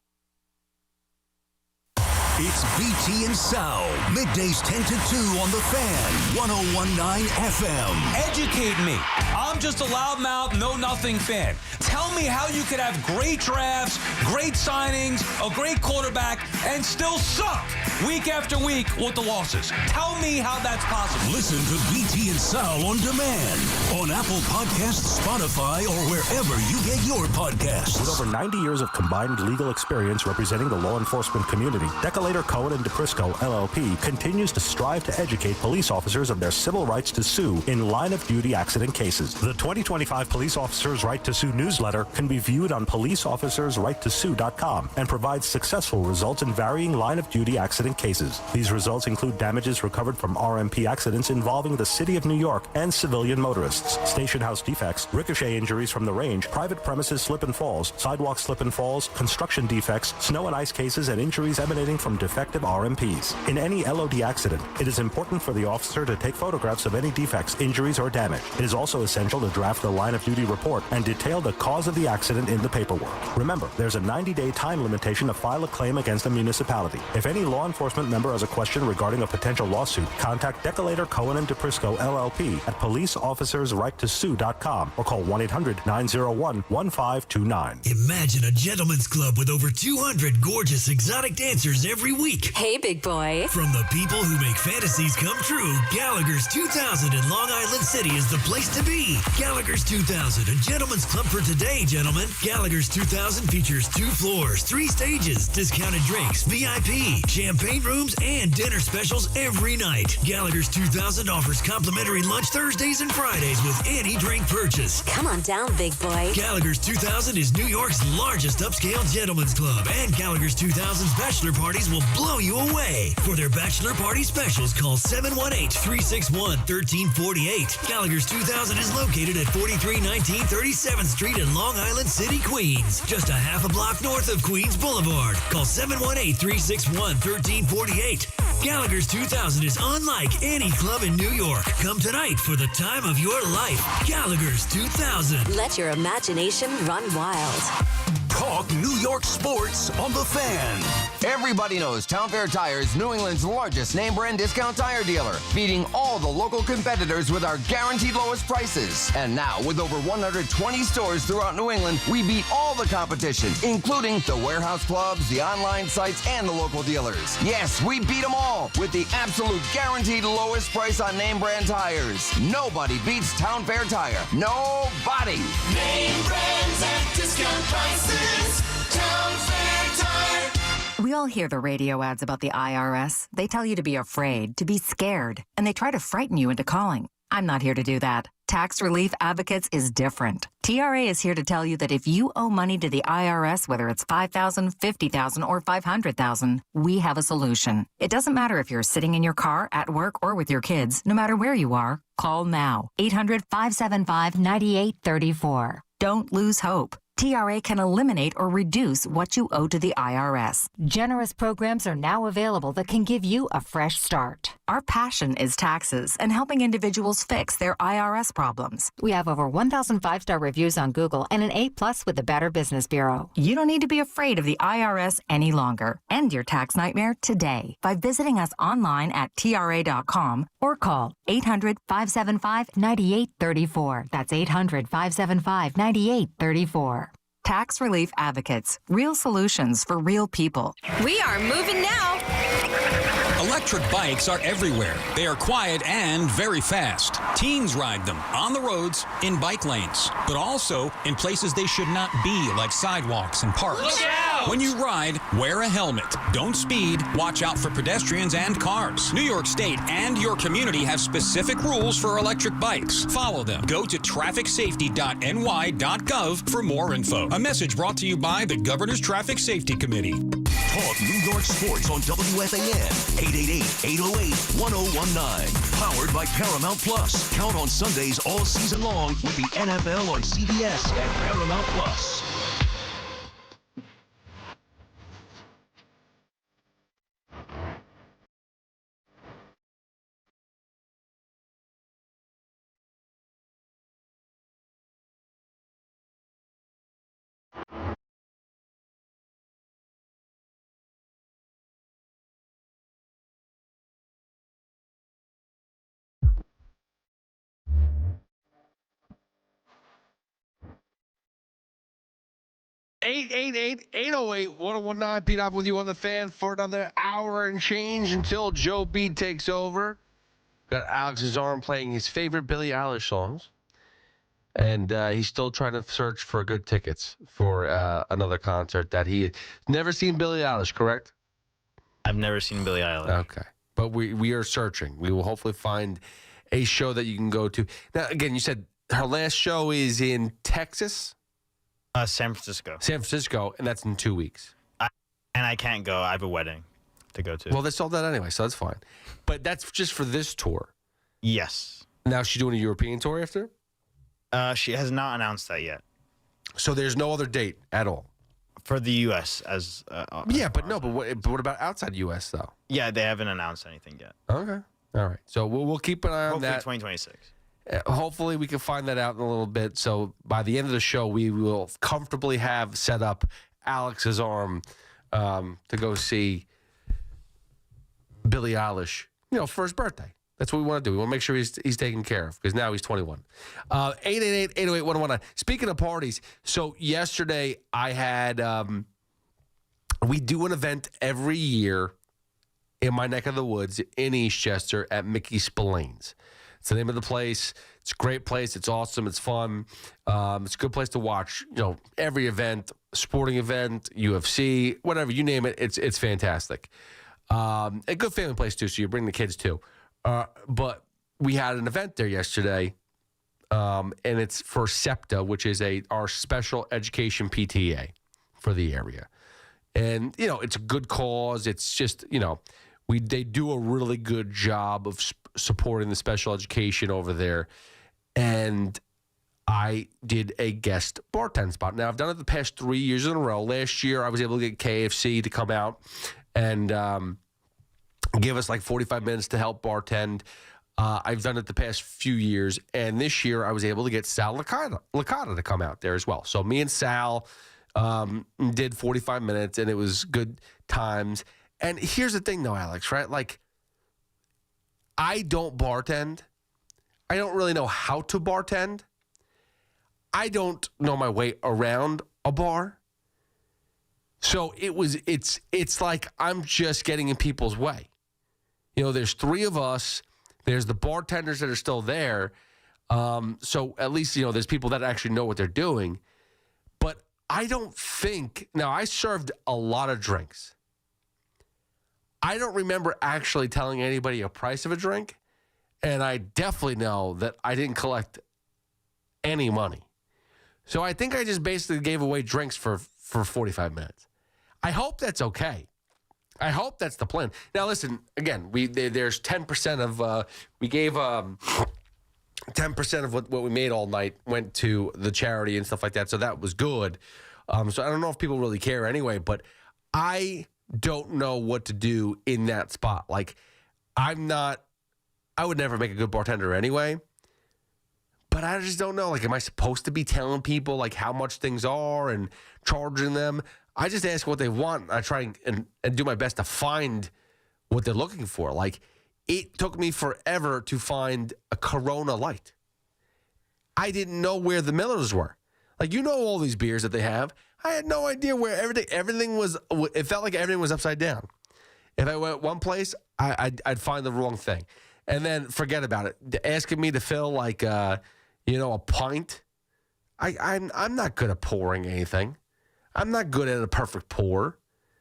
It's BT and Sal, middays 10 to 2 on the Fan, 101.9 FM. Educate me. I'm just a loudmouth, know-nothing fan. Tell me how you could have great drafts, great signings, a great quarterback, and still suck week after week with the losses. Tell me how that's possible. Listen to BT and Sal on demand on Apple Podcasts, Spotify, or wherever you get your podcasts. With over 90 years of combined legal experience representing the law enforcement community, Decolator Cohen and DePrisco LLP continues to strive to educate police officers of their civil rights to sue in line-of-duty accident cases. The 2025 Police Officers' Right to Sue newsletter can be viewed on policeofficersrighttosue.com and provides successful results in varying line-of-duty accident cases. These results include damages recovered from RMP accidents involving the City of New York and civilian motorists, station house defects, ricochet injuries from the range, private premises slip and falls, sidewalk slip and falls, construction defects, snow and ice cases, and injuries emanating from defective RMPs. In any LOD accident, it is important for the officer to take photographs of any defects, injuries, or damage. It is also essential to draft the line-of-duty report and detail the cause of the accident in the paperwork. Remember, there's a 90-day time limitation to file a claim against a municipality. If any law enforcement member has a question regarding a potential lawsuit, contact Decolator Cohen and DePrisco LLP at policeofficersrighttosue.com or call 1-800-901-1529. Imagine a gentleman's club with over 200 gorgeous exotic dancers every week. Hey, big boy. From the people who make fantasies come true, Gallagher's 2000 in Long Island City is the place to be. Gallagher's 2000, a gentleman's club for today, gentlemen. Gallagher's 2000 features 2 floors, 3 stages, discounted drinks, VIP, champagne rooms, and dinner specials every night. Gallagher's 2000 offers complimentary lunch Thursdays and Fridays with any drink purchase. Come on down, big boy. Gallagher's 2000 is New York's largest upscale gentleman's club, and Gallagher's 2000's bachelor parties will blow you away. For their bachelor party specials, call 718-361-1348. Gallagher's 2000 is located at 4319 37th Street in Long Island City, Queens, just a half a block north of Queens Boulevard. Call 718-361-1348. Gallagher's 2000 is unlike any club in New York. Come tonight for the time of your life. Gallagher's 2000. Let your imagination run wild. Talk New York sports on the Fan. Everybody knows Town Fair Tire is New England's largest name brand discount tire dealer, beating all the local competitors with our guaranteed lowest prices. And now, with over 120 stores throughout New England, we beat all the competition, including the warehouse clubs, the online sites, and the local dealers. Yes, we beat them all with the absolute guaranteed lowest price on name brand tires. Nobody beats Town Fair Tire. Nobody. Name brands at discount prices. Town Fair Tire. We all hear the radio ads about the IRS. They tell you to be afraid, to be scared, and they try to frighten you into calling. I'm not here to do that. Tax Relief Advocates is different. TRA is here to tell you that if you owe money to the IRS, whether it's $5,000, $50,000, or $500,000, we have a solution. It doesn't matter if you're sitting in your car, at work, or with your kids. No matter where you are, call now. 800-575-9834. Don't lose hope. TRA can eliminate or reduce what you owe to the IRS. Generous programs are now available that can give you a fresh start. Our passion is taxes and helping individuals fix their IRS problems. We have over 1,000 5-star reviews on Google and an A+ with the Better Business Bureau. You don't need to be afraid of the IRS any longer. End your tax nightmare today by visiting us online at TRA.com or call 800-575-9834. That's 800-575-9834. Tax Relief Advocates. Real solutions for real people. We are moving now. Electric bikes are everywhere. They are quiet and very fast. Teens ride them on the roads, in bike lanes, but also in places they should not be, like sidewalks and parks. Look out! When you ride, wear a helmet. Don't speed. Watch out for pedestrians and cars. New York State and your community have specific rules for electric bikes. Follow them. Go to trafficsafety.ny.gov for more info. A message brought to you by the Governor's Traffic Safety Committee. Talk New York sports on WFAN, 888-808-1019. Powered by Paramount Plus. Count on Sundays all season long with the NFL on CBS and Paramount Plus. 888-808-1019. Pete Hoffman with you on the Fan for another hour and change until Joe B takes over. Got Alex's arm playing his favorite Billie Eilish songs. And he's still trying to search for good tickets for another concert that he never seen Billie Eilish, correct? I've never seen Billie Eilish. Okay. But we are searching. We will hopefully find a show that you can go to. Now, again, you said her last show is in Texas? San Francisco. San Francisco, and that's in 2 weeks. And I can't go. I have a wedding to go to. Well, they sold that anyway, so that's fine. But that's just for this tour. Yes. Now she's doing a European tour after? She has not announced that yet. So there's no other date at all? For the U.S. as but what about outside U.S., though? Yeah, they haven't announced anything yet. Okay. All right. So we'll keep an eye on that. Hopefully 2026. Hopefully we can find that out in a little bit. So by the end of the show, we will comfortably have set up Alex's arm to go see Billie Eilish, for his birthday. That's what we want to do. We want to make sure he's taken care of because now he's 21. 888-808-1019. Speaking of parties, so yesterday I had we do an event every year in my neck of the woods in Eastchester at Mickey Spillane's. It's the name of the place. It's a great place. It's awesome. It's fun. It's a good place to watch. Every event, sporting event, UFC, whatever you name it. It's fantastic. A good family place too. So you bring the kids too. But we had an event there yesterday, and it's for SEPTA, which is our special education PTA for the area. And it's a good cause. It's just they do a really good job of supporting the special education over there. And I did a guest bartend spot. Now, I've done it the past 3 years in a row. Last year, I was able to get KFC to come out and give us like 45 minutes to help bartend. I've done it the past few years. And this year, I was able to get Sal Licata to come out there as well. So me and Sal did 45 minutes, and it was good times. And here's the thing, though, Alex, right? Like, I don't bartend. I don't really know how to bartend. I don't know my way around a bar. So it's like I'm just getting in people's way. There's three of us. There's the bartenders that are still there. So at least, there's people that actually know what they're doing. But I don't think, now I served a lot of drinks. I don't remember actually telling anybody a price of a drink, and I definitely know that I didn't collect any money. So I think I just basically gave away drinks for 45 minutes. I hope that's okay. I hope that's the plan. Now, listen, again, there's 10% of, we gave 10% of what we made all night went to the charity and stuff like that, so that was good. So I don't know if people really care anyway, but I don't know what to do in that spot. Like, I would never make a good bartender anyway, but I just don't know. Like, am I supposed to be telling people, like, how much things are and charging them? I just ask what they want. I try and do my best to find what they're looking for. Like, it took me forever to find a Corona Light. I didn't know where the Millers were. Like, all these beers that they have. I had no idea where everything was. It felt like everything was upside down. If I went one place, I'd find the wrong thing. And then forget about it. Asking me to fill like, a pint. I'm not good at pouring anything. I'm not good at a perfect pour.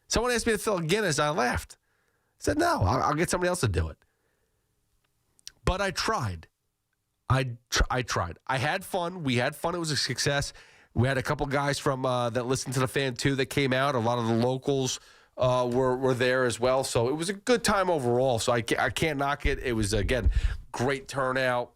Someone asked me to fill a Guinness. I laughed. I said, no, I'll get somebody else to do it. But I tried. I tried. I had fun. We had fun. It was a success. We had a couple guys from that listened to the fan, too, that came out. A lot of the locals were there as well. So it was a good time overall. So I can't knock it. It was, again, great turnout.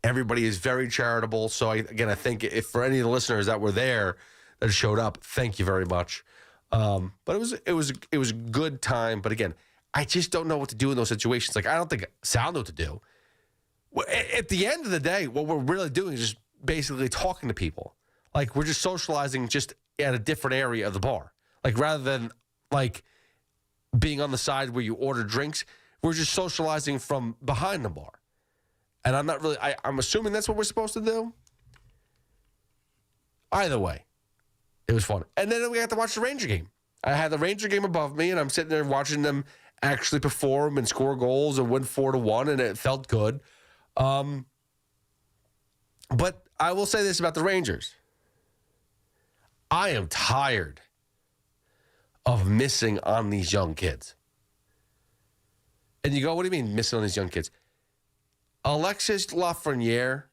Everybody is very charitable. So, I think if for any of the listeners that were there that showed up, thank you very much. But it was a good time. But, again, I just don't know what to do in those situations. Like, I don't think Sal knew what to do. At the end of the day, what we're really doing is just basically talking to people. Like, we're just socializing just at a different area of the bar. Like, rather than, like, being on the side where you order drinks, we're just socializing from behind the bar. And I'm not really, I'm assuming that's what we're supposed to do. Either way, It was fun. And then we got to watch the Ranger game. I had the Ranger game above me, and I'm sitting there watching them actually perform and score goals and win 4-1, and it felt good. But I will say this about the Rangers. I am tired of missing on these young kids. And you go, what do you mean missing on these young kids? Alexis Lafreniere,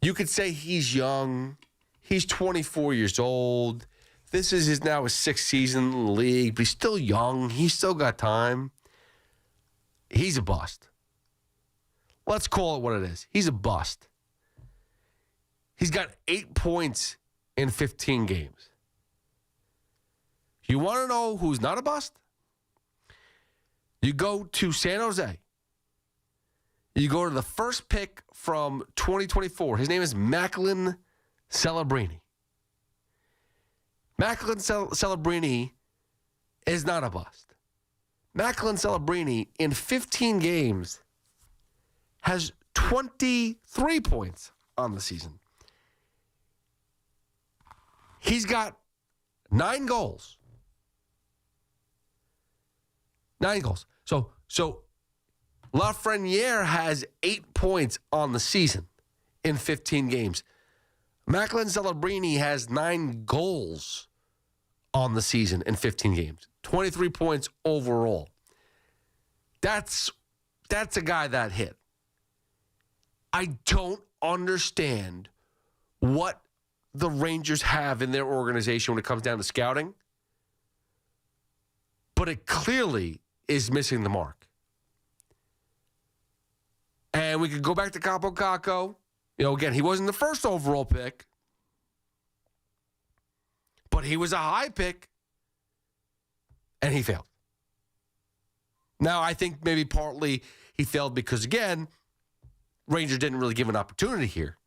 you could say he's young. He's 24 years old. This is now his 6th season in the league, but he's still young. He's still got time. He's a bust. Let's call it what it is. He's a bust. He's got 8 points in 15 games. You want to know who's not a bust? You go to San Jose. You go to the first pick from 2024. His name is Macklin Celebrini. Macklin Celebrini is not a bust. Macklin Celebrini in 15 games has 23 points on the season. He's got 9 goals. 9 goals. So Lafreniere has 8 points on the season in 15 games. Macklin Celebrini has 9 goals on the season in 15 games. 23 points overall. That's a guy that hit. I don't understand what the Rangers have in their organization when it comes down to scouting, but it clearly is missing the mark. And we could go back to Capo Caco. You know, again, he wasn't the first overall pick, but he was a high pick, and he failed. Now, I think maybe partly he failed because, again, Rangers didn't really give an opportunity here.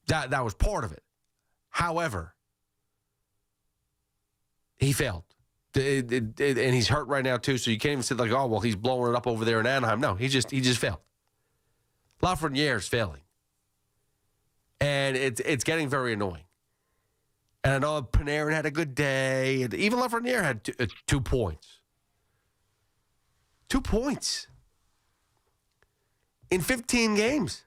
That was part of it. However, he failed. And he's hurt right now, too, so you can't even say, like, oh, well, he's blowing it up over there in Anaheim. No, he just failed. Lafreniere is failing. And it's getting very annoying. And I know Panarin had a good day. And even Lafreniere had 2 points. 2 points. In 15 games.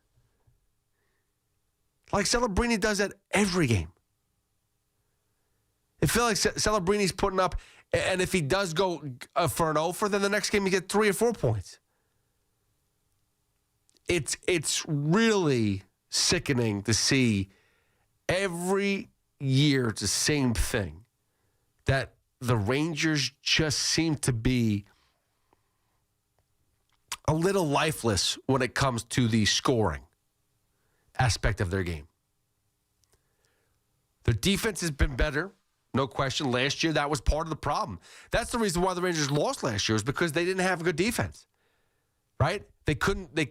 Like Celebrini does that every game. It feels like Celebrini's putting up, and if he does go for an offer, then the next game you get 3 or 4 points. It's really sickening to see every year it's the same thing, that the Rangers just seem to be a little lifeless when it comes to the scoring aspect of their game. Their defense has been better, no question. Last year, that was part of the problem. That's the reason why the Rangers lost last year, is because they didn't have a good defense, right? Lundqvist,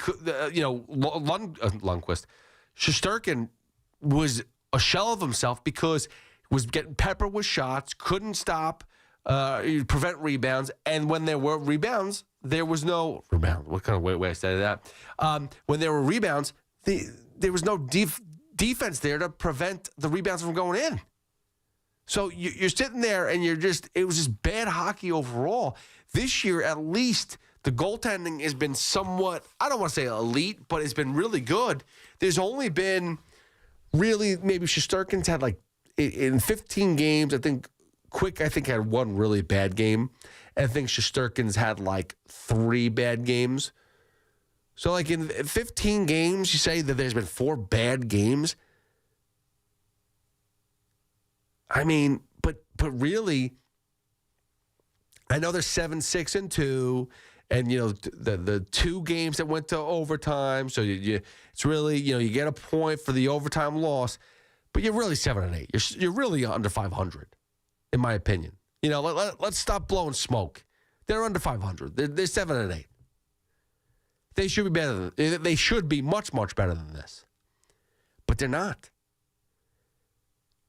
Shesterkin was a shell of himself because he was getting peppered with shots, couldn't stop, prevent rebounds, and when there were rebounds, there was no rebound. What kind of way I say that? When there were rebounds, there was no defense there to prevent the rebounds from going in. So you're sitting there and it was just bad hockey overall. This year, at least, the goaltending has been somewhat, I don't want to say elite, but it's been really good. There's only been really, maybe Shesterkin's had like, in 15 games, I think Quick, had 1 really bad game. And I think Shesterkin's had like 3 bad games. So like in 15 games, you say that there's been 4 bad games. I mean, but really, I know there's 7-6-2, and you know the 2 games that went to overtime. So it's really, you get a point for the overtime loss, but you're really 7-8. You're really under 500, in my opinion. Let's stop blowing smoke. They're under 500. They're 7-8. They should be better. They should be much better than this, but they're not.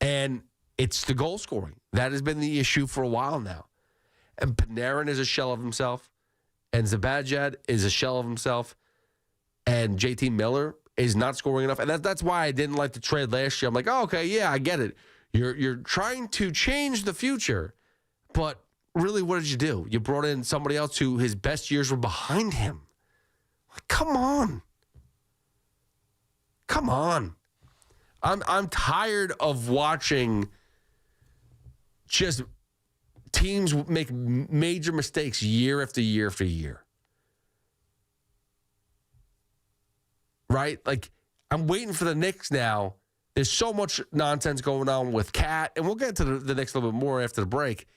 And it's the goal scoring. That has been the issue for a while now. And Panarin is a shell of himself. And Zibanejad is a shell of himself. And JT Miller is not scoring enough. And that's why I didn't like the trade last year. I'm like, oh, okay, yeah, I get it. You're trying to change the future. But really, what did you do? You brought in somebody else who his best years were behind him. Like, come on. Come on. I'm tired of watching just teams make major mistakes year after year after year. Right? Like, I'm waiting for the Knicks now. There's so much nonsense going on with Cat, and we'll get to the Knicks a little bit more after the break.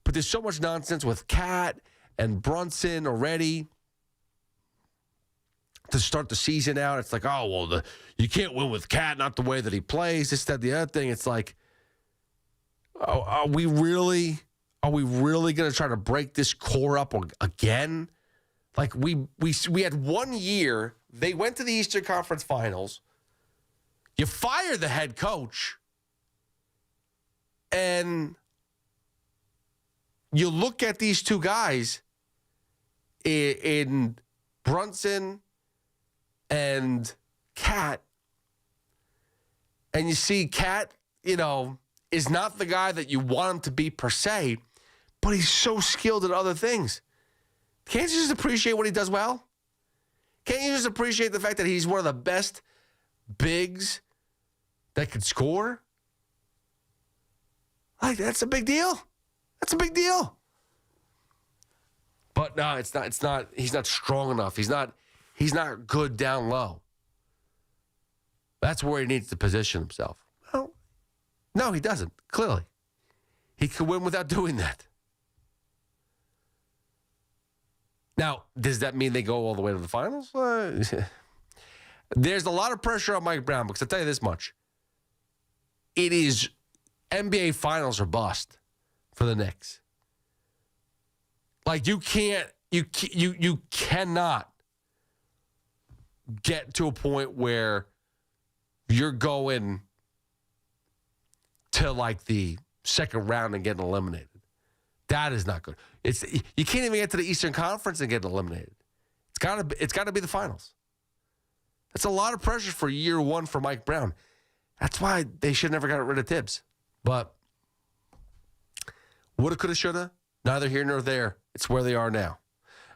But there's so much nonsense with Cat and Brunson already to start the season out. It's like, oh, well, you can't win with Cat, not the way that he plays, this, that, the other thing. It's like, are we really going to try to break this core up again? Like, we had 1 year. They went to the Eastern Conference Finals. You fire the head coach, and you look at these two guys in Brunson and Cat, and you see Cat, is not the guy that you want him to be per se, but he's so skilled at other things. Can't you just appreciate what he does well? Can't you just appreciate the fact that he's one of the best bigs that could score? Like, that's a big deal. That's a big deal. But no, it's not. He's not strong enough. He's not good down low. That's where he needs to position himself. Well, no, he doesn't. Clearly. He could win without doing that. Now, does that mean they go all the way to the finals? There's a lot of pressure on Mike Brown, because I'll tell you this much. It is NBA Finals or bust for the Knicks. Like, you cannot get to a point where you're going to, like, the second round and getting eliminated. That is not good. You can't even get to the Eastern Conference and get eliminated. It's got to be the finals. That's a lot of pressure for year one for Mike Brown. That's why they should never got rid of Tibbs. But woulda, coulda, shoulda. Neither here nor there. It's where they are now.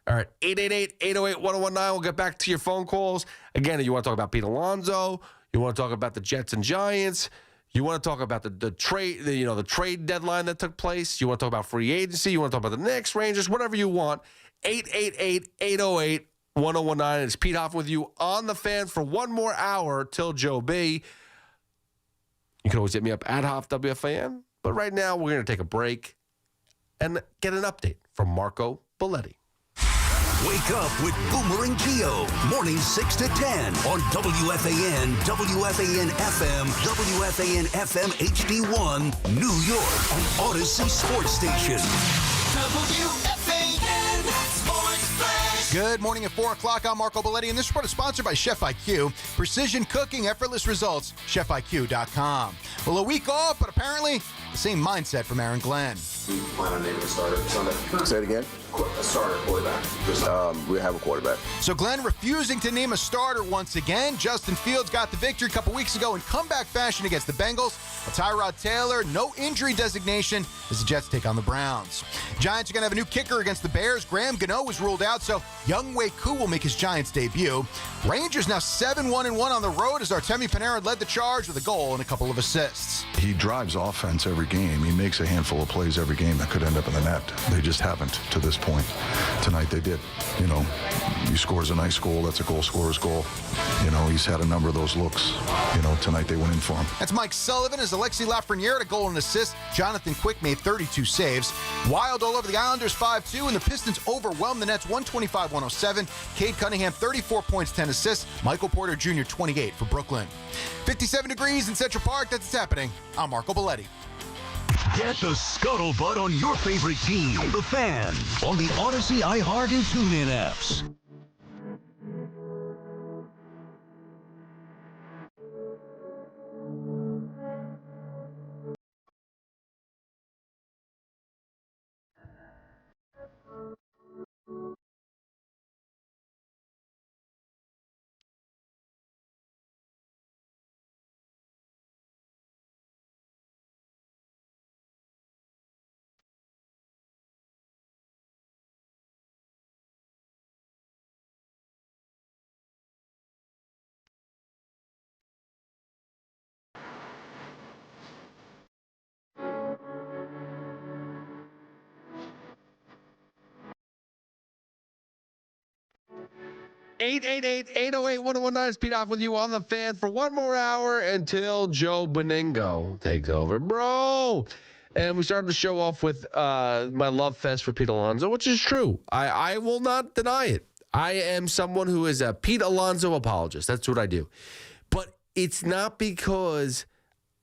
All right, 888-808-1019. We'll get back to your phone calls. Again, if you want to talk about Pete Alonso, you want to talk about the Jets and Giants, you want to talk about the trade, the trade deadline that took place, you want to talk about free agency, you want to talk about the Knicks, Rangers, whatever you want. 888-808-1019. It's Pete Hoffman with you on the Fan for one more hour till Joe B. You can always hit me up at Hoff WFAN. But right now, we're going to take a break and get an update from Marco Belletti. Wake up with Boomer and Geo. Mornings 6 to 10 on WFAN, WFAN FM, WFAN FM HD1, New York, and Odyssey Sports Station. WFAN Sports Flash. Good morning at 4 o'clock. I'm Marco Belletti, and this report is sponsored by Chef IQ. Precision cooking, effortless results, chefiq.com. Well, a week off, but apparently the same mindset from Aaron Glenn. We plan on naming a starter Sunday. Say it again. A starter quarterback. We have a quarterback. So Glenn refusing to name a starter once again. Justin Fields got the victory a couple weeks ago in comeback fashion against the Bengals. Tyrod Taylor, no injury designation as the Jets take on the Browns. Giants are going to have a new kicker against the Bears. Graham Gano was ruled out, so Younghoe Koo will make his Giants debut. Rangers now 7-1-1 on the road as Artemi Panarin led the charge with a goal and a couple of assists. He drives offense every game. He makes a handful of plays every game that could end up in the net. They just haven't to this point. Tonight they did. He scores a nice goal. That's a goal scorer's goal. He's had a number of those looks. Tonight they went in for him. That's Mike Sullivan as Alexi Lafreniere had a goal and assist. Jonathan Quick made 32 saves. Wild all over the Islanders 5-2, and the Pistons overwhelmed the Nets 125-107. Cade Cunningham 34 points, 10 assists. Michael Porter Jr. 28 for Brooklyn. 57 degrees in Central Park. That's what's happening. I'm Marco Belletti. Get the scuttlebutt on your favorite team, the Fan, on the Odyssey, iHeart, and TuneIn apps. 888-808-1019. It's Pete Hoffman with you on the Fan for one more hour until Joe Beningo takes over, bro. And we started the show off with my love fest for Pete Alonso, which is true. I will not deny it. I am someone who is a Pete Alonso apologist. That's what I do. But it's not because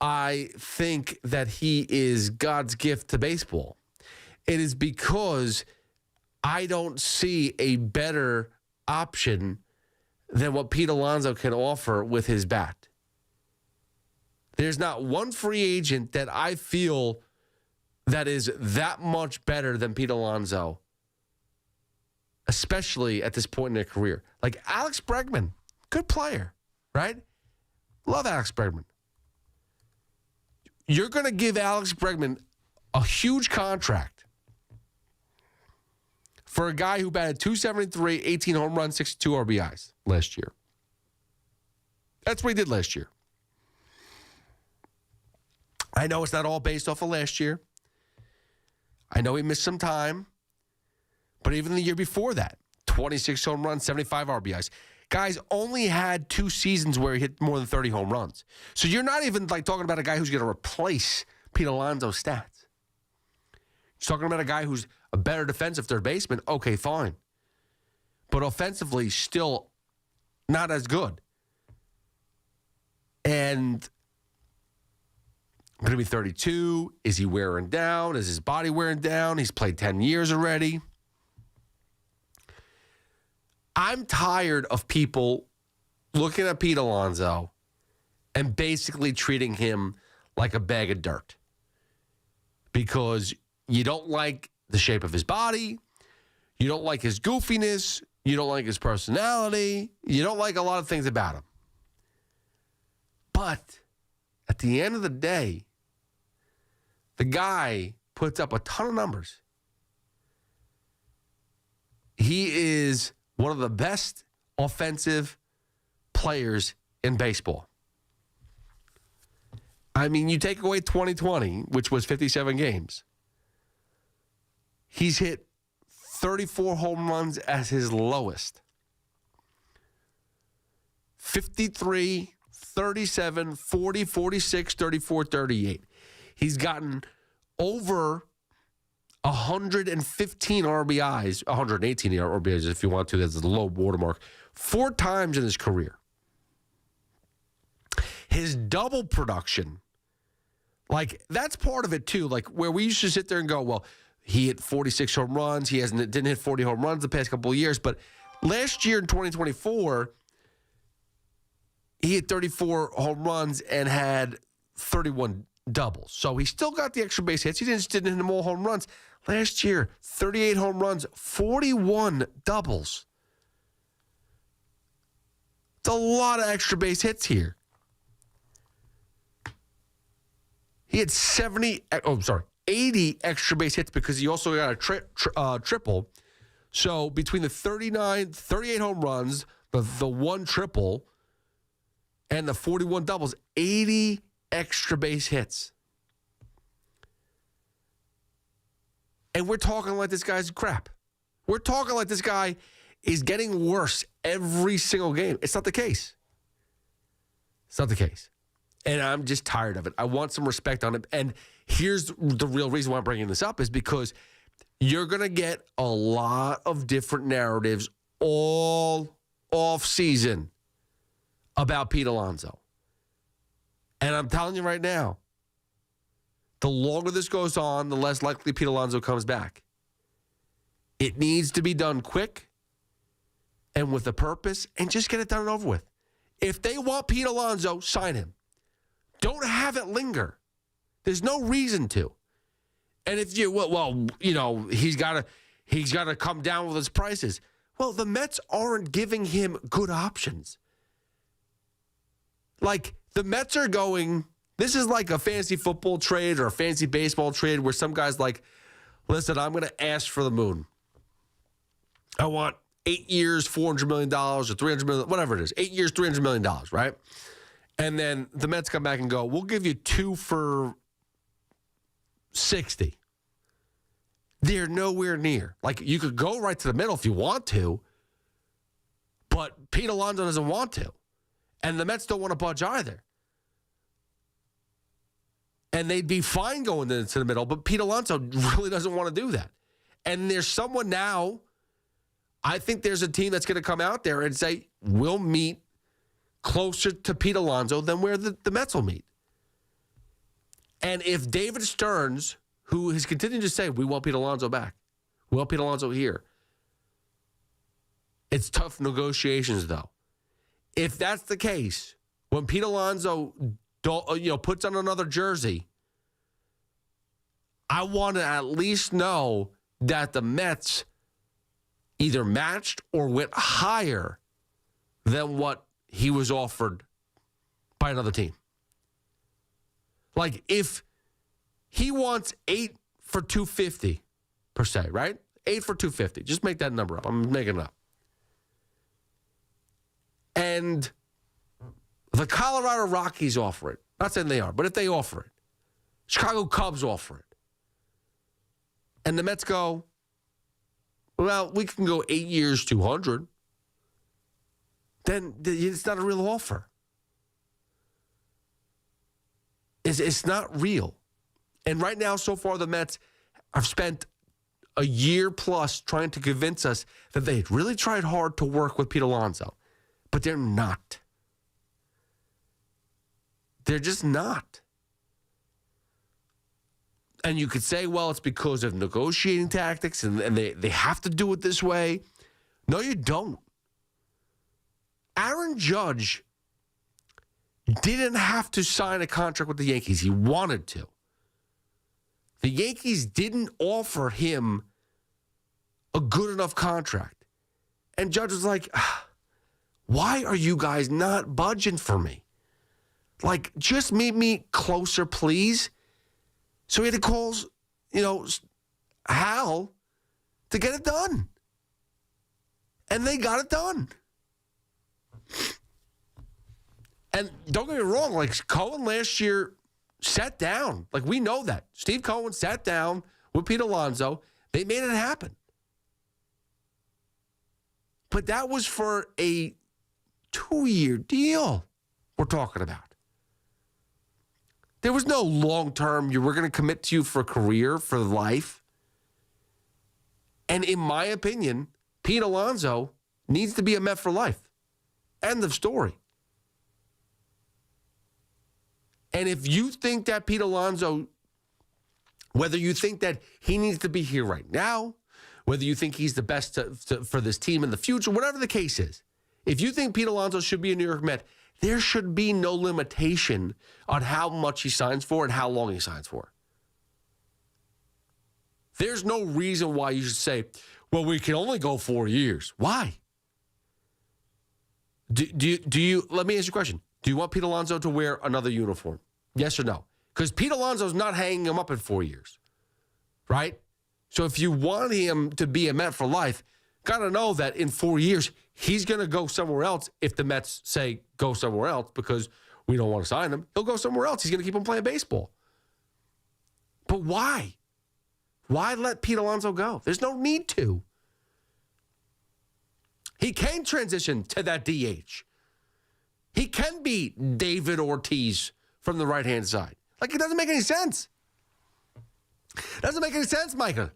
I think that he is God's gift to baseball. It is because I don't see a better option than what Pete Alonso can offer with his bat. There's not one free agent that I feel that is that much better than Pete Alonso, especially at this point in their career. Like Alex Bregman, good player, right? Love Alex Bregman. You're going to give Alex Bregman a huge contract for a guy who batted .273, 18 home runs, 62 RBIs last year. That's what he did last year. I know it's not all based off of last year. I know he missed some time. But even the year before that, 26 home runs, 75 RBIs. Guys only had 2 seasons where he hit more than 30 home runs. So you're not even like talking about a guy who's going to replace Pete Alonso's stats. You're talking about a guy who's a better defensive third baseman. Okay, fine. But offensively, still not as good. And going to be 32. Is he wearing down? Is his body wearing down? He's played 10 years already. I'm tired of people looking at Pete Alonso and basically treating him like a bag of dirt because you don't like the shape of his body, you don't like his goofiness, you don't like his personality, you don't like a lot of things about him. But at the end of the day, the guy puts up a ton of numbers. He is one of the best offensive players in baseball. I mean, you take away 2020, which was 57 games. He's hit 34 home runs as his lowest. 53, 37, 40, 46, 34, 38. He's gotten over 115 RBIs, 118 RBIs if you want to. That's the low watermark. 4 times in his career. His double production, like that's part of it too. Like where we used to sit there and go, well, he hit 46 home runs. He didn't hit 40 home runs the past couple of years, but last year in 2024, he hit 34 home runs and had 31 doubles. So he still got the extra base hits. He just didn't hit them all home runs. Last year, 38 home runs, 41 doubles. It's a lot of extra base hits here. He had 80 extra base hits because he also got a triple. So between the 38 home runs, the 1 triple, and the 41 doubles, 80 extra base hits. And we're talking like this guy's crap. We're talking like this guy is getting worse every single game. It's not the case. It's not the case. And I'm just tired of it. I want some respect on it. And here's the real reason why I'm bringing this up is because you're going to get a lot of different narratives all off season about Pete Alonso. And I'm telling you right now, the longer this goes on, the less likely Pete Alonso comes back. It needs to be done quick and with a purpose and just get it done and over with. If they want Pete Alonso, sign him. Don't have it linger. There's no reason to. And if you, he's got to come down with his prices. Well, the Mets aren't giving him good options. Like, the Mets are going, this is like a fantasy football trade or a fantasy baseball trade where some guy's like, listen, I'm going to ask for the moon. I want 8 years, $400 million or $300 million, whatever it is. 8 years, $300 million, right? And then the Mets come back and go, we'll give you 2 for 60. They're nowhere near. Like, you could go right to the middle if you want to, But Pete Alonso doesn't want to. And the Mets don't want to budge either. And they'd be fine going into the middle, but Pete Alonso really doesn't want to do that. And there's someone now, I think there's a team that's going to come out there and say, we'll meet closer to Pete Alonso than where the Mets will meet. And if David Stearns, who has continued to say, we want Pete Alonso back, we want Pete Alonso here. It's tough negotiations, though. If that's the case, when Pete Alonso puts on another jersey, I want to at least know that the Mets either matched or went higher than what he was offered by another team. Like, if he wants 8 for $250 per se, right? 8 for $250. Just make that number up. I'm making it up. And the Colorado Rockies offer it. Not saying they are, but if they offer it. Chicago Cubs offer it. And the Mets go, well, we can go 8 years, 200. Then it's not a real offer. It's not real. And right now, so far, the Mets have spent a year plus trying to convince us that they really tried hard to work with Pete Alonso. But they're not. They're just not. And you could say, well, it's because of negotiating tactics and they have to do it this way. No, you don't. Aaron Judge didn't have to sign a contract with the Yankees. He wanted to. The Yankees didn't offer him a good enough contract. And Judge was like, why are you guys not budging for me? Like, just meet me closer, please. So he had to call, Hal to get it done. And they got it done. And don't get me wrong, like, Cohen last year sat down. Like, we know that. Steve Cohen sat down with Pete Alonso. They made it happen. But that was for a 2-year deal we're talking about. There was no long-term, we're going to commit to you for a career, for life. And in my opinion, Pete Alonso needs to be a Met for life. End of story. And if you think that Pete Alonso, whether you think that he needs to be here right now, whether you think he's the best for this team in the future, whatever the case is, if you think Pete Alonso should be a New York Met, there should be no limitation on how much he signs for and how long he signs for. There's no reason why you should say, well, we can only go 4 years. Why? Do you, let me ask you a question. Do you want Pete Alonso to wear another uniform? Yes or no? Because Pete Alonso's not hanging him up in 4 years, right? So if you want him to be a Met for life, got to know that in 4 years, he's going to go somewhere else if the Mets say go somewhere else because we don't want to sign him. He'll go somewhere else. He's going to keep him playing baseball. But why? Why let Pete Alonso go? There's no need to. He can transition to that DH. He can be David Ortiz from the right-hand side. Like, it doesn't make any sense. Doesn't make any sense, Michael.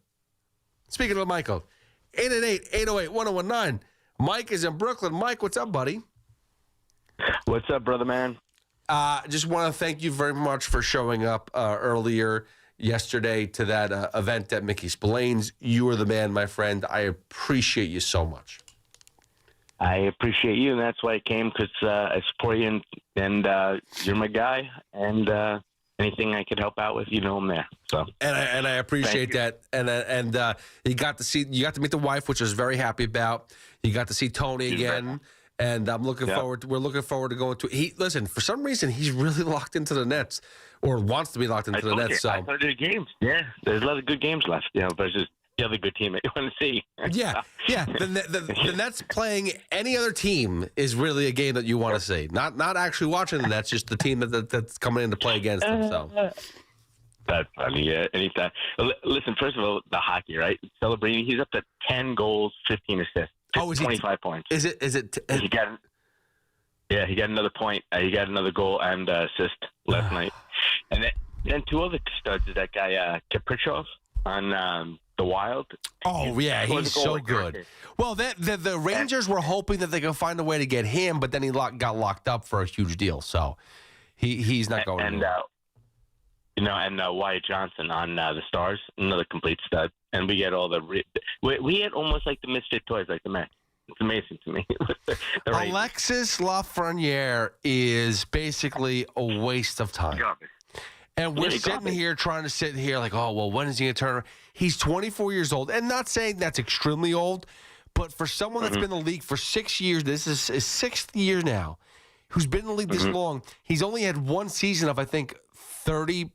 Speaking of Michael, 888-808-1019. Mike is in Brooklyn. Mike, what's up, buddy? What's up, brother man? Just want to thank you very much for showing up earlier yesterday to that event at Mickey Spillane's. You were the man, my friend. I appreciate you so much. I appreciate you, and that's why I came, because I support you, and you're my guy, and anything I could help out with, I'm there. So and I appreciate that, and you got to meet the wife, which I was very happy about. You got to see Tony again, and I'm looking forward. We're looking forward to going to. Listen, for some reason, he's really locked into the Nets, or wants to be locked into the Nets. So I thought there's games. Yeah, there's a lot of good games left. But it's just the other good team that you want to see. Yeah. The Nets playing any other team is really a game that you want to see. Not actually watching the Nets, just the team that's coming in to play against them. So that's funny. Yeah, anytime. Listen, first of all, the hockey, right? Celebrating, he's up to 10 goals, 15 assists. Oh, is 25 points. Is it? He got another point. He got another goal and assist last night. And then two other studs is that guy Kaprizov on the Wild. Oh, yeah, he's so good. Well, the Rangers were hoping that they could find a way to get him, but then he got locked up for a huge deal, so he's not going anywhere. And Wyatt Johnson on the Stars, another complete stud. And we get all we had almost like the misfit toys, like the Mets. It's amazing to me. Alexis Lafreniere is basically a waste of time. And we're sitting here trying to sit here like, oh, well, when is he going to turn around? He's 24 years old. And not saying that's extremely old, but for someone that's been in the league for 6 years, this is his 6th year now, who's been in the league this long, he's only had one season of, I think, 30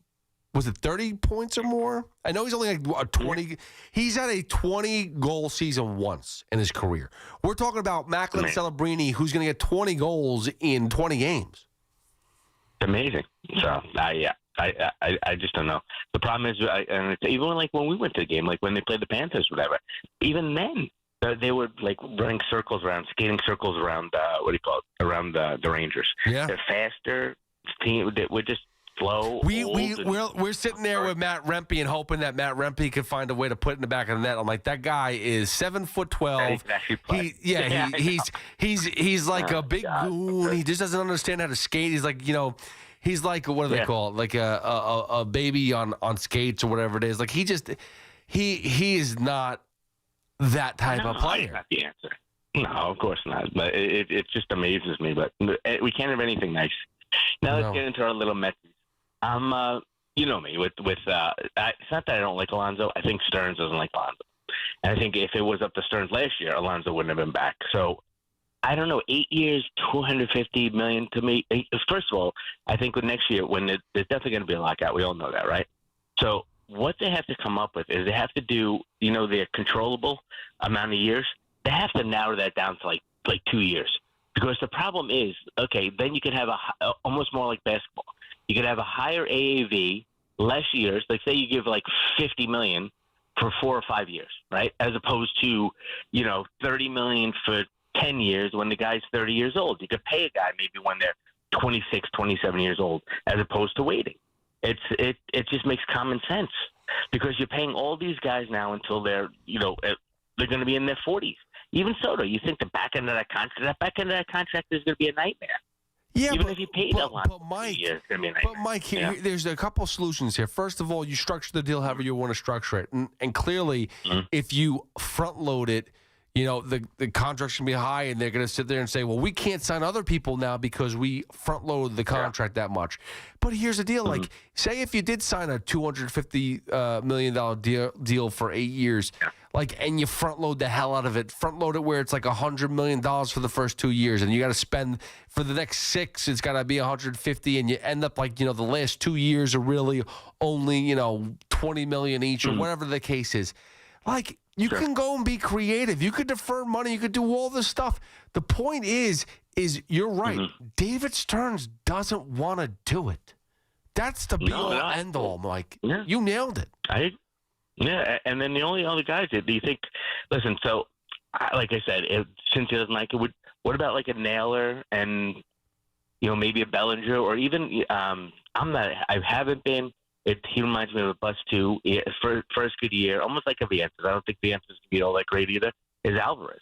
points or more? I know he's only like a 20. He's had a 20-goal season once in his career. We're talking about Macklin Celebrini, who's going to get 20 goals in 20 games. Amazing. So, I just don't know. The problem is, and it's even like when we went to the game, like when they played the Panthers, whatever, even then, they were like running circles around, skating circles around, around the Rangers. Yeah. They're faster. We're just slow. We're sitting there with Matt Rempe and hoping that Matt Rempe could find a way to put it in the back of the net. I'm like, that guy is 7'12". He's like a big goon. He just doesn't understand how to skate. He's like, he's like, what do they call it? Like a baby on skates or whatever it is. Like he is not that type of player. That's not the answer. No, of course not. But it just amazes me. But we can't have anything nice. Now let's get into our little Mets. You know me with it's not that I don't like Alonso. I think Stearns doesn't like Alonso. And I think if it was up to Stearns last year, Alonso wouldn't have been back. So I don't know. 8 years, $250 million to me. First of all, I think with next year, when there's definitely going to be a lockout, we all know that, right? So what they have to come up with is they have to do, their controllable amount of years. They have to narrow that down to like 2 years, because the problem is, okay, then you can have almost more like basketball. You could have a higher AAV, less years. Like say you give like $50 million for 4 or 5 years, right? As opposed to, $30 million for 10 years when the guy's 30 years old. You could pay a guy maybe when they're 26, 27 years old, as opposed to waiting. It just makes common sense, because you're paying all these guys now until they're going to be in their 40s. Even Soto, you think the back end of that contract is going to be a nightmare. Yeah, even if you paid a lot, Mike, it's going to be a nightmare. But Mike, there's a couple solutions here. First of all, you structure the deal however you want to structure it, and clearly, if you front load it, the contract's going to be high, and they're going to sit there and say, well, we can't sign other people now because we front loaded the contract that much. But here's the deal. Like, say if you did sign a $250 million deal for 8 years, and you front load the hell out of it, front load it where it's like $100 million for the first 2 years, and you got to spend for the next 6, it's got to be 150, and you end up like, the last 2 years are really only, $20 million each or whatever the case is. Like, you can go and be creative. You could defer money. You could do all this stuff. The point is you're right. David Stearns doesn't want to do it. That's the be-all, end-all, Mike. Yeah. You nailed it. And then the only other guys, do you think, listen, so, like I said, since he doesn't like it, what about like a Naylor and, maybe a Bellinger, or even, I haven't been. He reminds me of a bus too. First good year, almost like a Vientos. I don't think Vientos can be all that great either. Is Alvarez?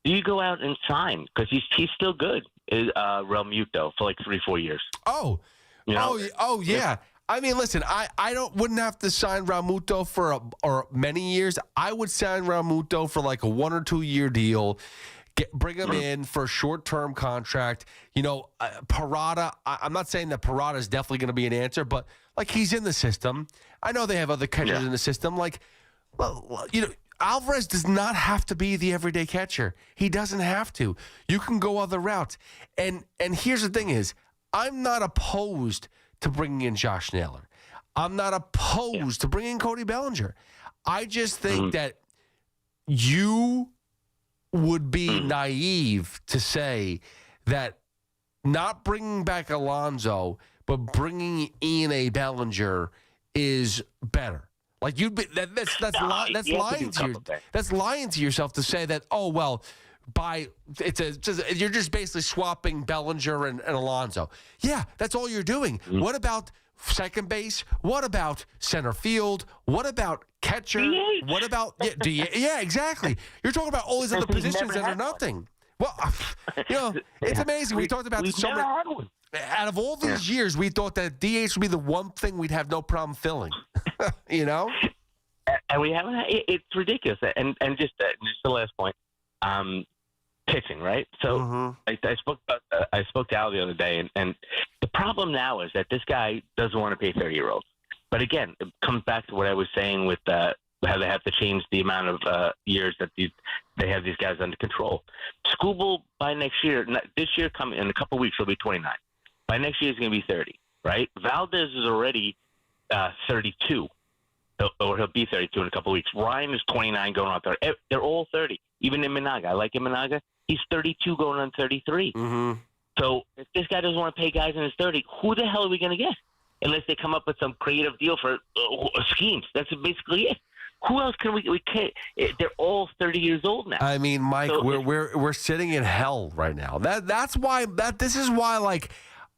Do you go out and sign, because he's still good? Is Real Muto for like 3-4 years? Oh, yeah. I mean, listen, I wouldn't have to sign Realmuto for many years. I would sign Realmuto for like a 1 or 2 year deal. Bring him in for a short-term contract. Parada, I'm not saying that Parada is definitely going to be an answer, but, he's in the system. I know they have other catchers in the system. Alvarez does not have to be the everyday catcher. He doesn't have to. You can go other routes. And here's the thing is, I'm not opposed to bringing in Josh Naylor. I'm not opposed to bringing in Cody Bellinger. I just think that you would be naive to say that not bringing back Alonso, but bringing in a Bellinger is better. Like that's lying to that's lying to yourself to say that. Oh well, you're just basically swapping Bellinger and Alonso. Yeah, that's all you're doing. Mm-hmm. What about second base? What about center field? What about catcher? DH. What about yeah, exactly. You're talking about all these other positions that are nothing. Well, it's amazing. We talked about this so many. Out of all these years, we thought that DH would be the one thing we'd have no problem filling. And we haven't. It's ridiculous. And just the last point, pitching, right? So I spoke to Al the other day, and the problem now is that this guy doesn't want to pay 30-year-olds. But again, it comes back to what I was saying with how they have to change the amount of years that they have these guys under control. Skubal by next year, this year, coming in a couple of weeks, he'll be 29. By next year, he's going to be 30, right? Valdez is already 32, or he'll be 32 in a couple of weeks. Ryan is 29 going on 30. They're all 30. Even Imanaga. I like Imanaga. He's 32 going on 33. Mm-hmm. So if this guy doesn't want to pay guys in his 30, who the hell are we going to get? Unless they come up with some creative deal for schemes. That's basically it. Who else can we can't? They're all 30 years old now. I mean, Mike, so, we're sitting in hell right now. This is why like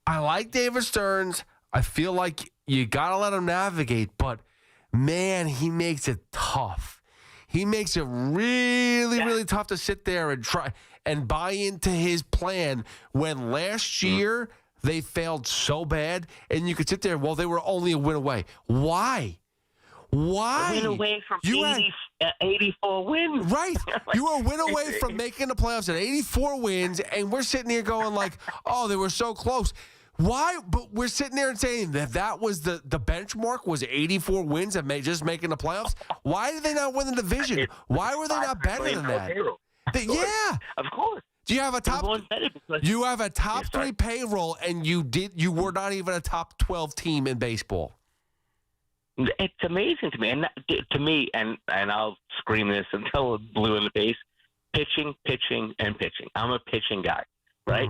I like David Stearns. I feel like you gotta let him navigate, but man, he makes it tough. He makes it really, really tough to sit there and try and buy into his plan when last year they failed so bad, and you could sit there. Well, they were only a win away. Why? Why? A win away from 84 wins. Right. You were a win away from making the playoffs at 84 wins, and we're sitting here going like, oh, they were so close. Why? But we're sitting there and saying that was the benchmark was 84 wins and just making the playoffs. Why did they not win the division? Why were they not better than that? Yeah. Of course. Do you have a top? You have a top 3 payroll, and you were not even a top 12 team in baseball. It's amazing to me, and I'll scream this until it's blue in the face. Pitching, and pitching. I'm a pitching guy, right?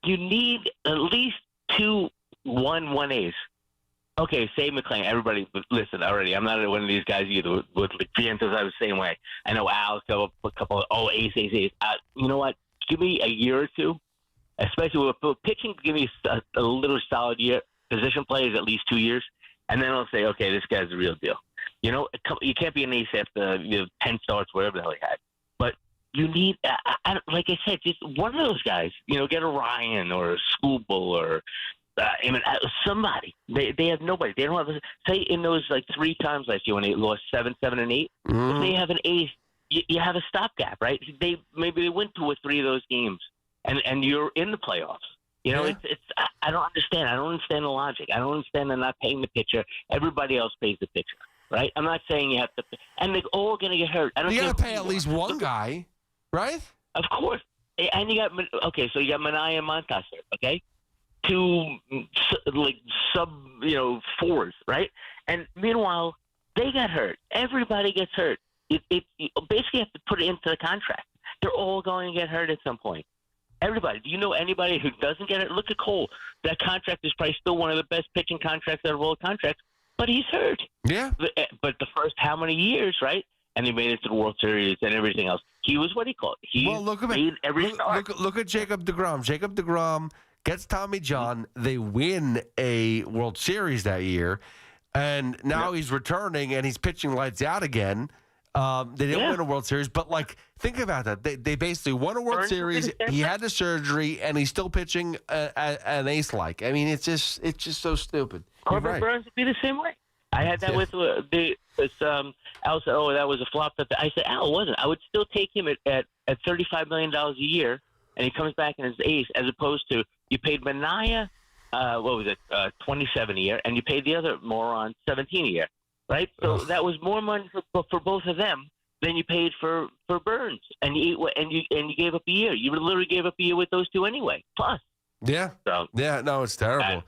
You need at least 2 1-1As. Okay, say McClain. Everybody, listen already. I'm not one of these guys either. With Vientos, I was the same way. I know Alex got a couple of ace. You know what? Give me a year or two, especially with pitching. Give me a little solid year. Position play is at least 2 years. And then I'll say, okay, this guy's the real deal. You know, you can't be an ace after 10 starts, whatever the hell he had. But you need, like I said, just one of those guys. You know, get a Ryan or a Skubal or somebody. They have nobody. They don't have. Say in those like 3 times last year when they lost 7, 7, and 8. If they have an ace, you have a stopgap, right? Maybe they win 2 or 3 of those games, and you're in the playoffs. You know, it's. I don't understand. I don't understand the logic. I don't understand they're not paying the pitcher. Everybody else pays the pitcher, right? I'm not saying you have to, and they're all going to get hurt. You got to pay at least one guy, right? Of course. And you got so you got Minaya and Montas, okay, 2 like sub 4s, right? And meanwhile, they got hurt. Everybody gets hurt. You basically have to put it into the contract. They're all going to get hurt at some point. Everybody. Do you know anybody who doesn't get it? Look at Cole. That contract is probably still one of the best pitching contracts out of all contracts, but he's hurt. Yeah. But the first how many years, right? And he made it to the World Series and everything else. He was what he called. Look at Jacob deGrom. Jacob deGrom gets Tommy John. They win a World Series that year, and now he's returning and he's pitching lights out again. They didn't win a World Series, but like think about that. They basically won a World Series. He had the surgery, and he's still pitching an ace-like. I mean, it's just so stupid. Corbin Burns would be the same way. I had that with Al said, "Oh, that was a flop." I said, "Al, it wasn't. I would still take him at $35 million a year, and he comes back and is ace, as opposed to you paid Minaya, $27 a year, and you paid the other moron $17 a year." Right, so that was more money for both of them than you paid for Burns, and you gave up a year. You literally gave up a year with those 2 anyway. Plus, it's terrible.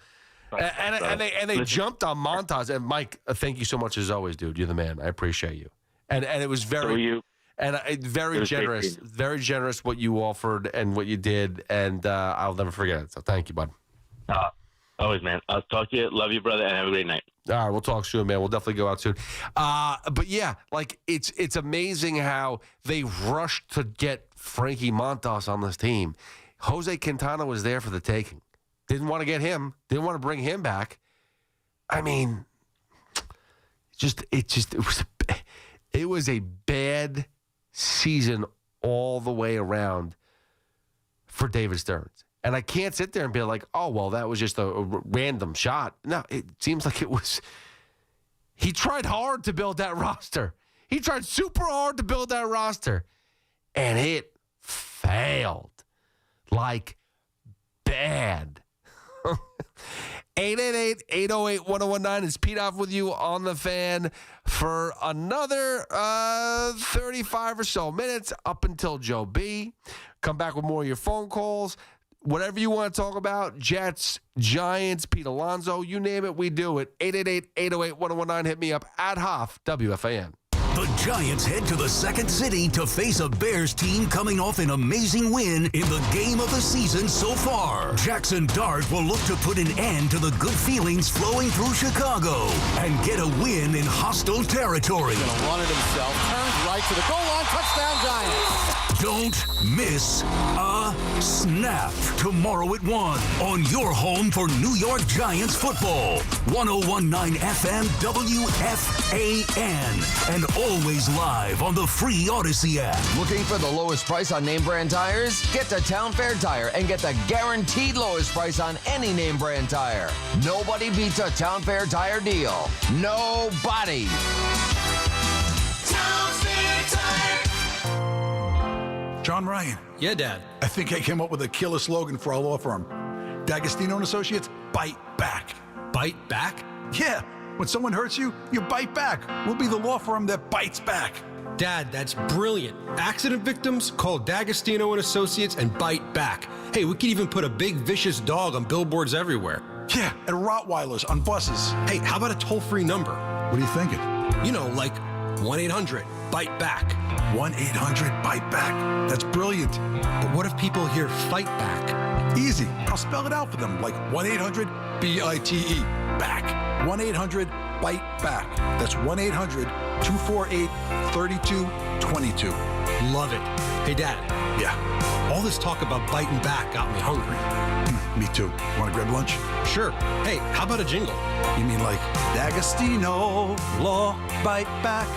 And they jumped on Montas. And Mike, thank you so much as always, dude. You're the man. I appreciate you. And it was very very generous what you offered and what you did, and I'll never forget it. So thank you, bud. Always, man. I'll talk to you. Love you, brother, and have a great night. All right, we'll talk soon, man. We'll definitely go out soon. But yeah, like it's amazing how they rushed to get Frankie Montas on this team. Jose Quintana was there for the taking. Didn't want to get him. Didn't want to bring him back. I mean, it was a bad season all the way around for David Stearns. And I can't sit there and be like, oh, well, that was just a random shot. No, it seems like it was. He tried hard to build that roster. He tried super hard to build that roster. And it failed. Like, bad. 888-808-1019 is Pete Hoff with you on the Fan for another 35 or so minutes up until Joe B. Come back with more of your phone calls. Whatever you want to talk about, Jets, Giants, Pete Alonso, you name it, we do it. 888-808-1019. Hit me up at Hoff, WFAN. The Giants head to the second city to face a Bears team coming off an amazing win in the game of the season so far. Jackson Dart will look to put an end to the good feelings flowing through Chicago and get a win in hostile territory. He's going to run it himself. Turns right to the goal line. Touchdown, Giants. Don't miss a snap. Tomorrow at 1 on your home for New York Giants football. 101.9 FM WFAN. And always live on the free Odyssey app. Looking for the lowest price on name brand tires? Get to Town Fair Tire and get the guaranteed lowest price on any name brand tire. Nobody beats a Town Fair Tire deal. Nobody. Town Fair Tire. John Ryan. Yeah, Dad. I think I came up with a killer slogan for our law firm. D'Agostino & Associates, bite back. Bite back? Yeah. When someone hurts you, you bite back. We'll be the law firm that bites back. Dad, that's brilliant. Accident victims, call D'Agostino & Associates and bite back. Hey, we could even put a big vicious dog on billboards everywhere. Yeah, and Rottweilers on buses. Hey, how about a toll-free number? What are you thinking? You know, like 1-800-BITE-BACK. 1-800-BITE-BACK. That's brilliant. But what if people hear fight back? Easy. I'll spell it out for them, like 1-800-BITE. Back. 1-800-BITE-BACK. That's 1-800-248-3222. Love it. Hey, Dad. Yeah. All this talk about biting back got me hungry. Me too. Want to grab lunch? Sure. Hey, how about a jingle? You mean like D'Agostino Law Bite Back?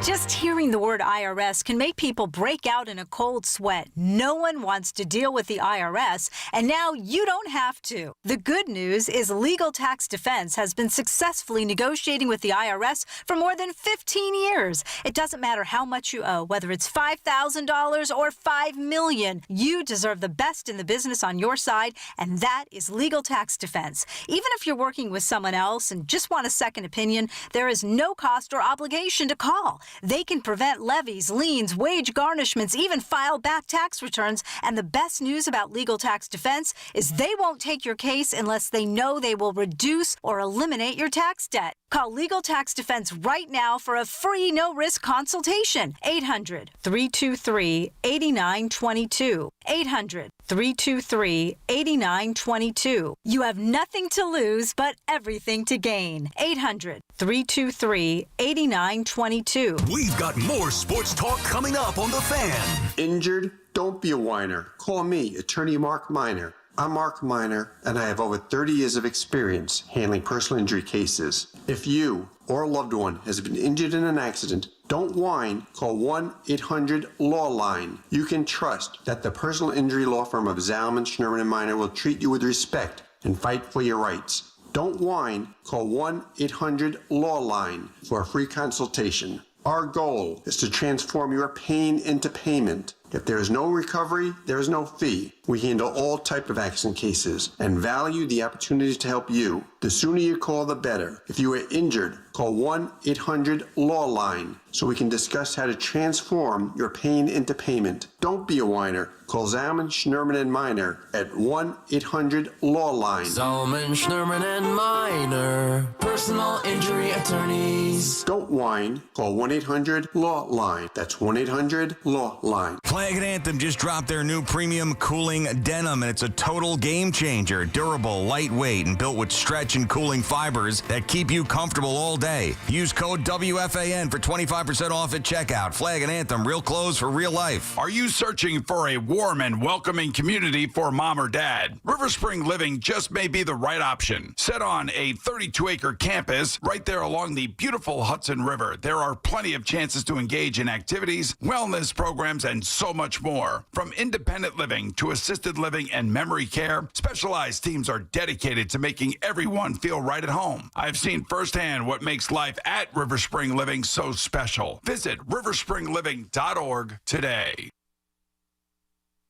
Just hearing the word IRS can make people break out in a cold sweat. No one wants to deal with the IRS, and now you don't have to. The good news is Legal Tax Defense has been successfully negotiating with the IRS for more than 15 years. It doesn't matter how much you owe, whether it's $5,000 or $5 million. You deserve the best in the business on your side, and that is Legal Tax Defense. Even if you're working with someone else and just want a second opinion, there is no cost or obligation to call. They can prevent levies, liens, wage garnishments, even file back tax returns. And the best news about Legal Tax Defense is they won't take your case unless they know they will reduce or eliminate your tax debt. Call Legal Tax Defense right now for a free no-risk consultation. 800-323-8922. 800-323-8922. You have nothing to lose but everything to gain. 800-323-8922. We've got more sports talk coming up on The Fan. Injured? Don't be a whiner. Call me, attorney Mark Miner. I'm Mark Miner, and I have over 30 years of experience handling personal injury cases. If you or a loved one has been injured in an accident, don't whine. Call 1-800-LAW-LINE. You can trust that the personal injury law firm of Zalman, Schnurman, and Miner will treat you with respect and fight for your rights. Don't whine. Call 1-800-LAW-LINE for a free consultation. Our goal is to transform your pain into payment. If there is no recovery, there is no fee. We handle all types of accident cases and value the opportunity to help you. The sooner you call, the better. If you are injured, call 1-800-LAW-LINE so we can discuss how to transform your pain into payment. Don't be a whiner. Call Zalman, Schnurman, and Miner at 1-800-LAW-LINE. Zalman, Schnurman, and Miner, personal injury attorneys. Don't whine. Call 1-800-LAW-LINE. That's 1-800-LAW-LINE. Flag and Anthem just dropped their new premium cooling cooling denim, and it's a total game changer. Durable, lightweight, and built with stretch and cooling fibers that keep you comfortable all day. Use code WFAN for 25% off at checkout. Flag and Anthem, real clothes for real life. Are you searching for a warm and welcoming community for mom or dad? River Spring Living just may be the right option. Set on a 32-acre campus right there along the beautiful Hudson River. There are plenty of chances to engage in activities, wellness programs, and so much more. From independent living to assisted living and memory care, specialized teams are dedicated to making everyone feel right at home. I've seen firsthand what makes life at River Spring Living so special. Visit riverspringliving.org today.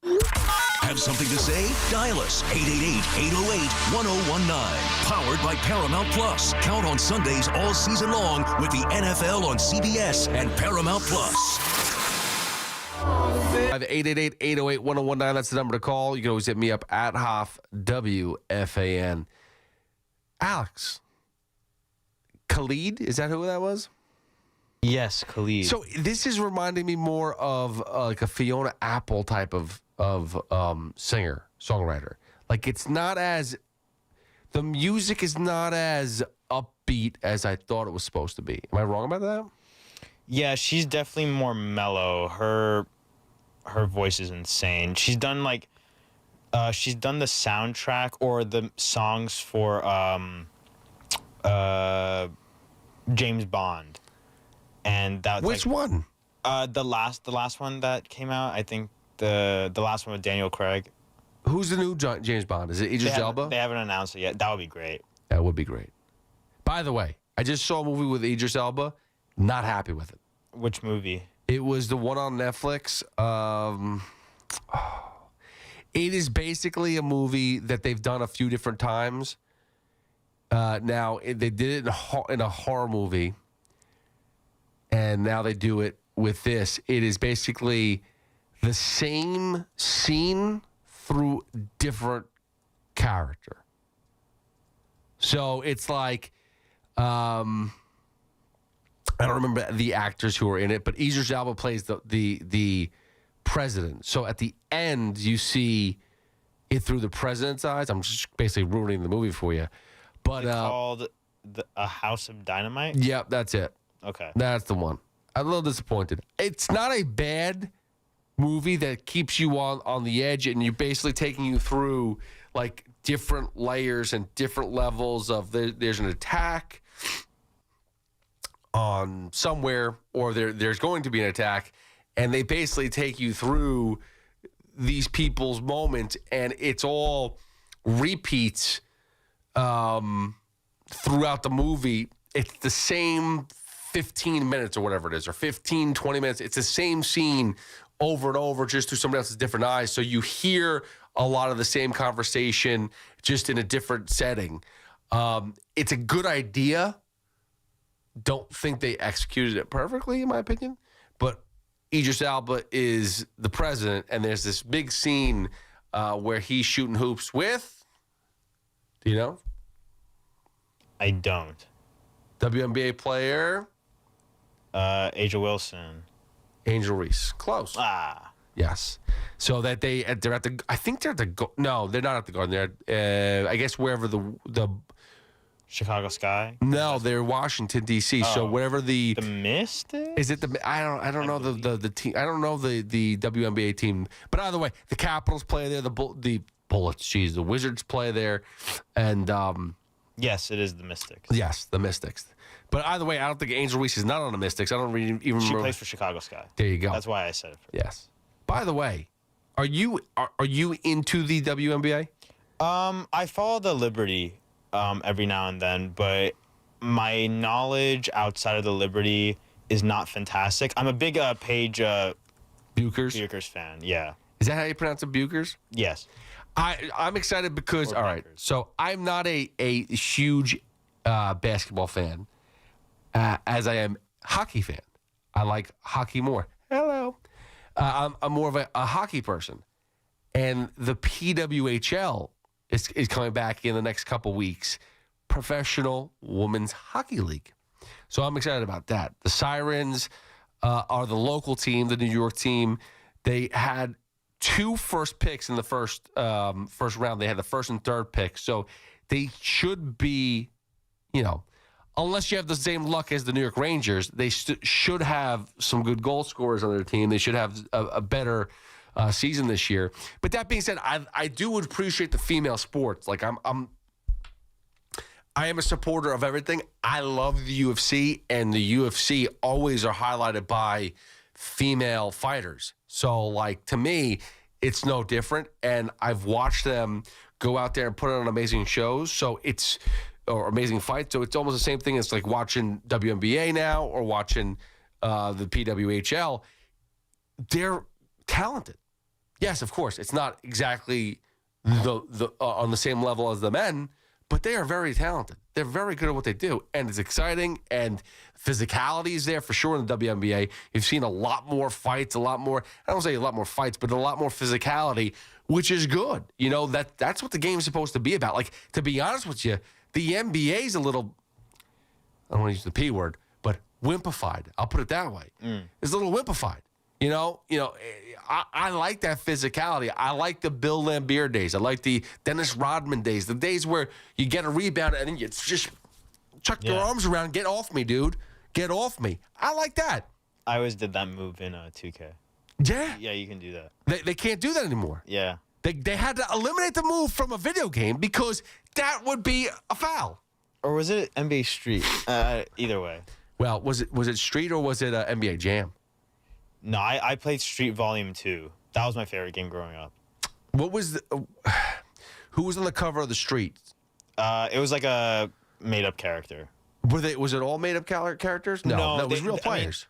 Have something to say? Dial us 888-808-1019. Powered by Paramount Plus. Count on Sundays all season long with the NFL on CBS and Paramount Plus. 888-808-1019. That's the number to call. You can always hit me up at Hoff WFAN. Alex, Khalid, is that who that was? Yes, Khalid. So this is reminding me more of like a Fiona Apple type of singer, songwriter. Like it's not as, the music is not as upbeat as I thought it was supposed to be. Am I wrong about that? Yeah, she's definitely more mellow. Her voice is insane. She's done the soundtrack or the songs for James Bond. And that which one? The last one that came out, I think the last one with Daniel Craig. Who's the new James Bond? Is it Idris Elba? They haven't announced it yet. That would be great. That would be great. By the way, I just saw a movie with Idris Elba. Not happy with it. Which movie? It was the one on Netflix. It is basically a movie that they've done a few different times. Now, they did it in a horror movie. And now they do it with this. It is basically the same scene through different character. So it's like, I don't remember the actors who are in it, but Idris Elba plays the president. So at the end, you see it through the president's eyes. I'm just basically ruining the movie for you. But it's called A House of Dynamite? Yep, that's it. Okay. That's the one. I'm a little disappointed. It's not a bad movie that keeps you on the edge, and you're basically taking you through like different layers and different levels of there's an attack on somewhere, or there's going to be an attack, and they basically take you through these people's moments, and it's all repeats throughout the movie. It's the same 15 minutes or whatever it is, or 15, 20 minutes. It's the same scene over and over, just through somebody else's different eyes. So you hear a lot of the same conversation, just in a different setting. It's a good idea. Don't think they executed it perfectly, in my opinion. But Idris Elba is the president, and there's this big scene where he's shooting hoops with, do you know? I don't. WNBA player? Angel Wilson. Angel Reese. Close. Yes. So that they're at the, I think they're at the, no, they're not at the Garden. They're at, I guess, wherever the Chicago Sky? No, they're Washington, D.C. So wherever the Mystics? Is it the, I don't know the team. I don't know the WNBA team. But either way, the Capitals play there, the Bullets, the Wizards play there. And yes, it is the Mystics. Yes, the Mystics. But either way, I don't think Angel Reese is not on the Mystics. I don't even remember. She plays for Chicago Sky. There you go. That's why I said it. Yes. By the way, are you into the WNBA? I follow the Liberty every now and then, but my knowledge outside of the Liberty is not fantastic. I'm a big Paige Buchers fan. Yeah. Is that how you pronounce it, Buchers? Yes. I'm excited because, all right, so I'm not a huge basketball fan, as I am hockey fan. I like hockey more. Hello. I'm more of a hockey person. And the PWHL is coming back in the next couple weeks, Professional Women's Hockey League. So I'm excited about that. The Sirens are the local team, the New York team. They had 2 first picks in the first round. They had the first and third pick. So they should be, unless you have the same luck as the New York Rangers, they should have some good goal scorers on their team. They should have a better season this year. But that being said, I do appreciate the female sports. Like I am a supporter of everything. I love the UFC, and the UFC always are highlighted by female fighters. So, like, to me, it's no different. And I've watched them go out there and put on amazing shows. Or amazing fights. So it's almost the same thing as like watching WNBA now or watching the PWHL. They're talented. Yes, of course. It's not exactly on the same level as the men, but they are very talented. They're very good at what they do, and it's exciting, and physicality is there for sure in the WNBA. You've seen a lot more fights, I don't say a lot more fights, but a lot more physicality, which is good. That's what the game's supposed to be about. Like, to be honest with you, the NBA is a little, I don't want to use the P word, but wimpified. I'll put it that way. It's a little wimpified. I like that physicality. I like the Bill Laimbeer days. I like the Dennis Rodman days, the days where you get a rebound and then you just chuck your arms around. Get off me, dude. Get off me. I like that. I always did that move in 2K. Yeah? Yeah, you can do that. They can't do that anymore. Yeah. They had to eliminate the move from a video game because that would be a foul. Or was it NBA Street? Either way. Well, was it Street or was it NBA Jam? No, I played Street Volume 2. That was my favorite game growing up. What was who was on the cover of the Street? It was like a made-up character. Was it all made-up characters? No, it was real players.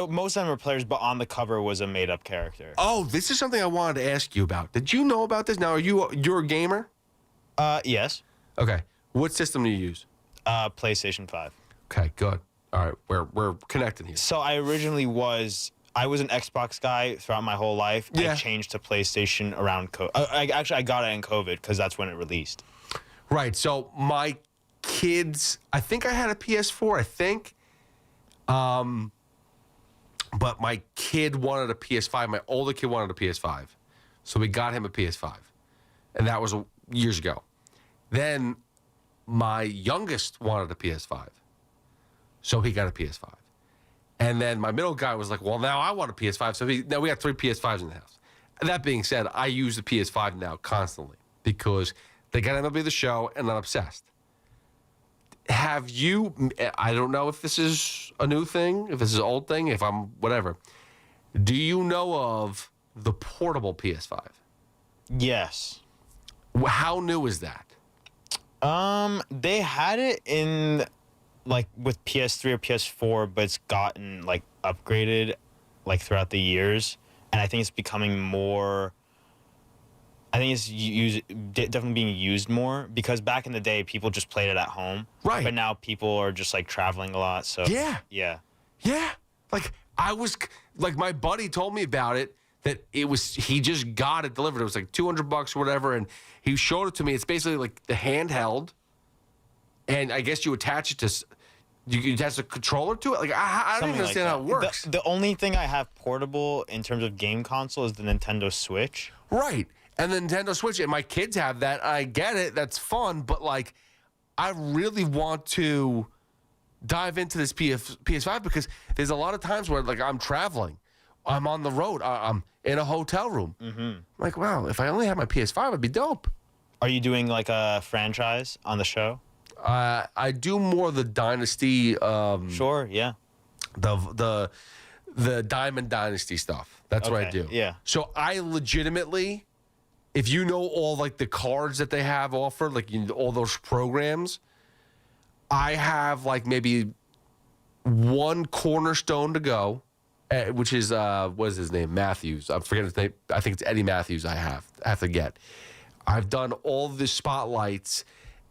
Most of them were players, but on the cover was a made-up character. Oh, this is something I wanted to ask you about. Did you know about this? Now, you're a gamer? Yes. Okay. What system do you use? PlayStation 5. Okay, good. All right, we're connected here. So I originally was an Xbox guy throughout my whole life. Yeah. I changed to PlayStation around COVID. I got it in COVID because that's when it released. Right. So my kids, I think I had a PS4, but my kid wanted a PS5. My older kid wanted a PS5. So we got him a PS5. And that was years ago. Then my youngest wanted a PS5. So he got a PS5. And then my middle guy was like, well, now I want a PS5. So now we got 3 PS5s in the house. That being said, I use the PS5 now constantly because they got MLB The Show and I'm obsessed. Have you, I don't know if this is a new thing, if this is an old thing, if I'm whatever. Do you know of the portable PS5? Yes. How new is that? They had it in like with PS3 or PS4, but it's gotten like upgraded like throughout the years, and I think it's becoming more. I think it's definitely being used more because back in the day, people just played it at home. Right. But now people are just like traveling a lot. So yeah. Like my buddy told me about it. That he just got it delivered. It was like $200 or whatever, and he showed it to me. It's basically like the handheld, and I guess you attach it to. You attach the controller to it? Like I don't even understand how it works. The only thing I have portable in terms of game console is the Nintendo Switch. Right. And the Nintendo Switch, and my kids have that. I get it. That's fun. But, like, I really want to dive into this PS5 because there's a lot of times where, like, I'm traveling. I'm on the road. I'm in a hotel room. Mm-hmm. I'm like, wow, if I only had my PS5, it'd be dope. Are you doing, like, a franchise on the show? I do more of the Dynasty. Sure, yeah. The Diamond Dynasty stuff. That's what I do. Yeah. So I legitimately, if you know all like the cards that they have offered, like all those programs, I have like maybe one cornerstone to go, which is what is his name? Matthews. I'm forgetting his name. I think it's Eddie Matthews. I have to get. I've done all the spotlights.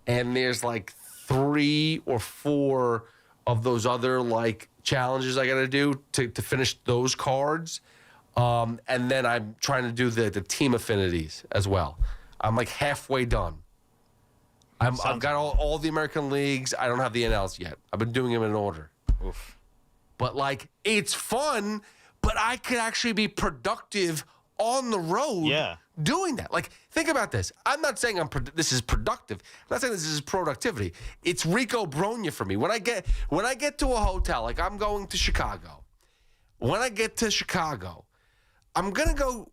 And there's like 3 or 4 of those other like challenges I got to do to finish those cards. And then I'm trying to do the team affinities as well. I'm like halfway done. I've got all the American leagues. I don't have the NLs yet. I've been doing them in order. Oof. But like, it's fun, but I could actually be productive on the road doing that. Like, think about this. I'm not saying this is productive. I'm not saying this is productivity. It's Rico Bronya for me. When I get to a hotel, like I'm going to Chicago. When I get to Chicago, I'm going to go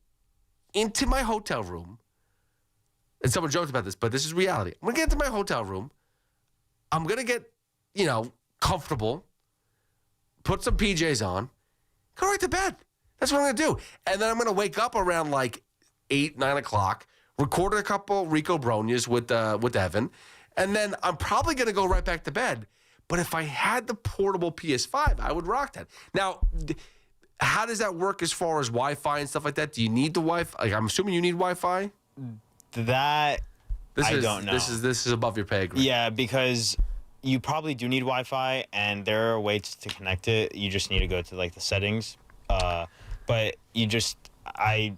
into my hotel room. And someone joked about this, but this is reality. I'm going to get into my hotel room. I'm going to get, comfortable, put some PJs on, go right to bed. That's what I'm going to do. And then I'm going to wake up around like 8, 9 o'clock, record a couple Rico Bronyas with Evan, and then I'm probably going to go right back to bed. But if I had the portable PS5, I would rock that. Now, how does that work as far as Wi-Fi and stuff like that? Do you need the Wi-Fi? Like, I'm assuming you need Wi-Fi? I don't know. This is above your pay grade. Yeah, because you probably do need Wi-Fi, and there are ways to connect it. You just need to go to like the settings. But the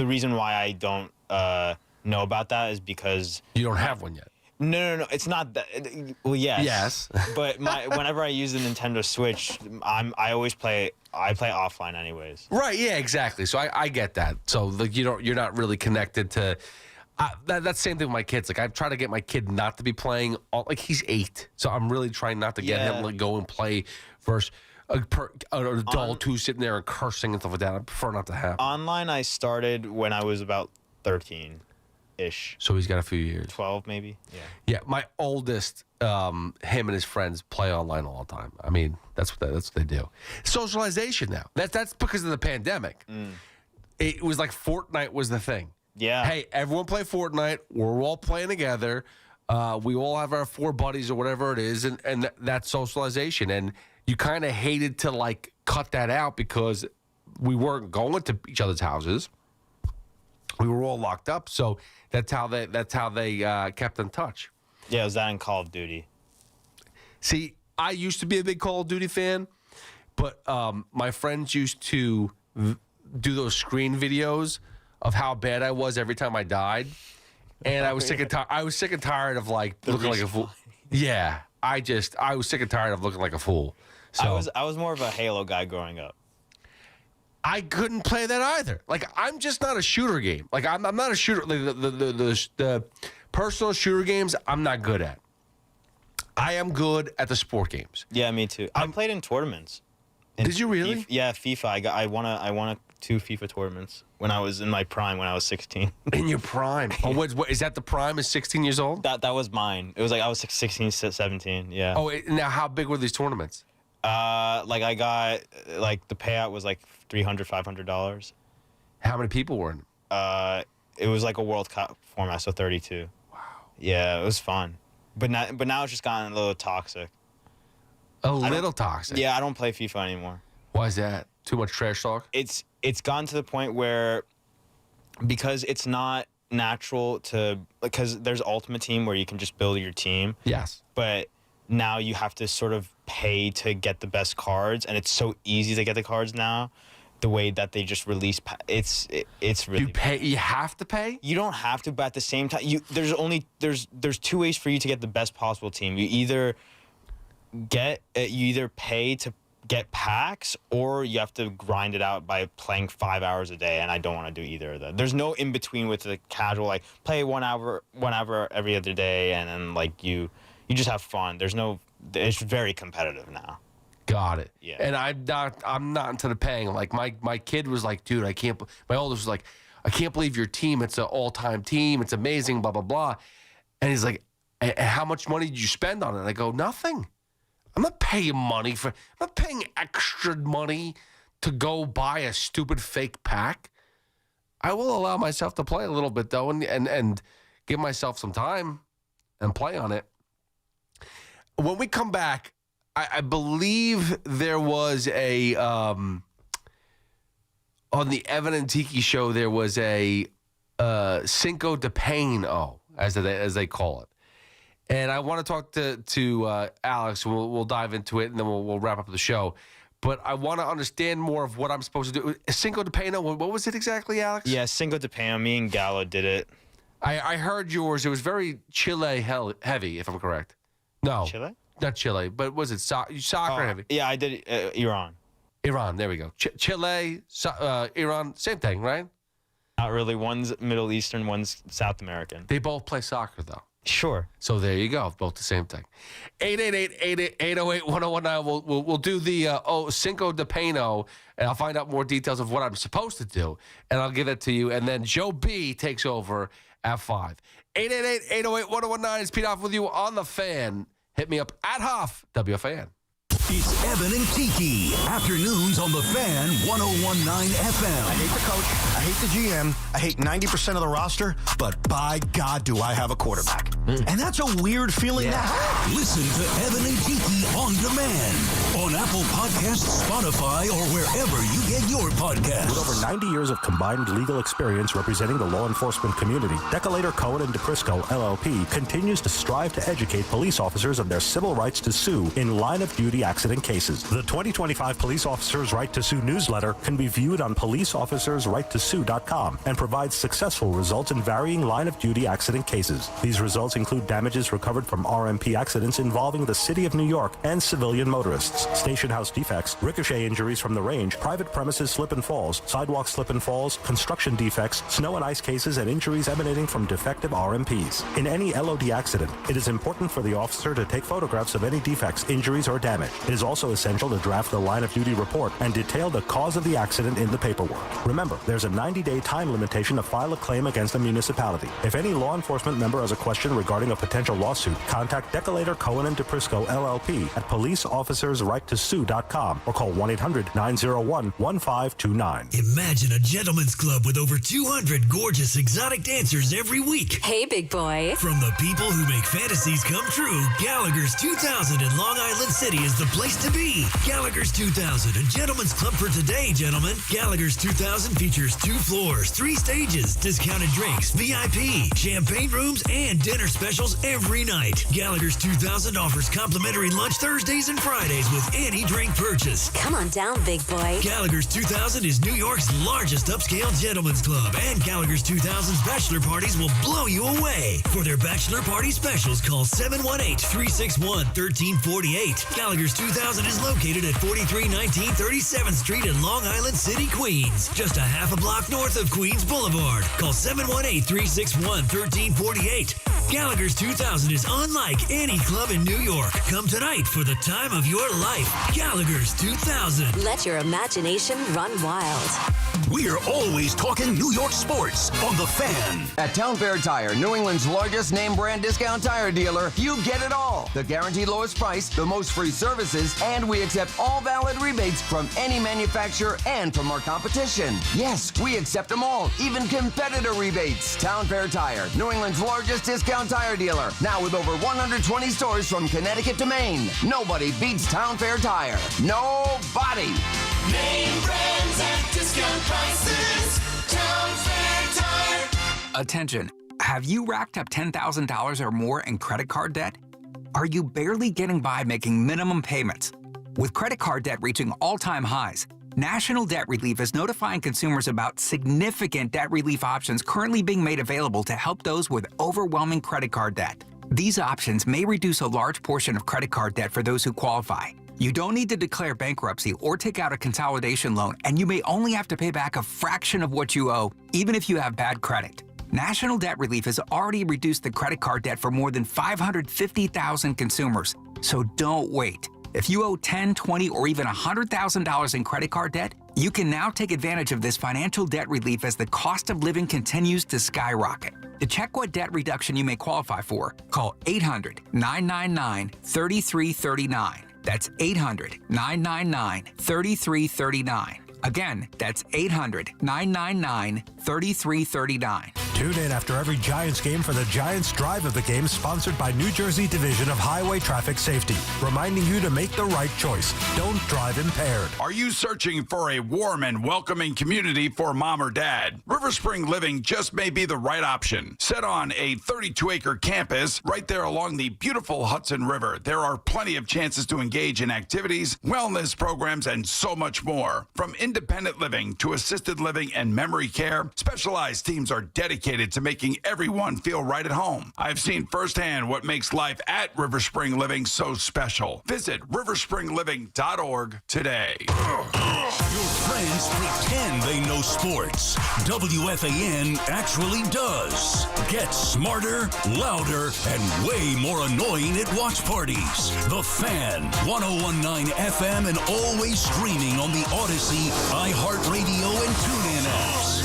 reason why I don't know about that is because you don't have one yet. No. It's not that. Well, yes. Yes. But whenever I use the Nintendo Switch, I always play offline anyways. Right. Yeah. Exactly. So I get that. So like you're not really connected to. That's the same thing with my kids. Like I try to get my kid not to be playing. Like he's 8, so I'm really trying not to get him to go and play versus an adult who's sitting there and cursing and stuff like that. I prefer not to have. Online, I started when I was about 13-ish. So he's got a few years. 12 maybe. Yeah. Yeah. My oldest, him and his friends play online all the time. I mean, that's what they do. Socialization now. That's because of the pandemic. It was like Fortnite was the thing. Yeah. Hey, everyone play Fortnite. We're all playing together. We all have our 4 buddies or whatever it is, and that's socialization. And you kind of hated to like cut that out because we weren't going to each other's houses. We were all locked up, so that's how they kept in touch. Yeah, it was that in Call of Duty. See, I used to be a big Call of Duty fan, but my friends used to do those screen videos of how bad I was every time I died, and I was sick and tired of like looking like a fool. Yeah, I was sick and tired of looking like a fool. So I was more of a Halo guy growing up. I couldn't play that either. Like I'm just not a shooter game. Like I'm not a shooter. Like, the personal shooter games I'm not good at. I am good at the sport games. Yeah, me too. I played in tournaments. Did you really? FIFA. I won 2 FIFA tournaments when I was in my prime when I was 16. In your prime? Oh, what is that? The prime is 16 years old? That was mine. It was like I was 16, 17. Yeah. Oh, now how big were these tournaments? Like I got the payout was like $300, $500. How many people were in them? It was like a World Cup format, so 32. Wow. Yeah, it was fun, but now it's just gotten a little toxic. A little toxic. Yeah, I don't play FIFA anymore. Why is that? Too much trash talk? It's gotten to the point where, because it's not natural because there's Ultimate Team where you can just build your team. Yes. But now you have to sort of pay to get the best cards, and it's so easy to get the cards now. The way that they just release, it's really. You pay. You have to pay. You don't have to, but at the same time, there's 2 ways for you to get the best possible team. You either pay to get packs, or you have to grind it out by playing 5 hours a day, and I don't want to do either of that. There's no in between with the casual, like play 1 hour every other day, and then like you just have fun. It's very competitive now. Got it. Yeah. And I'm not into the paying. Like my kid was like, dude, my oldest was like, I can't believe your team. It's an all-time team. It's amazing, blah, blah, blah. And he's like, how much money did you spend on it? And I go, nothing. I'm not paying I'm not paying extra money to go buy a stupid fake pack. I will allow myself to play a little bit though, and give myself some time and play on it. When we come back, I believe there was on the Evan and Tiki show, there was a Cinco de Pain, as they call it. And I want to talk to Alex. We'll dive into it, and then we'll wrap up the show. But I want to understand more of what I'm supposed to do. Cinco de Pain, what was it exactly, Alex? Yeah, Cinco de Pain. Me and Gallo did it. I heard yours. It was very Chile heavy, if I'm correct. No. Chile? Not Chile, but was it soccer heavy? Yeah, I did Iran. Iran, there we go. Chile, Iran, same thing, right? Not really. One's Middle Eastern, one's South American. They both play soccer, though. Sure. So there you go. Both the same thing. 888-808-1019. We'll do the Cinco de Pino, and I'll find out more details of what I'm supposed to do, and I'll give it to you. And then Joe B takes over at 5. 888-808-1019. It's Pete Hoff with you on The Fan. Hit me up at Hoff, WFAN. It's Evan and Tiki. Afternoons on The Fan 101.9 FM. I hate the coach. I hate the GM. I hate 90% of the roster. But by God, do I have a quarterback. And that's a weird feeling to have. Listen to Evan and Tiki on demand on Apple Podcasts, Spotify, or wherever you get your podcasts. With over 90 years of combined legal experience representing the law enforcement community, Decolator Cohen and DePrisco, LLP, continues to strive to educate police officers of their civil rights to sue in line-of-duty accident cases. The 2025 Police Officers' Right to Sue newsletter can be viewed on policeofficersrighttosue.com and provides successful results in varying line-of-duty accident cases. These results include damages recovered from RMP accidents involving the City of New York and civilian motorists, station house defects, ricochet injuries from the range, private premises slip and falls, sidewalk slip and falls, construction defects, snow and ice cases, and injuries emanating from defective RMPs. In any LOD accident, it is important for the officer to take photographs of any defects, injuries, or damage. It is also essential to draft the line-of-duty report and detail the cause of the accident in the paperwork. Remember, there's a 90-day time limitation to file a claim against a municipality. If any law enforcement member has a question regarding a potential lawsuit, contact Decolator Cohen and DePrisco, LLP at policeofficersrighttosue.com or call 1-800-901-1529. Imagine a gentleman's club with over 200 gorgeous exotic dancers every week. Hey, big boy. From the people who make fantasies come true, Gallagher's 2000 in Long Island City is the place to be. Gallagher's 2000, a gentleman's club for today, gentlemen. Gallagher's 2000 features 2 floors, 3 stages, discounted drinks, VIP, champagne rooms, and dinner specials every night. Gallagher's 2000 offers complimentary lunch Thursdays and Fridays with any drink purchase. Come on down, big boy. Gallagher's 2000 is New York's largest upscale gentleman's club, and Gallagher's 2000's bachelor parties will blow you away. For their bachelor party specials, call 718-361-1348. Gallagher's 2000 is located at 4319 37th Street in Long Island City, Queens, just a half a block north of Queens Boulevard. Call 718-361-1348. Gallagher's 2000 is unlike any club in New York. Come tonight for the time of your life. Gallagher's 2000. Let your imagination run wild. We're always talking New York sports on The Fan. At Town Fair Tire, New England's largest name brand discount tire dealer, you get it all. The guaranteed lowest price, the most free services, and we accept all valid rebates from any manufacturer and from our competition. Yes, we accept them all, even competitor rebates. Town Fair Tire, New England's largest discount tire dealer, now with over 120 stores from Connecticut to Maine. Nobody beats Town Fair Tire. Nobody. Name brands at discount prices. Town Fair Tire. Attention. Have you racked up $10,000 or more in credit card debt? Are you barely getting by making minimum payments? With credit card debt reaching all-time highs, National Debt Relief is notifying consumers about significant debt relief options currently being made available to help those with overwhelming credit card debt. These options may reduce a large portion of credit card debt for those who qualify. You don't need to declare bankruptcy or take out a consolidation loan, and you may only have to pay back a fraction of what you owe, even if you have bad credit. National Debt Relief has already reduced the credit card debt for more than 550,000 consumers. So don't wait. If you owe $10,000, $20,000, or even $100,000 in credit card debt, you can now take advantage of this financial debt relief as the cost of living continues to skyrocket. To check what debt reduction you may qualify for, call 800-999-3339. That's 800-999-3339. Again, that's 800-999-3339. Tune in after every Giants game for the Giants Drive of the Game, sponsored by New Jersey Division of Highway Traffic Safety, reminding you to make the right choice. Don't drive impaired. Are you searching for a warm and welcoming community for mom or dad? River Spring Living just may be the right option. Set on a 32-acre campus right there along the beautiful Hudson River, there are plenty of chances to engage in activities, wellness programs, and so much more. From independent living to assisted living and memory care, specialized teams are dedicated dedicated to making everyone feel right at home. I've seen firsthand what makes life at River Spring Living so special. Visit riverspringliving.org today. Your friends pretend they know sports. WFAN actually does. Get smarter, louder, and way more annoying at watch parties. The Fan, 1019 FM, and always streaming on the Odyssey, iHeartRadio, and TuneIn apps.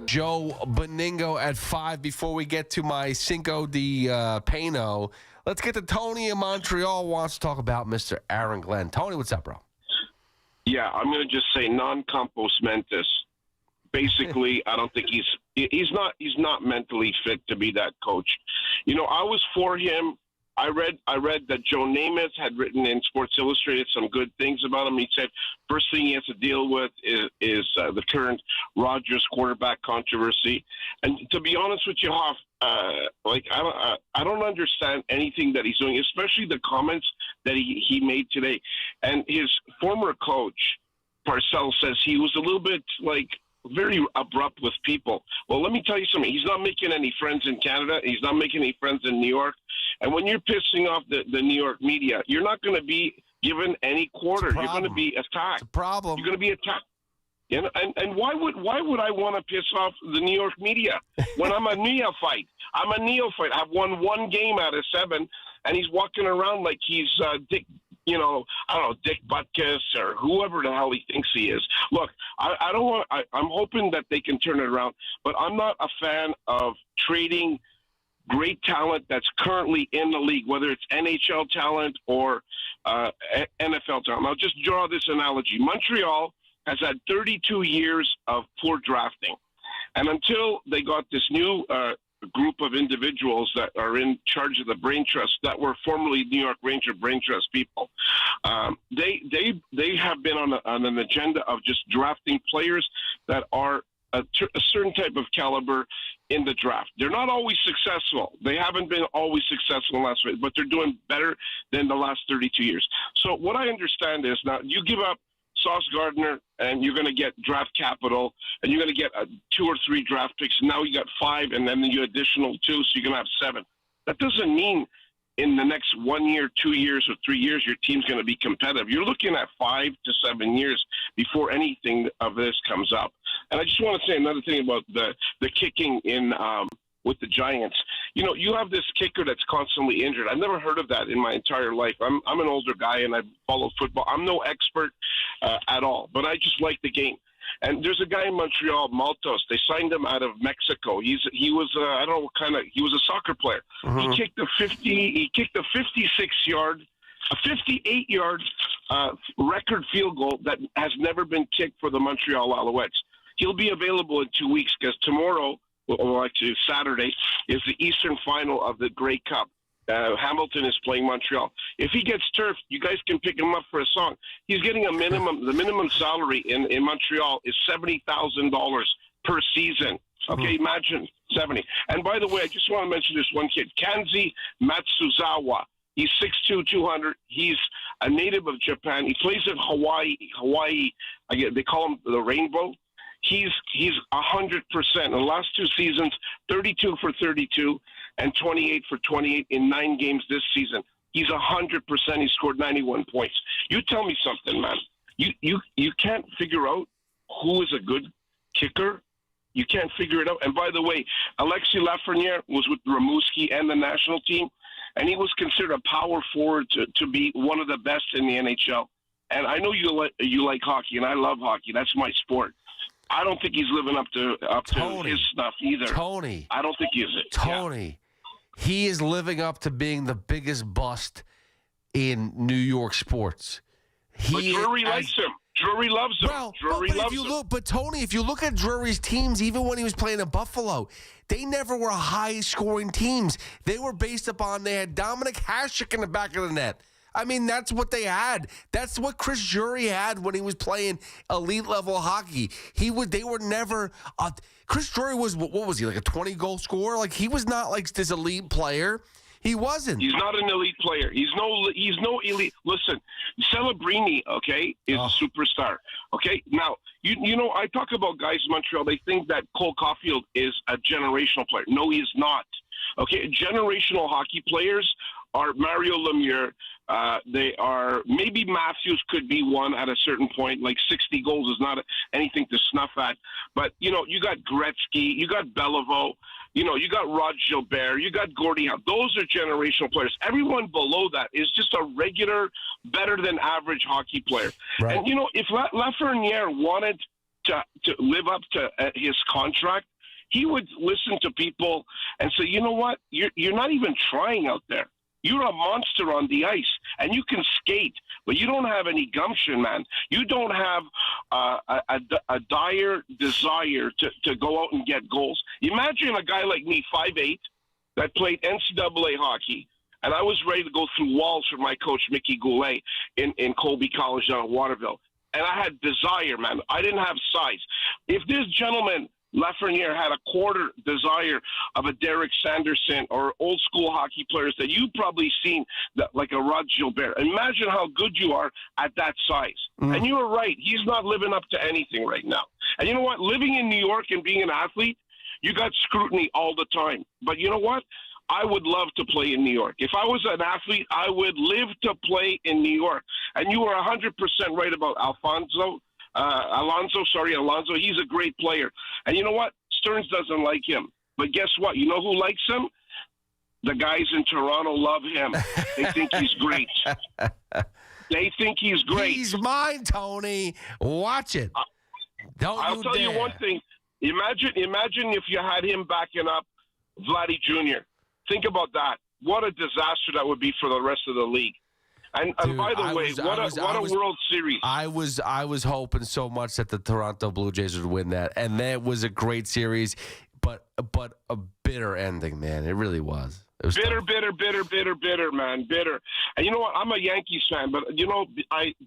Joe Beningo at 5 before we get to my Cinco de Pano. Let's get to Tony in Montreal wants to talk about Mr. Aaron Glenn. Tony, what's up, bro? Yeah, I'm going to just say non compos mentis. Basically, I don't think he's not mentally fit to be that coach. You know, I was for him. I read that Joe Namath had written in Sports Illustrated some good things about him. He said first thing he has to deal with is the current Rodgers quarterback controversy. And to be honest with you, Hoff, I don't understand anything that he's doing, especially the comments that he made today. And his former coach, Parcells, says he was a little bit very abrupt with people. Well, let me tell you something. He's not making any friends in Canada. He's not making any friends in New York. And when you're pissing off the New York media, you're not going to be given any quarter. You're going to be attacked. It's a problem. You're going to be attacked. You know, and why would I want to piss off the New York media when I'm a neophyte? I'm a neophyte. I've won one game out of 7, and he's walking around like he's Dick. You know, I don't know, Dick Butkus or whoever the hell he thinks he is. Look, I don't want. I'm hoping that they can turn it around, but I'm not a fan of trading great talent that's currently in the league, whether it's NHL talent or NFL talent. I'll just draw this analogy. Montreal has had 32 years of poor drafting, and until they got this new group of individuals that are in charge of the brain trust that were formerly New York Ranger brain trust people, they have been on an agenda of just drafting players that are a certain type of caliber in the draft. They're not always successful. They haven't been always successful in the last, but they're doing better than the last 32 years. So what I understand is now you give up Sauce Gardner, and you're going to get draft capital, and you're going to get 2 or 3 draft picks. Now you got 5, and then you additional 2, so you're going to have 7. That doesn't mean in the next 1 year, 2 years, or 3 years, your team's going to be competitive. You're looking at 5 to 7 years before anything of this comes up. And I just want to say another thing about the kicking in with the Giants. You know, you have this kicker that's constantly injured. I've never heard of that in my entire life. I'm an older guy, and I follow football. I'm no expert at all, but I just like the game. And there's a guy in Montreal, Maltos. They signed him out of Mexico. He was I don't know what kind of. He was a soccer player. He kicked a 56-yard, a 58-yard record field goal that has never been kicked for the Montreal Alouettes. He'll be available in 2 weeks because tomorrow, well, actually Saturday, is the Eastern final of the Grey Cup. Hamilton is playing Montreal. If he gets turfed, you guys can pick him up for a song. He's getting a minimum. The minimum salary in Montreal is $70,000 per season. Okay, imagine 70. And by the way, I just want to mention this one kid, Kanzi Matsuzawa. He's 6'2", 200. He's a native of Japan. He plays in Hawaii. They call him the Rainbow. He's 100%. In the last 2 seasons, 32 for 32 and 28 for 28 in 9 games this season. He's 100%. He scored 91 points. You tell me something, man. You can't figure out who is a good kicker. You can't figure it out. And by the way, Alexis Lafreniere was with Rimouski and the national team, and he was considered a power forward to be one of the best in the NHL. And I know you like hockey, and I love hockey. That's my sport. I don't think he's living up to his stuff either. Tony. I don't think he is. Tony. Yeah. He is living up to being the biggest bust in New York sports. But Drury likes him. Drury loves him. Well, Drury loves him. But Tony, if you look at Drury's teams, even when he was playing in Buffalo, they never were high-scoring teams. They were based upon they had Dominic Hasek in the back of the net. I mean, that's what they had. That's what Chris Drury had when he was playing elite-level hockey. They were never Chris Drury was, what was he, like a 20-goal scorer? Like, he was not like this elite player. He wasn't. He's not an elite player. He's no elite. Listen, Celebrini, okay, is a superstar. Okay, now you know I talk about guys in Montreal. They think that Cole Caulfield is a generational player. No, he's not. Okay, generational hockey players are Mario Lemieux. They are maybe Matthews could be one at a certain point. Like 60 goals is not anything to snuff at. But you know, you got Gretzky, you got Beliveau. You know, you got Rod Gilbert, you got Gordie Howe. Those are generational players. Everyone below that is just a regular, better than average hockey player. Right. And, you know, if Lafreniere wanted to live up to his contract, he would listen to people and say, you know what, you're not even trying out there. You're a monster on the ice, and you can skate, but you don't have any gumption, man. You don't have a dire desire to go out and get goals. Imagine a guy like me, 5'8", that played NCAA hockey, and I was ready to go through walls for my coach, Mickey Goulet, in Colby College down in Waterville. And I had desire, man. I didn't have size. If this gentleman Lafreniere had a quarter desire of a Derek Sanderson or old school hockey players that you've probably seen, like a Rod Gilbert. Imagine how good you are at that size. And you were right. He's not living up to anything right now. And you know what? Living in New York and being an athlete, you got scrutiny all the time. But you know what? I would love to play in New York. If I was an athlete, I would live to play in New York. And you were 100% right about Alonso. He's a great player. And you know what? Stearns doesn't like him. But guess what? You know who likes him? The guys in Toronto love him. They think he's great. They think he's great. He's mine, Tony. Watch it. I'll tell you one thing. Imagine if you had him backing up Vladdy Jr. Think about that. What a disaster that would be for the rest of the league. And by the way, what a World Series. I was hoping so much that the Toronto Blue Jays would win that, and that was a great series, but a bitter ending, man. It really was. It was bitter, man, bitter. And you know what? I'm a Yankees fan, but you know,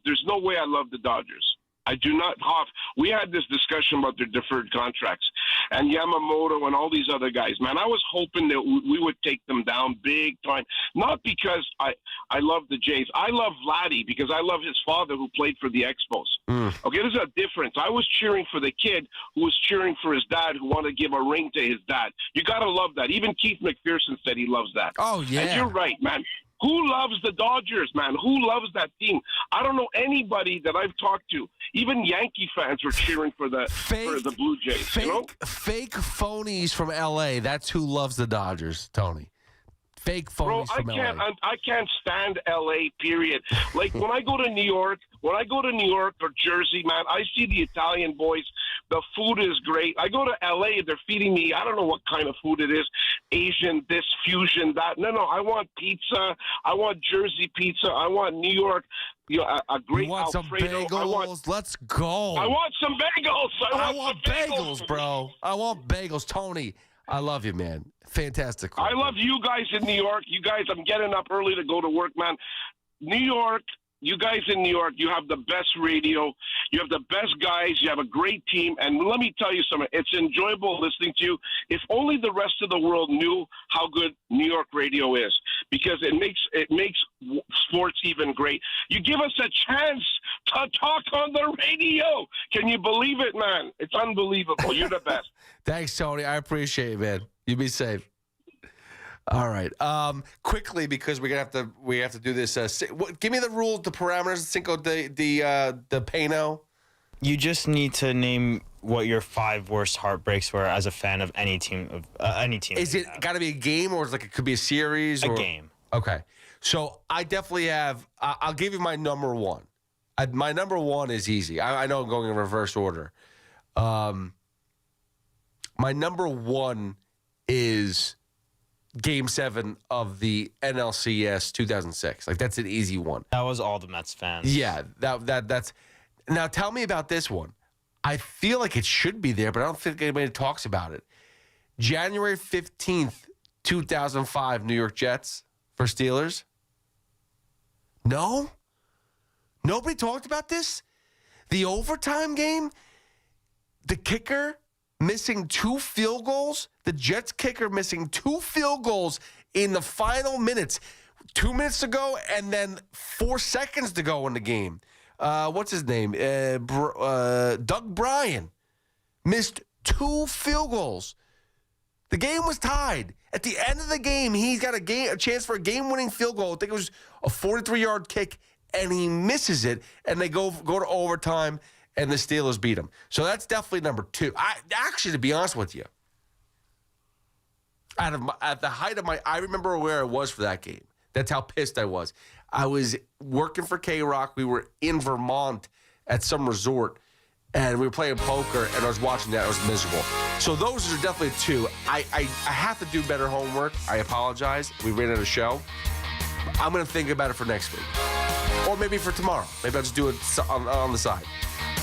there's no way I love the Dodgers. I do not. We had this discussion about their deferred contracts and Yamamoto and all these other guys. Man, I was hoping that we would take them down big time. Not because I love the Jays. I love Vladdy because I love his father who played for the Expos. Okay, there's a difference. I was cheering for the kid who was cheering for his dad who wanted to give a ring to his dad. You got to love that. Even Keith McPherson said he loves that. Oh, yeah. And you're right, man. Who loves the Dodgers, man? Who loves that team? I don't know anybody that I've talked to. Even Yankee fans were cheering for the Blue Jays. Fake phonies from L.A. That's who loves the Dodgers, Tony. Fake phonies from L.A. I can't stand L.A., period. Like, when I go to New York or Jersey, man, I see the Italian boys. The food is great. I go to L.A., they're feeding me, I don't know what kind of food it is, Asian, this, fusion, that. No, I want pizza. I want Jersey pizza. I want New York, a great Alfredo. Some bagels? Let's go. I want some bagels. I want bagels, bro. I want bagels. Tony, I love you, man. Fantastic. I love you guys in New York. You guys, I'm getting up early to go to work, man. New York, you guys in New York, you have the best radio. You have the best guys. You have a great team. And let me tell you something. It's enjoyable listening to you. If only the rest of the world knew how good New York radio is, because it makes sports even great. You give us a chance to talk on the radio. Can you believe it, man? It's unbelievable. You're the best. Thanks, Tony. I appreciate it, man. You be safe. All right. Quickly, because we have to do this. Give me the rules, the parameters, Cinco de Pano. You just need to name what your 5 worst heartbreaks were as a fan of any team. Is it got to be a game, or it could be a series? A game. Okay. So I definitely have. I'll give you my number one. My number one is easy. I know I'm going in reverse order. My number one is Game 7 of the NLCS 2006. Like, that's an easy one. That was all the Mets fans. Yeah, that's. Now tell me about this one. I feel like it should be there, but I don't think anybody talks about it. January 15th, 2005, New York Jets for Steelers. No? Nobody talked about this? The overtime game? The kicker missing 2 field goals? The Jets kicker missing 2 field goals in the final minutes. 2 minutes to go and then 4 seconds to go in the game. What's his name? Doug Bryan missed 2 field goals. The game was tied. At the end of the game, he's got a chance for a game-winning field goal. I think it was a 43-yard kick, and he misses it, and they go to overtime, and the Steelers beat him. So that's definitely number 2. Actually, to be honest with you, at the height of I remember where I was for that game. That's how pissed I was. I was working for K-Rock. We were in Vermont at some resort, and we were playing poker, and I was watching that. I was miserable. So those are definitely 2. I have to do better homework. I apologize. We ran out of show. I'm going to think about it for next week. Or maybe for tomorrow. Maybe I'll just do it on the side.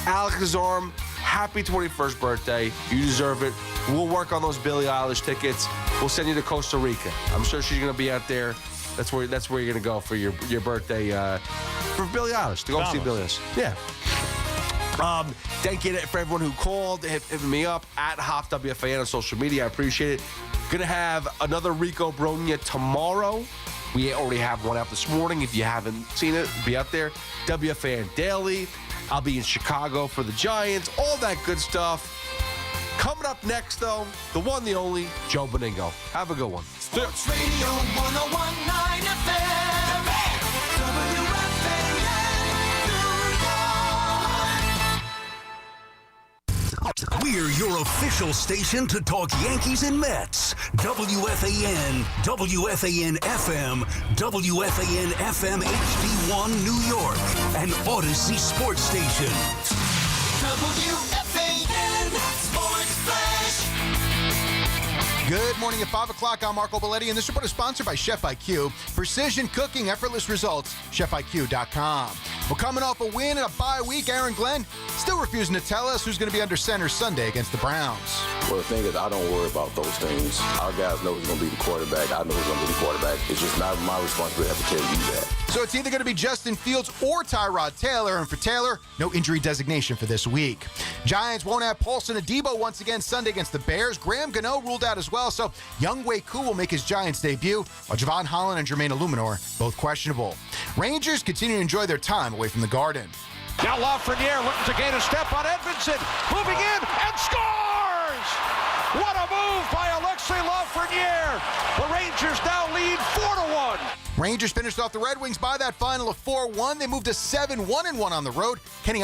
Alex Azarm, happy 21st birthday. You deserve it. We'll work on those Billie Eilish tickets. We'll send you to Costa Rica. I'm sure she's going to be out there. That's where you're going to go for your birthday for Billie Eilish, to go see Billie Eilish. Yeah. Thank you for everyone who called, hitting me up at HopWFAN on social media. I appreciate it. Going to have another Rico Bronya tomorrow. We already have one out this morning. If you haven't seen it, be out there. WFAN Daily. I'll be in Chicago for the Giants. All that good stuff. Coming up next, though, the one, the only, Joe Beningo. Have a good one. Sports Radio 101.9 FM. WFAN, We're your official station to talk Yankees and Mets. WFAN, WFAN FM, WFAN FM HD1 New York, and Odyssey Sports Station. WFAN Sports Flash. Good morning at 5 o'clock. I'm Marco Belletti, and this report is sponsored by Chef IQ. Precision cooking, effortless results, chefiq.com. Well, coming off a win and a bye week, Aaron Glenn still refusing to tell us who's going to be under center Sunday against the Browns. Well, the thing is, I don't worry about those things. Our guys know who's going to be the quarterback. I know who's going to be the quarterback. It's just not my responsibility to tell you that. So it's either going to be Justin Fields or Tyrod Taylor, and for Taylor, no injury designation for this week. Giants won't have Paulson Adebo once again Sunday against the Bears. Graham Gano ruled out as well, so Young Wei Koo will make his Giants debut, while Javon Holland and Jermaine Illuminor both questionable. Rangers continue to enjoy their time away from the Garden. Now Lafreniere looking to gain a step on Edmondson. Moving in and scores! What a move by Alexei Lafreniere. The Rangers now lead 4-1. Rangers finished off the Red Wings by that final of 4-1. They moved to 7-1-1 on the road. Kenny